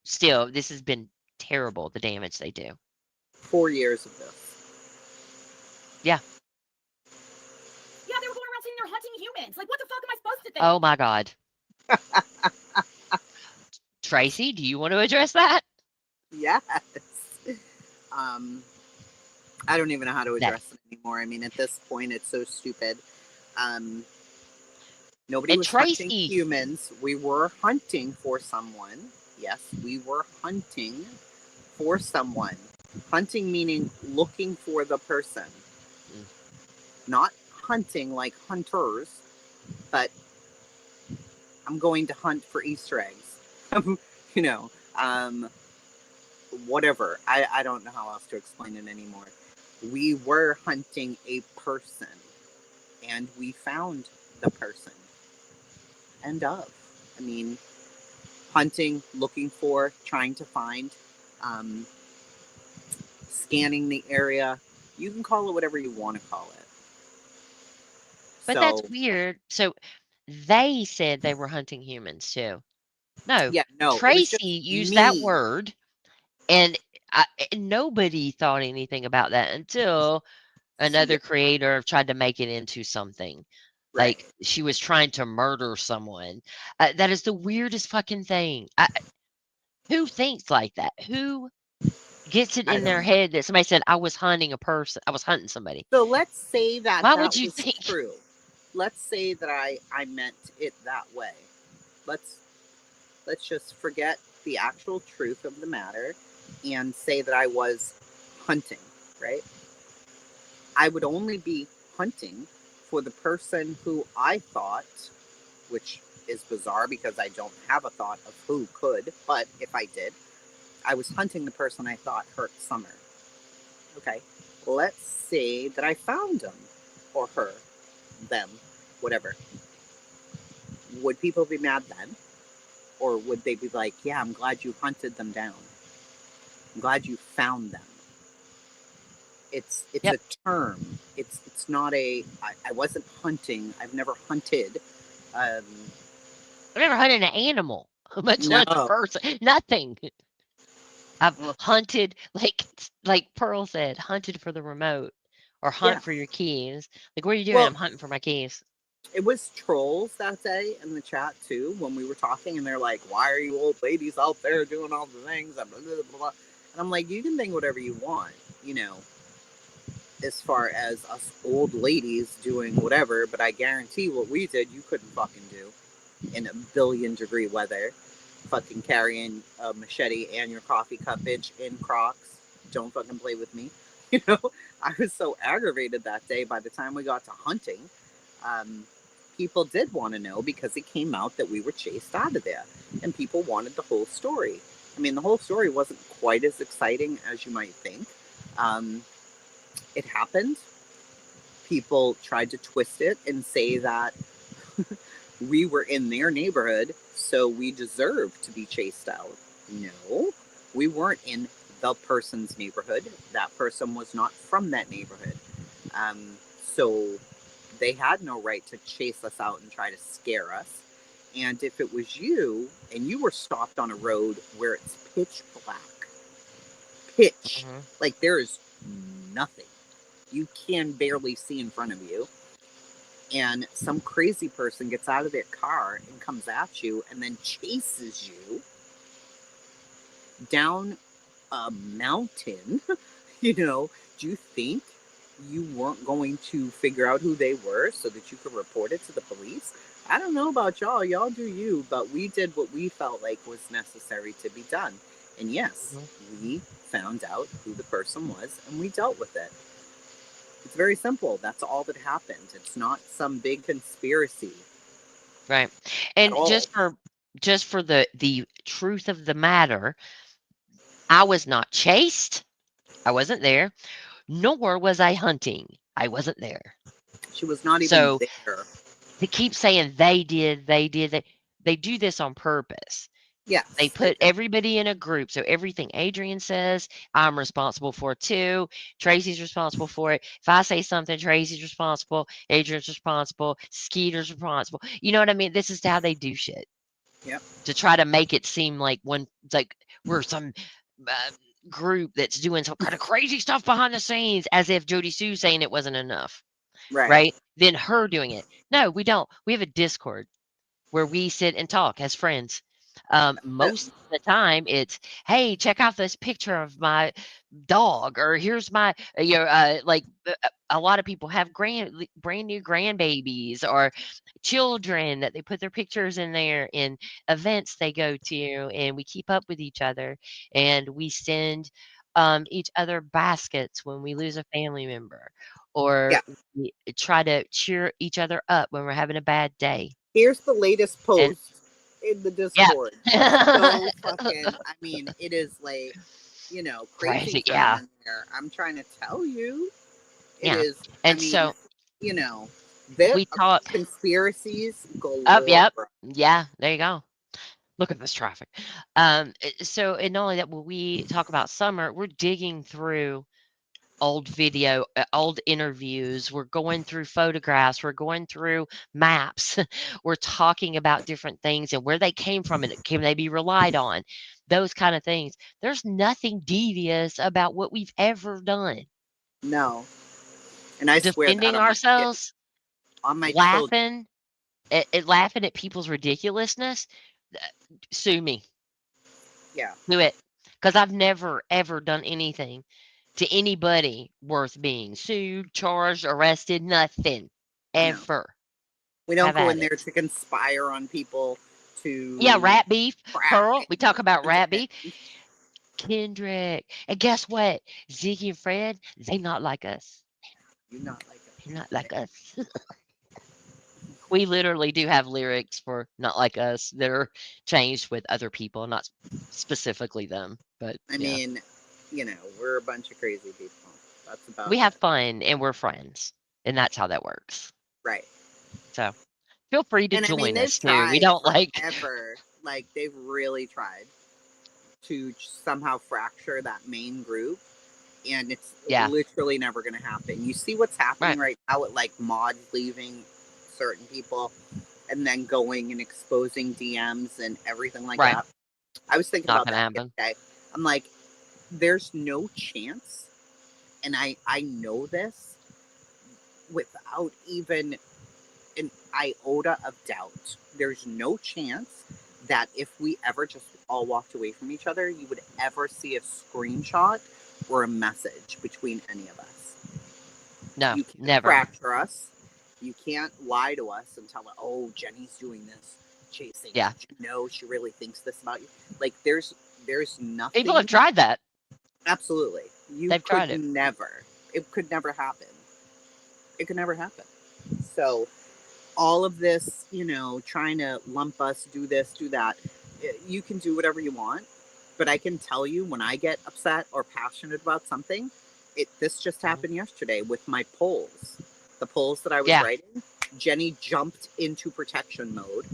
Speaker 5: still, this has been terrible, the damage they do.
Speaker 1: 4 years of this.
Speaker 5: Yeah.
Speaker 2: Yeah, they were going around saying they're hunting humans. Like, what the fuck am I supposed to think?
Speaker 5: Oh my God. Tracy, do you want to address that?
Speaker 1: Yes. I don't even know how to address it anymore. I mean, at this point, it's so stupid. Nobody
Speaker 5: And
Speaker 1: was
Speaker 5: Tracy,
Speaker 1: hunting humans. We were hunting for someone. Yes, we were hunting for someone. Hunting meaning looking for the person. Not hunting like hunters, but I'm going to hunt for Easter eggs. you know, whatever. I don't know how else to explain it anymore. We were hunting a person, and we found the person. End of. I mean, hunting, looking for, trying to find, scanning the area. You can call it whatever you want to call it.
Speaker 5: but that's weird. So they said they were hunting humans too. No,
Speaker 1: yeah, no, it was just
Speaker 5: Tracy used
Speaker 1: me.
Speaker 5: that word, and nobody thought anything about that until another creator tried to make it into something.
Speaker 1: Right.
Speaker 5: Like she was trying to murder someone. That is the weirdest fucking thing. Who thinks like that? Who gets it
Speaker 1: I
Speaker 5: in their
Speaker 1: don't-
Speaker 5: head that somebody said, I was hunting a person, I was hunting somebody?
Speaker 1: So let's say that
Speaker 5: Why
Speaker 1: that
Speaker 5: would you
Speaker 1: was
Speaker 5: think?
Speaker 1: true. Let's say that I meant it that way. Let's just forget the actual truth of the matter and say that I was hunting, right? I would only be hunting for the person who I thought, which is bizarre because I don't have a thought of who could, but if I did, I was hunting the person I thought hurt Summer. Okay, let's say that I found him, or her, them, whatever. Would people be mad then? Or would they be like, yeah, I'm glad you hunted them down. I'm glad you found them. It's
Speaker 5: Yep.
Speaker 1: a term. It's not a. I wasn't hunting. I've never hunted.
Speaker 5: I've never hunted an animal. much less a
Speaker 1: No.
Speaker 5: person. Nothing. I've
Speaker 1: Well,
Speaker 5: hunted, like Pearl said, hunted for the remote or
Speaker 1: yeah.
Speaker 5: hunt for your keys. Like, what are you doing?
Speaker 1: Well,
Speaker 5: I'm hunting for my keys.
Speaker 1: it was trolls that day in the chat too when we were talking, and they're like, "Why are you old ladies out there doing all the things?" And blah, blah, blah, blah. And I'm like, "You can think whatever you want, you know, as far as us old ladies doing whatever, but I guarantee what we did, you couldn't fucking do in a billion-degree weather. Fucking carrying a machete and your coffee cup, bitch, in Crocs. Don't fucking play with me." You know, I was so aggravated that day. By the time we got to hunting, um, people did want to know because it came out that we were chased out of there, and people wanted the whole story. I mean, the whole story wasn't quite as exciting as you might think. Um, it happened. People tried to twist it and say that we were in their neighborhood, so we deserved to be chased out. No, we weren't in the person's neighborhood. That person was not from that neighborhood. So they had no right to chase us out and try to scare us. And if it was you and you were stopped on a road where it's pitch black, pitch,
Speaker 5: Hmm.
Speaker 1: like there is nothing, you can barely see in front of you, and some crazy person gets out of their car and comes at you and then chases you down a mountain, you know, do you think you weren't going to figure out who they were so that you could report it to the police? I don't know about y'all. Y'all do you, but we did what we felt like was necessary to be done. And yes,
Speaker 5: Hmm.
Speaker 1: we found out who the person was and we dealt with it. It's very simple. That's all that happened. It's not some big conspiracy
Speaker 5: Right.
Speaker 1: at
Speaker 5: And
Speaker 1: all.
Speaker 5: just for the truth of the matter, I was not chased. I wasn't there, nor was I hunting. I wasn't there.
Speaker 1: She was not even
Speaker 5: So
Speaker 1: there.
Speaker 5: to keep saying they do this on purpose. They
Speaker 1: Yes, they
Speaker 5: put
Speaker 1: do.
Speaker 5: everybody in a group. So everything Adrian says, I'm responsible for too. Tracy's responsible for it. If I say something, Tracy's responsible. Adrian's responsible. Skeeter's responsible. You know what I mean? This is how they do shit
Speaker 1: Yep.
Speaker 5: to try to make it seem like like we're some uh, group that's doing some kind of crazy stuff behind the scenes, as if Jody Sue saying it wasn't enough,
Speaker 1: Right.
Speaker 5: right? Then her doing it. No, we don't. We have a Discord where we sit and talk as friends. Most of the time, it's, hey, check out this picture of my dog, or here's my, a lot of people have brand new grandbabies or children that they put their pictures in there in events they go to, and we keep up with each other, and we send each other baskets when we lose a family member, or
Speaker 1: Yeah.
Speaker 5: we try to cheer each other up when we're having a bad day.
Speaker 1: Here's the latest
Speaker 5: And
Speaker 1: post in the
Speaker 5: yeah.
Speaker 1: Discord. So fucking, I mean, it is like, you know, crazy
Speaker 5: Crazy,
Speaker 1: town
Speaker 5: yeah,
Speaker 1: in there. I'm trying to tell you. It
Speaker 5: yeah.
Speaker 1: is, I
Speaker 5: And
Speaker 1: mean,
Speaker 5: so
Speaker 1: you know, there
Speaker 5: we
Speaker 1: are
Speaker 5: talk
Speaker 1: conspiracies
Speaker 5: up,
Speaker 1: galore,
Speaker 5: yep,
Speaker 1: bro.
Speaker 5: yeah, there you go. Look at this traffic. So, and not only that, when we talk about summer, we're digging through old video, old interviews. We're going through photographs. We're going through maps. We're talking about different things and where they came from and can they be relied on. Those kind of things. There's nothing devious about what we've ever done.
Speaker 1: No. And I swear that
Speaker 5: Defending
Speaker 1: on my kids,
Speaker 5: ourselves,
Speaker 1: on my children.
Speaker 5: laughing, laughing at people's ridiculousness. Sue me.
Speaker 1: Yeah.
Speaker 5: Do it. Because I've never, ever done anything to anybody worth being sued, charged, arrested, nothing.
Speaker 1: No.
Speaker 5: Ever.
Speaker 1: We don't
Speaker 5: Have
Speaker 1: go
Speaker 5: at
Speaker 1: in
Speaker 5: it.
Speaker 1: there to conspire on people
Speaker 5: Yeah,
Speaker 1: to
Speaker 5: rat beef.
Speaker 1: crack
Speaker 5: Pearl, we talk about rat
Speaker 1: content.
Speaker 5: beef. Kendrick. And guess what? Ziggy and Fred, they not like us.
Speaker 1: You not like
Speaker 5: They're not
Speaker 1: it.
Speaker 5: like us. We literally do have lyrics for not like us that are changed with other people, not specifically them. But
Speaker 1: I
Speaker 5: yeah.
Speaker 1: mean, you know, we're a bunch of crazy people. That's about
Speaker 5: We have
Speaker 1: it.
Speaker 5: fun and we're friends. And that's how that works.
Speaker 1: Right.
Speaker 5: So feel free to
Speaker 1: And I mean,
Speaker 5: join
Speaker 1: they've
Speaker 5: us too. We
Speaker 1: tried
Speaker 5: don't like
Speaker 1: forever. Like, they've really tried to somehow fracture that main group. And it's
Speaker 5: yeah,
Speaker 1: literally never going to happen. You see what's happening
Speaker 5: right.
Speaker 1: right now with like mods leaving certain people. and then going and exposing DMs and everything like
Speaker 5: Right.
Speaker 1: that. I was thinking
Speaker 5: Not
Speaker 1: about
Speaker 5: gonna
Speaker 1: that
Speaker 5: happen.
Speaker 1: yesterday. I'm like, there's no chance, and I know this without even an iota of doubt. There's no chance that if we ever just all walked away from each other, you would ever see a screenshot or a message between any of us.
Speaker 5: No,
Speaker 1: You can't
Speaker 5: never.
Speaker 1: fracture us. You can't lie to us and tell us, oh, Jenny's doing this, chasing.
Speaker 5: Yeah.
Speaker 1: Did you know she really thinks this about you? Like, there's nothing.
Speaker 5: People have tried that.
Speaker 1: Absolutely.
Speaker 5: They've tried it.
Speaker 1: Never. It could never happen. It could never happen. So, all of this, trying to lump us, do this, do that, you can do whatever you want. But I can tell you, when I get upset or passionate about something, this just happened yesterday with my polls. The polls that I was writing, Jenny jumped into protection mode,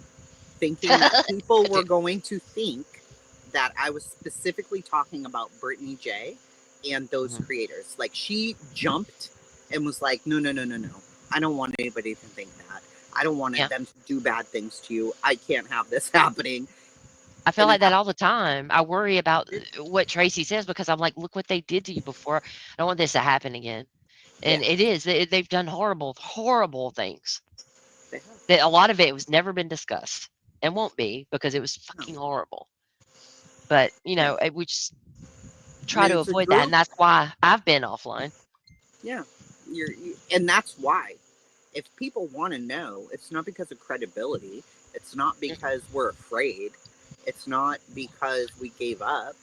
Speaker 1: thinking that people were going to think that I was specifically talking about Brittany J and those creators. Like, she jumped and was like, no. I don't want anybody to think that. I don't want them to do bad things to you. I can't have this happening.
Speaker 5: I feel like that all the time. I worry about what Tracy says because I'm like, look what they did to you before. I don't want this to happen again. And it is. They've done horrible, horrible things. That a lot of it was never been discussed and won't be because it was fucking horrible. But, we just try to avoid that. And that's why I've been offline.
Speaker 1: Yeah. And that's why. If people want to know, it's not because of credibility. It's not because we're afraid. It's not because we gave up.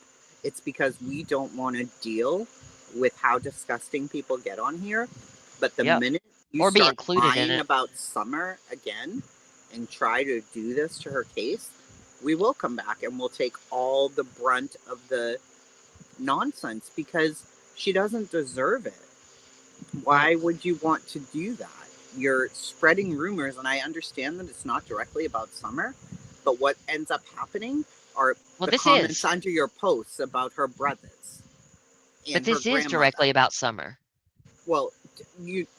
Speaker 1: It's because we don't want to deal with how disgusting people get on here. But the minute you start lying about Summer again and try to do this to her case, we will come back and we'll take all the brunt of the nonsense because she doesn't deserve it. Why would you want to do that? You're spreading rumors, and I understand that it's not directly about Summer, but what ends up happening are the comments under your posts about her brothers.
Speaker 5: But this is directly about Summer.
Speaker 1: Well,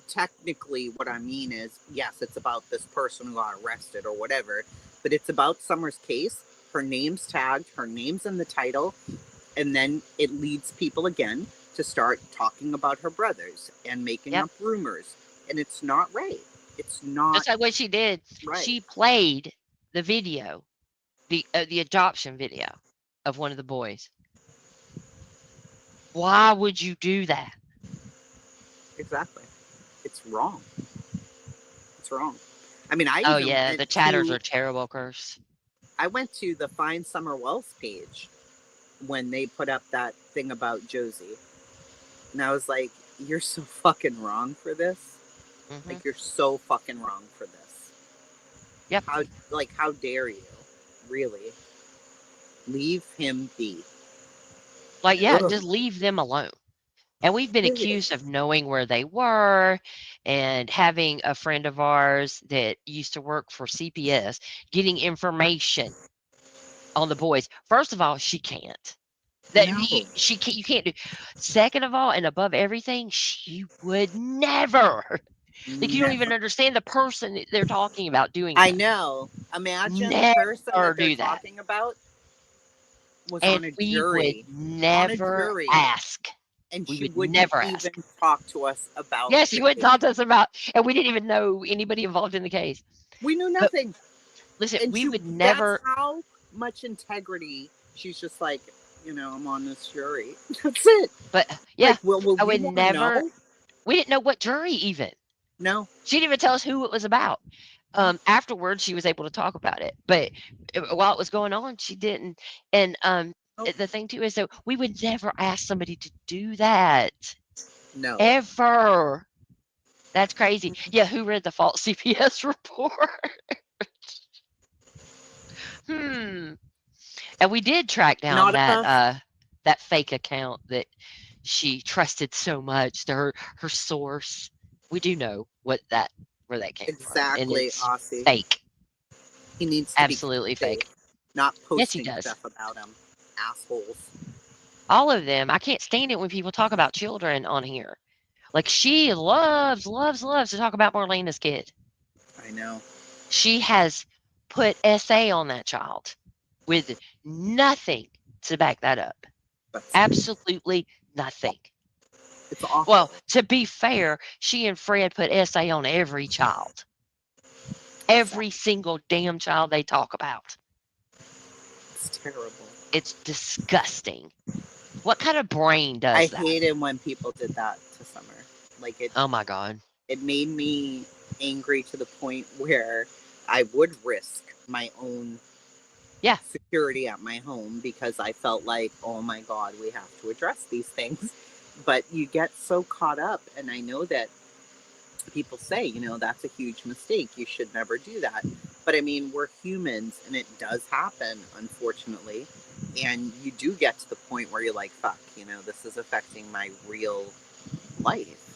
Speaker 1: technically, what I mean is, yes, it's about this person who got arrested or whatever, but it's about Summer's case. Her name's tagged, her name's in the title, and then it leads people again to start talking about her brothers and making up rumors. And it's not right. It's not.
Speaker 5: That's like what she did. Right. She played the video, the adoption video of one of the boys. Why would you do that?
Speaker 1: Exactly. It's wrong. It's wrong. I mean,
Speaker 5: the chatters are terrible, Curse.
Speaker 1: I went to the Find Summer Wells page when they put up that thing about Josie. And I was like, you're so fucking wrong for this. Like, you're so fucking wrong for this.
Speaker 5: Yep.
Speaker 1: How dare you? Really? Leave him be.
Speaker 5: Like, just leave them alone. And we've been accused of knowing where they were and having a friend of ours that used to work for CPS getting information on the boys. First of all, she can't. You can't do. Second of all, and above everything, she would never. Like, you don't even understand the person that they're talking about doing that.
Speaker 1: I know. Imagine the person that they're talking about was on a jury.
Speaker 5: We would never ask.
Speaker 1: And she wouldn't even talk to us about.
Speaker 5: Yes, she wouldn't talk to us about, and we didn't even know anybody involved in the case.
Speaker 1: We knew nothing.
Speaker 5: But, listen, we would never.
Speaker 1: That's how much integrity. She's just like, I'm on this jury. That's it.
Speaker 5: But I would never.
Speaker 1: Know?
Speaker 5: We didn't know what jury even.
Speaker 1: No,
Speaker 5: she didn't even tell us who it was about. Afterwards, she was able to talk about it, but while it was going on, she didn't. And the thing too is that we would never ask somebody to do that.
Speaker 1: No,
Speaker 5: ever. That's crazy. Yeah, who read the false CPS report? And we did track down that fake account that she trusted so much to her source. We do know where that came from. And it's
Speaker 1: Aussie.
Speaker 5: Fake.
Speaker 1: He needs to
Speaker 5: absolutely
Speaker 1: be
Speaker 5: fake.
Speaker 1: Not posting stuff about him. Assholes.
Speaker 5: All of them. I can't stand it when people talk about children on here. Like, she loves to talk about Marlena's kid.
Speaker 1: I know.
Speaker 5: She has put SA on that child with nothing to back that up.
Speaker 1: That's
Speaker 5: Absolutely nothing.
Speaker 1: it's awful.
Speaker 5: Well, to be fair, she and Fred put SA on every child. Every single damn child they talk about.
Speaker 1: It's terrible.
Speaker 5: It's disgusting. What kind of brain
Speaker 1: I
Speaker 5: does that?
Speaker 1: hated when people did that to Summer. Like
Speaker 5: Oh my God.
Speaker 1: it made me angry to the point where I would risk my own
Speaker 5: Yeah.
Speaker 1: security at my home because I felt like, oh my God, we have to address these things. But you get so caught up, and I know that people say, that's a huge mistake. You should never do that. But I mean, we're humans and it does happen, unfortunately. And you do get to the point where you're like, fuck, this is affecting my real life.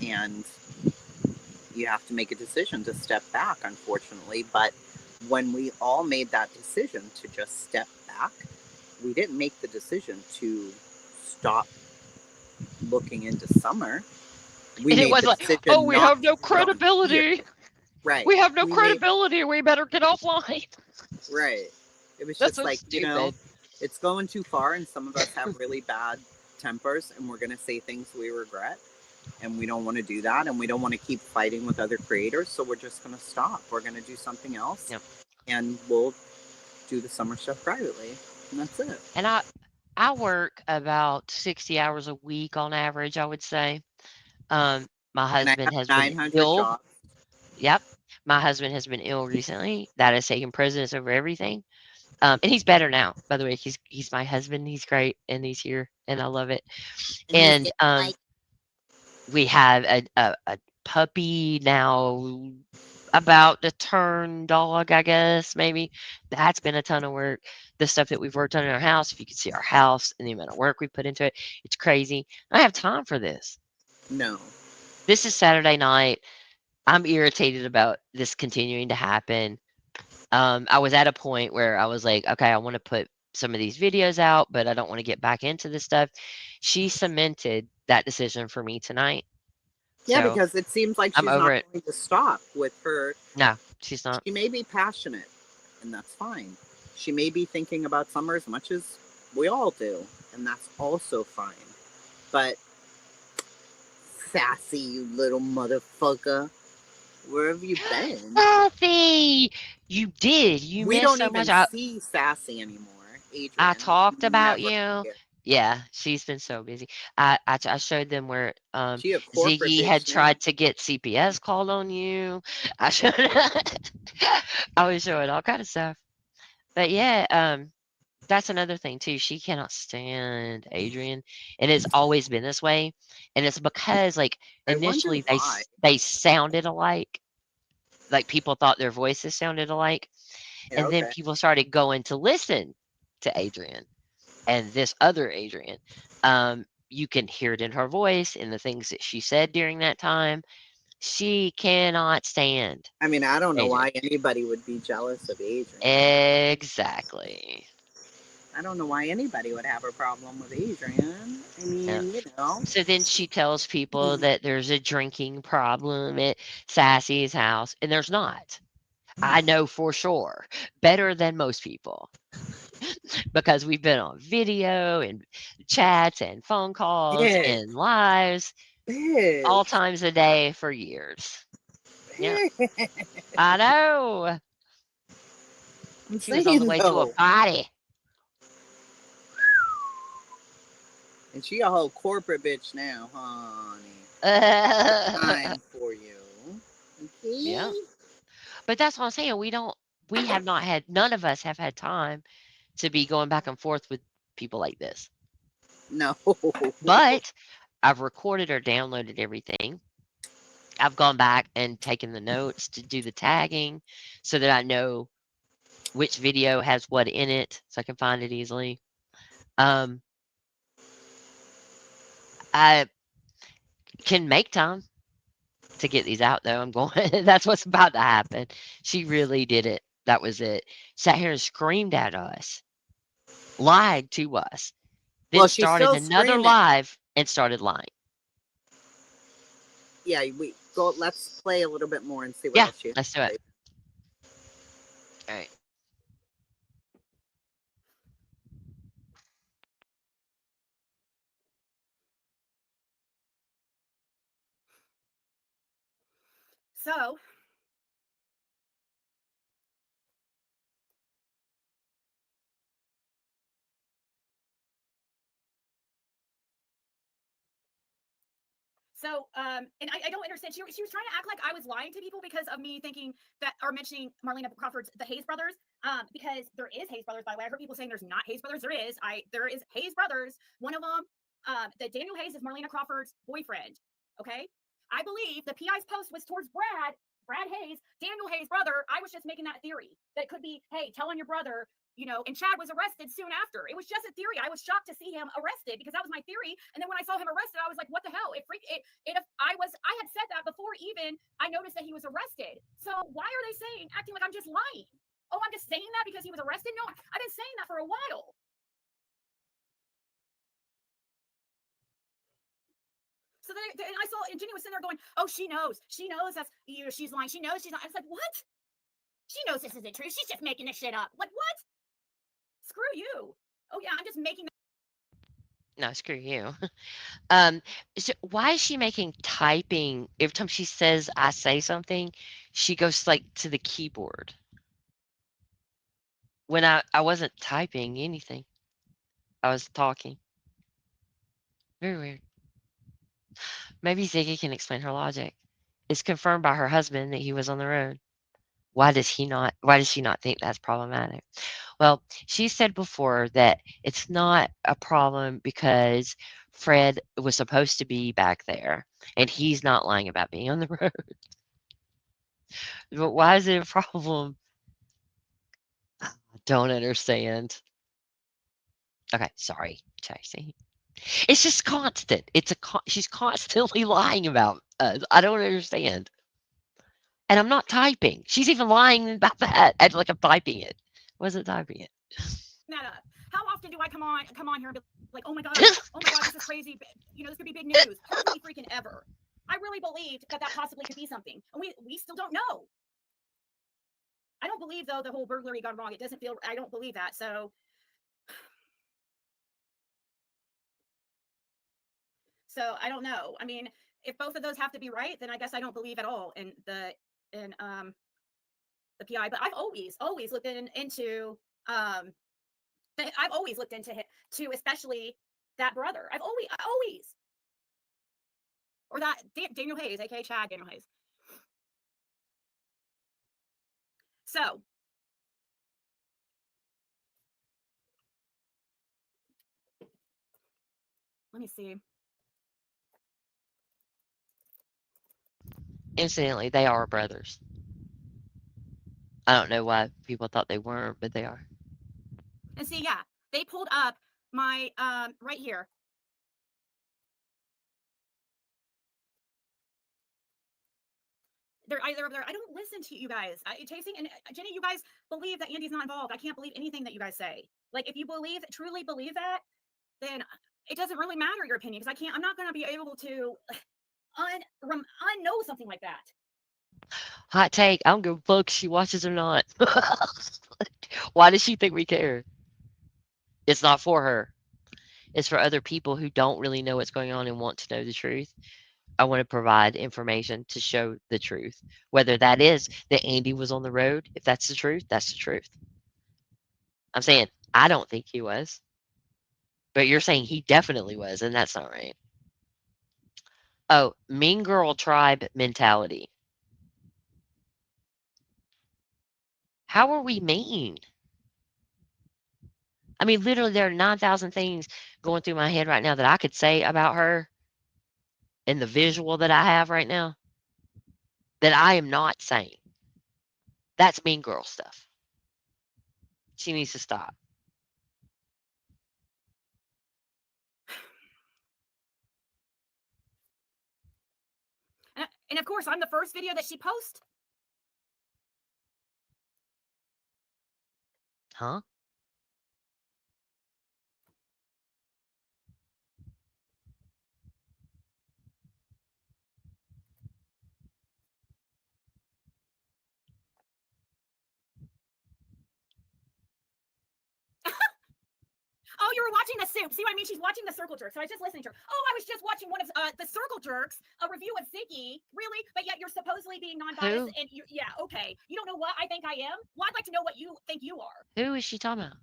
Speaker 1: And you have to make a decision to step back, unfortunately. But when we all made that decision to just step back, we didn't make the decision to stop looking into Summer. We
Speaker 5: And it
Speaker 1: made
Speaker 5: was
Speaker 1: the
Speaker 5: like, oh,
Speaker 1: decision
Speaker 5: we
Speaker 1: not
Speaker 5: have
Speaker 1: to
Speaker 5: no
Speaker 1: put on here.
Speaker 5: credibility.
Speaker 1: Right.
Speaker 5: We have no
Speaker 1: We made
Speaker 5: credibility. We better get offline.
Speaker 1: right. It was
Speaker 5: That's
Speaker 1: just
Speaker 5: so
Speaker 1: like,
Speaker 5: stupid.
Speaker 1: it's going too far, and some of us have really bad tempers, and we're going to say things we regret, and we don't want to do that, and we don't want to keep fighting with other creators, so we're just going to stop. We're going to do something else,
Speaker 5: Yep.
Speaker 1: and we'll do the Summer stuff privately, and that's it.
Speaker 5: And I work about 60 hours a week on average, I would say. My
Speaker 1: And I
Speaker 5: husband
Speaker 1: have
Speaker 5: has been
Speaker 1: 900
Speaker 5: ill.
Speaker 1: jobs.
Speaker 5: Yep. My husband has been ill recently. That has taken precedence over everything. And he's better now. By the way, he's my husband. He's great, and he's here, and I love it.
Speaker 1: And he's
Speaker 5: And
Speaker 1: getting like,
Speaker 5: we have a puppy now, about to turn dog, I guess, maybe. That's been a ton of work. The stuff that we've worked on in our house, if you could see our house and the amount of work we put into it, it's crazy. I don't have time for this.
Speaker 1: no.
Speaker 5: This is Saturday night. I'm irritated about this continuing to happen. I was at a point where I was like, okay, I want to put some of these videos out, but I don't want to get back into this stuff. She cemented that decision for me tonight.
Speaker 1: Yeah,
Speaker 5: So
Speaker 1: because it seems like
Speaker 5: I'm
Speaker 1: she's
Speaker 5: over
Speaker 1: not
Speaker 5: it.
Speaker 1: going to stop with her.
Speaker 5: No, she's not.
Speaker 1: She may be passionate, and that's fine. She may be thinking about Summer as much as we all do, and that's also fine. But sassy, you little motherfucker, where have you been?
Speaker 5: Sassy! You did. You
Speaker 1: We
Speaker 5: missed
Speaker 1: don't
Speaker 5: so much.
Speaker 1: even see Sassy anymore,
Speaker 5: I
Speaker 1: Adrian.
Speaker 5: talked about
Speaker 1: Never
Speaker 5: you.
Speaker 1: here.
Speaker 5: Yeah, she's been so busy. I showed them where
Speaker 1: She a corporate
Speaker 5: Ziggy had
Speaker 1: bitch now.
Speaker 5: tried to get CPS called on you. I showed I was showing all kind of stuff. But yeah, that's another thing too. She cannot stand Adrian, and it's always been this way. And it's because like
Speaker 1: I wonder
Speaker 5: initially
Speaker 1: why.
Speaker 5: they sounded alike. Like people thought their voices sounded alike.
Speaker 1: Yeah,
Speaker 5: And then
Speaker 1: okay.
Speaker 5: people started going to listen to Adrian and this other Adrian. You can hear it in her voice in the things that she said during that time. She cannot stand
Speaker 1: I mean, I don't know
Speaker 5: Adrian.
Speaker 1: why anybody would be jealous of Adrian.
Speaker 5: Exactly.
Speaker 1: I don't know why anybody would have a problem with Adrian. I
Speaker 5: Yeah.
Speaker 1: mean,
Speaker 5: So then she tells people that there's a drinking problem at Sassy's house, and there's not. I know for sure, better than most people, because we've been on video and chats and phone calls
Speaker 1: bitch,
Speaker 5: and lives all
Speaker 1: bitch,
Speaker 5: times a day for years. Yeah,
Speaker 1: bitch.
Speaker 5: I know.
Speaker 1: I'm
Speaker 5: She was on the
Speaker 1: saying
Speaker 5: way to a
Speaker 1: though,
Speaker 5: party.
Speaker 1: and she a whole corporate bitch now, honey. Time for you,
Speaker 5: Yeah,
Speaker 1: okay?
Speaker 5: but that's what I'm saying. We have not had, none of us have had time to be going back and forth with people like this.
Speaker 1: No,
Speaker 5: But I've recorded or downloaded everything. I've gone back and taken the notes to do the tagging so that I know which video has what in it so I can find it easily. Um, I can make time to get these out though. I'm going that's what's about to happen. She really did it. That was it. Sat here and screamed at us, lied to us, then
Speaker 1: well, she's
Speaker 5: started
Speaker 1: still
Speaker 5: another
Speaker 1: screaming.
Speaker 5: live and started lying.
Speaker 1: Yeah, we go. Let's play a little bit more and see what
Speaker 5: Yeah,
Speaker 1: else she has
Speaker 5: let's
Speaker 1: to
Speaker 5: do it.
Speaker 1: say.
Speaker 5: All right.
Speaker 2: So and I don't understand. She was trying to act like I was lying to people because of me thinking that, or mentioning Marlena Crawford's the Hayes brothers. Because there is Hayes brothers. By the way, I heard people saying there's not Hayes brothers. There is Hayes brothers. One of them, that Daniel Hayes is Marlena Crawford's boyfriend. Okay, I believe the PI's post was towards Brad Hayes, Daniel Hayes' brother. I was just making that theory that it could be, hey, tell on your brother, and Chad was arrested soon after. It was just a theory. I was shocked to see him arrested because that was my theory. And then when I saw him arrested, I was like, what the hell? I had said that before even I noticed that he was arrested. So why are they acting like I'm just lying? Oh, I'm just saying that because he was arrested? No, I've been saying that for a while. So then I saw, and Jenny was sitting there going, oh, she knows that's, she's lying. She knows she's not. I was like, what? She knows this isn't true. She's just making this shit up. Like, what? Screw you. Oh yeah, I'm just making.
Speaker 5: No, screw you. So why is she making typing every time she says I say something, she goes like to the keyboard when I wasn't typing anything. I was talking. Very weird. Maybe Ziggy can explain her logic. It's confirmed by her husband that he was on the road. Why does she not think that's problematic? Well, she said before that it's not a problem because Fred was supposed to be back there and he's not lying about being on the road. But why is it a problem? I don't understand. Okay, sorry, Tracy. It's just constant. She's constantly lying about us. I don't understand. And I'm not typing. She's even lying about that. Act like I'm typing it. Wasn't typing it.
Speaker 2: That up. How often do I come on here and be like, oh my god, this is crazy. This could be big news. Hardly freaking ever. I really believed that possibly could be something, and we still don't know. I don't believe though the whole burglary gone wrong. It doesn't feel. I don't believe that. So I don't know. I mean, if both of those have to be right, then I guess I don't believe at all in the PI. But I've always looked into I've always looked into it to, especially that brother. I've always, or that Daniel Hayes, aka Chad Daniel Hayes. So let me see.
Speaker 5: Incidentally, they are brothers. I don't know why people thought they weren't, but they are.
Speaker 2: And see, yeah, they pulled up my right here. They're either there. I don't listen to you guys. Chasing and Jenny, you guys believe that Andy's not involved. I can't believe anything that you guys say. Like, if you truly believe that, then it doesn't really matter your opinion, because I'm not going to be able to unknow something like that.
Speaker 5: Hot take. I don't give a fuck if she watches or not. Why does she think we care? It's not for her. It's for other people who don't really know what's going on and want to know the truth. I want to provide information to show the truth. Whether that is that Andy was on the road, if that's the truth, that's the truth. I'm saying I don't think he was, but you're saying he definitely was, and that's not right. Oh, mean girl tribe mentality. How are we mean? I mean, literally, there are 9,000 things going through my head right now that I could say about her and the visual that I have right now that I am not saying. That's mean girl stuff. She needs to stop.
Speaker 2: And of course, I'm the first video that she posts.
Speaker 5: Huh?
Speaker 2: were watching the soup. See what I mean? She's watching the circle jerk. So I was just listening to her. Oh, I was just watching one of the circle jerks, a review of Ziggy. Really? But yet you're supposedly being non-biased.
Speaker 5: Who?
Speaker 2: And yeah, okay. You don't know what I think I am? Well, I'd like to know what you think you are.
Speaker 5: Who is she talking about?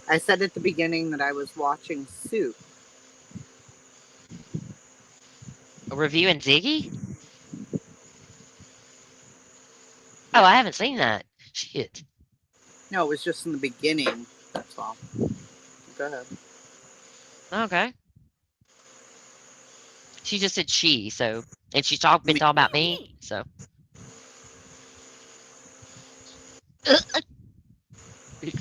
Speaker 1: I said at the beginning that I was watching Soup.
Speaker 5: A review in Ziggy?
Speaker 1: Yeah.
Speaker 5: Oh, I haven't seen that. Shit.
Speaker 1: No, it was just in the beginning. That's all. Go ahead.
Speaker 5: Okay. She just said she, so, and she's been talking about me, so.
Speaker 2: It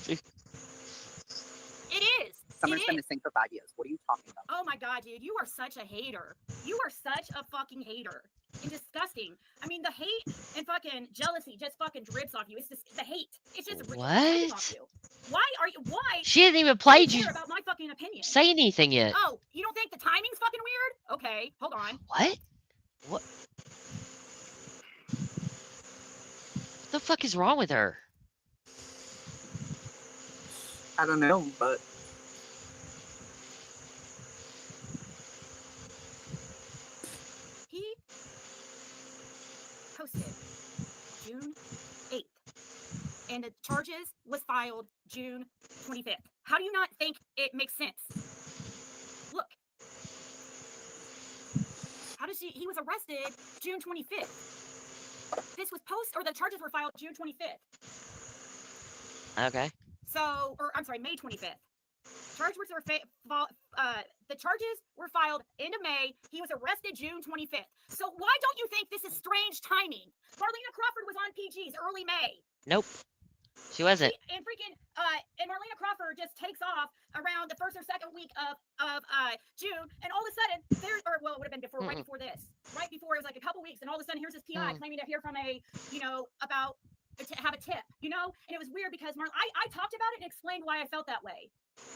Speaker 2: is.
Speaker 1: Summer's been missing for 5 years. What are you talking about?
Speaker 2: Oh my god, dude, you are such a hater. You are such a fucking hater. And disgusting. I mean, the hate and fucking jealousy just fucking drips off you. It's just the hate. It's just dripping off you. Why are you? Why?
Speaker 5: She hasn't even played you.
Speaker 2: About my fucking opinion.
Speaker 5: Say anything yet?
Speaker 2: Oh, you don't think the timing's fucking weird? Okay, hold on.
Speaker 5: What? What the fuck is wrong with her?
Speaker 1: I don't know, but
Speaker 2: he posted June 8th, and the charges was filed June 25th. How do you not think it makes sense? Look. How does he was arrested June 25th. This was the charges were filed June 25th.
Speaker 5: Okay.
Speaker 2: So, or I'm sorry, May 25th. The charges were filed end of May. He was arrested June 25th. So why don't you think this is strange timing? Marlena Crawford was on PG's early May.
Speaker 5: Nope. She wasn't.
Speaker 2: And Marlena Crawford just takes off around the first or second week of June, and all of a sudden it would have been before, right before this, right before, it was like a couple weeks, and all of a sudden here's this PI claiming to hear from about to have a tip, and it was weird because I talked about it and explained why I felt that way.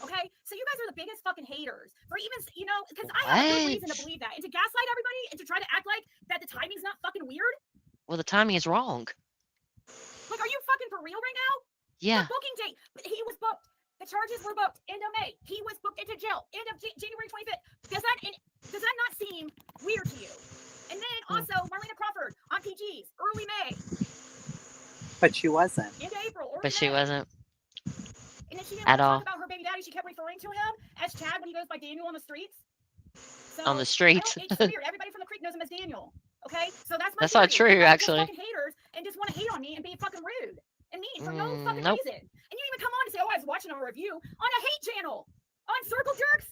Speaker 2: Okay, so you guys are the biggest fucking haters for even because I have a good reason to believe that, and to gaslight everybody and to try to act like that the timing's not fucking weird.
Speaker 5: Well, the timing is wrong.
Speaker 2: Like, are you fucking for real right now?
Speaker 5: Yeah.
Speaker 2: The booking date, he was booked. The charges were booked end of May. He was booked into jail end of January 25th. Does that not seem weird to you? And then also Marlena Crawford on PG's early May.
Speaker 1: But she wasn't.
Speaker 2: Into April.
Speaker 5: But she wasn't.
Speaker 2: And then she didn't
Speaker 5: at all.
Speaker 2: talk about her baby daddy. She kept referring to him as Chad when he goes by Daniel on the streets. So,
Speaker 5: on the streets.
Speaker 2: It's weird. Everybody from the creek knows him as Daniel. Okay, so that's
Speaker 5: not true, actually.
Speaker 2: Fucking haters and just want to hate on me and be fucking rude and mean for no fucking reason. And you even come on and say, "Oh, I was watching a review on a hate channel on Circle Jerks."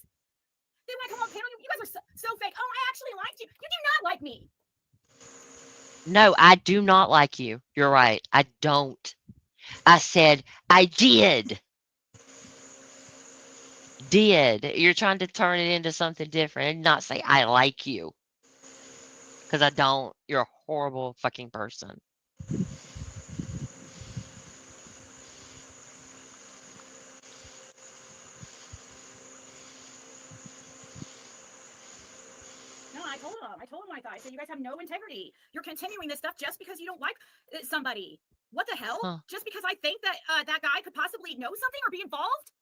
Speaker 2: They want to come on panel. You guys are so fake. Oh, I actually liked you. You do not like me.
Speaker 5: No, I do not like you. You're right. I don't. I said I did. You're trying to turn it into something different and not say I like you. Because I don't. You're a horrible fucking person.
Speaker 2: No, I told him what I thought. I said, you guys have no integrity. You're continuing this stuff just because you don't like somebody. What the hell?
Speaker 5: Huh.
Speaker 2: Just because I think that that guy could possibly know something or be involved?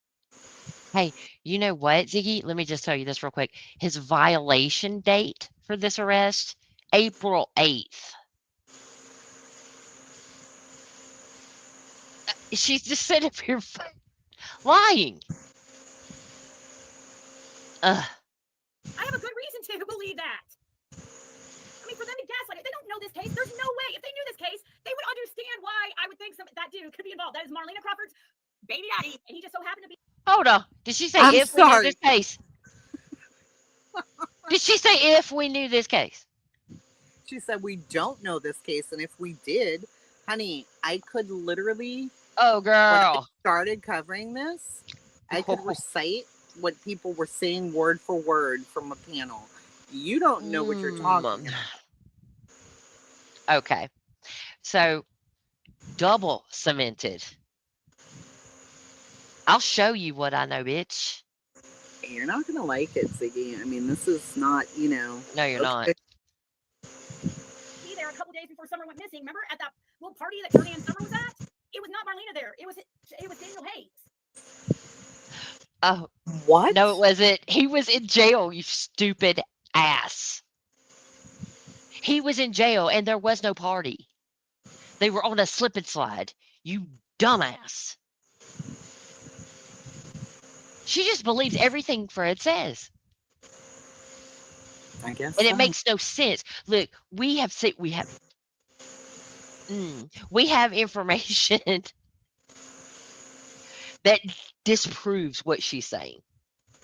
Speaker 5: Hey, you know what, Ziggy? Let me just tell you this real quick. His violation date for this arrest, April 8th. She's just sitting up here lying.
Speaker 2: I have a good reason to believe that. I mean, for them to gaslight it, they don't know this case. There's no way. If they knew this case, they would understand why I would think that dude could be involved. That is Marlena Crawford's baby daddy, and he just so happened to be.
Speaker 5: Hold on. Did she say
Speaker 1: I'm
Speaker 5: if
Speaker 1: sorry.
Speaker 5: we knew this case? Did she say if we knew this case?
Speaker 1: She said we don't know this case, and if we did, honey, I could literally.
Speaker 5: Oh,
Speaker 1: When I
Speaker 5: girl.
Speaker 1: started covering this, I could recite what people were saying word for word from a panel. You don't know what you're talking about.
Speaker 5: Okay. So, double cemented. I'll show you what I know, bitch.
Speaker 1: You're not going to like it, Ziggy. I mean, this is not,
Speaker 5: No, you're not.
Speaker 2: Be there a couple days before Summer went missing. Remember at that little party that Johnny and Summer was at? It was not Marlena there. It was Daniel Hayes.
Speaker 5: Oh,
Speaker 1: What?
Speaker 5: no, it wasn't. He was in jail, you stupid ass. He was in jail and there was no party. They were on a slip and slide. You dumbass. She just believes everything Fred says.
Speaker 1: I guess
Speaker 5: And it
Speaker 1: so.
Speaker 5: makes no sense. Look, we have information that disproves what she's saying.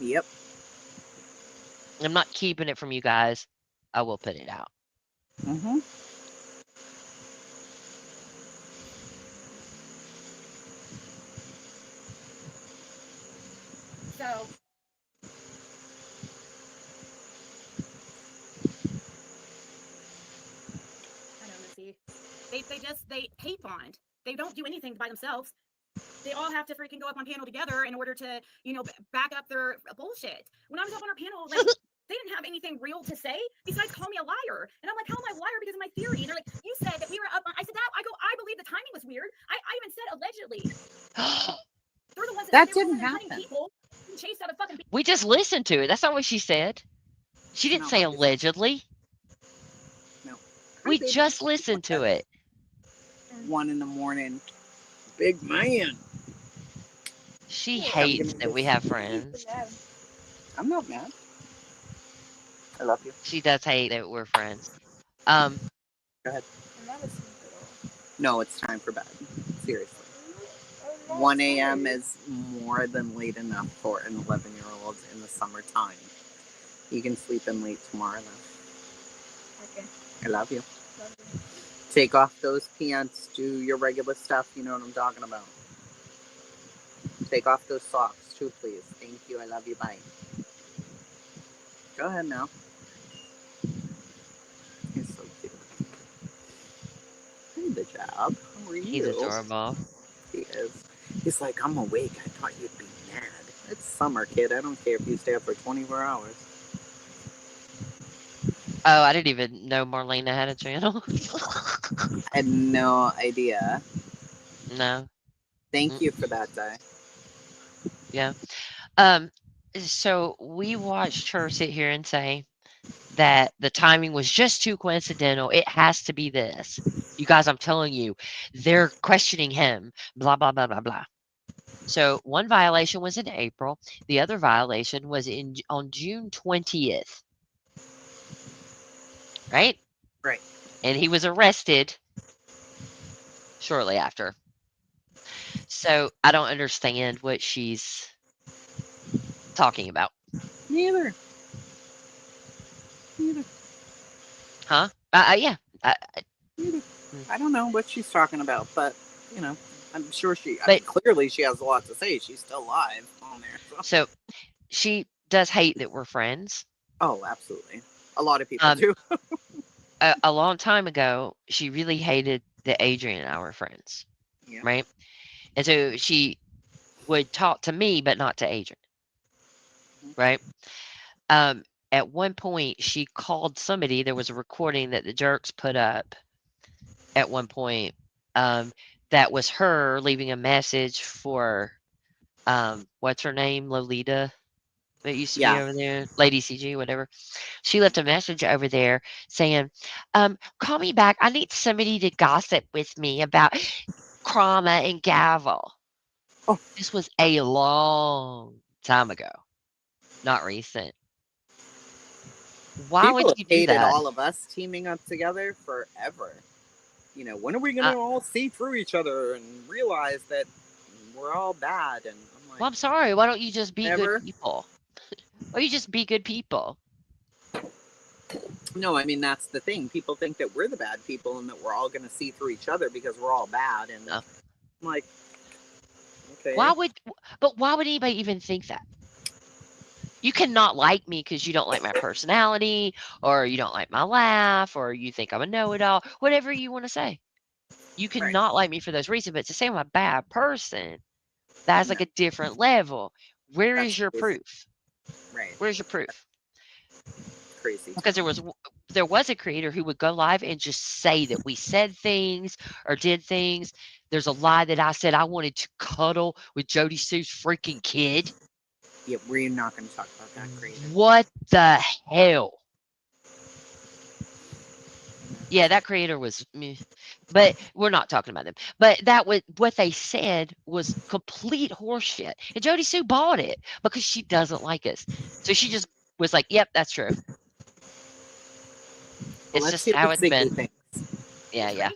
Speaker 1: Yep.
Speaker 5: I'm not keeping it from you guys. I will put it out.
Speaker 1: Mm-hmm.
Speaker 2: So I don't know, see. They hate bond. They don't do anything by themselves. They all have to freaking go up on panel together in order to, back up their bullshit. When I was up on our panel, like, they didn't have anything real to say besides call me a liar. And I'm like, how am I a liar because of my theory? And they're like, you said that we were up on, I said that, I believe the timing was weird. I even said allegedly. They're the ones that
Speaker 1: That
Speaker 2: said they were
Speaker 1: didn't
Speaker 2: over there hunting
Speaker 1: happen.
Speaker 2: people and chased out a fucking
Speaker 5: We just listened to it. That's not what she said. She didn't
Speaker 1: Not
Speaker 5: say
Speaker 1: what you said.
Speaker 5: allegedly.
Speaker 1: No.
Speaker 5: We
Speaker 1: Hi, baby.
Speaker 5: just listened to it.
Speaker 1: 1 a.m. Big man.
Speaker 5: She
Speaker 1: I'm
Speaker 5: hates
Speaker 1: gonna
Speaker 5: that we
Speaker 1: just-
Speaker 5: have friends.
Speaker 1: I'm not mad. I love you.
Speaker 5: She does hate that we're friends.
Speaker 1: Go ahead. No, it's time for bed. Seriously. 1 a.m. is more than late enough for an 11-year-old in the summertime. You can sleep in late tomorrow, though.
Speaker 3: Okay.
Speaker 1: I love you.
Speaker 3: Love you.
Speaker 1: Take off those pants. Do your regular stuff. You know what I'm talking about. Take off those socks, too, please. Thank you. I love you. Bye. Go ahead now. He's so cute. Hey, the job. How are you?
Speaker 5: He's adorable.
Speaker 1: He is. He's like, I'm awake. I thought you'd be mad. It's summer, kid. I don't care if you stay up for 24 hours.
Speaker 5: Oh, I didn't even know Marlena had a channel.
Speaker 1: I had no idea.
Speaker 5: No.
Speaker 1: Thank you for that, Di.
Speaker 5: Yeah. So we watched her sit here and say that the timing was just too coincidental. It has to be this. You guys, I'm telling you, they're questioning him. Blah blah blah blah blah. So one violation was in April. The other violation was on June 20th. Right?
Speaker 1: Right.
Speaker 5: And he was arrested shortly after. So I don't understand what she's talking about.
Speaker 1: Neither.
Speaker 5: Huh? Yeah.
Speaker 1: Neither. I don't know what she's talking about, but, I'm sure I
Speaker 5: But-
Speaker 1: mean, clearly she has a lot to say. She's still live on there.
Speaker 5: So she does hate that we're friends.
Speaker 1: Oh, absolutely. A lot of people do.
Speaker 5: A long time ago, she really hated that Adrian and I were friends.
Speaker 1: Yeah.
Speaker 5: Right? And so she would talk to me, but not to Adrian. Right? At one point, she called somebody. There was a recording that the Jerks put up at one point. That was her leaving a message for, what's her name? Lolita, that used to be
Speaker 1: Yeah.
Speaker 5: over there, Lady CG, whatever. She left a message over there saying, call me back. I need somebody to gossip with me about Krama and Gavel.
Speaker 1: Oh.
Speaker 5: This was a long time ago, not recent. Why
Speaker 1: People
Speaker 5: would
Speaker 1: have
Speaker 5: you do
Speaker 1: hated
Speaker 5: that?
Speaker 1: all of us teaming up together forever. When are we going to all see through each other and realize that we're all bad? And I'm like,
Speaker 5: Well, I'm sorry. Why don't you just be
Speaker 1: Never.
Speaker 5: good people? Why don't you just be good people?
Speaker 1: no, I mean, that's the thing. People think that we're the bad people and that we're all going to see through each other because we're all bad. And
Speaker 5: No.
Speaker 1: I'm like, okay.
Speaker 5: Why would anybody even think that? You cannot like me because you don't like my personality, or you don't like my laugh, or you think I'm a know-it-all, whatever you want to say. You cannot like me for those reasons, but to say I'm a bad person, that's like a different level. Where
Speaker 1: That's
Speaker 5: is your
Speaker 1: crazy.
Speaker 5: proof?
Speaker 1: Right.
Speaker 5: Where's your proof?
Speaker 1: Crazy.
Speaker 5: Because there was a creator who would go live and just say that we said things or did things. There's a lie that I said I wanted to cuddle with Jody Sue's freaking kid.
Speaker 1: Yeah, we're not going to talk about that creator.
Speaker 5: What the hell? Yeah, that creator was meh. But we're not talking about them. But that was what they said was complete horseshit. And Jody Sue bought it because she doesn't like us. So she just was like, "Yep, that's true."
Speaker 1: Well,
Speaker 5: It's
Speaker 1: let's
Speaker 5: just
Speaker 1: see
Speaker 5: how
Speaker 1: what
Speaker 5: it's
Speaker 1: Ziggy
Speaker 5: been.
Speaker 1: thinks.
Speaker 5: Yeah, yeah.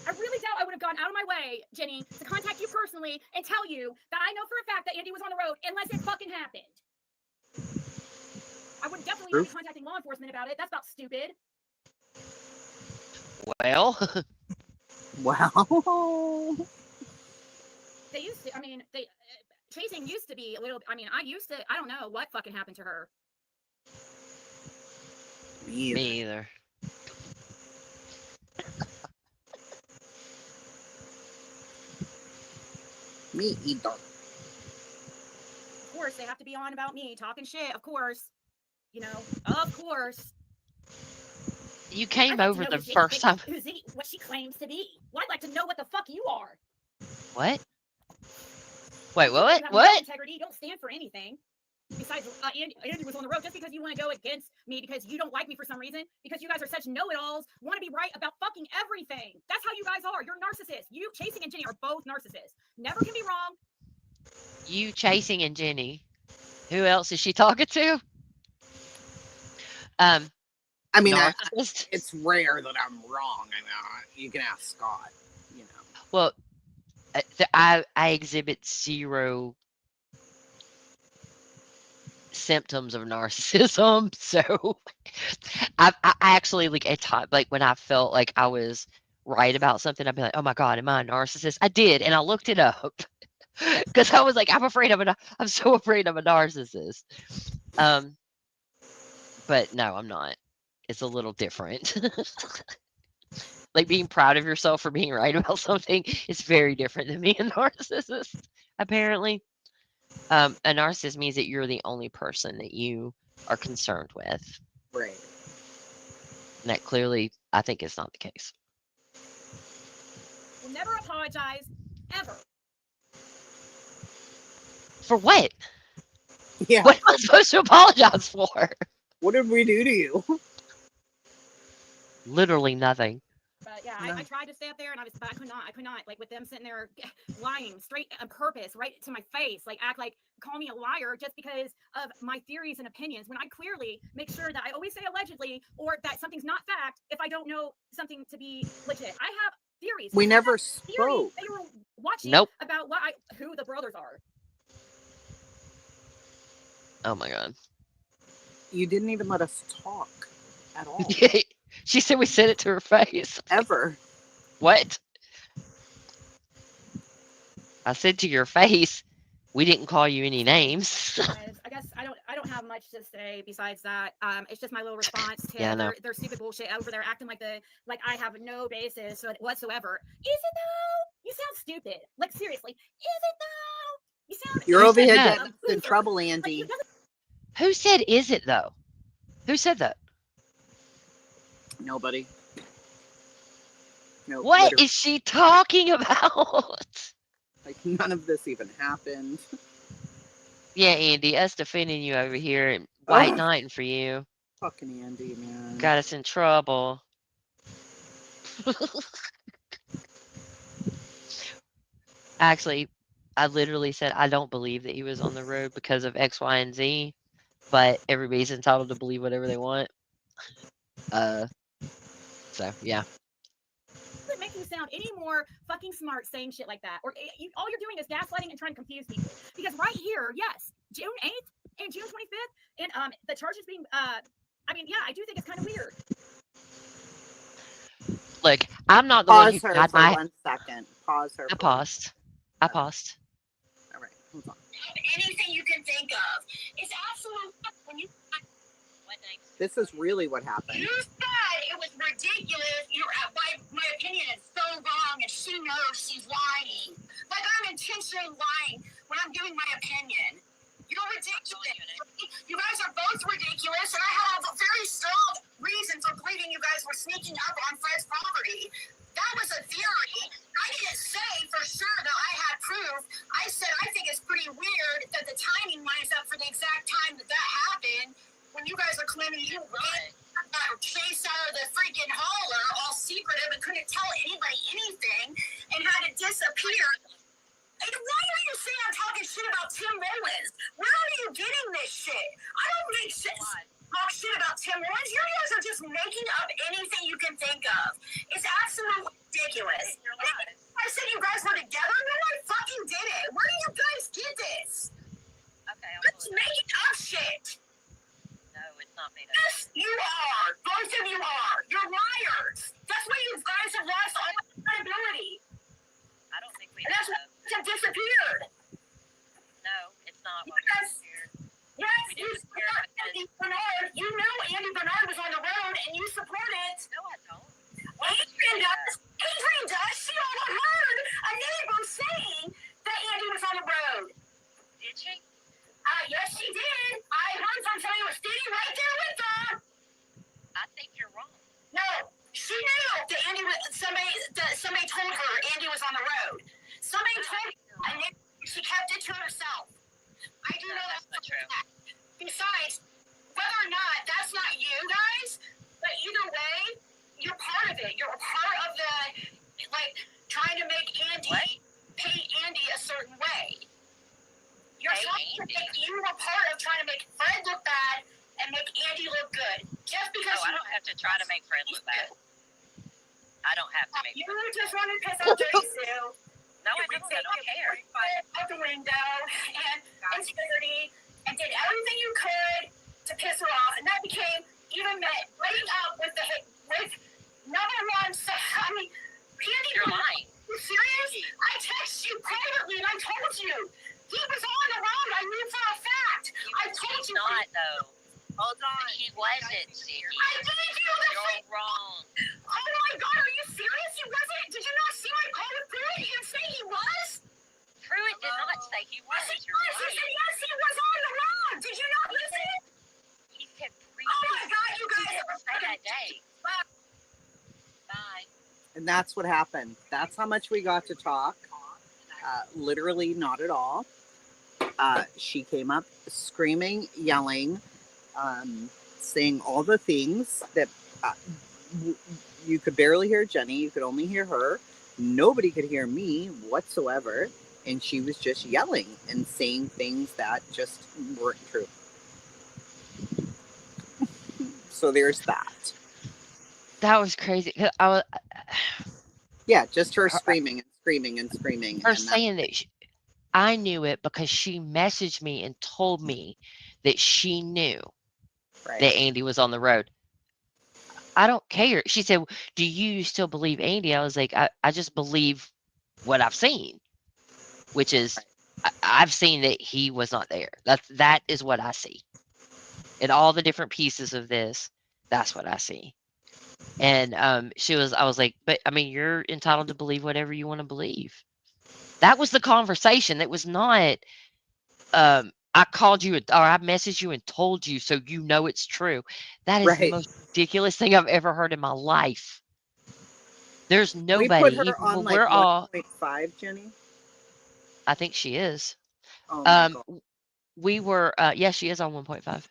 Speaker 2: I really doubt I would have gone out of my way, Jenny, to contact you personally and tell you that I know for a fact that Andy was on the road unless it fucking happened. I would definitely not be contacting law enforcement about it. That's about stupid.
Speaker 5: Well,
Speaker 1: Well,
Speaker 2: They used to, I mean, chasing used to be a little, I mean, I don't know what fucking happened to her.
Speaker 5: me either.
Speaker 1: Me either.
Speaker 2: Of course, they have to be on about me talking shit. Of course, you know, of course.
Speaker 5: You came over the first time.
Speaker 2: Who Ziggy, what she claims to be. Well, I'd like to know what the fuck you are.
Speaker 5: What? Wait, what?
Speaker 2: You have no integrity. You don't stand for anything. Besides, Andy was on the road just because you want to go against me because you don't like me for some reason. Because you guys are such know-it-alls, want to be right about fucking everything. That's how you guys are. You're narcissists. You, Chasing, and Jenny are both narcissists. Never can be wrong.
Speaker 5: You, Chasing, and Jenny. Who else is she talking to?
Speaker 1: I mean,
Speaker 5: it's
Speaker 1: rare that I'm wrong. I mean, you can ask Scott. You know.
Speaker 5: Well, I exhibit zero symptoms of narcissism, so I actually like at times, like when I felt like I was right about something, I'd be like, "Oh my god, am I a narcissist?" I did, and I looked it up because I was like, I'm so afraid I'm a narcissist. But no, I'm not. It's a little different. Like being proud of yourself for being right about something is very different than being a narcissist, apparently. A narcissist means that you're the only person that you are concerned with.
Speaker 1: Right.
Speaker 5: And that clearly, I think, is not the case.
Speaker 2: Will never apologize, ever.
Speaker 5: For what?
Speaker 1: Yeah.
Speaker 5: What am I supposed to apologize for?
Speaker 1: What did we do to you?
Speaker 5: Literally nothing.
Speaker 2: But yeah, I tried to stay up there, and but I could not. Like with them sitting there lying straight on purpose, right to my face, like call me a liar just because of my theories and opinions. When I clearly make sure that I always say allegedly or that something's not fact if I don't know something to be legit. I have theories.
Speaker 1: We never spoke.
Speaker 2: They were watching about who the brothers are.
Speaker 5: Oh my god.
Speaker 1: You didn't even let us talk at all.
Speaker 5: She said we said it to her face.
Speaker 1: Ever.
Speaker 5: What? I said to your face, we didn't call you any names.
Speaker 2: I guess I don't have much to say besides that. It's just my little response to their stupid bullshit over there, acting like I have no basis whatsoever. Is it though? You sound stupid. Like seriously, is it though? You sound.
Speaker 1: You're over here getting in trouble, Andy.
Speaker 5: Who said is it though? Who said that?
Speaker 1: Nobody. No.
Speaker 5: What is she talking about?
Speaker 1: Like none of this even happened.
Speaker 5: Yeah, Andy, us defending you over here and white knighting for you.
Speaker 1: Fucking Andy, man.
Speaker 5: Got us in trouble. Actually, I literally said I don't believe that he was on the road because of X, Y, and Z, but everybody's entitled to believe whatever they want. So yeah.
Speaker 2: Doesn't make you sound any more fucking smart saying shit like that. Or all you're doing is gaslighting and trying to confuse people. Because right here, yes, June 8th and June 25th, and the charges being, I mean, yeah, I do think it's kind of weird.
Speaker 5: Look, I'm not the one who
Speaker 1: got my... 1 second. Pause her.
Speaker 5: I paused. I paused.
Speaker 1: All right, hold on.
Speaker 2: Anything you can think of. It's absolute when you.
Speaker 1: This is really what happened.
Speaker 2: You said it was ridiculous. My opinion is so wrong, and she knows she's lying. Like I'm intentionally lying when I'm giving my opinion. You're ridiculous. You guys are both ridiculous, and I have a very strong reason for believing you guys were sneaking up on Fred's property. That was a theory. I didn't say for sure that I had proof. I disappeared. And why are you saying I'm talking shit about Tim Rollins? Where are you getting this shit? I don't make shit. Talk shit about Tim Rollins. You guys are just making up anything you can think of. It's absolutely ridiculous. I said you guys were together. No one fucking did it. Where do you guys get this?
Speaker 8: Okay, I'll
Speaker 2: It's
Speaker 8: pull it up.
Speaker 2: making up shit.
Speaker 8: No, it's not made up.
Speaker 2: Yes, you are. Both of you are. You're liars. That's why you guys have lost all credibility.
Speaker 8: I don't think we
Speaker 2: And that's why
Speaker 8: have.
Speaker 2: you have disappeared.
Speaker 8: No, it's not what
Speaker 2: Yes.
Speaker 8: we here.
Speaker 2: Yes,
Speaker 8: We
Speaker 2: you
Speaker 8: disappeared
Speaker 2: support
Speaker 8: because-
Speaker 2: Andy Bernard. You know Andy Bernard was on the road, and you support it.
Speaker 8: No, I don't.
Speaker 2: Adrian does. Adrian does. She overheard a neighbor saying that Andy was on the road.
Speaker 8: Did she?
Speaker 2: Yes, she did. I heard from somebody who was standing right there with her.
Speaker 8: I think you're wrong.
Speaker 2: No, she knew that Andy was, somebody told her Andy was on the road. Somebody told her, and then she kept it to herself. I do
Speaker 8: No,
Speaker 2: know
Speaker 8: that's not true.
Speaker 2: Besides, whether or not that's not you guys, but either way, you're part of it. You're a part of the, like, trying to make Andy pay Andy a certain way. You're
Speaker 8: Pay
Speaker 2: trying to
Speaker 8: Andy?
Speaker 2: make, you were part of trying to make Fred look bad and make Andy look good. Just because
Speaker 8: Oh, I don't have to try to make Fred look bad. I don't have to make
Speaker 2: you
Speaker 8: Fred.
Speaker 2: just want to piss off Dirty Sue.
Speaker 8: No, I don't care.
Speaker 2: Out the window and insecurity and did everything you could to piss her off, and that became even meant breaking up with number one. I mean, Andy,
Speaker 8: You're lying.
Speaker 2: you serious? I texted you privately and I told you he was on the road. I knew for a fact. I told
Speaker 8: He's
Speaker 2: you.
Speaker 8: not, though. Hold on. He wasn't, Ziggy.
Speaker 2: I gave you the
Speaker 8: You're wrong.
Speaker 2: Oh my God, are you serious? He wasn't. Did you not see my call with Pruitt? He didn't say he was.
Speaker 8: Pruitt did not say he was.
Speaker 2: Yes, he
Speaker 8: You're
Speaker 2: was. He
Speaker 8: right.
Speaker 2: said yes, he was on the road. Did you not listen?
Speaker 8: He said
Speaker 2: Oh my God, you
Speaker 8: He
Speaker 2: guys
Speaker 8: didn't
Speaker 2: are
Speaker 8: say that
Speaker 2: fucking.
Speaker 8: day. Bye.
Speaker 1: And that's what happened. That's how much we got to talk. Literally, not at all. She came up screaming, yelling, saying all the things that you could barely hear Jenny. You could only hear her. Nobody could hear me whatsoever. And she was just yelling and saying things that just weren't true. So there's that.
Speaker 5: That was crazy. 'Cause I was
Speaker 1: Yeah, just her screaming and screaming and screaming.
Speaker 5: her
Speaker 1: And
Speaker 5: saying that I knew it because she messaged me and told me that she knew
Speaker 1: right.
Speaker 5: that Andy was on the road. I don't care. She said, "Do you still believe Andy?" I was like, I just believe what I've seen, which is I've seen that he was not there. That is what I see. In all the different pieces of this, that's what I see. And I was like, but I mean, you're entitled to believe whatever you want to believe. That was the conversation. That was not, I called you or I messaged you and told you so you know it's true. That is the
Speaker 1: Right.
Speaker 5: most ridiculous thing I've ever heard in my life. There's
Speaker 1: We
Speaker 5: nobody.
Speaker 1: put her
Speaker 5: Even
Speaker 1: on
Speaker 5: when
Speaker 1: like
Speaker 5: we're all,
Speaker 1: 1.5, Jenny.
Speaker 5: I think she is.
Speaker 1: Oh my God.
Speaker 5: We were, yeah, she is on 1.5.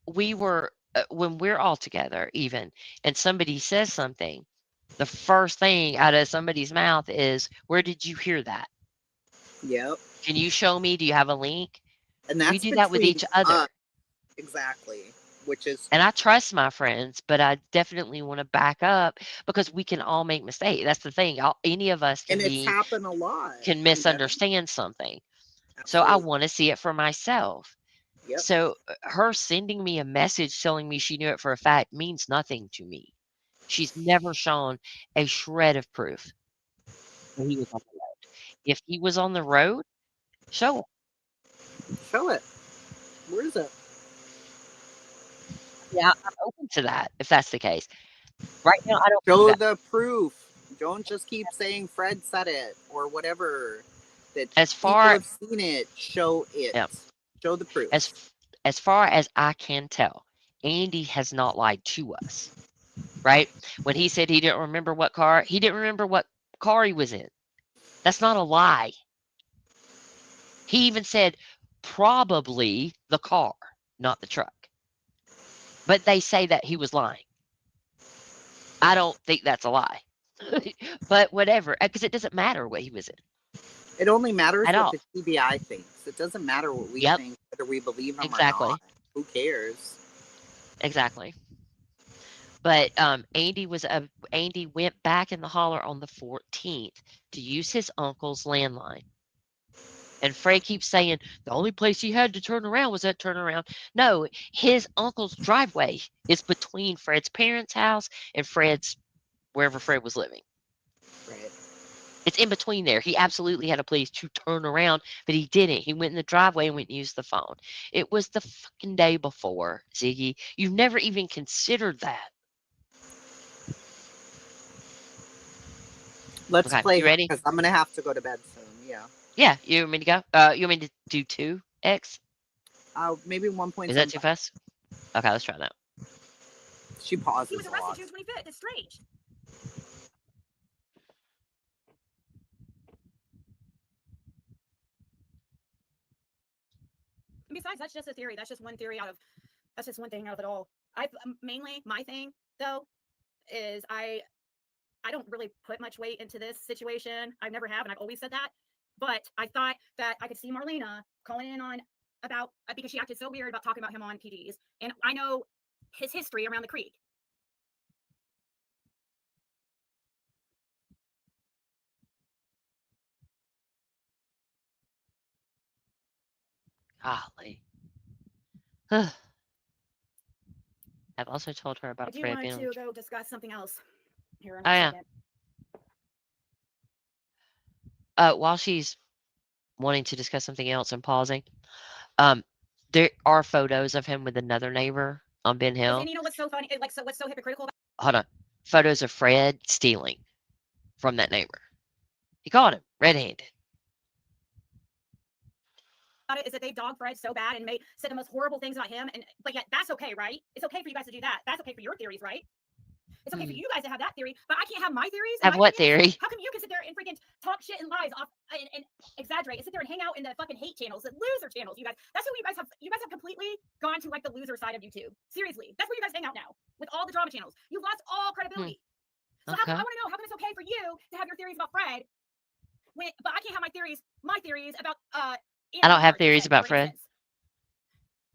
Speaker 5: We were, when we're all together, even, and somebody says something, the first thing out of somebody's mouth is, "Where did you hear that?
Speaker 1: Yep.
Speaker 5: Can you show me? Do you have a link?"
Speaker 1: And
Speaker 5: We
Speaker 1: that's
Speaker 5: do that with
Speaker 1: between
Speaker 5: each other.
Speaker 1: us. Exactly. Which is
Speaker 5: And I trust my friends, but I definitely want to back up because we can all make mistakes. That's the thing. Any of us
Speaker 1: and it's happened a lot.
Speaker 5: can
Speaker 1: you know?
Speaker 5: misunderstand something. So I
Speaker 1: Absolutely.
Speaker 5: want to see it for myself.
Speaker 1: Yep.
Speaker 5: So her sending me a message telling me she knew it for a fact means nothing to me. She's never shown a shred of proof that he was on the road. If he was on the road, show it.
Speaker 1: Show it. Where is it?
Speaker 5: Yeah, I'm open to that if that's the case. Right now, I don't
Speaker 1: Show
Speaker 5: think that.
Speaker 1: the proof. Don't just keep saying Fred said it or whatever. That
Speaker 5: As
Speaker 1: people
Speaker 5: far
Speaker 1: have seen it. Show it.
Speaker 5: Yeah.
Speaker 1: Show the proof.
Speaker 5: as far as I can tell, Andy has not lied to us. Right? When he said he didn't remember what car he was in. That's not a lie. He even said probably the car, not the truck. But they say that he was lying. I don't think that's a lie. But whatever, because it doesn't matter what he was in
Speaker 1: It only matters
Speaker 5: at
Speaker 1: what
Speaker 5: all.
Speaker 1: the TBI thinks. It doesn't matter what we
Speaker 5: Yep,
Speaker 1: think, whether we believe him or not.
Speaker 5: exactly,
Speaker 1: Who cares?
Speaker 5: exactly. But Andy went back in the holler on the 14th to use his uncle's landline. And Fred keeps saying the only place he had to turn around was that turnaround. No, his uncle's driveway is between Fred's parents' house and Fred's wherever Fred was living.
Speaker 1: Right.
Speaker 5: It's in between there. He absolutely had a place to turn around, but he didn't. He went in the driveway and went and used the phone. It was the fucking day before, Ziggy. You've never even considered that.
Speaker 1: Let's
Speaker 5: Okay,
Speaker 1: play
Speaker 5: you
Speaker 1: him
Speaker 5: ready?
Speaker 1: because I'm going to have to go to bed soon. Yeah.
Speaker 5: Yeah, you want me to go? You want me to do 2x?
Speaker 1: Maybe 1.75.
Speaker 5: Is that too fast? Okay, let's try that.
Speaker 1: She pauses
Speaker 2: He was
Speaker 1: a lot.
Speaker 2: arrested June 25th. It's strange. And besides, that's just a theory. That's just one theory out of. That's just one thing out of it all. I mainly my thing though is I don't really put much weight into this situation. I never have, and I've always said that. But I thought that I could see Marlena calling in on about because she acted so weird about talking about him on PDs, and I know his history around the creek.
Speaker 5: Golly. I've also told her
Speaker 2: I
Speaker 5: about
Speaker 2: do
Speaker 5: Fred
Speaker 2: want
Speaker 5: being.
Speaker 2: to go discuss something else here in
Speaker 5: Oh
Speaker 2: a
Speaker 5: yeah.
Speaker 2: second.
Speaker 5: While she's wanting to discuss something else and pausing, there are photos of him with another neighbor on Ben Hill.
Speaker 2: And you know what's so funny? Like, so what's so hypocritical
Speaker 5: Hold on. Photos of Fred stealing from that neighbor. He caught him red-handed.
Speaker 2: about it is that they dog Fred so bad and said the most horrible things about him. But yet that's okay, right? It's okay for you guys to do that. That's okay for your theories, right? It's okay for you guys to have that theory, but I can't have my theories.
Speaker 5: Have what theory?
Speaker 2: How come you can sit there and freaking talk shit and lies off and exaggerate and sit there and hang out in the fucking hate channels, the loser channels? You guys, that's what you guys have. You guys have completely gone to like the loser side of YouTube. Seriously, that's where you guys hang out now with all the drama channels. You've lost all credibility. So I want to know how come it's okay for you to have your theories about Fred, but I can't have my theories about
Speaker 5: I don't have theories about Fred.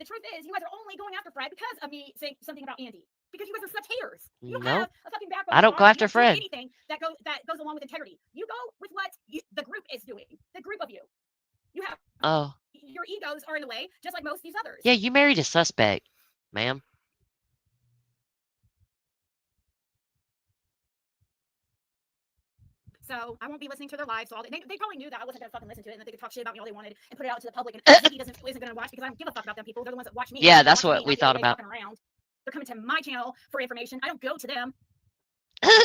Speaker 2: The truth is, you guys are only going after Fred because of me saying something about Andy. Because you guys are such haters. You don't have a fucking backbone.
Speaker 5: I don't go after Fred.
Speaker 2: Anything that goes along with integrity. You go with what the group is doing. The group of you. You have.
Speaker 5: Oh.
Speaker 2: Your egos are in the way, just like most of these others.
Speaker 5: Yeah, you married a suspect, ma'am.
Speaker 2: So I won't be listening to their lives. So they probably knew that I wasn't gonna fucking listen to it, and that they could talk shit about me all they wanted and put it out to the public. And Ziggy isn't gonna watch because I don't give a fuck about them people. They're the ones that watch me.
Speaker 5: Yeah, that's what we thought about.
Speaker 2: They're coming to my channel for information. I don't go to them.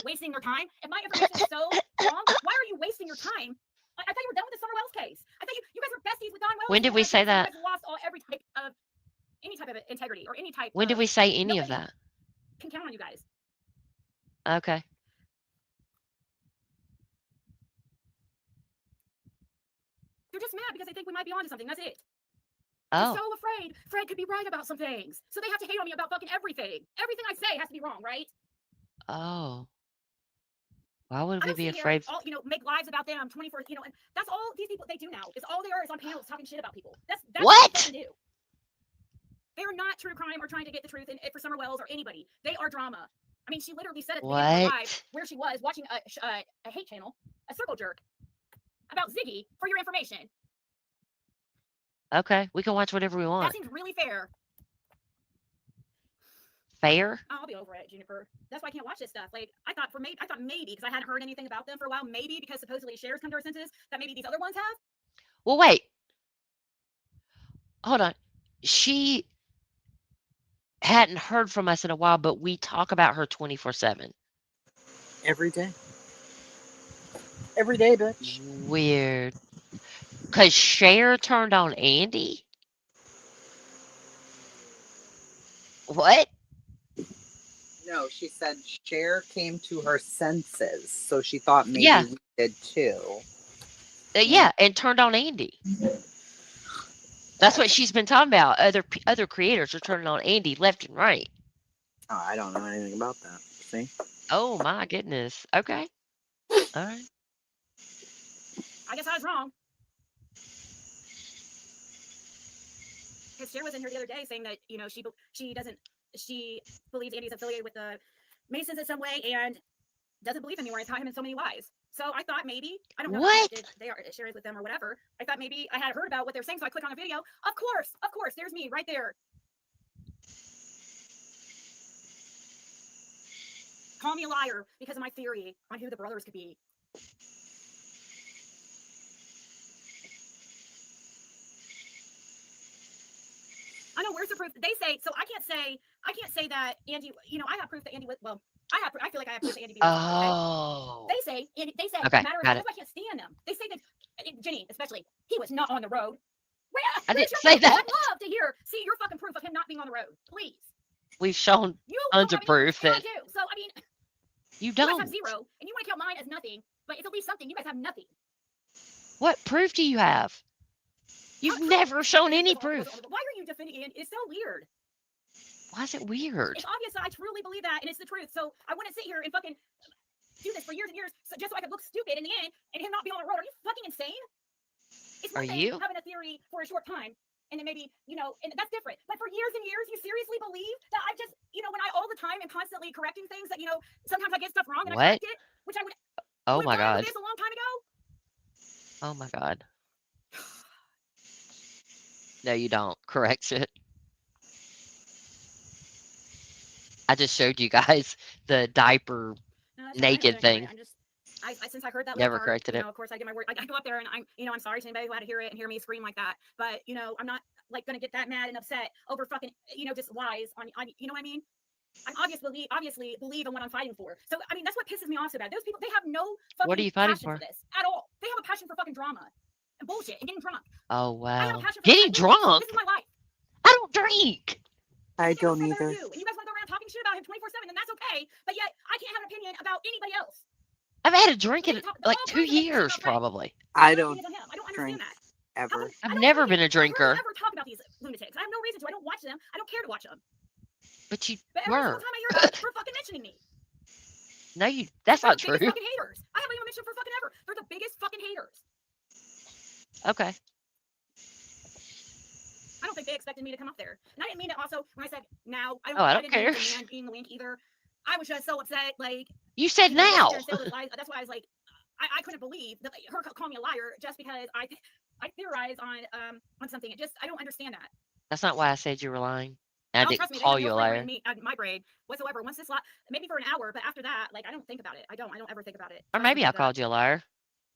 Speaker 2: Wasting their time. If my information is so wrong, why are you wasting your time? I thought you were done with the Summer Wells case. I thought you guys are besties with Don Wells.
Speaker 5: When did we say that?
Speaker 2: You guys lost any type of integrity or any type.
Speaker 5: When did we say any of that?
Speaker 2: Can count on you guys.
Speaker 5: Okay.
Speaker 2: They're just mad because they think we might be onto something. That's it.
Speaker 5: Oh.
Speaker 2: They're so afraid Fred could be right about some things, so they have to hate on me about fucking everything. Everything I say has to be wrong, right?
Speaker 5: Oh. Why would we be afraid?
Speaker 2: All, make lives about them 24. And that's all these people they do now. It's all they are is on panels talking shit about people. That's what they do. They are not true crime or trying to get the truth for Summer Wells or anybody. They are drama. I mean, she literally said at the beginning of her live where she was watching a hate channel, a circle jerk, about Ziggy for your information.
Speaker 5: Okay, we can watch whatever we want.
Speaker 2: That seems really fair.
Speaker 5: Fair?
Speaker 2: I'll be over it, Juniper. That's why I can't watch this stuff. Like I thought maybe because I hadn't heard anything about them for a while. Maybe because supposedly Cher's come to her senses that maybe these other ones have.
Speaker 5: Well, wait. Hold on. She hadn't heard from us in a while, but we talk about her 24/7.
Speaker 1: Every day. Every day, bitch.
Speaker 5: Weird. Because Cher turned on Andy? What?
Speaker 1: No, she said Cher came to her senses, so she thought maybe we did too.
Speaker 5: Yeah, and turned on Andy. That's what she's been talking about. Other creators are turning on Andy left and right.
Speaker 1: Oh, I don't know anything about that. See?
Speaker 5: Oh my goodness. Okay. All right.
Speaker 2: I guess I was wrong. Because Cher was in here the other day saying that she believes Andy's affiliated with the Masons in some way and doesn't believe him anymore and taught him in so many lies. So I thought maybe I don't know how
Speaker 5: What?
Speaker 2: connected they are Cher is with them or whatever. I thought maybe I had heard about what they're saying, so I clicked on the video. Of course, there's me right there. Call me a liar because of my theory on who the brothers could be. I know, where's the proof? They say so. I can't say that Andy. I have proof that Andy was. Well, I feel like I have proof that Andy B. was. Okay?
Speaker 5: Oh.
Speaker 2: They say
Speaker 5: Okay,
Speaker 2: no matter
Speaker 5: got
Speaker 2: that's why I can't stand them. They say that Jenny, especially, he was not on the road.
Speaker 5: I didn't say that.
Speaker 2: I'd love to see your fucking proof of him not being on the road, please.
Speaker 5: We've shown tons of proof
Speaker 2: and I
Speaker 5: that
Speaker 2: do. So I mean,
Speaker 5: you
Speaker 2: you guys
Speaker 5: don't.
Speaker 2: have zero, and you want to count mine as nothing, but it's at least something. You guys have nothing.
Speaker 5: What proof do you have? You've never shown any proof.
Speaker 2: Why are you defending Andy? It's so weird.
Speaker 5: Why is it weird?
Speaker 2: It's obvious that I truly believe that, and it's the truth. So I wouldn't sit here and fucking do this for years and years just so I could look stupid in the end and him not be on the road. Are you fucking insane? It's one thing having a theory for a short time, and then maybe, and that's different. But for years and years, you seriously believe that I just, when I all the time am constantly correcting things that, sometimes I get stuff wrong and I correct it, which I would.
Speaker 5: Oh my God.
Speaker 2: This a long time ago.
Speaker 5: Oh my God. No, you don't. Correct it. I just showed you guys the diaper naked thing.
Speaker 2: Since I heard that,
Speaker 5: never corrected it.
Speaker 2: Of course, I get my word. I go up there and I'm sorry to anybody who had to hear it and hear me scream like that. But I'm not like gonna get that mad and upset over fucking just lies on you know what I mean. I obviously believe in what I'm fighting for. So I mean that's what pisses me off so bad. Those people, they have no fucking
Speaker 5: what are you fighting
Speaker 2: passion for this at all. They have a passion for fucking drama and bullshit and getting drunk.
Speaker 5: Oh wow.
Speaker 2: I have a passion for
Speaker 5: getting drunk.
Speaker 2: This is my life.
Speaker 5: I don't drink.
Speaker 1: I don't either.
Speaker 2: And you guys want to go around talking shit about him 24/7, and that's okay. But yet I can't have an opinion about anybody else.
Speaker 5: I've had a drink in like 2 years, probably.
Speaker 1: I don't
Speaker 2: drink
Speaker 1: ever.
Speaker 5: I've never been a drinker.
Speaker 2: I don't ever talk about these lunatics. I have no reason to. I don't watch them. I don't care to watch them.
Speaker 5: But you
Speaker 2: every
Speaker 5: were.
Speaker 2: single time I hear about it, for fucking mentioning me.
Speaker 5: No, that's not true.
Speaker 2: Fucking haters. I haven't even mentioned for fucking ever. They're the biggest fucking haters.
Speaker 5: Okay.
Speaker 2: I don't think they expected me to come up there, and I didn't mean it. Also, when I said now, I don't
Speaker 5: care.
Speaker 2: Mean the man being the wink either. I was just so upset. Like
Speaker 5: you said now.
Speaker 2: That's why I was like, I couldn't believe that her call me a liar just because I theorize on something. I don't understand that.
Speaker 5: That's not why I said you were lying. I didn't
Speaker 2: me,
Speaker 5: call you a liar.
Speaker 2: My brain whatsoever. Once this maybe for an hour, but after that, like I don't think about it. I don't ever think about it.
Speaker 5: Or maybe I called you a liar.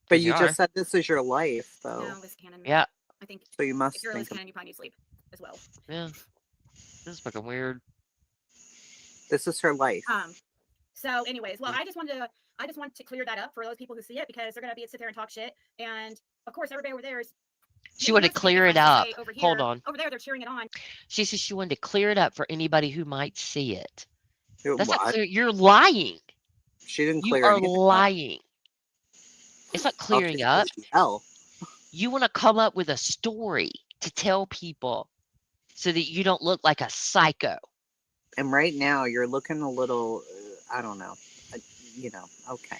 Speaker 1: But you just said this is your life, though.
Speaker 2: No, this canon.
Speaker 5: Yeah.
Speaker 2: I think
Speaker 1: so. You must.
Speaker 2: If you're in this canon, you probably need sleep as well.
Speaker 5: Yeah. This is fucking weird.
Speaker 1: This is her life.
Speaker 2: So, anyways, well, I just want to clear that up for those people who see it because they're gonna sit there and talk shit, and of course, everybody over there is.
Speaker 5: She wanted to clear it up. Hold on.
Speaker 2: Over there, they're cheering it on.
Speaker 5: She said she wanted to clear it up for anybody who might see it. That's
Speaker 1: what?
Speaker 5: not clear. You're lying.
Speaker 1: She didn't clear.
Speaker 5: You are lying. It's not clearing up. You want to come up with a story to tell people so that you don't look like a psycho.
Speaker 1: And right now, you're looking a little. I don't know. Okay.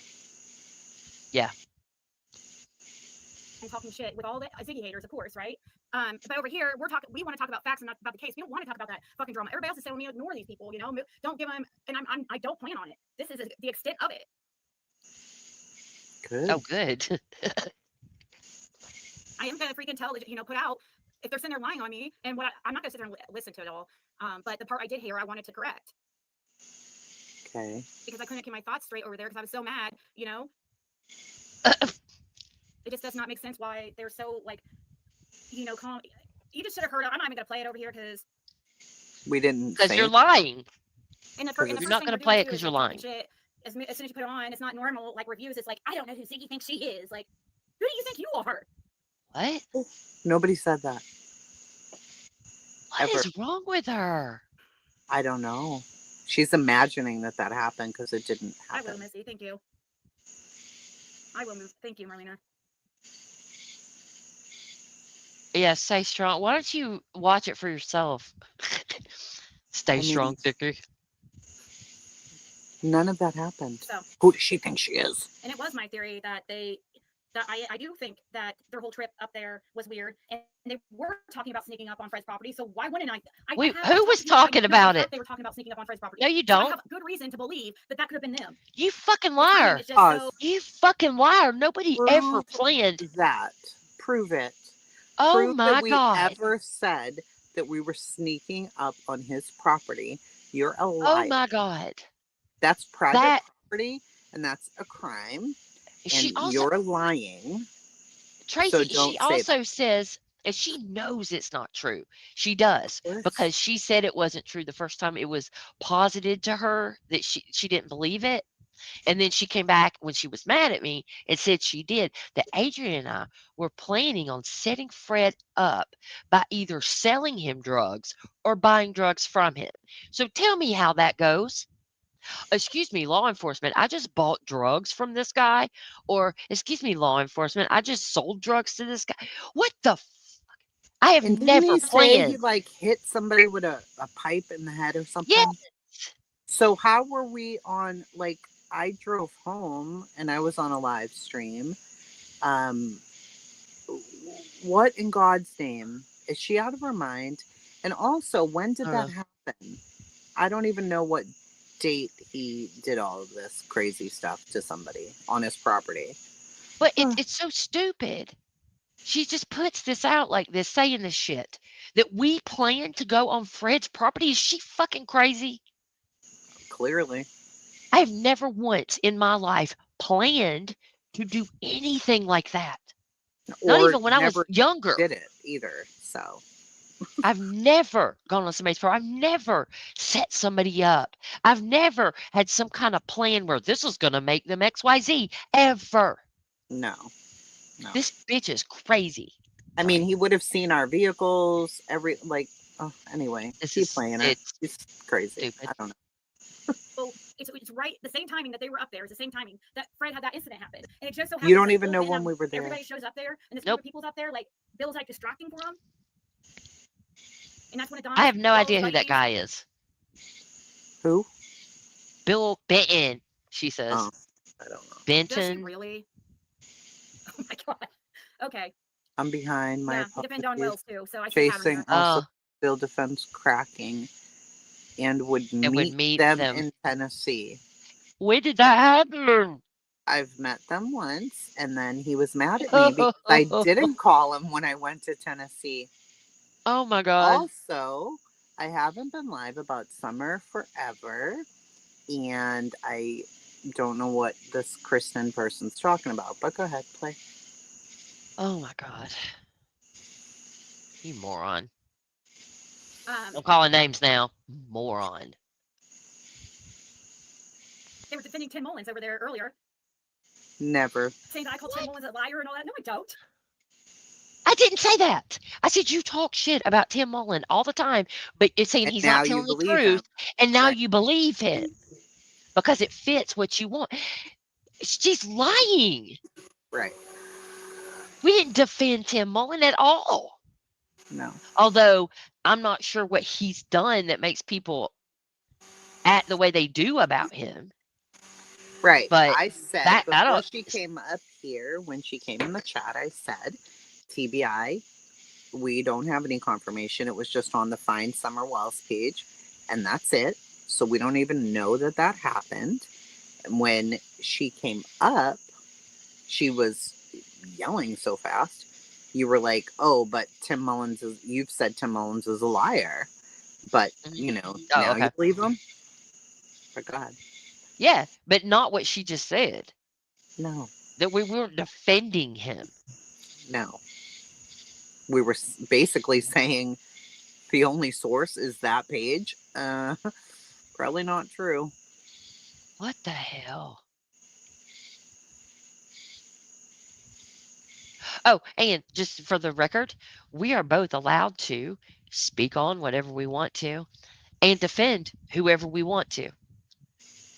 Speaker 5: Yeah.
Speaker 2: I'm talking shit with all the Ziggy haters, of course, right? But over here, we want to talk about facts and not about the case. We don't want to talk about that fucking drama. Everybody else is saying we ignore these people, don't give them, and I don't plan on it. This is the extent of it.
Speaker 1: Good.
Speaker 5: Oh, good.
Speaker 2: I am gonna freaking tell put out if they're sitting there lying on me, and I'm not gonna sit there and listen to it all. But the part I did hear, I wanted to correct.
Speaker 1: Okay.
Speaker 2: Because I couldn't keep my thoughts straight over there because I was so mad, It just does not make sense why they're so calm. You just should have heard it. I'm not even gonna play it over here because
Speaker 1: we didn't.
Speaker 5: Because you're lying.
Speaker 2: You're
Speaker 5: not gonna play it because you're lying.
Speaker 2: As soon as you put it on, it's not normal. Like reviews, it's like I don't know who Ziggy thinks she is. Like, who do you think you are?
Speaker 5: What?
Speaker 1: Nobody said that.
Speaker 5: What is wrong with her?
Speaker 1: I don't know. She's imagining that happened because it didn't happen.
Speaker 2: I will, Missy. Thank you. I will move. Thank you, Marlena.
Speaker 5: Yeah, stay strong. Why don't you watch it for yourself? Stay strong, Dickie.
Speaker 1: None of that happened.
Speaker 2: So,
Speaker 1: Who does she think she is?
Speaker 2: and it was my theory that I do think that their whole trip up there was weird, and they were talking about sneaking up on Fred's property. So why wouldn't I've
Speaker 5: Wait,
Speaker 2: talked
Speaker 5: who
Speaker 2: to
Speaker 5: was
Speaker 2: people. I
Speaker 5: talking
Speaker 2: know for a
Speaker 5: about
Speaker 2: fact
Speaker 5: it?
Speaker 2: they were talking about sneaking up on Fred's property.
Speaker 5: No, you
Speaker 2: So I
Speaker 5: don't.
Speaker 2: have good reason to believe that that could have been them.
Speaker 5: You fucking
Speaker 2: The timing
Speaker 5: liar.
Speaker 2: is just
Speaker 1: Pause.
Speaker 2: so.
Speaker 5: You fucking liar. Nobody ever
Speaker 1: Prove
Speaker 5: planned.
Speaker 1: that. Prove it.
Speaker 5: Oh
Speaker 1: Prove that
Speaker 5: my
Speaker 1: we
Speaker 5: God.
Speaker 1: ever said that we were sneaking up on his property. You're a
Speaker 5: Oh
Speaker 1: liar.
Speaker 5: my God.
Speaker 1: That's private
Speaker 5: That
Speaker 1: property and that's a crime.
Speaker 5: she
Speaker 1: And
Speaker 5: also
Speaker 1: you're lying. So
Speaker 5: Tracy,
Speaker 1: don't
Speaker 5: she
Speaker 1: say that.
Speaker 5: also says, and she knows it's not true. She does,
Speaker 1: Of course.
Speaker 5: because she said it wasn't true the first time it was posited to her that she didn't believe it. And then she came back when she was mad at me and said she did. That Adrian and I were planning on setting Fred up by either selling him drugs or buying drugs from him. So tell me how that goes. Excuse me, law enforcement, I just bought drugs from this guy. Or, excuse me, law enforcement, I just sold drugs to this guy. What the I have
Speaker 1: And didn't
Speaker 5: never
Speaker 1: he say he
Speaker 5: planned.
Speaker 1: like hit somebody with a pipe in the head or something?
Speaker 5: Yes.
Speaker 1: So how were we on like I drove home and I was on a live stream. Um what in God's name? Is she out of her mind? And also, when
Speaker 5: I
Speaker 1: did
Speaker 5: don't
Speaker 1: that
Speaker 5: know.
Speaker 1: happen? I don't even know what date he did all of this crazy stuff to somebody on his property.
Speaker 5: But it's so stupid. She just puts this out like this, saying this shit. That we plan to go on Fred's property. Is she fucking crazy?
Speaker 1: Clearly.
Speaker 5: I have never once in my life planned to do anything like that. Not
Speaker 1: Or
Speaker 5: even when I was
Speaker 1: never
Speaker 5: younger.
Speaker 1: did it either. So
Speaker 5: I've never gone on somebody's property. I've never set somebody up. I've never had some kind of plan where this is going to make them XYZ ever.
Speaker 1: no. No.
Speaker 5: This bitch is crazy.
Speaker 1: I mean, he would have seen our vehicles, every like. Oh, anyway,
Speaker 5: This
Speaker 1: keep
Speaker 5: is
Speaker 1: playing her.
Speaker 5: it's
Speaker 1: He's crazy.
Speaker 5: stupid.
Speaker 1: I don't know.
Speaker 2: Well, it's right. The same timing that they were up there is the same timing that Fred had that incident happen, and it just so happens
Speaker 1: You don't
Speaker 2: that
Speaker 1: even know
Speaker 2: whole
Speaker 1: when
Speaker 2: band
Speaker 1: we
Speaker 2: of
Speaker 1: were there.
Speaker 2: everybody shows up there, and this
Speaker 5: Nope.
Speaker 2: group of people's up there. Like Bill's like distracting for him, and that's when
Speaker 5: I have no
Speaker 2: Dawn's
Speaker 5: idea who that
Speaker 2: buddies.
Speaker 5: guy is.
Speaker 1: Who?
Speaker 5: Bill Benton, she says.
Speaker 1: Oh, I don't know.
Speaker 2: Does she
Speaker 5: Benton.
Speaker 2: really? Oh my god. Okay.
Speaker 1: I'm behind. My
Speaker 2: Yeah, you defend Dawn
Speaker 1: apologies.
Speaker 2: Wells too, so I should have
Speaker 1: Facing
Speaker 2: her.
Speaker 1: also
Speaker 5: Oh,
Speaker 1: Bill defense cracking and would
Speaker 5: and would
Speaker 1: meet
Speaker 5: meet
Speaker 1: them
Speaker 5: them.
Speaker 1: in Tennessee.
Speaker 5: When did that happen?
Speaker 1: I've met them once, and then he was mad at me because I didn't call him when I went to Tennessee.
Speaker 5: Oh my God.
Speaker 1: Also, I haven't been live about Summer Forever, and I don't know what this Kristen person's talking about, but go ahead, play.
Speaker 5: Oh my God. You moron.
Speaker 2: Um,
Speaker 5: I'm calling names now. Moron.
Speaker 2: they were defending Tim Mullins over there earlier,
Speaker 1: Never.
Speaker 2: saying that I called Tim Mullins a liar and all that. No, I don't.
Speaker 5: I didn't say that. I said you talk shit about Tim Mullen all the time, but you're saying
Speaker 1: And
Speaker 5: he's
Speaker 1: now
Speaker 5: not
Speaker 1: you
Speaker 5: telling the
Speaker 1: believe him.
Speaker 5: truth, and now
Speaker 1: Right.
Speaker 5: you believe him because it fits what you want. She's lying.
Speaker 1: Right.
Speaker 5: We didn't defend Tim Mullen at all.
Speaker 1: No.
Speaker 5: Although I'm not sure what he's done that makes people act the way they do about him.
Speaker 1: Right.
Speaker 5: But
Speaker 1: I said
Speaker 5: that I
Speaker 1: before
Speaker 5: don't.
Speaker 1: she came up here, when she came in the chat, I said, TBI, we don't have any confirmation. It was just on the Find Summer Wells page, and that's it. So we don't even know that that happened. And when she came up, she was yelling so fast. You were like, oh, but Tim Mullins is, you've said Tim Mullins is a liar. But, you know,
Speaker 5: Oh,
Speaker 1: now
Speaker 5: okay.
Speaker 1: you believe him? For God.
Speaker 5: Yeah, but not what she just said.
Speaker 1: No.
Speaker 5: That we weren't defending him.
Speaker 1: No. We were basically saying the only source is that page. Probably not true.
Speaker 5: What the hell? Oh, and just for the record, we are both allowed to speak on whatever we want to and defend whoever we want to.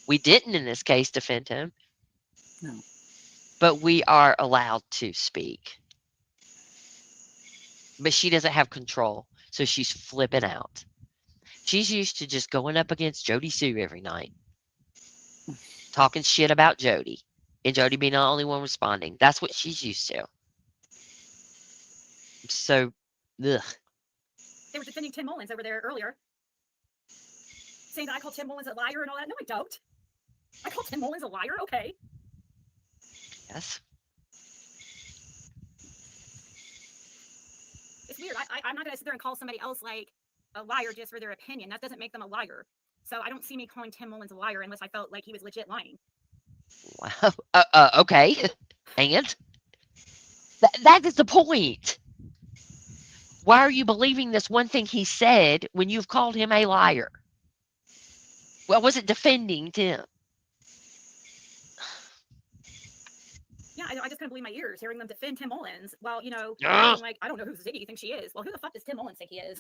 Speaker 5: We didn't in this case defend him.
Speaker 1: No.
Speaker 5: But we are allowed to speak. But she doesn't have control, so she's flipping out. She's used to just going up against Jody Sue every night. talking shit about Jody, and Jody being the only one responding. That's what she's used to. So, ugh.
Speaker 2: They were defending Tim Mullins over there earlier, saying that I called Tim Mullins a liar and all that. No, I don't. I called Tim Mullins a liar. Okay.
Speaker 5: Yes.
Speaker 2: It's weird. I'm not going to sit there and call somebody else like a liar just for their opinion. That doesn't make them a liar. So I don't see me calling Tim Mullins a liar unless I felt like he was legit lying.
Speaker 5: Wow. Okay. And that is the point. Why are you believing this one thing he said when you've called him a liar? Well, I wasn't defending Tim.
Speaker 2: Yeah, I just couldn't believe my ears hearing them defend Tim Mullins. Well,
Speaker 5: Ugh.
Speaker 2: acting like I don't know who Ziggy thinks she is. Well, who the fuck does Tim Mullins think he is?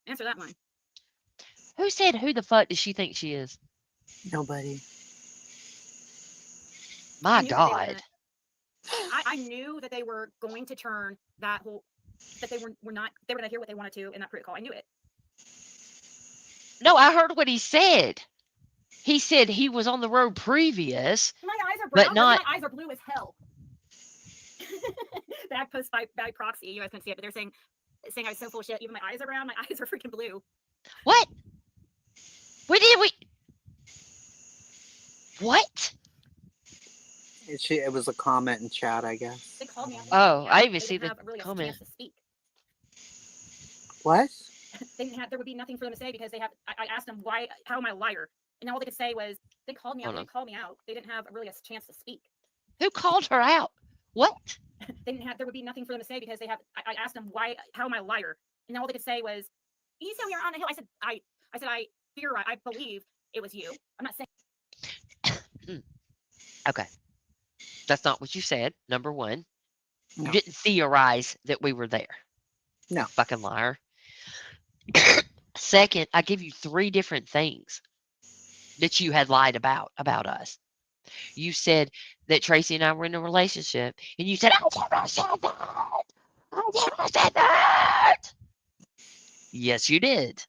Speaker 2: Answer that one.
Speaker 5: Who said who the fuck does she think she is?
Speaker 1: Nobody.
Speaker 5: My
Speaker 2: I knew that they were
Speaker 5: God.
Speaker 2: gonna- I knew that they were going to turn that whole that they were not they were going to hear what they wanted to in that critical. I knew it.
Speaker 5: No, I heard what he said. He said he was on the road previous,
Speaker 2: My eyes are
Speaker 5: but
Speaker 2: brown,
Speaker 5: not.
Speaker 2: my eyes are blue as hell. That post by proxy, you guys can see it, but they're saying I was so full of shit. Even my eyes are brown. My eyes are freaking blue.
Speaker 5: What? What did we? What?
Speaker 1: It was a comment in chat, I guess.
Speaker 2: They called me out.
Speaker 5: Oh, I even
Speaker 2: They
Speaker 5: see
Speaker 2: didn't
Speaker 5: the
Speaker 2: have really a
Speaker 5: comment.
Speaker 2: chance to speak.
Speaker 1: What?
Speaker 2: They didn't have. There would be nothing for them to say because they have. I asked them why. How am I a liar? And all they could say was they called me out.
Speaker 5: Hold
Speaker 2: They
Speaker 5: on.
Speaker 2: called me out. They didn't have really a chance to speak.
Speaker 5: Who called her out? What?
Speaker 2: They didn't have. There would be nothing for them to say because they have. I asked them why. How am I a liar? And all they could say was, "You said we were on the hill." I said. I fear. I believe it was you. I'm not saying.
Speaker 5: Okay. That's not what you said. Number one.
Speaker 1: No.
Speaker 5: You didn't theorize that we were there.
Speaker 1: No.
Speaker 5: Fucking liar. Second, I give you 3 different things that you had lied about us. You said that Tracy and I were in a relationship, and you said, I never said that. I never said that. Yes, you did.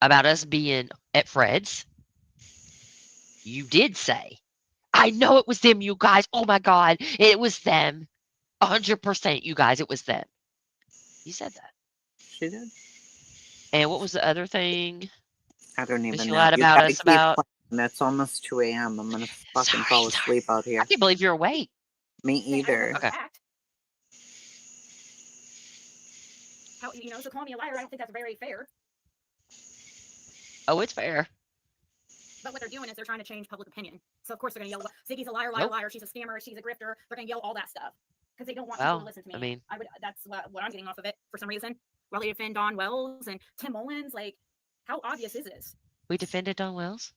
Speaker 5: About us being at Fred's, you did say, I know it was them, you guys. Oh my God, it was them. 100%, you guys, it was them. You said that.
Speaker 1: She did.
Speaker 5: And what was the other thing
Speaker 1: I don't even
Speaker 5: that you
Speaker 1: know.
Speaker 5: lied
Speaker 1: You
Speaker 5: about
Speaker 1: gotta
Speaker 5: us
Speaker 1: keep
Speaker 5: about?
Speaker 1: playing. It's almost 2 a.m. I'm gonna fucking
Speaker 5: Sorry,
Speaker 1: fall
Speaker 5: sorry.
Speaker 1: asleep out here.
Speaker 5: I can't believe you're awake.
Speaker 1: Me either.
Speaker 5: Okay.
Speaker 2: How, so calling me a liar, I don't think that's very fair.
Speaker 5: Oh, it's fair.
Speaker 2: But what they're doing is they're trying to change public opinion. So of course they're going to yell, Ziggy's a liar, liar,
Speaker 5: Nope.
Speaker 2: liar. She's a scammer. She's a grifter. They're going to yell all that stuff because they don't want people to listen to me.
Speaker 5: I mean,
Speaker 2: that's what I'm getting off of it for some reason. While they defend Don Wells and Tim Mullins, like, how obvious is this?
Speaker 5: we defended Don Wells.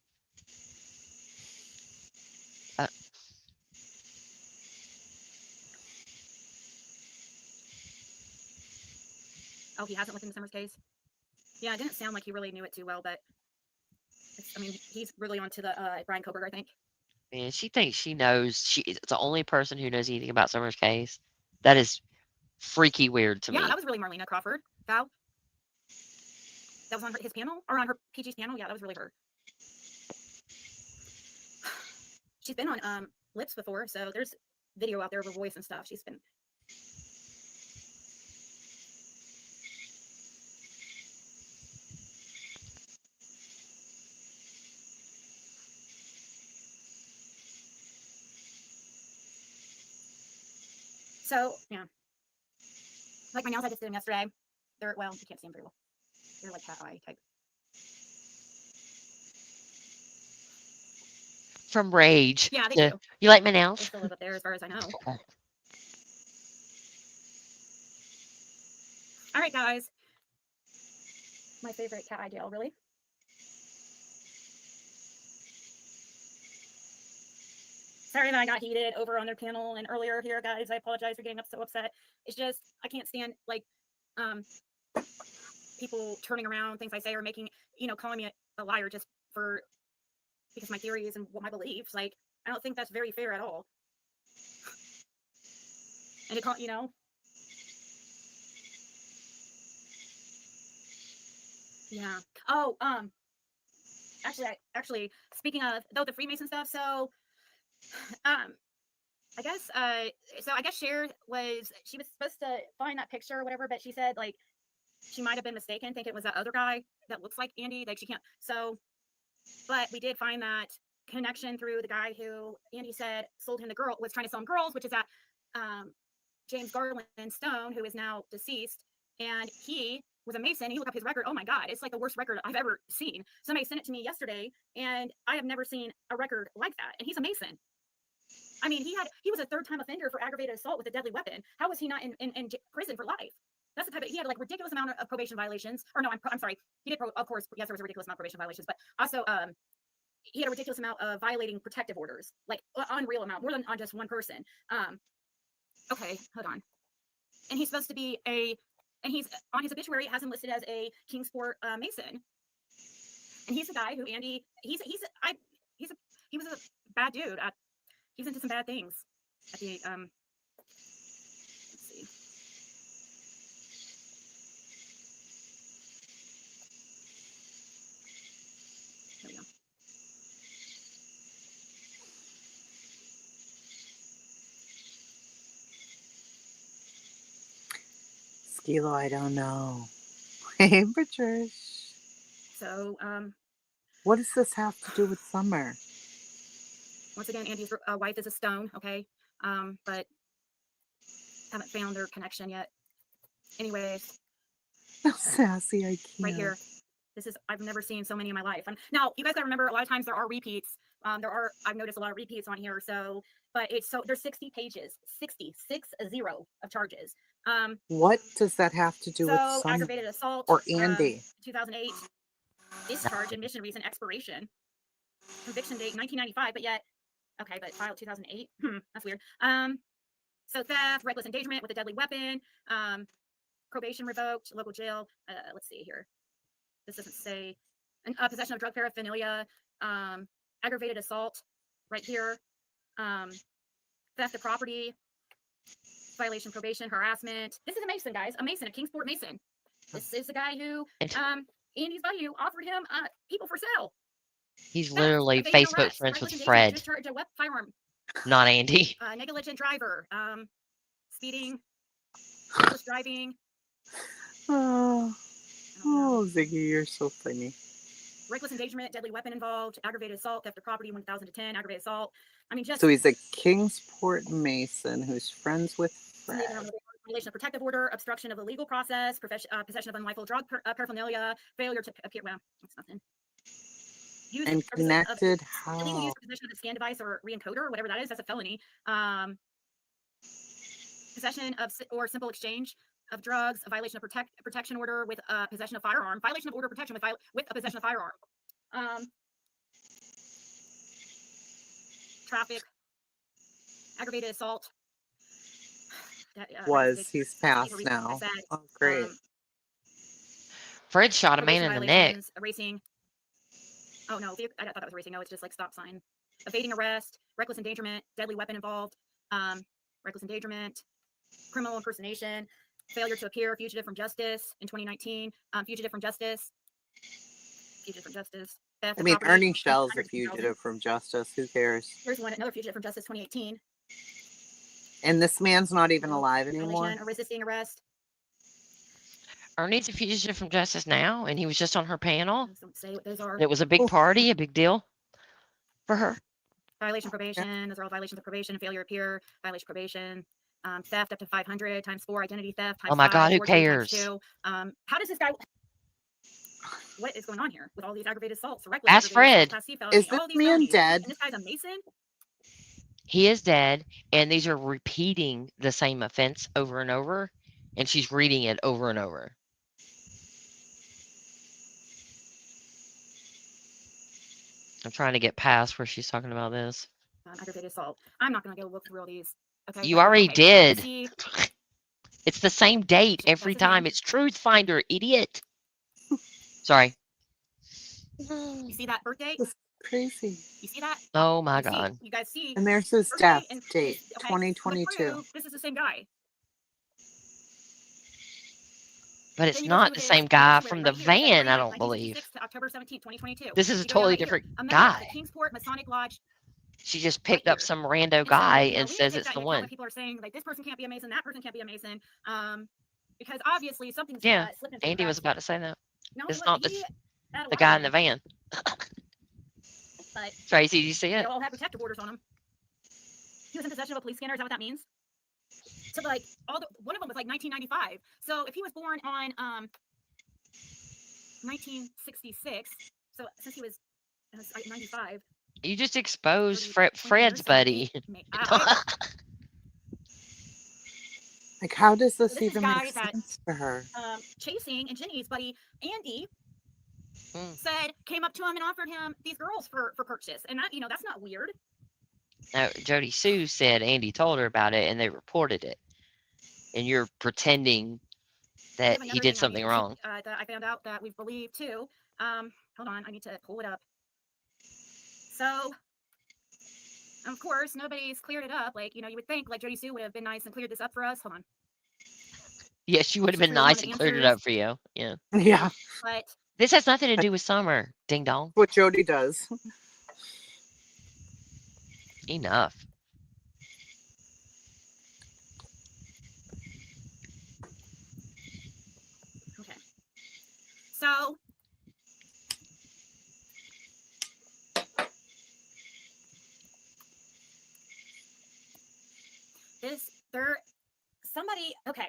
Speaker 2: Oh, he hasn't looked into Summer's case? Yeah, it didn't sound like he really knew it too well, but he's really on to the Brian Koberger, I think.
Speaker 5: Man, she thinks she knows. She's the only person who knows anything about Summer's case. That is freaky weird to me.
Speaker 2: Yeah, that was really Marlena Crawford. Val. That was on his panel or on her PG's panel. Yeah, that was really her. She's been on Lips before, so there's video out there of her voice and stuff. She's been. So yeah, like my nails, I just did them yesterday. They're, well, you can't see them very well. They're like cat eye type.
Speaker 5: From Rage.
Speaker 2: Yeah, they do.
Speaker 5: You like my
Speaker 2: They
Speaker 5: nails?
Speaker 2: still live up there, as far as I know. All right, guys. My favorite cat eye gel, really. Sorry that I got heated over on their panel and earlier here, guys. I apologize for getting so upset. It's just I can't stand like people turning around things I say or making, calling me a liar just for because my theories and what my beliefs. Like, I don't think that's very fair at all. And yeah. Oh, actually, speaking of the Freemason stuff, so I guess Cher was supposed to find that picture or whatever, but she said like she might have been mistaken, think it was that other guy that looks like Andy. Like she can't. So, but we did find that connection through the guy who Andy said sold him the girl, was trying to sell him girls, which is that James Garland Stone, who is now deceased, and he was a Mason. You look up his record. Oh my God, it's like the worst record I've ever seen. Somebody sent it to me yesterday, and I have never seen a record like that. And he's a Mason. I mean, he was a third-time offender for aggravated assault with a deadly weapon. How was he not in prison for life? That's the type of, he had like ridiculous amount of probation violations. Or no, I'm sorry. He did, of course, yes, there was a ridiculous amount of probation violations, but also he had a ridiculous amount of violating protective orders, like unreal amount, more than on just one person. Okay, hold on. And he's supposed to be and he's on his obituary, it has him listed as a Kingsport Mason. And he's the guy who Andy, he was a bad dude. He was into some bad things at the let's see. There we go.
Speaker 1: Skilo, I don't know. Hey, Patricia.
Speaker 2: So
Speaker 1: what does this have to do with Summer?
Speaker 2: Once again, Andy's wife is a Stone, okay? But haven't found their connection yet. Anyways.
Speaker 1: No, Sassy, I can't.
Speaker 2: Right here. I've never seen so many in my life. Now, you guys gotta remember, a lot of times there are repeats. I've noticed a lot of repeats on here, so, but there's 60 pages, 60 of charges.
Speaker 1: What does that have to do with Summer?
Speaker 2: Aggravated assault.
Speaker 1: Or Andy?
Speaker 2: 2008. Discharge, admission, recent expiration. Conviction date, 1995, but yet, okay, but filed 2008. That's weird. So theft, reckless endangerment with a deadly weapon, probation revoked, local jail. Let's see here. This doesn't say. Possession of drug paraphernalia, aggravated assault, right here. Theft of property, violation, probation, harassment. This is a Mason, guys. A Mason, a Kingsport Mason. This is the guy who Andy's buddy who offered him people for sale.
Speaker 5: He's literally Facebook friends with Fred.
Speaker 2: Discharge a firearm.
Speaker 5: Not Andy.
Speaker 2: Negligent driver. Speeding. Reckless driving.
Speaker 1: Oh, Ziggy, you're so funny.
Speaker 2: Reckless endangerment, deadly weapon involved, aggravated assault, theft of property, 1,000 to 10, aggravated assault. I mean, just.
Speaker 1: So he's a Kingsport Mason who's friends with Fred.
Speaker 2: Violation of protective order, obstruction of the legal process, possession of unlawful drug paraphernalia, failure to appear. Well, that's nothing.
Speaker 1: And connected how?
Speaker 2: Illegal use or possession of a scan device or reencoder or whatever that is, that's a felony. Possession of or simple exchange of drugs, a violation of protection order with possession of firearm, violation of order of protection with a possession of firearm. Traffic, aggravated assault.
Speaker 1: He's passed now. Oh, great.
Speaker 5: Fred shot a man in the neck.
Speaker 2: Racing. Oh, no, I thought that was racing. No, it's just like stop sign. Evading arrest, reckless endangerment, deadly weapon involved, reckless endangerment, criminal impersonation, failure to appear, fugitive from justice in 2019, fugitive from justice.
Speaker 1: I mean, Ernie Shell's a fugitive from justice. Who cares?
Speaker 2: Here's another fugitive from justice, 2018.
Speaker 1: And this man's not even alive anymore.
Speaker 2: Or resisting arrest.
Speaker 5: Ernie's a fugitive from justice now, and he was just on her panel.
Speaker 2: Don't say what those are.
Speaker 5: It was a big party, a big deal for her.
Speaker 2: Violation of probation. Those are all violations of probation. Failure to appear. Violation of probation. Theft up to 500 times 4. Identity theft. Times
Speaker 5: oh my
Speaker 2: 5,
Speaker 5: God, who cares?
Speaker 2: How does this guy? What is going on here with all these aggravated assaults?
Speaker 5: Ask Fred.
Speaker 1: Is this man dead?
Speaker 2: And this guy's a Mason.
Speaker 5: He is dead, and these are repeating the same offense over and over, and she's reading it over and over. I'm trying to get past where she's talking about this.
Speaker 2: Aggravated assault. I'm not going to go look through all these. Okay.
Speaker 5: You already did. It's the same date every time. It's Truth Finder, idiot. Sorry.
Speaker 2: You see that birthday?
Speaker 1: That's crazy.
Speaker 2: You see that?
Speaker 5: Oh my God.
Speaker 2: You guys see?
Speaker 1: And there's his death date, 2022.
Speaker 2: This is the same guy.
Speaker 5: But it's
Speaker 2: Then you go
Speaker 5: not
Speaker 2: to
Speaker 5: the
Speaker 2: his
Speaker 5: same guy
Speaker 2: obituary
Speaker 5: from
Speaker 2: right
Speaker 5: the
Speaker 2: here. It says,
Speaker 5: van, I
Speaker 2: born
Speaker 5: don't believe.
Speaker 2: 1966 to October 17th, 2022.
Speaker 5: This is a
Speaker 2: You go down
Speaker 5: totally
Speaker 2: right here.
Speaker 5: different
Speaker 2: A member of the
Speaker 5: guy.
Speaker 2: Kingsport Masonic Lodge.
Speaker 5: She just
Speaker 2: Right
Speaker 5: picked up
Speaker 2: here.
Speaker 5: some rando
Speaker 2: And so,
Speaker 5: guy
Speaker 2: you know,
Speaker 5: and
Speaker 2: we have to
Speaker 5: says
Speaker 2: take
Speaker 5: it's
Speaker 2: that
Speaker 5: the
Speaker 2: into account when
Speaker 5: one.
Speaker 2: people are saying, like, this person can't be a Mason, that person can't be a Mason. Because obviously something's
Speaker 5: Yeah,
Speaker 2: slipped into the
Speaker 5: Andy was
Speaker 2: cracks.
Speaker 5: about to say that.
Speaker 2: No,
Speaker 5: It's
Speaker 2: look,
Speaker 5: not
Speaker 2: he had a
Speaker 5: the
Speaker 2: lot
Speaker 5: guy
Speaker 2: on
Speaker 5: in the
Speaker 2: him.
Speaker 5: van.
Speaker 2: But
Speaker 5: Tracy, do you see
Speaker 2: they
Speaker 5: it?
Speaker 2: all have protective orders on them. He was in possession of a police scanner. Is that what that means? So, like, one of them was like 1995. So if he was born on 1966, so since he was 95,
Speaker 5: You just exposed
Speaker 2: 30, 20
Speaker 5: Fred's
Speaker 2: years,
Speaker 5: buddy.
Speaker 1: Like, how does
Speaker 2: So
Speaker 1: this
Speaker 2: this is
Speaker 1: even
Speaker 2: guy
Speaker 1: make
Speaker 2: that
Speaker 1: sense to her?
Speaker 2: Chasing and Jenny's buddy Andy
Speaker 5: Mm.
Speaker 2: said came up to him and offered him these girls for purchase, and that, you know, that's not weird.
Speaker 5: Now, Jody Sue said Andy told her about it and they reported it. And you're pretending
Speaker 2: We have
Speaker 5: that he
Speaker 2: another
Speaker 5: did
Speaker 2: thing
Speaker 5: something wrong.
Speaker 2: that I found out that we believe too. Hold on, I need to pull it up. So, of course, nobody's cleared it up. Like, you know, you would think like Jody Sue would have been nice and cleared this up for us. Hold on.
Speaker 5: Yes, she would have
Speaker 2: She's
Speaker 5: been
Speaker 2: really one of
Speaker 5: nice
Speaker 2: the
Speaker 5: and cleared it
Speaker 2: answers.
Speaker 5: up for you. Yeah.
Speaker 1: Yeah,
Speaker 2: But
Speaker 5: This has nothing to do with Summer. Ding dong.
Speaker 1: what Jody does.
Speaker 5: Enough.
Speaker 2: okay. So okay.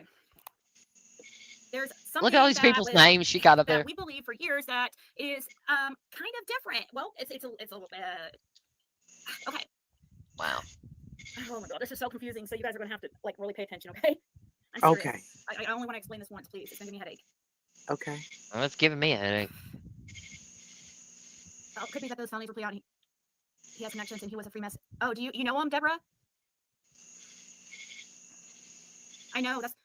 Speaker 2: There's something
Speaker 5: Look at all these people's names she got up there.
Speaker 2: that we believe for years that is kind of different. Well, it's a okay.
Speaker 5: Wow.
Speaker 2: Oh my god, this is so confusing. So you guys are gonna have to like really pay attention, okay? I'm serious.
Speaker 1: Okay.
Speaker 2: I only want to explain this once, please. It's gonna give me a headache.
Speaker 1: Okay.
Speaker 5: Well, it's giving me a headache.
Speaker 2: Oh, it could be that those families were put out. He has connections and he was a free mess. Oh, do you know him, Deborah? I know that's.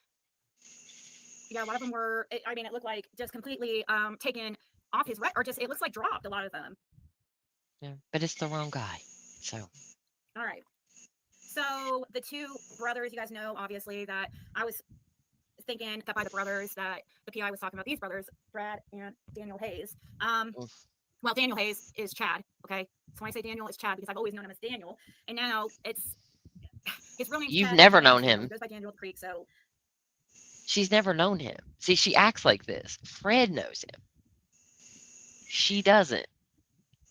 Speaker 2: Yeah, a lot of them were. I mean, it looked like just completely taken off his or just it looks like dropped. A lot of them.
Speaker 5: Yeah, but it's the wrong guy. So.
Speaker 2: All right. So the two brothers, you guys know, obviously, that I was thinking that by the brothers that the PI was talking about, these brothers, Brad and Daniel Hayes. Well, Daniel Hayes is Chad. Okay, so when I say Daniel, it's Chad because I've always known him as Daniel, and now it's his real name.
Speaker 5: You've
Speaker 2: Chad,
Speaker 5: never known him.
Speaker 2: He goes by Daniel the Creek, so.
Speaker 5: She's never known him. See, she acts like this. Fred knows him. She doesn't.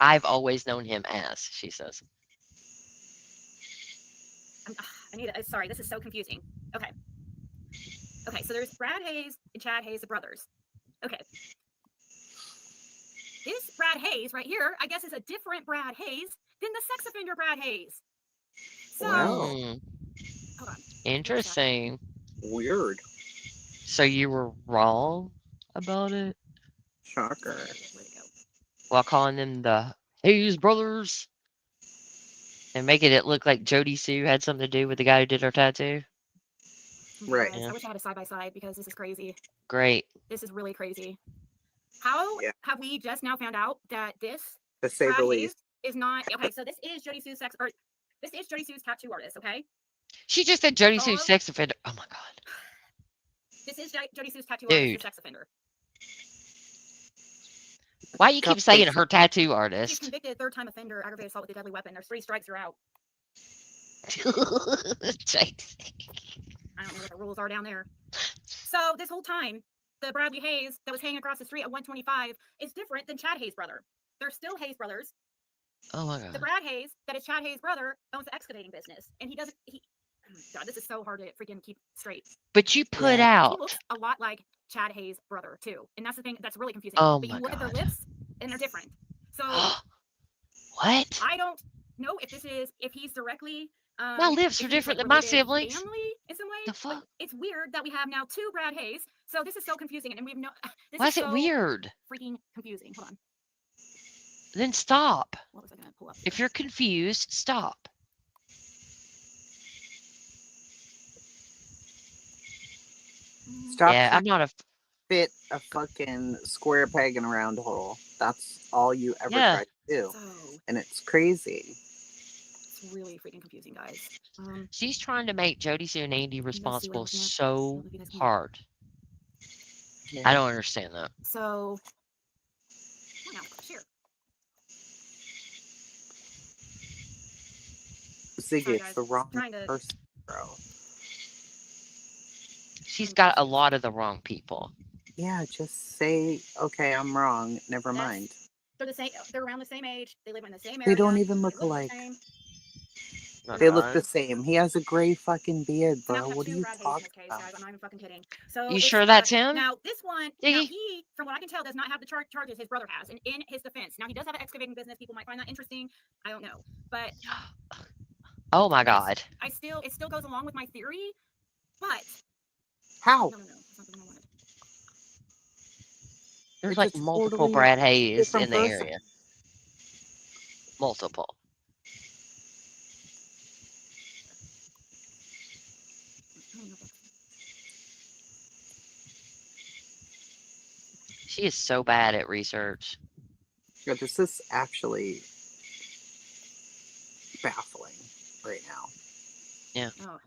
Speaker 5: I've always known him as, she says.
Speaker 2: I need it. Sorry, this is so confusing. Okay. Okay, so there's Brad Hayes and Chad Hayes, the brothers. Okay. This Brad Hayes right here, I guess, is a different Brad Hayes than the sex offender Brad Hayes. So,
Speaker 1: Wow.
Speaker 2: Hold on.
Speaker 5: Interesting.
Speaker 1: Weird.
Speaker 5: So you were wrong about it?
Speaker 1: Shocker.
Speaker 2: Where'd it go?
Speaker 5: While calling them the Hayes brothers? And making it look like Jody Sue had something to do with the guy who did her tattoo?
Speaker 1: Right.
Speaker 2: Yeah. I wish I had a side-by-side because this is crazy.
Speaker 5: Great.
Speaker 2: This is really crazy. How have we just now found out that this
Speaker 1: To say the least.
Speaker 2: is not okay? So this is Jody Sue's this is Jody Sue's tattoo artist. Okay.
Speaker 5: She just said Jody Sue's sex offender. Oh my god.
Speaker 2: This is Jody Sue's tattoo artist, the sex offender.
Speaker 5: Why you keep saying her tattoo
Speaker 2: She's
Speaker 5: artist?
Speaker 2: convicted third-time offender, aggravated assault with a deadly weapon. There's 3 strikes, you're out. I don't know what the rules are down there. So this whole time, the Bradley Hayes that was hanging across the street at 125 is different than Chad Hayes' brother. They're still Hayes brothers.
Speaker 5: Oh my god.
Speaker 2: The Brad Hayes that is Chad Hayes' brother owns the excavating business, and he doesn't. Oh my god, this is so hard to freaking keep straight.
Speaker 5: But you put out.
Speaker 2: He looks a lot like Chad Hayes' brother too, and that's the thing that's really confusing.
Speaker 5: Oh
Speaker 2: but you
Speaker 5: my
Speaker 2: look at their
Speaker 5: god.
Speaker 2: lips, and they're different. So
Speaker 5: what?
Speaker 2: I don't know if he's directly.
Speaker 5: My lips are different than my siblings.
Speaker 2: Family in some way.
Speaker 5: The fuck?
Speaker 2: It's weird that we have now 2 Brad Hayes. So this is so confusing, and we've no.
Speaker 5: Why is it weird?
Speaker 2: Freaking confusing. Hold on.
Speaker 5: Then stop.
Speaker 2: What was I gonna pull up?
Speaker 5: If you're confused, stop.
Speaker 1: Stop.
Speaker 5: Yeah, I'm not a.
Speaker 1: Fit a fucking square peg in a round hole. That's all you ever try to do, and it's crazy.
Speaker 2: It's really freaking confusing, guys.
Speaker 5: She's trying to make Jody Sue and Andy responsible so hard.
Speaker 1: Yeah.
Speaker 5: I don't understand that.
Speaker 2: So, well, now, sure.
Speaker 1: Ziggy,
Speaker 2: Sorry,
Speaker 1: it's
Speaker 2: guys.
Speaker 1: the wrong
Speaker 2: Trying to.
Speaker 1: person, bro.
Speaker 5: She's got a lot of the wrong people.
Speaker 1: Yeah, just say, okay, I'm wrong. Never
Speaker 2: Yes.
Speaker 1: mind.
Speaker 2: They're the same. They're around the same age. They live in the same area.
Speaker 1: They don't even
Speaker 2: They
Speaker 1: look
Speaker 2: the
Speaker 1: alike.
Speaker 2: same.
Speaker 5: Not
Speaker 1: They look
Speaker 5: right.
Speaker 1: the same. He has a gray fucking beard,
Speaker 2: So now
Speaker 1: bro.
Speaker 2: we have
Speaker 1: What are
Speaker 2: two
Speaker 1: you
Speaker 2: Brad Hayes in
Speaker 1: talking
Speaker 2: this case,
Speaker 1: about?
Speaker 2: guys. I'm not even fucking kidding. So
Speaker 5: You
Speaker 2: it's,
Speaker 5: sure that's him?
Speaker 2: Now this one, now
Speaker 5: Ziggy?
Speaker 2: he, from what I can tell, does not have the charges his brother has. And in his defense, now he does have an excavating business. People might find that interesting. I don't know, but
Speaker 5: Oh my
Speaker 2: yes,
Speaker 5: God.
Speaker 2: it still goes along with my theory, but
Speaker 1: How?
Speaker 2: no, it's not the one I wanted.
Speaker 5: There's
Speaker 1: It's
Speaker 5: like
Speaker 1: a
Speaker 5: multiple
Speaker 1: totally
Speaker 5: Brad Hayes
Speaker 1: different
Speaker 5: in the
Speaker 1: person.
Speaker 5: area. Multiple. She is so bad at research.
Speaker 1: Yeah, this is actually baffling right now.
Speaker 5: Yeah.
Speaker 2: Oh.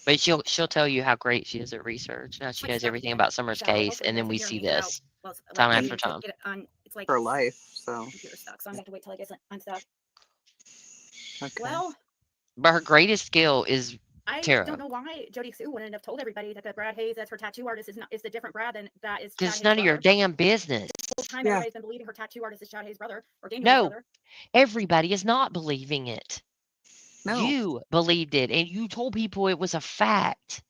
Speaker 5: But she'll tell you how great she is at research. Now she knows everything about Summer's
Speaker 2: So
Speaker 5: case,
Speaker 2: hopefully
Speaker 5: and
Speaker 2: you
Speaker 5: then
Speaker 2: guys
Speaker 5: we
Speaker 2: can
Speaker 5: see
Speaker 2: hear me without,
Speaker 5: this
Speaker 2: well,
Speaker 5: time
Speaker 2: like,
Speaker 5: after
Speaker 2: waiting to
Speaker 5: time.
Speaker 2: get it on. It's like
Speaker 1: For life, so.
Speaker 2: computer stuck, so I'm gonna have to wait till it gets unstuck.
Speaker 1: Okay.
Speaker 2: Well,
Speaker 5: But her greatest skill is
Speaker 2: I
Speaker 5: tarot.
Speaker 2: don't know why Jody Sue wouldn't have told everybody that the Brad Hayes that's her tattoo artist is the different Brad than that is Chad
Speaker 5: Because
Speaker 2: Hayes'
Speaker 5: it's none of your
Speaker 2: brother.
Speaker 5: damn business.
Speaker 2: The whole time
Speaker 1: Yeah.
Speaker 2: everybody's been believing her tattoo artist is Chad Hayes' brother or Daniel's
Speaker 5: No,
Speaker 2: brother.
Speaker 5: everybody is not believing it.
Speaker 1: No.
Speaker 5: You believed it, and you told people it was a fact.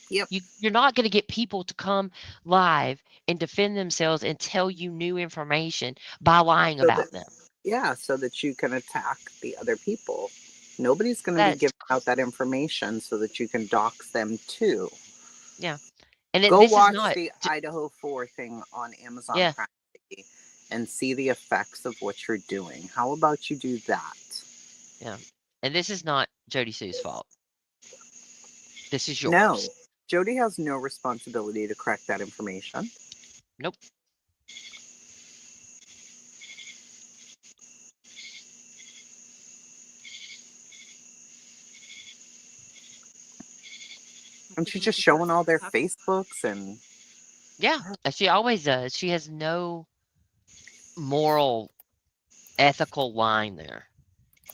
Speaker 1: Yep.
Speaker 5: You're not going to get people to come live and defend themselves and tell you new information by lying
Speaker 1: So
Speaker 5: about
Speaker 1: that,
Speaker 5: them.
Speaker 1: yeah, so that you can attack the other people. Nobody's going to be
Speaker 5: That's
Speaker 1: giving out that information so that you can dox them too.
Speaker 5: yeah, and
Speaker 1: Go
Speaker 5: this is
Speaker 1: watch
Speaker 5: not
Speaker 1: the Idaho 4 thing on Amazon
Speaker 5: yeah.
Speaker 1: Prime Video and see the effects of what you're doing. How about you do that?
Speaker 5: Yeah, and this is not Jody Sue's fault. This is yours.
Speaker 1: No, Jody has no responsibility to correct that information.
Speaker 5: Nope.
Speaker 1: And she's just showing all their Facebooks and
Speaker 5: Yeah, she always does. She has no moral, ethical line there.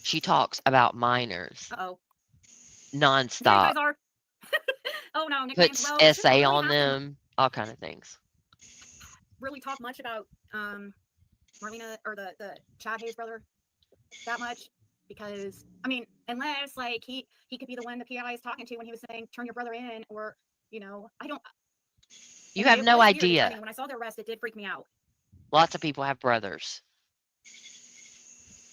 Speaker 5: She talks about minors
Speaker 2: Uh-oh. There you
Speaker 5: nonstop.
Speaker 2: guys are. Oh no, nicknames.
Speaker 5: Puts
Speaker 2: Well, she
Speaker 5: essay
Speaker 2: didn't really
Speaker 5: on
Speaker 2: have to
Speaker 5: them, all kind of things.
Speaker 2: really talk much about Marlena or the Chad Hayes brother that much because I mean, unless like he could be the one the PI is talking to when he was saying turn your brother in, or I don't.
Speaker 5: You
Speaker 2: and
Speaker 5: have
Speaker 2: it
Speaker 5: no
Speaker 2: was weird. I
Speaker 5: idea.
Speaker 2: mean, when I saw the arrest, it did freak me out.
Speaker 5: Lots of people have brothers.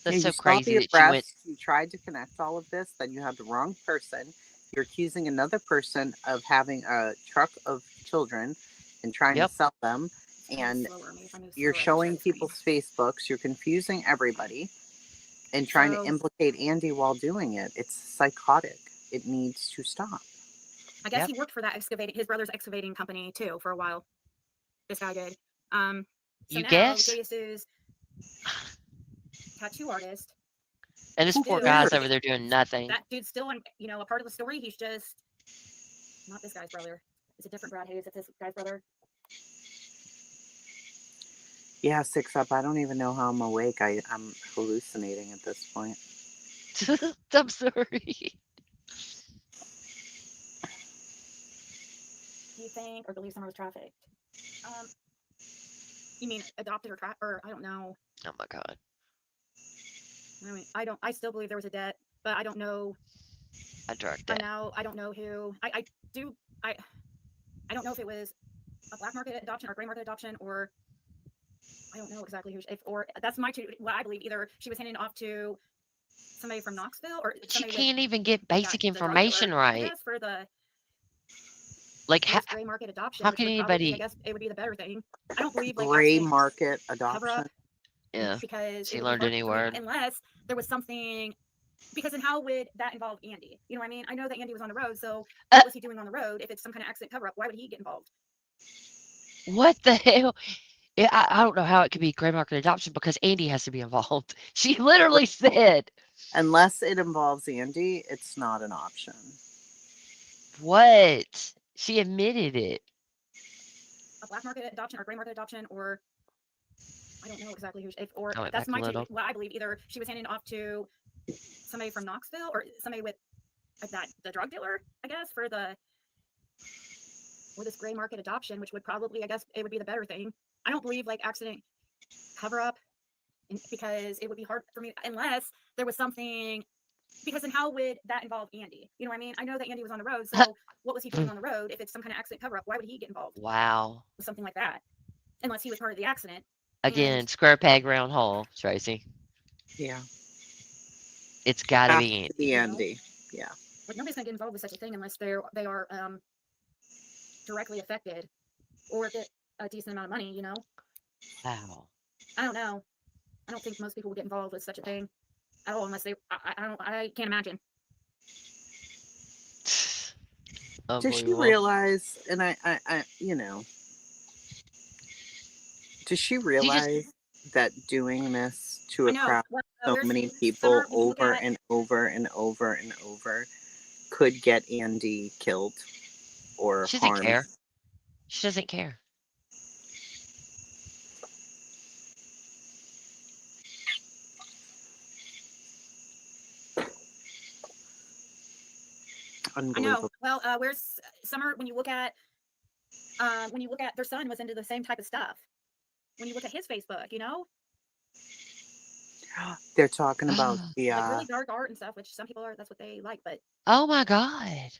Speaker 5: That's
Speaker 1: yeah,
Speaker 5: so
Speaker 1: you saw
Speaker 5: crazy
Speaker 1: the
Speaker 5: that she went.
Speaker 1: arrest. You tried to connect all of this, then you have the wrong person. You're accusing another person of having a truck of children and trying
Speaker 5: Yep.
Speaker 1: to sell them. And you're showing people's Facebooks. You're confusing everybody and trying to implicate Andy while doing it. It's psychotic. It needs to stop.
Speaker 2: I guess he worked for that his brother's excavating company too for a while. This guy did. So
Speaker 5: you
Speaker 2: now
Speaker 5: guess?
Speaker 2: Jayus is tattoo artist.
Speaker 5: And this poor guy's over there doing nothing.
Speaker 2: That dude's still a part of the story. He's just not this guy's brother. It's a different Brad Hayes. It's this guy's brother.
Speaker 1: Yeah, 6 up. I don't even know how I'm awake. I'm hallucinating at this point.
Speaker 5: I'm sorry.
Speaker 2: Do you think or believe someone was trafficked? You mean adopted or I don't know.
Speaker 5: Oh my God.
Speaker 2: I mean, I still believe there was a debt, but I don't know.
Speaker 5: I drugged it.
Speaker 2: Now I don't know who. I don't know if it was a black market adoption or gray market adoption, or I don't know exactly who. Or that's what I believe. Either she was handing off to somebody from Knoxville, or
Speaker 5: she can't even get basic information right.
Speaker 2: I guess for the
Speaker 5: like
Speaker 2: gray market adoption.
Speaker 5: How can anybody?
Speaker 2: I guess it would be the better thing. I don't believe
Speaker 1: gray market adoption.
Speaker 5: Yeah,
Speaker 2: because
Speaker 5: she learned a new word.
Speaker 2: Unless there was something. Because then how would that involve Andy? You know what I mean? I know that Andy was on the road, so what was he doing on the road? If it's some kind of accident cover-up, why would he get involved?
Speaker 5: What the hell? Yeah, I don't know how it could be gray market adoption because Andy has to be involved. She literally said.
Speaker 1: Unless it involves Andy, it's not an option.
Speaker 5: What? She admitted it.
Speaker 2: a black market adoption or gray market adoption, or I don't know exactly who, or
Speaker 5: I went
Speaker 2: that's
Speaker 5: back a little.
Speaker 2: what I believe. Either she was handing it off to somebody from Knoxville or somebody with that the drug dealer, I guess, for the or this gray market adoption, which would probably, I guess, it would be the better thing. I don't believe like accident cover up, because it would be hard for me unless there was something. Because then how would that involve Andy? You know what I mean? I know that Andy was on the road, so what was he doing on the road? If it's some kind of accident cover up, why would he get involved
Speaker 5: Wow.
Speaker 2: with something like that? Unless he was part of the accident.
Speaker 5: Again, square peg, round hole, Tracy.
Speaker 1: Yeah.
Speaker 5: It's got to
Speaker 1: Has
Speaker 5: be
Speaker 1: to
Speaker 5: Andy.
Speaker 1: be Andy. Yeah.
Speaker 2: Like nobody's gonna get involved with such a thing unless they are directly affected or get a decent amount of money. You know,
Speaker 5: Wow.
Speaker 2: I don't know. I don't think most people would get involved with such a thing at all unless they. I can't imagine.
Speaker 1: Does she
Speaker 5: Unbelievable.
Speaker 1: realize? And does she
Speaker 5: She just
Speaker 1: realize that doing this to
Speaker 2: I
Speaker 1: a
Speaker 2: know.
Speaker 1: crowd
Speaker 2: Well,
Speaker 1: of so
Speaker 2: there's
Speaker 1: many people
Speaker 2: Summer. When you look
Speaker 1: over
Speaker 2: at
Speaker 1: and over and over and over could get Andy killed or
Speaker 5: she doesn't
Speaker 1: harmed?
Speaker 5: care. She doesn't care.
Speaker 2: I know.
Speaker 1: Unbelievable.
Speaker 2: Well, where's Summer? When you look at their son was into the same type of stuff. When you look at his Facebook, you know,
Speaker 1: They're talking about the
Speaker 2: like really dark art and stuff, which some people are. That's what they like. But
Speaker 5: Oh my God.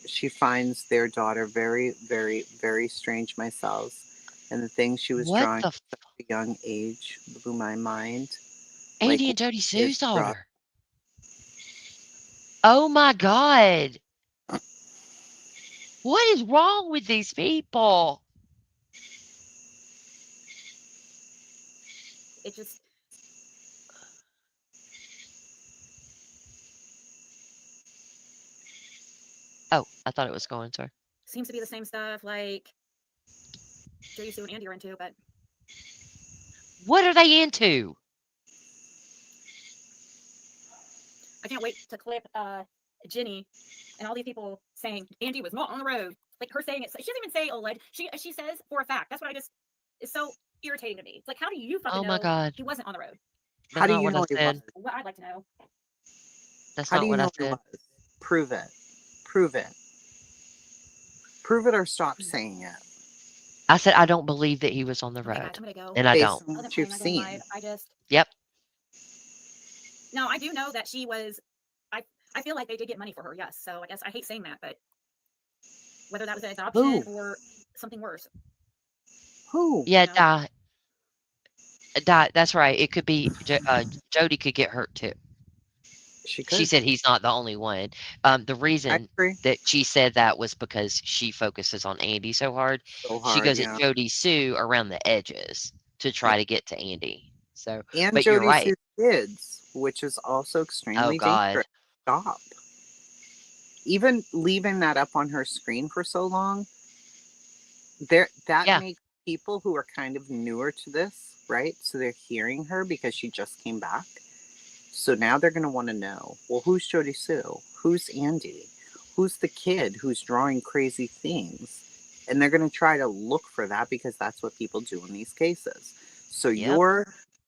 Speaker 1: she finds their daughter very, very, very strange myself. And the things she was
Speaker 5: What
Speaker 1: drawing
Speaker 5: the?
Speaker 1: at such a young age blew my mind. Like,
Speaker 5: Andy
Speaker 1: what
Speaker 5: and Jody
Speaker 1: is
Speaker 5: Sue's
Speaker 1: draw?
Speaker 5: daughter. Oh my God. What is wrong with these people?
Speaker 2: it just
Speaker 5: Oh, I thought it was going, sorry.
Speaker 2: seems to be the same stuff like Jody Sue and Andy are into. But
Speaker 5: What are they into?
Speaker 2: I can't wait to clip Jenny and all these people saying Andy was not on the road. Like her saying it. She doesn't even say alleged. She says for a fact. That's what I just is so irritating to me. It's like how do you fucking
Speaker 5: Oh my
Speaker 2: know
Speaker 5: God.
Speaker 2: he wasn't on the road?
Speaker 1: How
Speaker 5: That's
Speaker 1: do
Speaker 5: not
Speaker 1: you
Speaker 5: what I
Speaker 1: know he was?
Speaker 5: said.
Speaker 2: What I'd like to know.
Speaker 5: That's
Speaker 1: How do
Speaker 5: not
Speaker 1: you
Speaker 5: what I
Speaker 1: know he
Speaker 5: said.
Speaker 1: was? Prove it. Prove it. Prove it or stop saying it.
Speaker 5: I said I don't believe that he was on the
Speaker 2: Okay, guys,
Speaker 5: road.
Speaker 2: I'm gonna go.
Speaker 5: And I
Speaker 1: Based
Speaker 5: don't.
Speaker 1: on
Speaker 2: I wasn't
Speaker 1: what you've
Speaker 2: planning on going
Speaker 1: seen.
Speaker 2: live. I just
Speaker 5: Yep.
Speaker 2: no. I do know that she was. I feel like they did get money for her. Yes. So I guess I hate saying that, but whether that was an adoption
Speaker 1: Who?
Speaker 2: or something worse,
Speaker 1: Who?
Speaker 5: Yeah,
Speaker 2: you know.
Speaker 5: that's right. It could be Jody could get hurt too.
Speaker 1: She
Speaker 5: She
Speaker 1: could.
Speaker 5: said he's not the only one. The
Speaker 1: I
Speaker 5: reason
Speaker 1: agree.
Speaker 5: that she said that was because she focuses on Andy so hard.
Speaker 1: So
Speaker 5: She
Speaker 1: hard,
Speaker 5: goes at
Speaker 1: yeah.
Speaker 5: Jody Sue around the edges to
Speaker 1: Yeah.
Speaker 5: try to get to Andy. So,
Speaker 1: And
Speaker 5: but you're
Speaker 1: Jody
Speaker 5: right.
Speaker 1: Sue's kids, which is also
Speaker 5: Oh
Speaker 1: extremely
Speaker 5: God.
Speaker 1: dangerous. Stop. Even leaving that up on her screen for so long, that
Speaker 5: Yeah.
Speaker 1: makes people who are kind of newer to this, right? So they're hearing her because she just came back. So now they're going to want to know, well, who's Jody Sue? Who's Andy? Who's the kid who's drawing crazy things? And they're going to try to look for that because that's what people do in these cases. So
Speaker 5: Yep.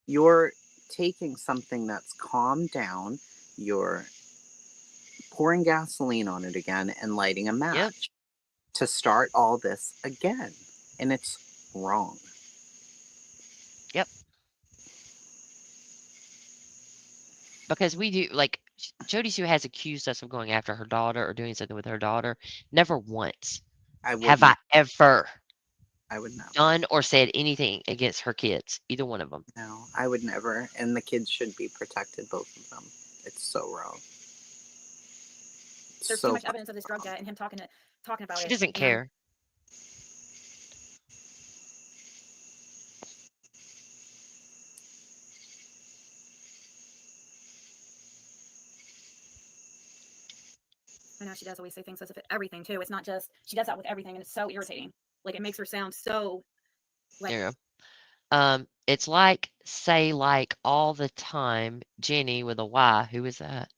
Speaker 1: you're taking something that's calmed down, you're pouring gasoline on it again and lighting a
Speaker 5: Yep.
Speaker 1: match to start all this again. And it's wrong.
Speaker 5: Yep. Because we do like Jody Sue has accused us of going after her daughter or doing something with her daughter. Never once
Speaker 1: I would
Speaker 5: have
Speaker 1: never.
Speaker 5: I ever
Speaker 1: I would never.
Speaker 5: done or said anything against her kids, either one of them.
Speaker 1: No, I would never. And the kids should be protected, both of them. It's so wrong.
Speaker 2: There's
Speaker 1: So
Speaker 2: too much evidence of this drug debt and him talking about
Speaker 5: She
Speaker 2: it.
Speaker 5: doesn't
Speaker 2: And
Speaker 5: care.
Speaker 2: I know she does always say things as if everything too. It's not just she does that with everything, and it's so irritating. Like it makes her sound so like
Speaker 5: There you go. It's like say like all the time. Jenny with a Y, who is that?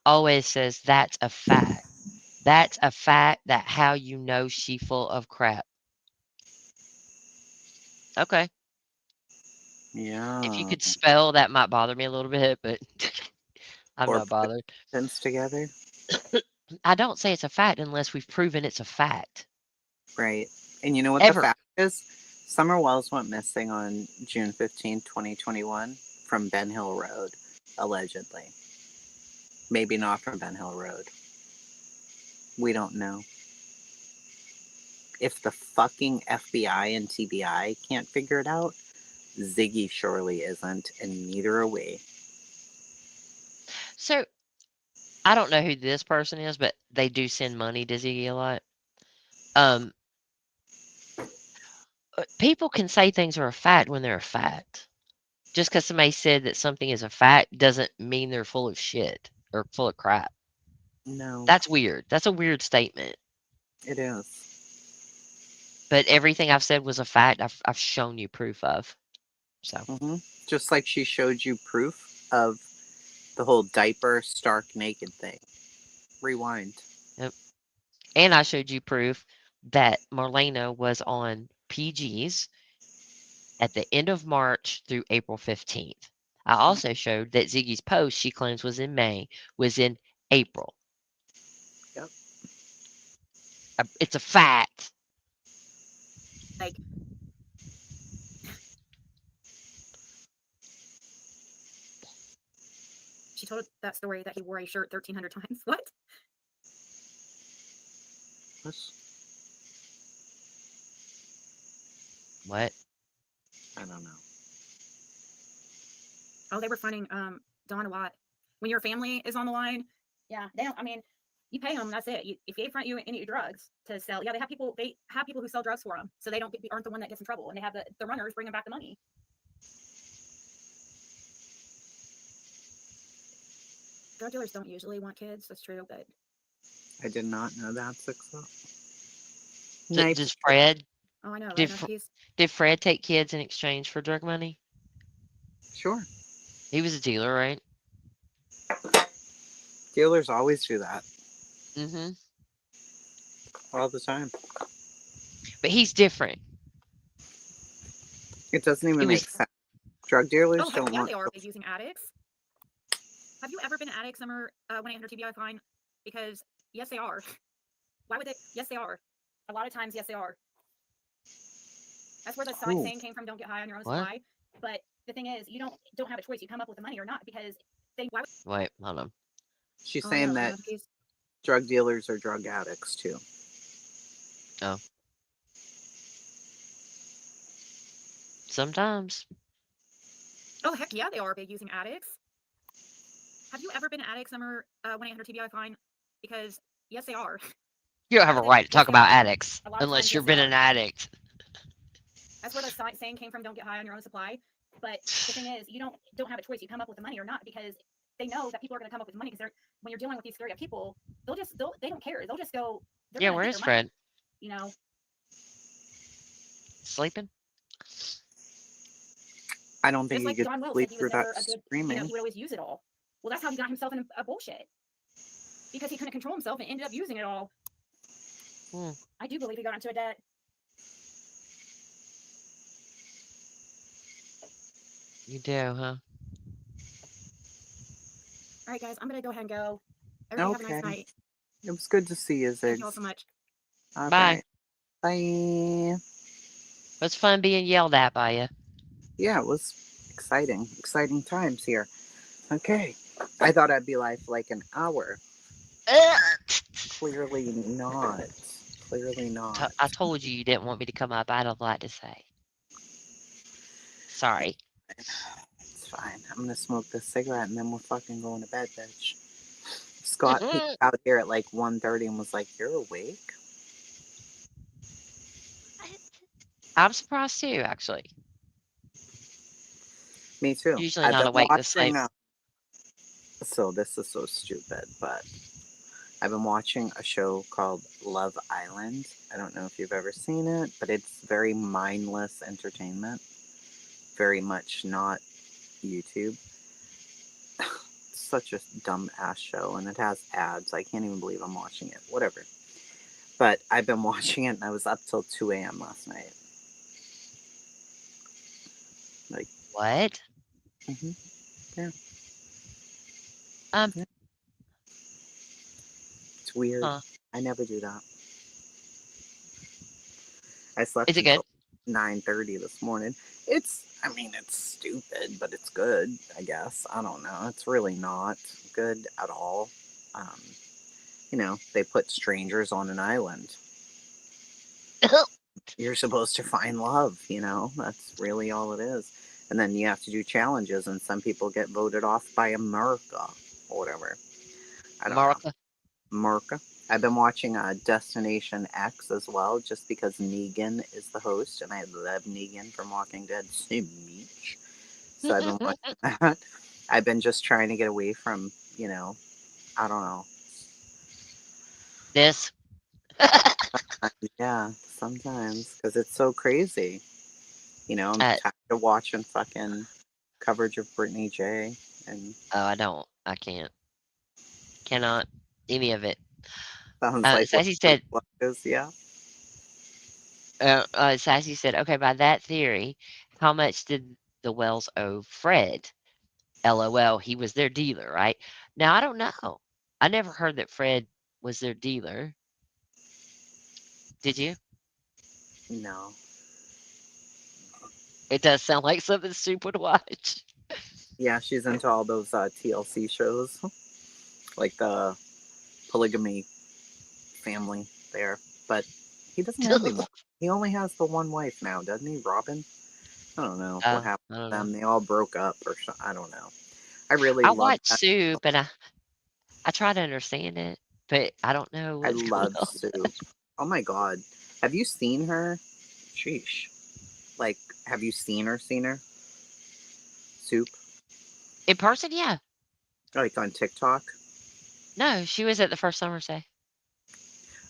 Speaker 5: Always says that's a fact. That's a fact that how you know she full of crap. Okay. If you
Speaker 1: Yeah.
Speaker 5: could spell, that might bother me a little bit, but I'm
Speaker 1: Or
Speaker 5: not
Speaker 1: put
Speaker 5: bothered.
Speaker 1: sentence together.
Speaker 5: I don't say it's a fact unless we've proven it's a fact.
Speaker 1: Right. And you know what the
Speaker 5: Ever.
Speaker 1: fact is? Summer Wells went missing on June 15th, 2021 from Ben Hill Road, allegedly. Maybe not from Ben Hill Road. We don't know. If the fucking FBI and TBI can't figure it out, Ziggy surely isn't, and neither are we.
Speaker 5: So I don't know who this person is, but they do send money to Ziggy a lot. Um, People can say things are a fact when they're a fact. Just because somebody said that something is a fact doesn't mean they're full of shit or full of crap.
Speaker 1: No,
Speaker 5: That's weird. That's a weird statement.
Speaker 1: it is.
Speaker 5: But everything I've said was a fact. I've shown you proof of. So
Speaker 1: Just like she showed you proof of the whole diaper stark naked thing. Rewind.
Speaker 5: yep. And I showed you proof that Marlena was on PG's at the end of March through April 15th. I also showed that Ziggy's post she claims was in May was in April.
Speaker 1: Yep.
Speaker 5: It's a fact.
Speaker 2: Like, she told that story that he wore a shirt 1,300 times. What?
Speaker 5: What?
Speaker 1: I don't know.
Speaker 2: Oh, they were finding Dawn a lot. When your family is on the line, yeah, they don't. I mean, you pay them. That's it. If they front you any drugs to sell, yeah, they have people. They have people who sell drugs for them, so they aren't the one that gets in trouble, and they have the runners bringing back the money. Drug dealers don't usually want kids. That's true, but
Speaker 1: I did not know that.
Speaker 5: Does Fred?
Speaker 2: oh, I know,
Speaker 5: Did
Speaker 2: right?
Speaker 5: did Fred take kids in exchange for drug money?
Speaker 1: Sure.
Speaker 5: He was a dealer, right?
Speaker 1: Dealers always do that.
Speaker 5: Mm-hmm.
Speaker 1: All the time.
Speaker 5: But he's different.
Speaker 1: It doesn't
Speaker 5: He
Speaker 1: even make
Speaker 5: was.
Speaker 1: sense. Drug dealers
Speaker 2: oh,
Speaker 1: don't
Speaker 2: yeah,
Speaker 1: want.
Speaker 2: they are using addicts. Have you ever been an addict, Summer? 1-800 TBI fine? Because yes, they are. Why would they? Yes, they are. A lot of times, yes, they are. That's where the saying came from. Don't get high on your own supply. But the thing is, you don't have a choice. You come up with the money or not because they.
Speaker 5: Wait, hold on.
Speaker 1: She's saying that drug dealers are drug addicts too.
Speaker 5: Oh. Sometimes.
Speaker 2: Oh, heck yeah, they are big using addicts. Have you ever been an addict, Summer? 1-800 TBI fine? Because yes, they are.
Speaker 5: You don't have a right to talk about addicts unless you've been an addict.
Speaker 2: That's where the saying came from. Don't get high on your own supply. But the thing is, you don't have a choice. You come up with the money or not because they know that people are going to come up with money because when you're dealing with these scary people, they don't care. They'll just go.
Speaker 5: Yeah, where is Fred?
Speaker 2: You know,
Speaker 5: sleeping.
Speaker 1: I don't think
Speaker 2: just
Speaker 1: he
Speaker 2: like
Speaker 1: could
Speaker 2: John Wells
Speaker 1: sleep
Speaker 2: said, he was
Speaker 1: through that
Speaker 2: never a good.
Speaker 1: screaming.
Speaker 2: He would always use it all. Well, that's how he got himself in a bullshit because he couldn't control himself and ended up using it all. I do believe he got into a debt.
Speaker 5: You do, huh?
Speaker 2: All right, guys, I'm gonna go ahead and go. Everybody have a nice night.
Speaker 1: It was good to see you, Ziggs.
Speaker 2: Thank you all so much.
Speaker 1: All
Speaker 5: Bye.
Speaker 1: right. Bye.
Speaker 5: It was fun being yelled at by you.
Speaker 1: Yeah, it was exciting. Exciting times here. Okay. I thought I'd be live for like an hour. Clearly not. Clearly not.
Speaker 5: I told you didn't want me to come up. I had a lot to say. Sorry.
Speaker 1: It's fine. I'm gonna smoke this cigarette and then we're fucking going to bed, bitch. Scott peeked out here at like 1:30 and was like, "You're awake?"
Speaker 5: I'm surprised too, actually.
Speaker 1: Me too.
Speaker 5: Usually
Speaker 1: I've
Speaker 5: not
Speaker 1: been
Speaker 5: awake this late.
Speaker 1: So this is so stupid, but I've been watching a show called Love Island. I don't know if you've ever seen it, but it's very mindless entertainment. Very much not YouTube. such a dumb ass show, and it has ads. I can't even believe I'm watching it. Whatever. But I've been watching it, and I was up till 2 a.m. last night. Like,
Speaker 5: What?
Speaker 1: yeah,
Speaker 5: Um,
Speaker 1: yeah, it's weird.
Speaker 5: huh.
Speaker 1: I never do that. I slept
Speaker 5: Is it good?
Speaker 1: until 9:30 this morning. I mean, it's stupid, but it's good, I guess. I don't know. It's really not good at all. Um, they put strangers on an island. You're supposed to find love, That's really all it is. And then you have to do challenges, and some people get voted off by America or whatever. I don't know.
Speaker 5: America.
Speaker 1: America. I've been watching Destination X as well, just because Negan is the host, and I love Negan from Walking Dead so much. So I've been watching that. I've been just trying to get away from, I don't know.
Speaker 5: This.
Speaker 1: Yeah, sometimes, because it's so crazy. I'm
Speaker 5: uh,
Speaker 1: tired of watching fucking coverage of Brittany J. And
Speaker 5: oh, I don't. I can't. Cannot. Any of it.
Speaker 1: sounds like what
Speaker 5: Sassy
Speaker 1: Fruit
Speaker 5: said.
Speaker 1: Fly is, yeah.
Speaker 5: Sassy said, okay, by that theory, how much did the Wells owe Fred? LOL, he was their dealer, right? Now, I don't know. I never heard that Fred was their dealer. Did you?
Speaker 1: No.
Speaker 5: It does sound like something Soup would watch.
Speaker 1: Yeah, she's into all those TLC shows, like the polygamy family there. But he doesn't have any more. He only has the one wife now, doesn't he, Robin? I don't know what
Speaker 5: I
Speaker 1: happened to
Speaker 5: don't know.
Speaker 1: them. They all broke up or something. I don't know. I really
Speaker 5: I
Speaker 1: love
Speaker 5: watch
Speaker 1: that.
Speaker 5: Soup and I try to understand it, but I don't know
Speaker 1: I
Speaker 5: what's going
Speaker 1: love
Speaker 5: on.
Speaker 1: Soup. Oh my god. Have you seen her? Sheesh. Like, have you seen her? Soup?
Speaker 5: In person, yeah.
Speaker 1: Like on TikTok?
Speaker 5: No, she was at the first Summer Say.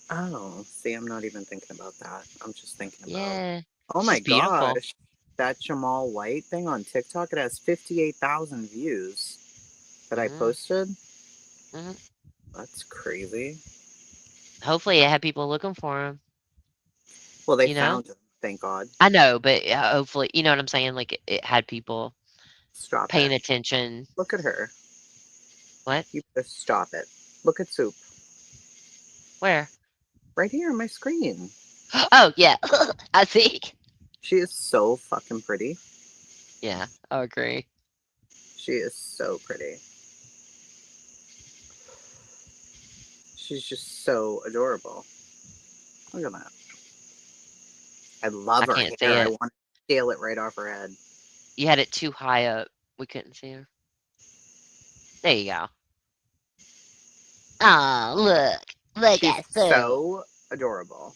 Speaker 1: Oh, see, I'm not even thinking about that. I'm just thinking about,
Speaker 5: Yeah.
Speaker 1: oh my
Speaker 5: She's beautiful.
Speaker 1: gosh, that Jamal White thing on TikTok, it has 58,000 views that I
Speaker 5: Hmm.
Speaker 1: posted.
Speaker 5: Hmm.
Speaker 1: That's crazy.
Speaker 5: Hopefully, it had people looking for him.
Speaker 1: Well, they
Speaker 5: You know?
Speaker 1: found him, thank God.
Speaker 5: I know, but hopefully, you know what I'm saying? Like, it had people
Speaker 1: Stop
Speaker 5: paying
Speaker 1: it.
Speaker 5: attention.
Speaker 1: Look at her.
Speaker 5: What?
Speaker 1: You better stop it. Look at Soup.
Speaker 5: Where?
Speaker 1: Right here on my screen.
Speaker 5: Oh, yeah. I see.
Speaker 1: She is so fucking pretty.
Speaker 5: Yeah, I agree.
Speaker 1: She is so pretty. She's just so adorable. Look at that. I love
Speaker 5: I
Speaker 1: her
Speaker 5: can't see
Speaker 1: hair. I
Speaker 5: it.
Speaker 1: want to steal it right off her head.
Speaker 5: You had it too high up. We couldn't see her. There you go. Oh, look. Look
Speaker 1: She's
Speaker 5: at Sue.
Speaker 1: so adorable.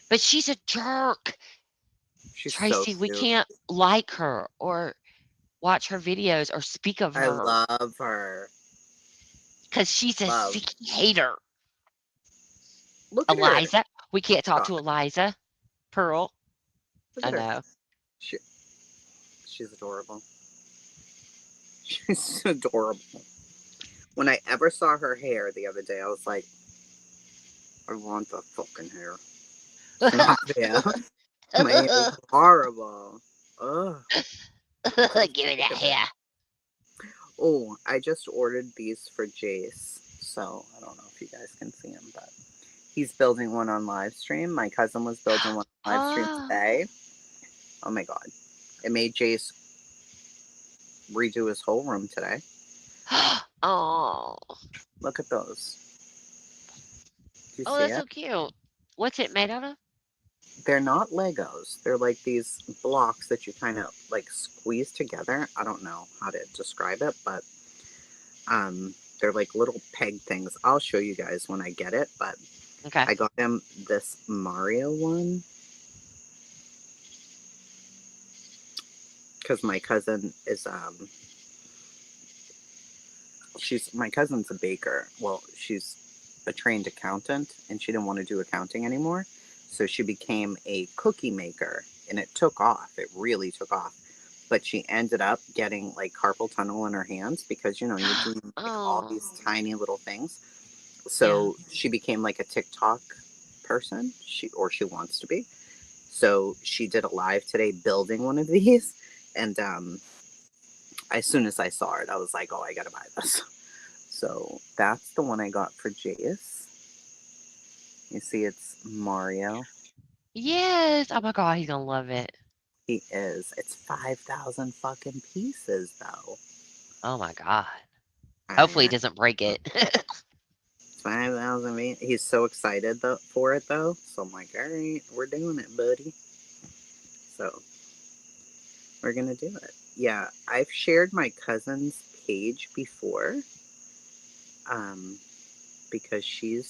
Speaker 5: But she's a jerk.
Speaker 1: She's so
Speaker 5: Tracy, we
Speaker 1: cute.
Speaker 5: can't like her or watch her videos or speak of
Speaker 1: I
Speaker 5: her
Speaker 1: love her.
Speaker 5: because she's a
Speaker 1: Love.
Speaker 5: sick hater.
Speaker 1: Look at her.
Speaker 5: Eliza, we can't talk
Speaker 1: Stop
Speaker 5: to
Speaker 1: it.
Speaker 5: Eliza. Pearl,
Speaker 1: Look
Speaker 5: I
Speaker 1: at her.
Speaker 5: know.
Speaker 1: She, she's adorable. She's adorable. When I ever saw her hair the other day, I was like, I want the fucking hair. Stop it. My hair is horrible. Ugh. Just
Speaker 5: Give me
Speaker 1: think
Speaker 5: that
Speaker 1: of it.
Speaker 5: hair.
Speaker 1: Oh, I just ordered these for Jace. So I don't know if you guys can see him, but he's building one on live stream. My cousin was building one on live stream
Speaker 5: Oh.
Speaker 1: today. Oh my god. It made Jace redo his whole room today.
Speaker 5: Oh.
Speaker 1: Look at those. Do you
Speaker 5: Oh,
Speaker 1: see
Speaker 5: that's
Speaker 1: it?
Speaker 5: so cute. What's it made out of?
Speaker 1: They're not Legos. They're like these blocks that you kind of like squeeze together. I don't know how to describe it, but they're like little peg things. I'll show you guys when I get it, but
Speaker 5: Okay.
Speaker 1: I got him this Mario one because my cousin is my cousin's a baker. Well, she's a trained accountant, and she didn't want to do accounting anymore, so she became a cookie maker, and it took off. It really took off. but she ended up getting like carpal tunnel in her hands because you're doing like all
Speaker 5: Oh,
Speaker 1: these tiny little things.
Speaker 5: yeah.
Speaker 1: So she became like a TikTok person. She wants to be. So she did a live today building one of these, and as soon as I saw it, I was like, oh, I gotta buy this. So that's the one I got for Jace. You see, it's Mario.
Speaker 5: Yes. Oh my God, he's gonna love it.
Speaker 1: He is. It's 5,000 fucking pieces, though.
Speaker 5: Oh my God.
Speaker 1: I
Speaker 5: Hopefully, he
Speaker 1: know.
Speaker 5: doesn't break it.
Speaker 1: 5,000. He's so excited for it, though. So I'm like, all right, we're doing it, buddy. So we're gonna do it. Yeah, I've shared my cousin's page before, because she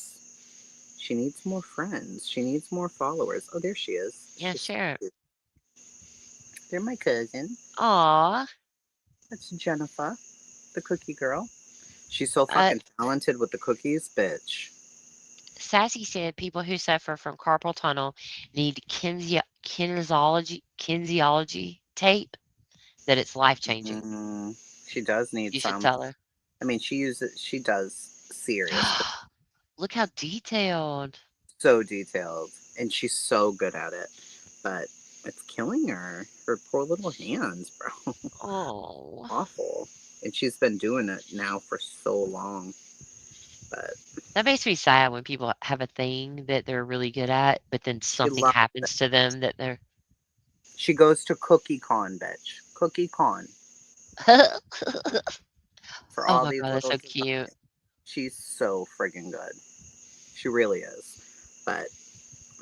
Speaker 1: needs more friends. She needs more followers. Oh, there she is.
Speaker 5: Yeah,
Speaker 1: She's
Speaker 5: share it.
Speaker 1: They're my cousin.
Speaker 5: Aw.
Speaker 1: That's Jennifer, the cookie girl. She's so
Speaker 5: Uh,
Speaker 1: fucking talented with the cookies, bitch.
Speaker 5: Sassy said people who suffer from carpal tunnel need kinesiology tape, that it's life changing.
Speaker 1: She does need
Speaker 5: You should
Speaker 1: some.
Speaker 5: tell her.
Speaker 1: I mean, she does serious, but
Speaker 5: Look how detailed.
Speaker 1: so detailed. And she's so good at it. But it's killing her. Her poor little hands, bro.
Speaker 5: Oh.
Speaker 1: Awful. And she's been doing it now for so long. But
Speaker 5: That makes me sad when people have a thing that they're really good at, but then
Speaker 1: she
Speaker 5: something
Speaker 1: loves it.
Speaker 5: happens to them that they're.
Speaker 1: She goes to Cookie Con, bitch. Cookie Con.
Speaker 5: Oh
Speaker 1: For all
Speaker 5: my
Speaker 1: these
Speaker 5: God, that's
Speaker 1: little
Speaker 5: so
Speaker 1: designs.
Speaker 5: cute.
Speaker 1: She's so friggin' good. She really is. But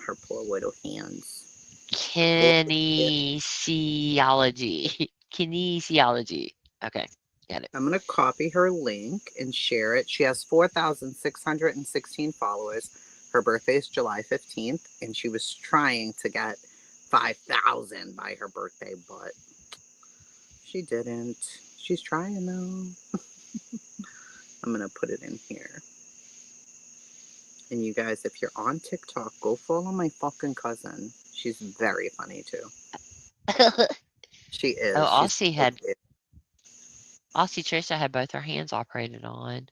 Speaker 1: her poor little hands.
Speaker 5: Kinesiology. Kinesiology. Okay, got it.
Speaker 1: I'm going to copy her link and share it. She has 4,616 followers. Her birthday is July 15th, and she was trying to get 5,000 by her birthday, but she didn't. She's trying though. I'm going to put it in here. And you guys, if you're on TikTok, go follow my fucking cousin. She's very funny too. She
Speaker 5: Oh,
Speaker 1: is. She's so cute.
Speaker 5: Aussie Trisha had both her hands operated on.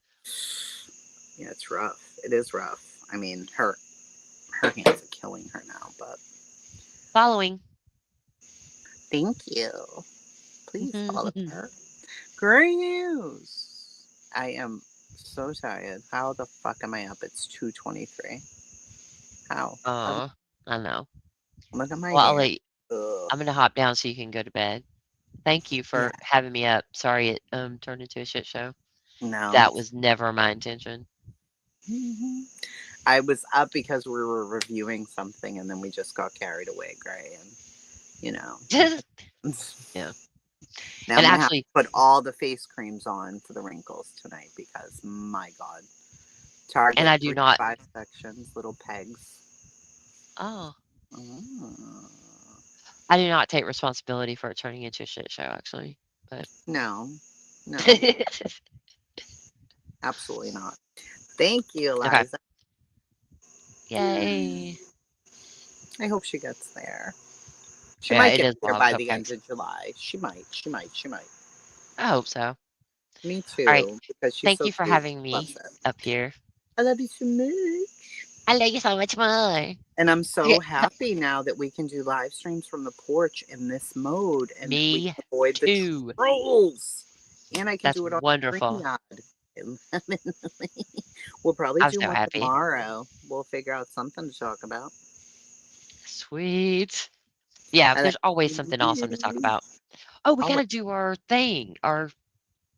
Speaker 1: Yeah, it's rough. It is rough. I mean, her hands are killing her now, but
Speaker 5: Following.
Speaker 1: thank you. Please follow her. Great news. I am so tired. How the fuck am I up? It's 2:23. How?
Speaker 5: Oh, I know.
Speaker 1: Look at my
Speaker 5: Well,
Speaker 1: hair. Ugh.
Speaker 5: I'm gonna hop down so you can go to bed. Thank you
Speaker 1: Yeah.
Speaker 5: for having me up. Sorry it turned into a shit show.
Speaker 1: No.
Speaker 5: That was never my intention.
Speaker 1: I was up because we were reviewing something and then we just got carried away, Gray. And, you know.
Speaker 5: Yeah.
Speaker 1: Now
Speaker 5: And
Speaker 1: I'm going to have to
Speaker 5: actually,
Speaker 1: put all the face creams on for the wrinkles tonight because, my God. Target
Speaker 5: I do not.
Speaker 1: 3 to 5 sections, little pegs.
Speaker 5: Oh,
Speaker 1: Oh.
Speaker 5: I do not take responsibility for it turning into a shit show. Actually, but
Speaker 1: No, absolutely not. Thank you,
Speaker 5: okay.
Speaker 1: Eliza.
Speaker 5: Yay!
Speaker 1: I hope she gets there. She
Speaker 5: Yeah,
Speaker 1: might
Speaker 5: it
Speaker 1: get
Speaker 5: is
Speaker 1: there
Speaker 5: wild
Speaker 1: by the end
Speaker 5: cupcakes.
Speaker 1: of July. She might.
Speaker 5: I hope so. All
Speaker 1: Me
Speaker 5: right.
Speaker 1: too, because she's
Speaker 5: Thank
Speaker 1: so
Speaker 5: you for
Speaker 1: cute.
Speaker 5: having
Speaker 1: Loves
Speaker 5: me
Speaker 1: it.
Speaker 5: up here.
Speaker 1: I love you so much.
Speaker 5: I love you so much more.
Speaker 1: And I'm so
Speaker 5: Okay.
Speaker 1: happy now that we can do live streams from the porch in this mode and we
Speaker 5: Me
Speaker 1: can avoid the
Speaker 5: too.
Speaker 1: trolls. And I can
Speaker 5: That's
Speaker 1: do it on
Speaker 5: wonderful.
Speaker 1: StreamYard. We'll probably
Speaker 5: I'm
Speaker 1: do
Speaker 5: so
Speaker 1: one
Speaker 5: happy.
Speaker 1: tomorrow. We'll figure out something to talk about.
Speaker 5: Sweet. Yeah,
Speaker 1: I
Speaker 5: there's
Speaker 1: like
Speaker 5: always something awesome to talk about. Oh, we
Speaker 1: always,
Speaker 5: gotta do our thing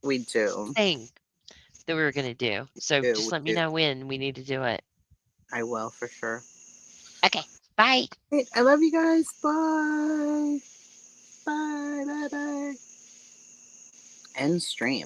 Speaker 1: we do.
Speaker 5: that we were gonna do. So
Speaker 1: We
Speaker 5: just let me
Speaker 1: do.
Speaker 5: know when we need to do it.
Speaker 1: I will for sure.
Speaker 5: Okay. Bye.
Speaker 1: Hey, I love you guys. Bye. Bye. Bye. Bye. End stream.